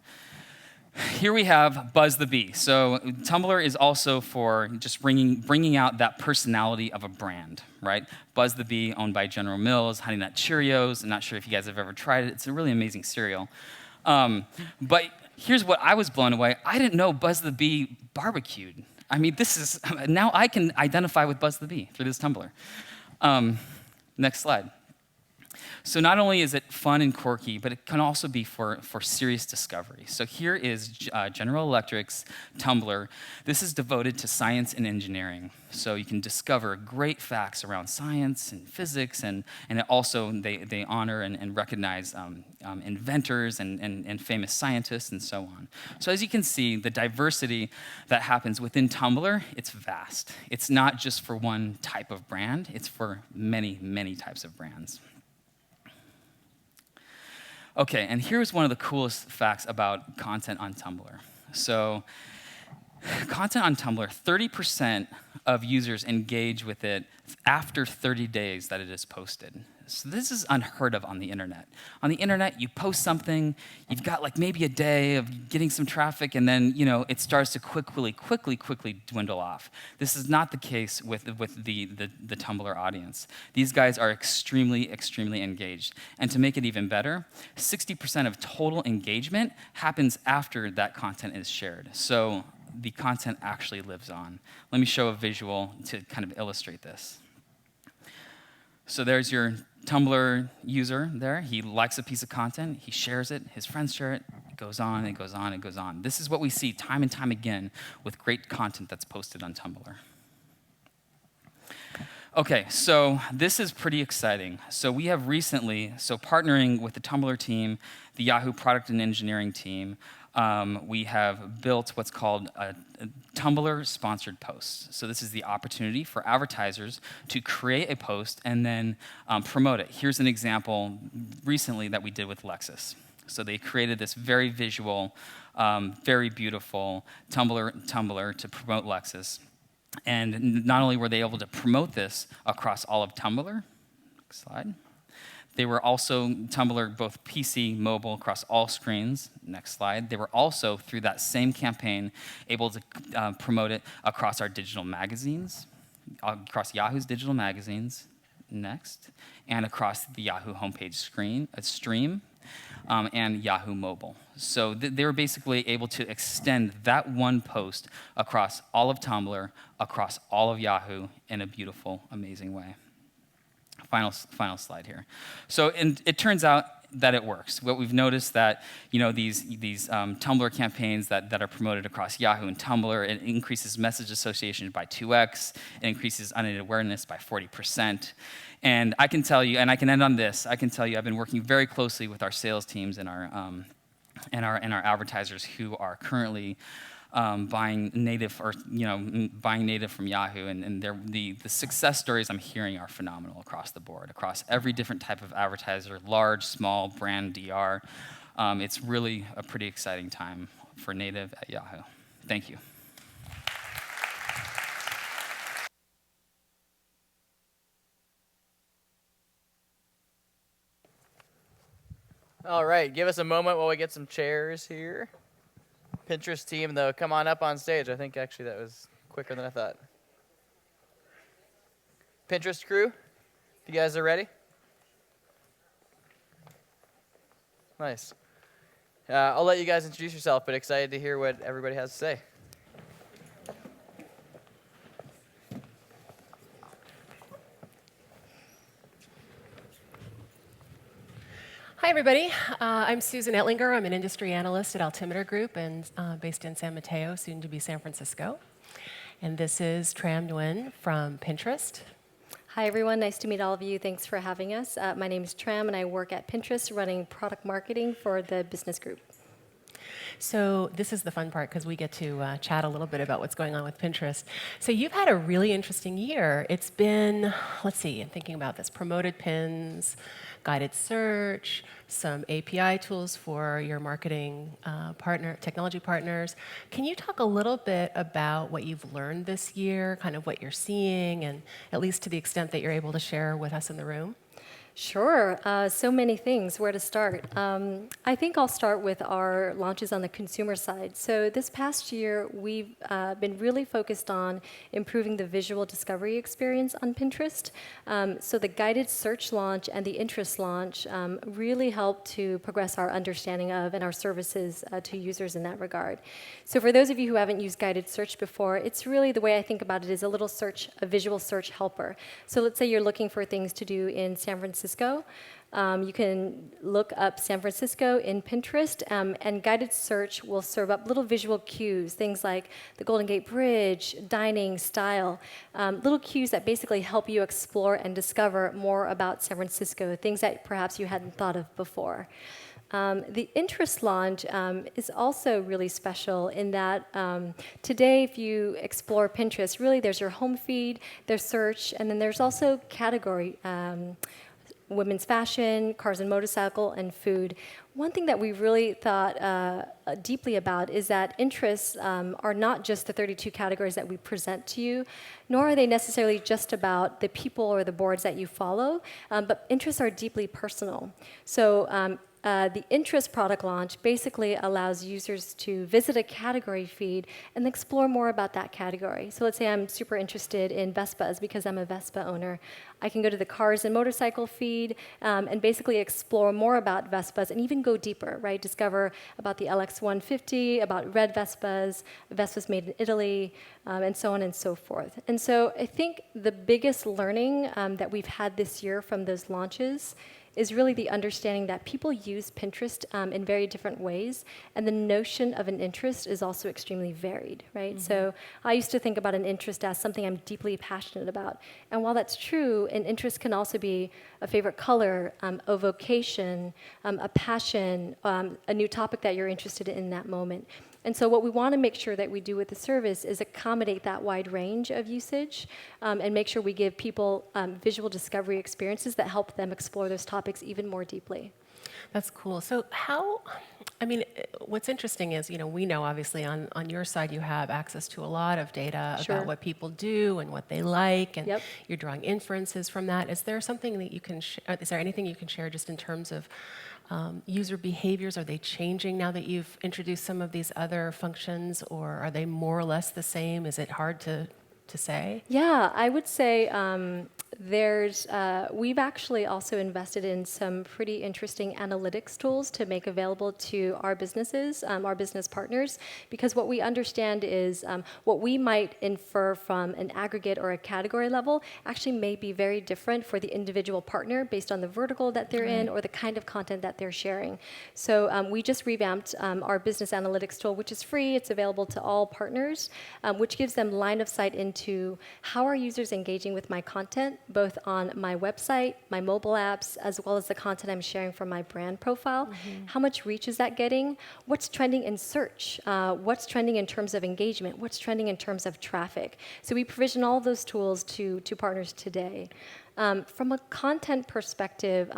Here we have Buzz the Bee. So Tumblr is also for just bringing out that personality of a brand, right? Buzz the Bee, owned by General Mills, Honey Nut Cheerios. I'm not sure if you guys have ever tried it. It's a really amazing cereal. But here's what I was blown away. I didn't know Buzz the Bee barbecued. I mean, now I can identify with Buzz the Bee through this Tumblr. Next slide. So not only is it fun and quirky, but it can also be for serious discovery. So here is General Electric's Tumblr. This is devoted to science and engineering. So you can discover great facts around science and physics, and it also they honor and recognize inventors and famous scientists and so on. So as you can see, the diversity that happens within Tumblr, it's vast. It's not just for one type of brand, it's for many, many types of brands. Okay, and here's one of the coolest facts about content on Tumblr. So, content on Tumblr, 30% of users engage with it after 30 days that it is posted. So this is unheard of on the internet. On the internet, you post something, you've got like maybe a day of getting some traffic, and then it starts to quickly dwindle off. This is not the case with the Tumblr audience. These guys are extremely engaged. And to make it even better, 60% of total engagement happens after that content is shared. So the content actually lives on. Let me show a visual to kind of illustrate this. So there's your Tumblr user there. He likes a piece of content, he shares it, his friends share it, it goes on, it goes on, it goes on. This is what we see time and time again with great content that's posted on Tumblr. Okay, so this is pretty exciting. So we have recently, partnering with the Tumblr team, the Yahoo product and engineering team, we have built what's called a Tumblr-sponsored posts. So this is the opportunity for advertisers to create a post and then promote it. Here's an example recently that we did with Lexus. So they created this very visual, very beautiful Tumblr to promote Lexus. And not only were they able to promote this across all of Tumblr, next slide, they were also Tumblr, both PC, mobile, across all screens. Next slide. They were also, through that same campaign, able to promote it across our digital magazines, across Yahoo's digital magazines, next, and across the Yahoo homepage stream, and Yahoo Mobile. So they were basically able to extend that one post across all of Tumblr, across all of Yahoo in a beautiful, amazing way. Final slide here. So it turns out that it works. What we've noticed that these Tumblr campaigns that are promoted across Yahoo and Tumblr, it increases message association by 2x, it increases unaided awareness by 40%. And I can tell you, and I can end on this, I can tell you I've been working very closely with our sales teams and our advertisers who are currently buying native from Yahoo, and the success stories I'm hearing are phenomenal across the board, across every different type of advertiser, large, small, brand, DR. It's really a pretty exciting time for native at Yahoo. Thank you. All right, give us a moment while we get some chairs here. Pinterest team, though, come on up on stage. I think actually that was quicker than I thought. Pinterest crew, if you guys are ready. Nice. I'll let you guys introduce yourself, but excited to hear what everybody has to say. Hi, everybody. I'm Susan Etlinger. I'm an industry analyst at Altimeter Group and based in San Mateo, soon to be San Francisco. And this is Tram Nguyen from Pinterest. Hi, everyone. Nice to meet all of you. Thanks for having us. My name is Tram, and I work at Pinterest running product marketing for the business group. So this is the fun part because we get to chat a little bit about what's going on with Pinterest. So you've had a really interesting year. It's been, let's see, I'm thinking about this, promoted pins, guided search, some API tools for your marketing technology partners. Can you talk a little bit about what you've learned this year, kind of what you're seeing, and at least to the extent that you're able to share with us in the room? Sure. So many things. Where to start? I think I'll start with our launches on the consumer side. So this past year, we've been really focused on improving the visual discovery experience on Pinterest. So the guided search launch and the interest launch really helped to progress our understanding of and our services to users in that regard. So for those of you who haven't used guided search before, it's really the way I think about it is a visual search helper. So let's say you're looking for things to do in San Francisco. You can look up San Francisco in Pinterest, and guided search will serve up little visual cues, things like the Golden Gate Bridge, dining, style, little cues that basically help you explore and discover more about San Francisco, things that perhaps you hadn't thought of before. The interest launch is also really special in that today, if you explore Pinterest, really there's your home feed, there's search, and then there's also category women's fashion, cars and motorcycle, and food. One thing that we really thought deeply about is that interests are not just the 32 categories that we present to you, nor are they necessarily just about the people or the boards that you follow, but interests are deeply personal. So the interest product launch basically allows users to visit a category feed and explore more about that category. So let's say I'm super interested in Vespas because I'm a Vespa owner. I can go to the cars and motorcycle feed and basically explore more about Vespas and even go deeper, right? Discover about the LX150, about red Vespas, Vespas made in Italy, and so on and so forth. And so I think the biggest learning that we've had this year from those launches is really the understanding that people use Pinterest in very different ways, and the notion of an interest is also extremely varied, right? Mm-hmm. So I used to think about an interest as something I'm deeply passionate about, and while that's true, an interest can also be a favorite color, a vocation, a passion, a new topic that you're interested in that moment. And so what we want to make sure that we do with the service is accommodate that wide range of usage and make sure we give people visual discovery experiences that help them explore those topics even more deeply. That's cool. So what's interesting is, we know obviously on your side you have access to a lot of data about what people do and what they like, and you're drawing inferences from that. Is there something that you can is there anything you can share just in terms of user behaviors? Are they changing now that you've introduced some of these other functions, or are they more or less the same? Is it hard to say? Yeah, I would say We've actually also invested in some pretty interesting analytics tools to make available to our businesses, our business partners, because what we understand is what we might infer from an aggregate or a category level actually may be very different for the individual partner based on the vertical that they're in or the kind of content that they're sharing. So we just revamped our business analytics tool, which is free. It's available to all partners, which gives them line of sight into how are users engaging with my content, both on my website, my mobile apps, as well as the content I'm sharing from my brand profile. How much reach is that getting? What's trending in search? What's trending in terms of engagement? What's trending in terms of traffic? So we provision all those tools to partners today. From a content perspective,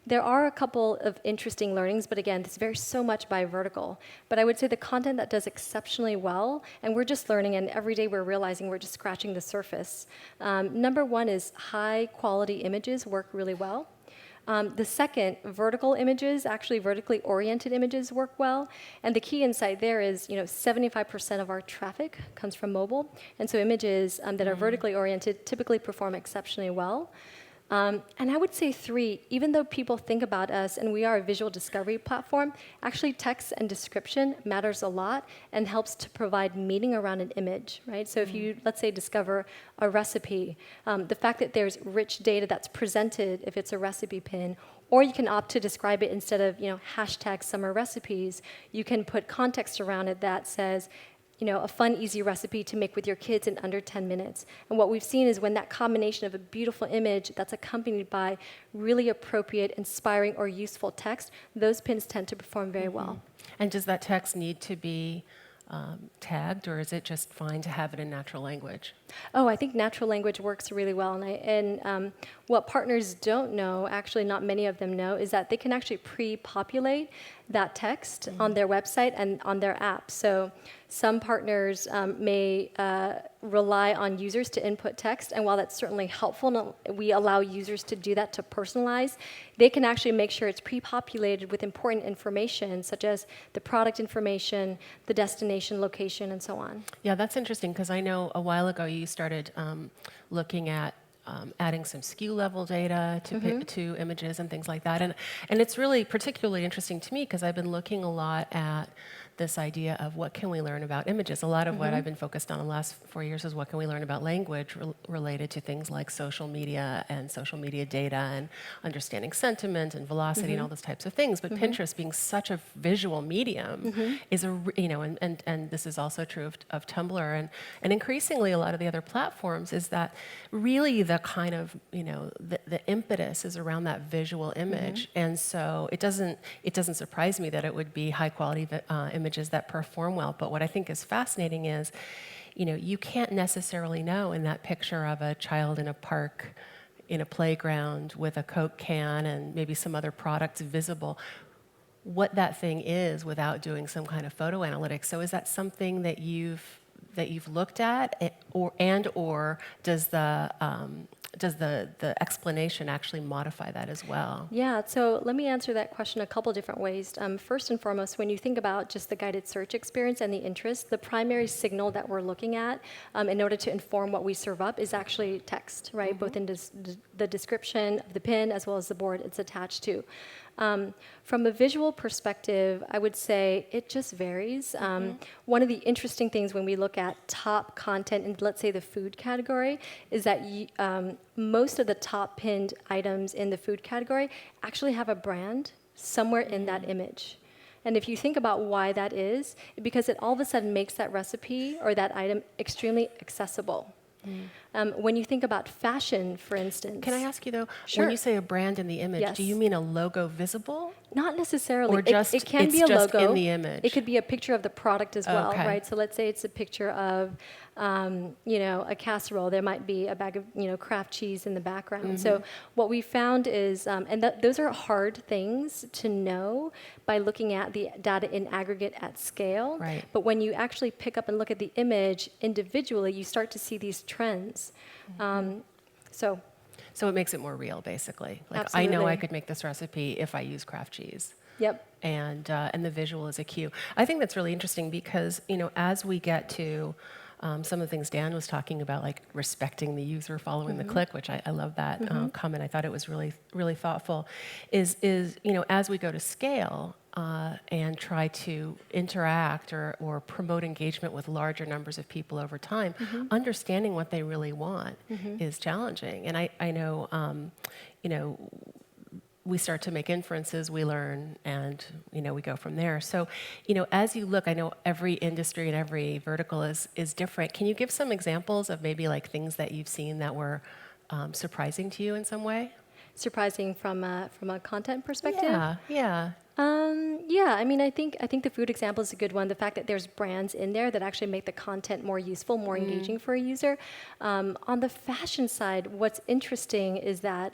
there are a couple of interesting learnings, but again, this varies so much by vertical. But I would say the content that does exceptionally well, and we're just learning, and every day we're realizing we're just scratching the surface. Number one is high quality images work really well. The second, vertical images, actually vertically oriented images work well. And the key insight there is, 75% of our traffic comes from mobile. And so images that are vertically oriented typically perform exceptionally well. And I would say three, even though people think about us and we are a visual discovery platform, actually text and description matters a lot and helps to provide meaning around an image, right? So if you, let's say, discover a recipe, the fact that there's rich data that's presented if it's a recipe pin, or you can opt to describe it instead of, hashtag summer recipes, you can put context around it that says, a fun, easy recipe to make with your kids in under 10 minutes. And what we've seen is when that combination of a beautiful image that's accompanied by really appropriate, inspiring, or useful text, those pins tend to perform very well. And does that text need to be tagged, or is it just fine to have it in natural language? Oh, I think natural language works really well. And what partners don't know, actually not many of them know, is that they can actually pre-populate that text on their website and on their app. So some partners may rely on users to input text, and while that's certainly helpful, and we allow users to do that to personalize, they can actually make sure it's pre-populated with important information, such as the product information, the destination, location, and so on. Yeah, that's interesting, because I know a while ago you started looking at adding some SKU level data to images and things like that. And it's really particularly interesting to me because I've been looking a lot at this idea of what can we learn about images. A lot of what I've been focused on the last 4 years is what can we learn about language related to things like social media and social media data and understanding sentiment and velocity and all those types of things. But Pinterest being such a visual medium is and this is also true of Tumblr and increasingly a lot of the other platforms is that really the kind of, the impetus is around that visual image. And so it doesn't surprise me that it would be high quality images that perform well. But what I think is fascinating is, you can't necessarily know in that picture of a child in a park, in a playground with a Coke can and maybe some other products visible, what that thing is without doing some kind of photo analytics. So is that something that you've looked at, or does the explanation actually modify that as well? Yeah, so let me answer that question a couple different ways. First and foremost, when you think about just the guided search experience and the interest, the primary signal that we're looking at in order to inform what we serve up is actually text, right? Both in the description of the pin as well as the board it's attached to. From a visual perspective, I would say it just varies. One of the interesting things when we look at top content in, let's say, the food category, is that most of the top pinned items in the food category actually have a brand somewhere in that image. And if you think about why that is, because it all of a sudden makes that recipe or that item extremely accessible. When you think about fashion, for instance. Can I ask you though, Sure. when you say a brand in the image, do you mean a logo visible? Not necessarily. Or just it can be a just logo in the image? It could be a picture of the product as well, right? So let's say it's a picture of, a casserole. There might be a bag of, Kraft cheese in the background. So what we found is, those are hard things to know by looking at the data in aggregate at scale. Right. But when you actually pick up and look at the image individually, you start to see these trends. So it makes it more real, basically. Like Absolutely. I know I could make this recipe if I use Kraft cheese. Yep. And the visual is a cue. I think that's really interesting because as we get to some of the things Dan was talking about, like respecting the user, following the Mhm. click, which I love that Mhm. comment. I thought it was really, really thoughtful. Is as we go to scale and try to interact or promote engagement with larger numbers of people over time, Mhm. understanding what they really want Mhm. is challenging. And I know, we start to make inferences, we learn, and we go from there. So, as you look, I know every industry and every vertical is different. Can you give some examples of maybe like things that you've seen that were surprising to you in some way? Surprising from a content perspective. Yeah. Yeah, I mean, I think the food example is a good one. The fact that there's brands in there that actually make the content more useful, more engaging for a user. On the fashion side, what's interesting is that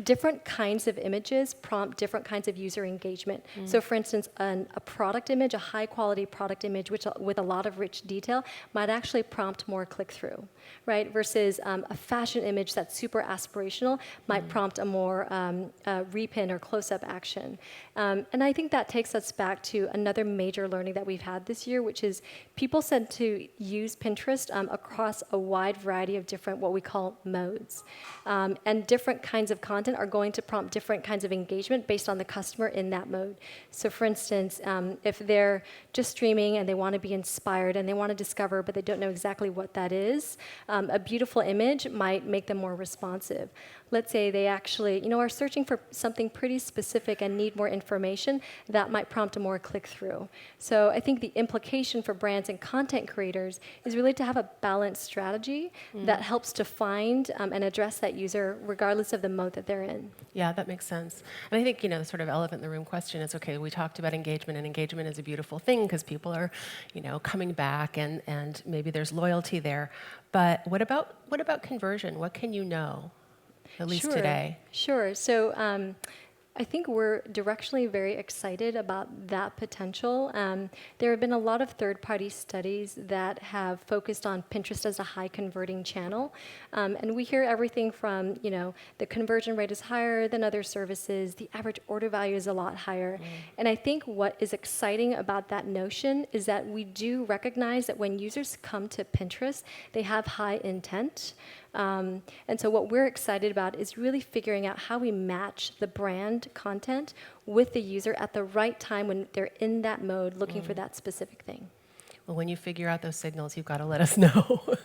different kinds of images prompt different kinds of user engagement. So, for instance, a product image, a high-quality product image, which with a lot of rich detail, might actually prompt more click-through, right? Versus a fashion image that's super aspirational might prompt a more repin or close-up action. And I think that takes us back to another major learning that we've had this year, which is people tend to use Pinterest across a wide variety of different what we call modes. And different kinds of content are going to prompt different kinds of engagement based on the customer in that mode. So for instance, if they're just streaming and they want to be inspired and they want to discover, but they don't know exactly what that is, a beautiful image might make them more responsive. Let's say they actually, are searching for something pretty specific and need more information, that might prompt a more click-through. So I think the implication for brands and content creators is really to have a balanced strategy that helps to find and address that user regardless of the mode that they're in. Yeah, that makes sense. And I think, the sort of elephant in the room question is, okay, we talked about engagement, and engagement is a beautiful thing because people are, coming back and maybe there's loyalty there. But what about conversion? What can you know, at least today? Sure. So I think we're directionally very excited about that potential. There have been a lot of third-party studies that have focused on Pinterest as a high-converting channel. And we hear everything from, the conversion rate is higher than other services, the average order value is a lot higher. And I think what is exciting about that notion is that we do recognize that when users come to Pinterest, they have high intent. And so what we're excited about is really figuring out how we match the brand content with the user at the right time when they're in that mode looking for that specific thing. Well, when you figure out those signals, you've got to let us know.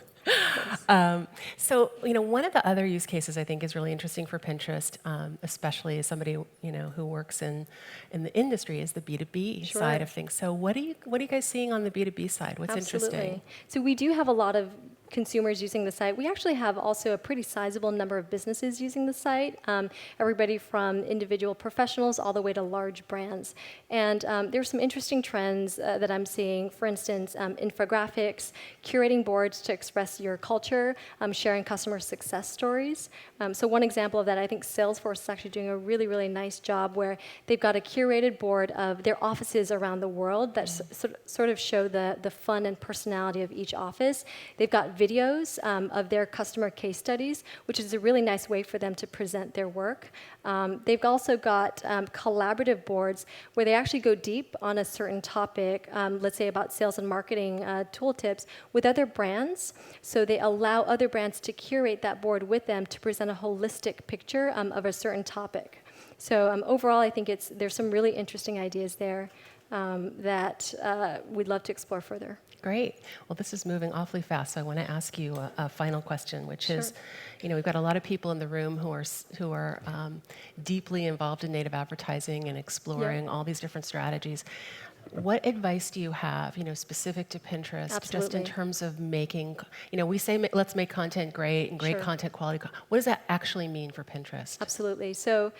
So, one of the other use cases I think is really interesting for Pinterest, especially as somebody, who works in the industry, is the B2B side of things. So what are you guys seeing on the B2B side? What's interesting? So we do have a lot of consumers using the site. We actually have also a pretty sizable number of businesses using the site, everybody from individual professionals all the way to large brands. And there's some interesting trends that I'm seeing. For instance, infographics, curating boards to express your culture, sharing customer success stories. So one example of that, I think Salesforce is actually doing a really, really nice job where they've got a curated board of their offices around the world that sort of show the fun and personality of each office. They've got videos of their customer case studies, which is a really nice way for them to present their work. They've also got collaborative boards where they actually go deep on a certain topic, let's say about sales and marketing tool tips, with other brands. So they allow other brands to curate that board with them to present a holistic picture of a certain topic. So overall, I think there's some really interesting ideas there that we'd love to explore further. Great. Well, this is moving awfully fast, so I want to ask you a final question, which is, we've got a lot of people in the room who are deeply involved in native advertising and exploring all these different strategies. What advice do you have, specific to Pinterest, just in terms of making, we say let's make content great and great content quality. What does that actually mean for Pinterest? Absolutely. So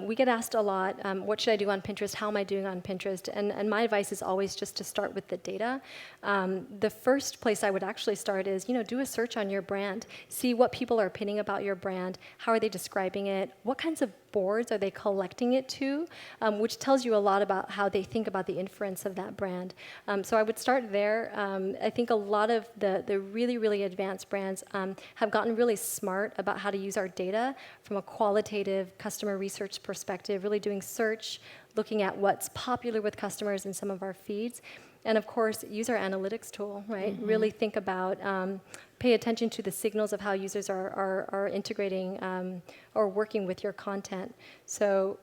we get asked a lot, what should I do on Pinterest? How am I doing on Pinterest? And my advice is always just to start with the data. The first place I would actually start is, do a search on your brand. See what people are opinining about your brand. How are they describing it? What kinds of boards are they collecting it to? Which tells you a lot about how they think about the inference of that brand. So I would start there. I think a lot of the really, really advanced brands have gotten really smart about how to use our data from a qualitative customer research perspective, really doing search, looking at what's popular with customers in some of our feeds. And of course, use our analytics tool, right? Really think about, pay attention to the signals of how users are integrating or working with your content. So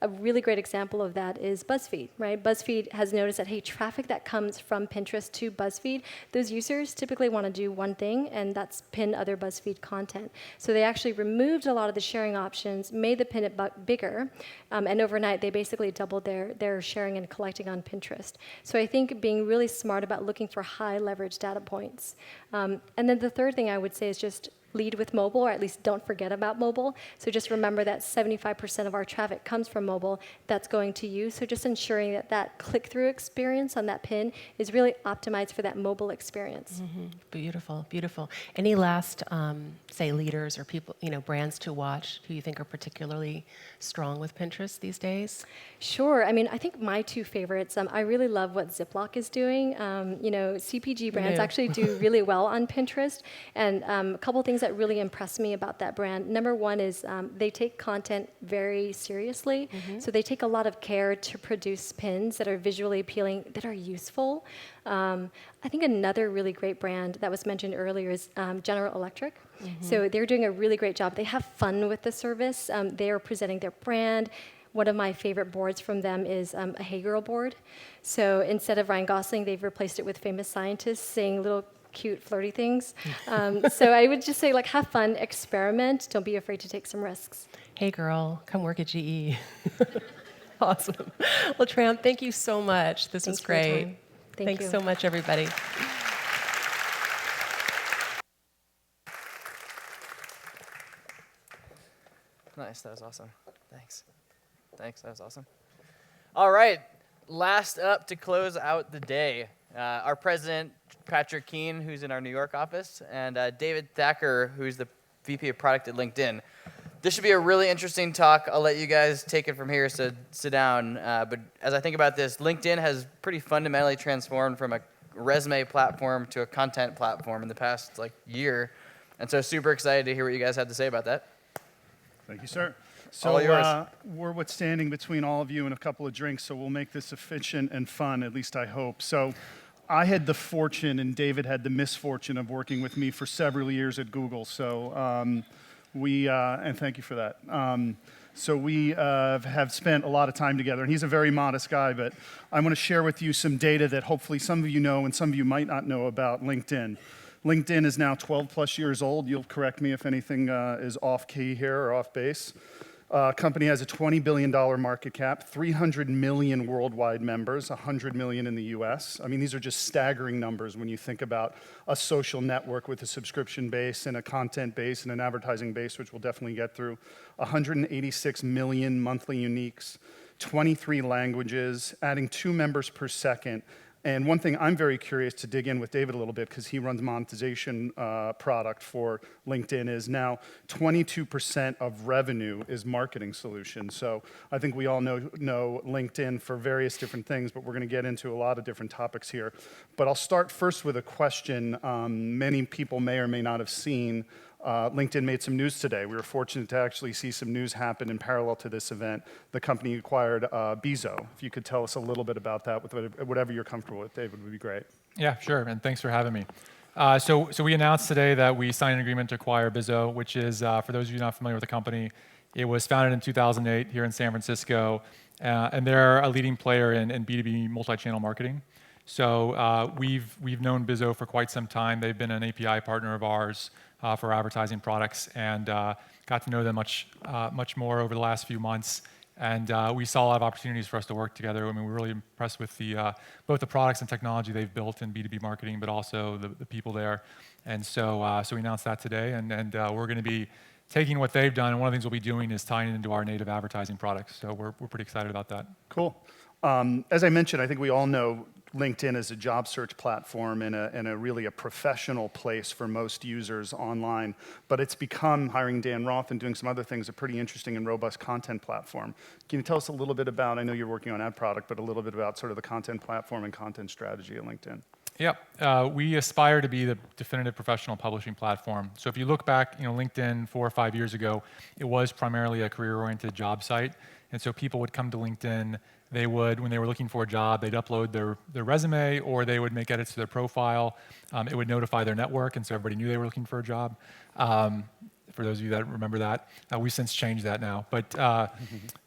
a really great example of that is BuzzFeed, right? BuzzFeed has noticed that, hey, traffic that comes from Pinterest to BuzzFeed, those users typically want to do one thing, and that's pin other BuzzFeed content. So they actually removed a lot of the sharing options, made the pin it bigger, and overnight they basically doubled their sharing and collecting on Pinterest. So I think being really smart about looking for high leverage data points. And then the third thing I would say is just lead with mobile, or at least don't forget about mobile. So just remember that 75% of our traffic comes from mobile that's going to you. So just ensuring that that click-through experience on that pin is really optimized for that mobile experience. Beautiful, beautiful. Any last, say, leaders or people, brands to watch who you think are particularly strong with Pinterest these days? Sure. I mean, I think my two favorites, I really love what Ziploc is doing. CPG brands actually do really well on Pinterest. And a couple things that really impressed me about that brand. Number one is they take content very seriously. So they take a lot of care to produce pins that are visually appealing, that are useful. I think another really great brand that was mentioned earlier is General Electric. So they're doing a really great job. They have fun with the service. They are presenting their brand. One of my favorite boards from them is a Hey Girl board. So instead of Ryan Gosling, they've replaced it with famous scientists saying little cute, flirty things. So I would just say, have fun, experiment. Don't be afraid to take some risks. Hey girl, come work at GE. Awesome. Well, Tram, thank you so much. This was great. Thanks so much, everybody. Nice, that was awesome. Thanks, that was awesome. All right, last up to close out the day, our president, Patrick Keane, who's in our New York office, and David Thacker, who's the VP of Product at LinkedIn. This should be a really interesting talk. I'll let you guys take it from here, so sit down. But as I think about this, LinkedIn has pretty fundamentally transformed from a resume platform to a content platform in the past year. And so super excited to hear what you guys have to say about that. Thank you, sir. All yours. So we're what's standing between all of you and a couple of drinks, so we'll make this efficient and fun, at least I hope. So I had the fortune, and David had the misfortune of working with me for several years at Google. So and thank you for that. So we have spent a lot of time together, and he's a very modest guy, but I want to share with you some data that hopefully some of you know and some of you might not know about LinkedIn. LinkedIn is now 12 plus years old. You'll correct me if anything is off key here or off base. Company has a $20 billion market cap, 300 million worldwide members, 100 million in the US. I mean, these are just staggering numbers when you think about a social network with a subscription base and a content base and an advertising base, which we'll definitely get through. 186 million monthly uniques, 23 languages, adding 2 members per second. And one thing I'm very curious to dig in with David a little bit, because he runs monetization product for LinkedIn, is now 22% of revenue is marketing solutions. So I think we all know LinkedIn for various different things, but we're going to get into a lot of different topics here. But I'll start first with a question many people may or may not have seen. LinkedIn made some news today. We were fortunate to actually see some news happen in parallel to this event. The company acquired Bezo. If you could tell us a little bit about that, with whatever you're comfortable with, David, would be great. Yeah, sure, and thanks for having me. So we announced today that we signed an agreement to acquire Bezo, which is, for those of you not familiar with the company, it was founded in 2008 here in San Francisco, and they're a leading player in B2B multi-channel marketing. So we've known Bezo for quite some time. They've been an API partner of ours for advertising products, and got to know them much more over the last few months. And we saw a lot of opportunities for us to work together. I mean, we're really impressed with both the products and technology they've built in B2B marketing, but also the people there. And so we announced that today, and we're going to be taking what they've done, and one of the things we'll be doing is tying it into our native advertising products. So we're pretty excited about that. Cool. As I mentioned, I think we all know LinkedIn is a job search platform and a really a professional place for most users online, but it's become, hiring Dan Roth and doing some other things, a pretty interesting and robust content platform. Can you tell us a little bit about, I know you're working on ad product, but a little bit about sort of the content platform and content strategy at LinkedIn? Yep, we aspire to be the definitive professional publishing platform. So if you look back, LinkedIn 4 or 5 years ago, it was primarily a career-oriented job site. And so people would come to LinkedIn, they would, when they were looking for a job, they'd upload their resume, or they would make edits to their profile. It would notify their network, and so everybody knew they were looking for a job. For those of you that remember that, we've since changed that now. But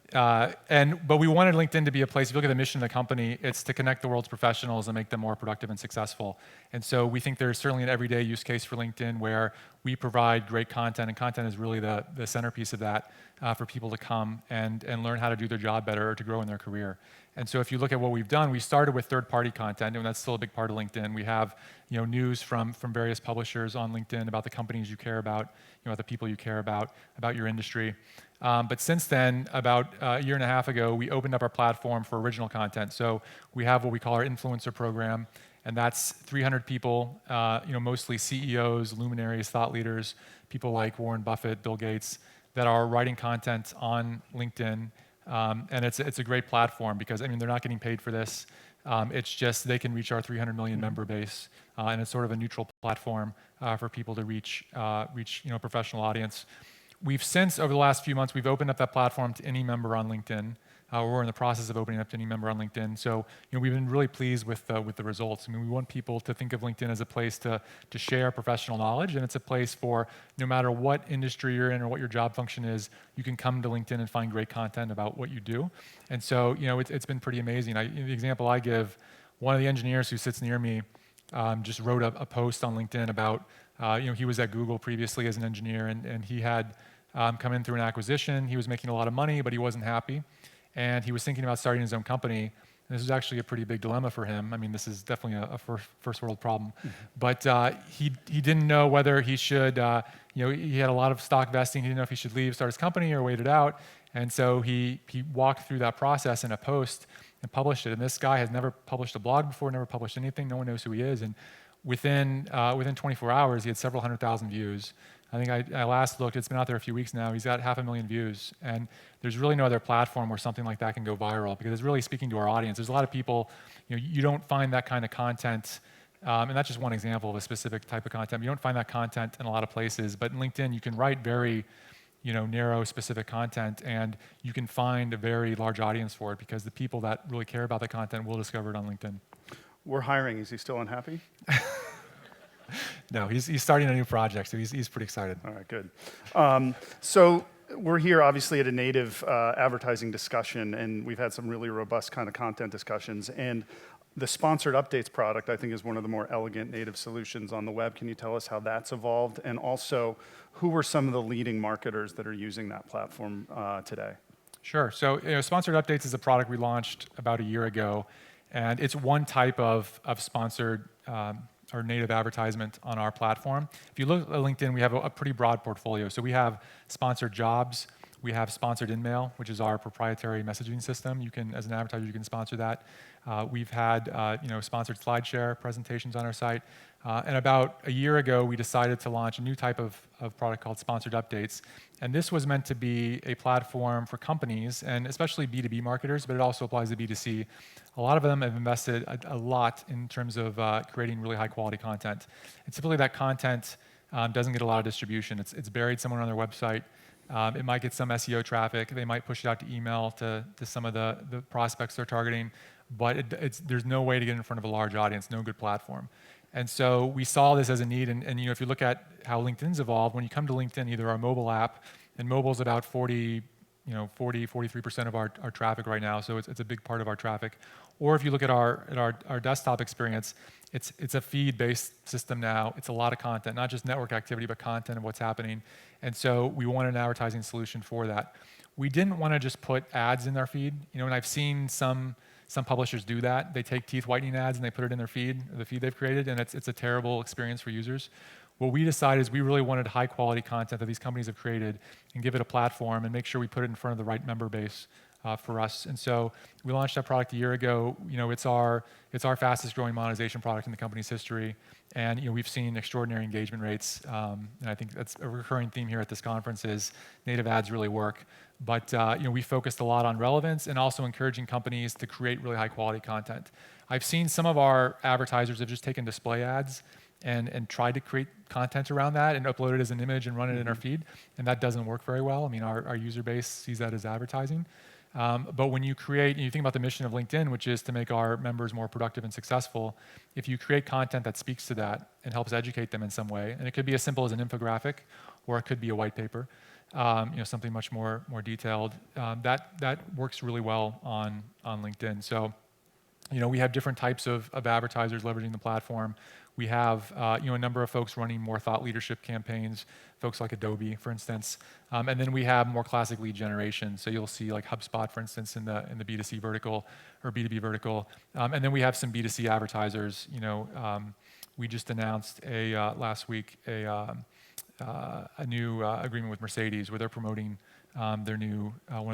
we wanted LinkedIn to be a place, if you look at the mission of the company, it's to connect the world's professionals and make them more productive and successful. And so we think there's certainly an everyday use case for LinkedIn where we provide great content, and content is really the centerpiece of that for people to come and learn how to do their job better or to grow in their career. And so if you look at what we've done, we started with third-party content, and that's still a big part of LinkedIn. We have news from various publishers on LinkedIn about the companies you care about, the people you care about your industry. But since then, about a year and a half ago, we opened up our platform for original content. So we have what we call our influencer program, and that's 300 people, mostly CEOs, luminaries, thought leaders, people like Warren Buffett, Bill Gates, that are writing content on LinkedIn. And it's a great platform because, they're not getting paid for this. It's just they can reach our 300 million member base, and it's sort of a neutral platform for people to reach professional audience. We've since, over the last few months, we've opened up that platform to any member on LinkedIn. We're in the process of opening up to any member on LinkedIn. So we've been really pleased with the results. We want people to think of LinkedIn as a place to share professional knowledge, and it's a place for no matter what industry you're in or what your job function is, you can come to LinkedIn and find great content about what you do. And so it's been pretty amazing. The example I give, one of the engineers who sits near me just wrote a post on LinkedIn about he was at Google previously as an engineer, and he had come in through an acquisition. He was making a lot of money, but he wasn't happy. And he was thinking about starting his own company. And this was actually a pretty big dilemma for him. This is definitely a first world problem. Mm-hmm. But he didn't know whether he should, he had a lot of stock vesting. He didn't know if he should leave, start his company, or wait it out. And so he walked through that process in a post and published it. And this guy has never published a blog before, never published anything. No one knows who he is. And within 24 hours, he had several 100,000 views. I think I last looked, it's been out there a few weeks now, he's got 500,000 views. And there's really no other platform where something like that can go viral because it's really speaking to our audience. There's a lot of people, you don't find that kind of content, and that's just one example of a specific type of content. You don't find that content in a lot of places, but in LinkedIn you can write very narrow, specific content, and you can find a very large audience for it because the people that really care about the content will discover it on LinkedIn. We're hiring, is he still unhappy? No, he's starting a new project, so he's pretty excited. All right, good. So we're here obviously at a native advertising discussion, and we've had some really robust kind of content discussions. And the sponsored updates product, I think, is one of the more elegant native solutions on the web. Can you tell us how that's evolved? And also, who are some of the leading marketers that are using that platform today? Sure. So sponsored updates is a product we launched about a year ago, and it's one type of sponsored or native advertisement on our platform. If you look at LinkedIn, we have a pretty broad portfolio. So we have sponsored jobs, we have sponsored InMail, which is our proprietary messaging system. You can, as an advertiser, you can sponsor that. We've had sponsored SlideShare presentations on our site. And about a year ago, we decided to launch a new type of product called Sponsored Updates. And this was meant to be a platform for companies, and especially B2B marketers, but it also applies to B2C. A lot of them have invested a lot in terms of creating really high quality content. And typically that content doesn't get a lot of distribution. It's buried somewhere on their website. It might get some SEO traffic. They might push it out to email to some of the prospects they're targeting, but there's no way to get in front of a large audience, no good platform. And so we saw this as a need, and if you look at how LinkedIn's evolved, when you come to LinkedIn, either our mobile app, and mobile's about 43% of our traffic right now, so it's a big part of our traffic. Or if you look at our desktop experience, it's a feed-based system now. It's a lot of content, not just network activity, but content of what's happening. And so we wanted an advertising solution for that. We didn't want to just put ads in our feed, and I've seen some publishers do that. They take teeth whitening ads and they put it in their feed, the feed they've created, and it's a terrible experience for users. What we decided is we really wanted high quality content that these companies have created and give it a platform and make sure we put it in front of the right member base for us. And so we launched that product a year ago. It's our fastest growing monetization product in the company's history. And we've seen extraordinary engagement rates. And I think that's a recurring theme here at this conference is native ads really work. But we focused a lot on relevance and also encouraging companies to create really high quality content. I've seen some of our advertisers have just taken display ads and tried to create content around that and upload it as an image and run it in our feed. And that doesn't work very well. I mean, our user base sees that as advertising. But when you create, you think about the mission of LinkedIn, which is to make our members more productive and successful, if you create content that speaks to that and helps educate them in some way, and it could be as simple as an infographic, or it could be a white paper, something much more detailed, that works really well on LinkedIn. So, we have different types of advertisers leveraging the platform. We have a number of folks running more thought leadership campaigns, folks like Adobe, for instance. And then we have more classic lead generation. So you'll see like HubSpot, for instance, in the B2C vertical or B2B vertical. And then we have some B2C advertisers. We just announced last week a new agreement with Mercedes where they're promoting one of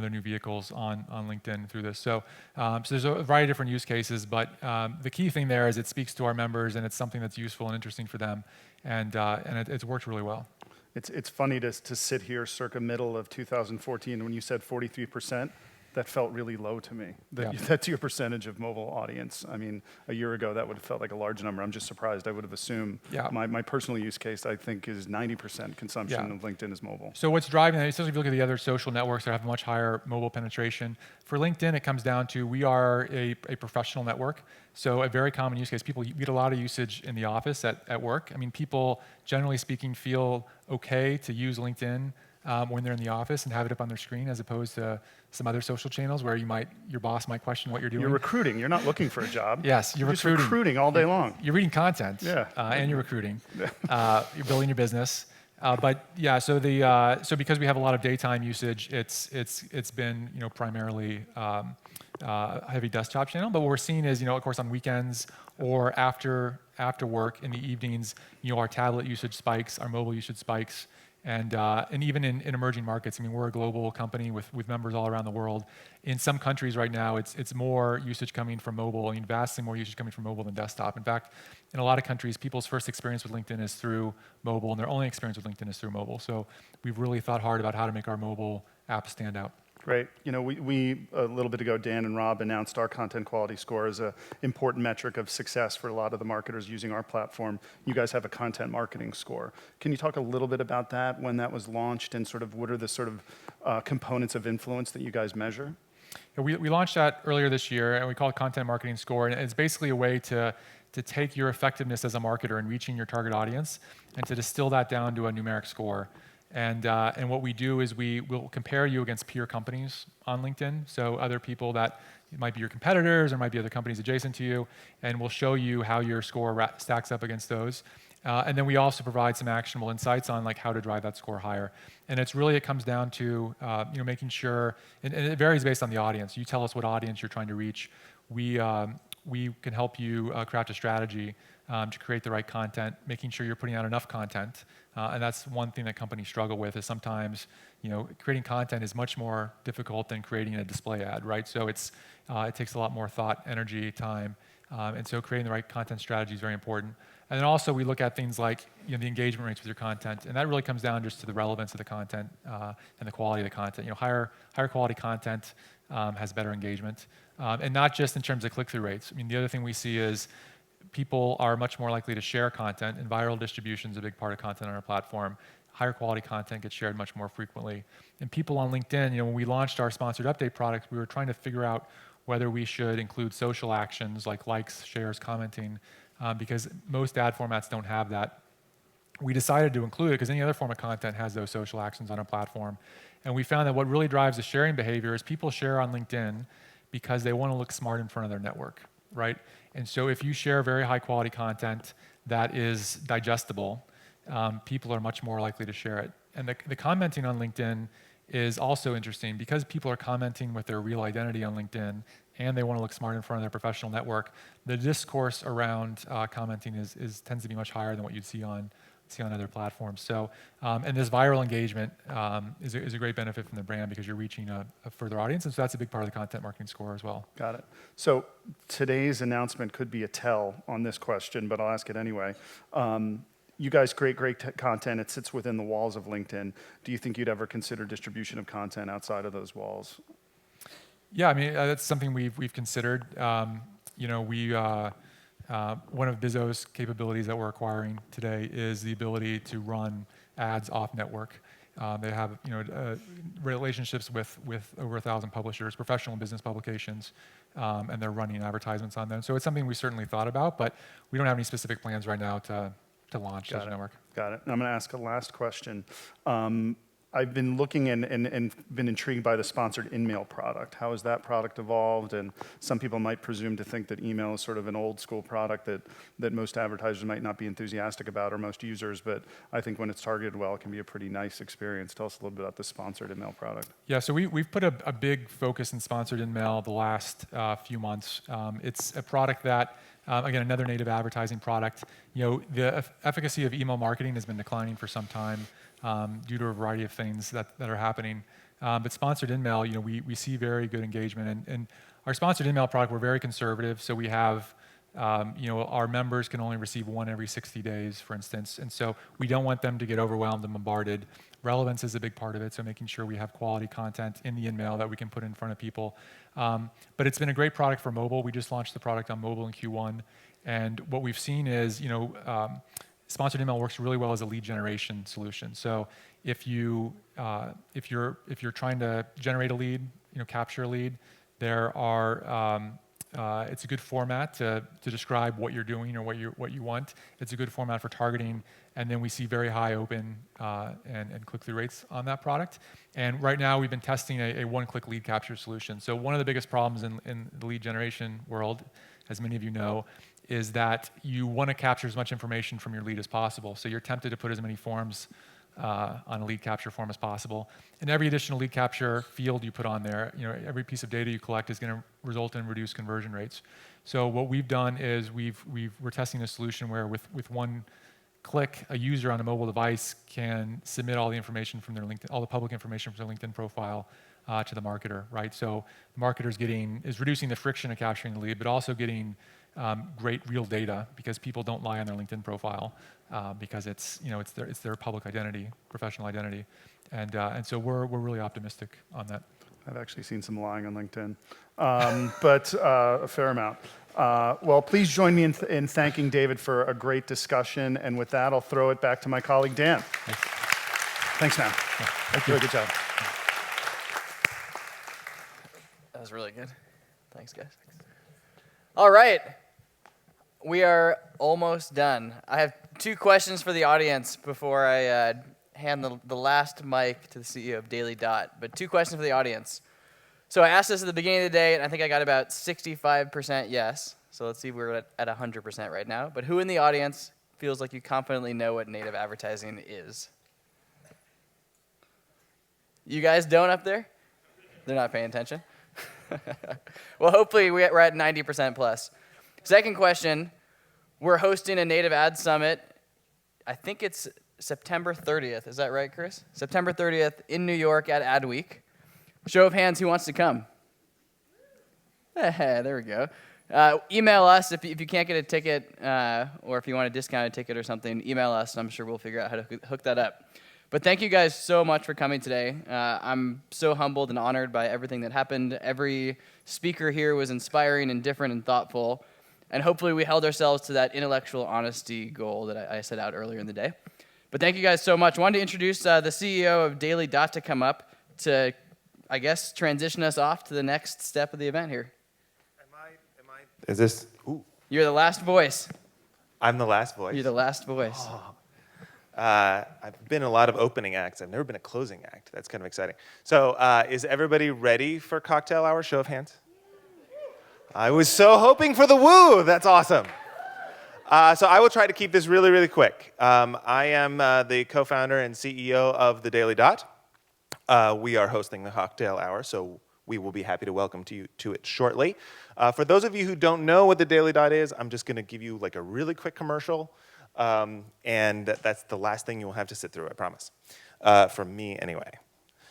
their new vehicles on LinkedIn through this. So there's a variety of different use cases, but the key thing there is it speaks to our members and it's something that's useful and interesting for them, and it's worked really well. It's funny to sit here circa middle of 2014 when you said 43%. That felt really low to me. That's your percentage of mobile audience. I mean, a year ago, that would have felt like a large number. I'm just surprised. I would have assumed my personal use case, I think, is 90% consumption of LinkedIn is mobile. So what's driving that, especially if you look at the other social networks that have much higher mobile penetration, for LinkedIn, it comes down to we are a professional network. So a very common use case, we get a lot of usage in the office at work. I mean, people, generally speaking, feel okay to use LinkedIn when they're in the office and have it up on their screen, as opposed to some other social channels where your boss might question what you're doing. You're recruiting. You're not looking for a job. Yes, you're recruiting. Just recruiting all day long. You're reading content. And you're recruiting. You're building your business. So because we have a lot of daytime usage, it's been primarily a heavy desktop channel. But what we're seeing is of course on weekends or after work in the evenings, our tablet usage spikes, our mobile usage spikes. And even in emerging markets, I mean, we're a global company with members all around the world. In some countries right now, it's more usage coming from mobile. I mean, vastly more usage coming from mobile than desktop. In fact, in a lot of countries, people's first experience with LinkedIn is through mobile, and their only experience with LinkedIn is through mobile. So we've really thought hard about how to make our mobile app stand out. Great. We a little bit ago, Dan and Rob announced our content quality score as an important metric of success for a lot of the marketers using our platform. You guys have a content marketing score. Can you talk a little bit about that, when that was launched, and sort of what are the sort of components of influence that you guys measure? We launched that earlier this year, and we call it Content Marketing Score. And it's basically a way to take your effectiveness as a marketer in reaching your target audience and to distill that down to a numeric score. And what we do is we will compare you against peer companies on LinkedIn, so other people that might be your competitors or might be other companies adjacent to you, and we'll show you how your score stacks up against those. And then we also provide some actionable insights on like how to drive that score higher. And it comes down to making sure, and it varies based on the audience. You tell us what audience you're trying to reach. We can help you craft a strategy to create the right content, making sure you're putting out enough content. And that's one thing that companies struggle with is sometimes, creating content is much more difficult than creating a display ad, right? So it takes a lot more thought, energy, time. And so creating the right content strategy is very important. And then also we look at things like the engagement rates with your content. And that really comes down just to the relevance of the content and the quality of the content. Higher quality content has better engagement. And not just in terms of click-through rates. I mean, the other thing we see is people are much more likely to share content, and viral distribution is a big part of content on our platform. Higher quality content gets shared much more frequently. And people on LinkedIn, when we launched our sponsored update product, we were trying to figure out whether we should include social actions like likes, shares, commenting, because most ad formats don't have that. We decided to include it because any other form of content has those social actions on our platform. And we found that what really drives the sharing behavior is people share on LinkedIn because they want to look smart in front of their network, right? And so if you share very high quality content that is digestible, people are much more likely to share it. And the commenting on LinkedIn is also interesting because people are commenting with their real identity on LinkedIn and they want to look smart in front of their professional network. The discourse around commenting tends to be much higher than what you'd see on see on other platforms. So, and this viral engagement is a great benefit from the brand because you're reaching a further audience, and so that's a big part of the content marketing score as well. Got it. So today's announcement could be a tell on this question, but I'll ask it anyway. You guys create great content. It sits within the walls of LinkedIn. Do you think you'd ever consider distribution of content outside of those walls? Yeah, I mean, that's something we've considered. You know, one of Bizzo's capabilities that we're acquiring today is the ability to run ads off network. They have, you know, relationships with over 1,000 publishers, professional and business publications, and they're running advertisements on them. So it's something we certainly thought about, but we don't have any specific plans right now to launch such a network. Got it. And I'm going to ask a last question. I've been looking and been intrigued by the sponsored in-mail product. How has that product evolved? And some people might presume to think that email is sort of an old school product that most advertisers might not be enthusiastic about, or most users, but I think when it's targeted well, it can be a pretty nice experience. Tell us a little bit about the sponsored in-mail product. Yeah, so we've put a big focus in sponsored in-mail the last few months. It's a product that, again, another native advertising product. You know, the efficacy of email marketing has been declining for some time due to a variety of things that are happening. But sponsored in-mail, you know, we see very good engagement. And our sponsored in-mail product, we're very conservative. So we have, you know, our members can only receive one every 60 days, for instance. And so we don't want them to get overwhelmed and bombarded. Relevance is a big part of it, so making sure we have quality content in the in-mail that we can put in front of people. But it's been a great product for mobile. We just launched the product on mobile in Q1. And what we've seen is, you know, sponsored email works really well as a lead generation solution. So if you're trying to generate a lead, you know, capture a lead, there are it's a good format to describe what you're doing or what you want. It's a good format for targeting, and then we see very high open and click-through rates on that product. And right now we've been testing a one-click lead capture solution. So one of the biggest problems in the lead generation world, as many of you know, is that you want to capture as much information from your lead as possible. So you're tempted to put as many forms on a lead capture form as possible. And every additional lead capture field you put on there, you know, every piece of data you collect is going to result in reduced conversion rates. So what we've done is we're testing a solution where with one click, a user on a mobile device can submit all the information from their LinkedIn, all the public information from their LinkedIn profile to the marketer, right? So the marketer's is reducing the friction of capturing the lead, but also getting great real data, because people don't lie on their LinkedIn profile because it's, you know, it's their public identity, professional identity, and so we're really optimistic on that. I've actually seen some lying on LinkedIn, but a fair amount. Well, please join me in thanking David for a great discussion, and with that, I'll throw it back to my colleague Dan. Thanks, man. Thank you. Really good job. That was really good. Thanks, guys. All right. We are almost done. I have 2 questions for the audience before I hand the last mic to the CEO of Daily Dot. But 2 questions for the audience. So I asked this at the beginning of the day, and I think I got about 65% yes. So let's see if we're at 100% right now. But who in the audience feels like you confidently know what native advertising is? You guys don't up there? They're not paying attention. Well, hopefully we're at 90% plus. Second question, we're hosting a Native Ad Summit. I think it's September 30th. Is that right, Chris? September 30th in New York at Adweek. Show of hands, who wants to come? There we go. Email us if you can't get a ticket, or if you want a discounted ticket or something, email us, and I'm sure we'll figure out how to hook that up. But thank you guys so much for coming today. I'm so humbled and honored by everything that happened. Every speaker here was inspiring and different and thoughtful. And hopefully we held ourselves to that intellectual honesty goal that I set out earlier in the day. But thank you guys so much. I wanted to introduce the CEO of Daily Dot to come up to, I guess, transition us off to the next step of the event here. Is this? Ooh. You're the last voice. I'm the last voice? You're the last voice. Oh. I've been in a lot of opening acts. I've never been a closing act. That's kind of exciting. So is everybody ready for cocktail hour? Show of hands. I was so hoping for the woo. That's awesome. So I will try to keep this really, really quick. I am the co-founder and CEO of The Daily Dot. We are hosting the cocktail hour, so we will be happy to welcome you to it shortly. For those of you who don't know what The Daily Dot is, I'm just going to give you like a really quick commercial. And that's the last thing you will have to sit through, I promise. From me, anyway.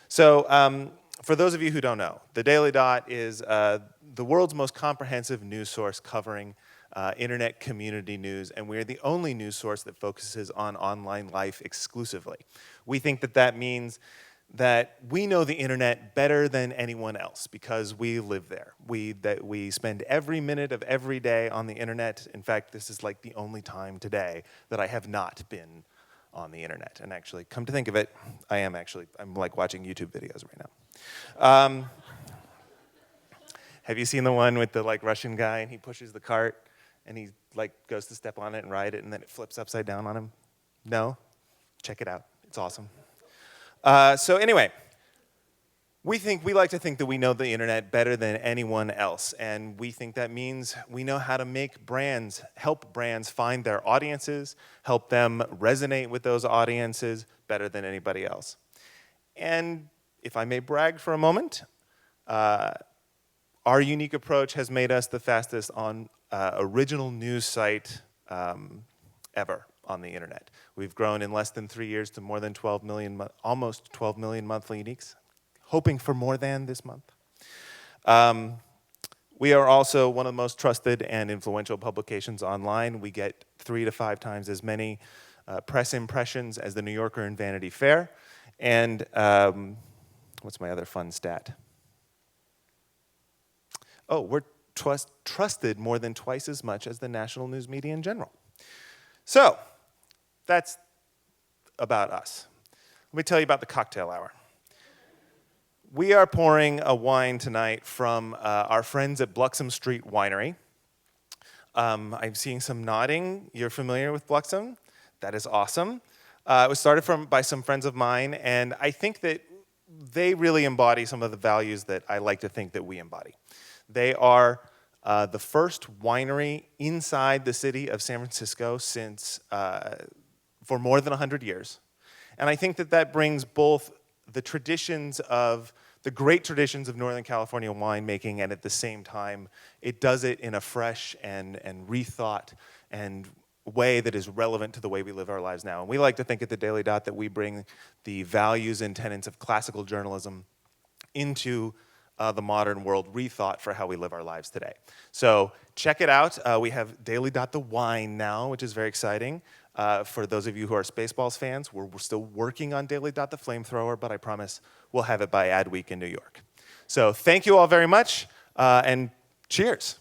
So for those of you who don't know, the Daily Dot is the world's most comprehensive news source covering internet community news, and we're the only news source that focuses on online life exclusively. We think that that means that we know the internet better than anyone else because we live there. We spend every minute of every day on the internet. In fact, this is like the only time today that I have not been on the internet. And actually, come to think of it, I'm like watching YouTube videos right now. Have you seen the one with the like Russian guy and he pushes the cart and he like goes to step on it and ride it and then it flips upside down on him? No? Check it out. It's awesome. So anyway, we like to think that we know the internet better than anyone else, and we think that means we know how to make brands, help brands find their audiences, help them resonate with those audiences better than anybody else. And if I may brag for a moment, our unique approach has made us the fastest on original news site ever on the internet. We've grown in less than 3 years to more than 12 million, almost 12 million monthly uniques, hoping for more than this month. We are also one of the most trusted and influential publications online. We get 3 to 5 times as many press impressions as the New Yorker and Vanity Fair. And what's my other fun stat? Oh, we're trusted more than twice as much as the national news media in general. So, that's about us. Let me tell you about the cocktail hour. We are pouring a wine tonight from our friends at Bluxom Street Winery. I'm seeing some nodding. You're familiar with Bluxom? That is awesome. It was started by some friends of mine, and I think that they really embody some of the values that I like to think that we embody. They are the first winery inside the city of San Francisco for more than 100 years. And I think that that brings both the great traditions of Northern California winemaking, and at the same time, it does it in a fresh and rethought and way that is relevant to the way we live our lives now. And we like to think at the Daily Dot that we bring the values and tenets of classical journalism into the modern world rethought for how we live our lives today. So check it out. We have Daily Dot the Wine now, which is very exciting. For those of you who are Spaceballs fans, we're still working on Daily Dot the Flamethrower, but I promise we'll have it by Ad Week in New York. So thank you all very much, and cheers.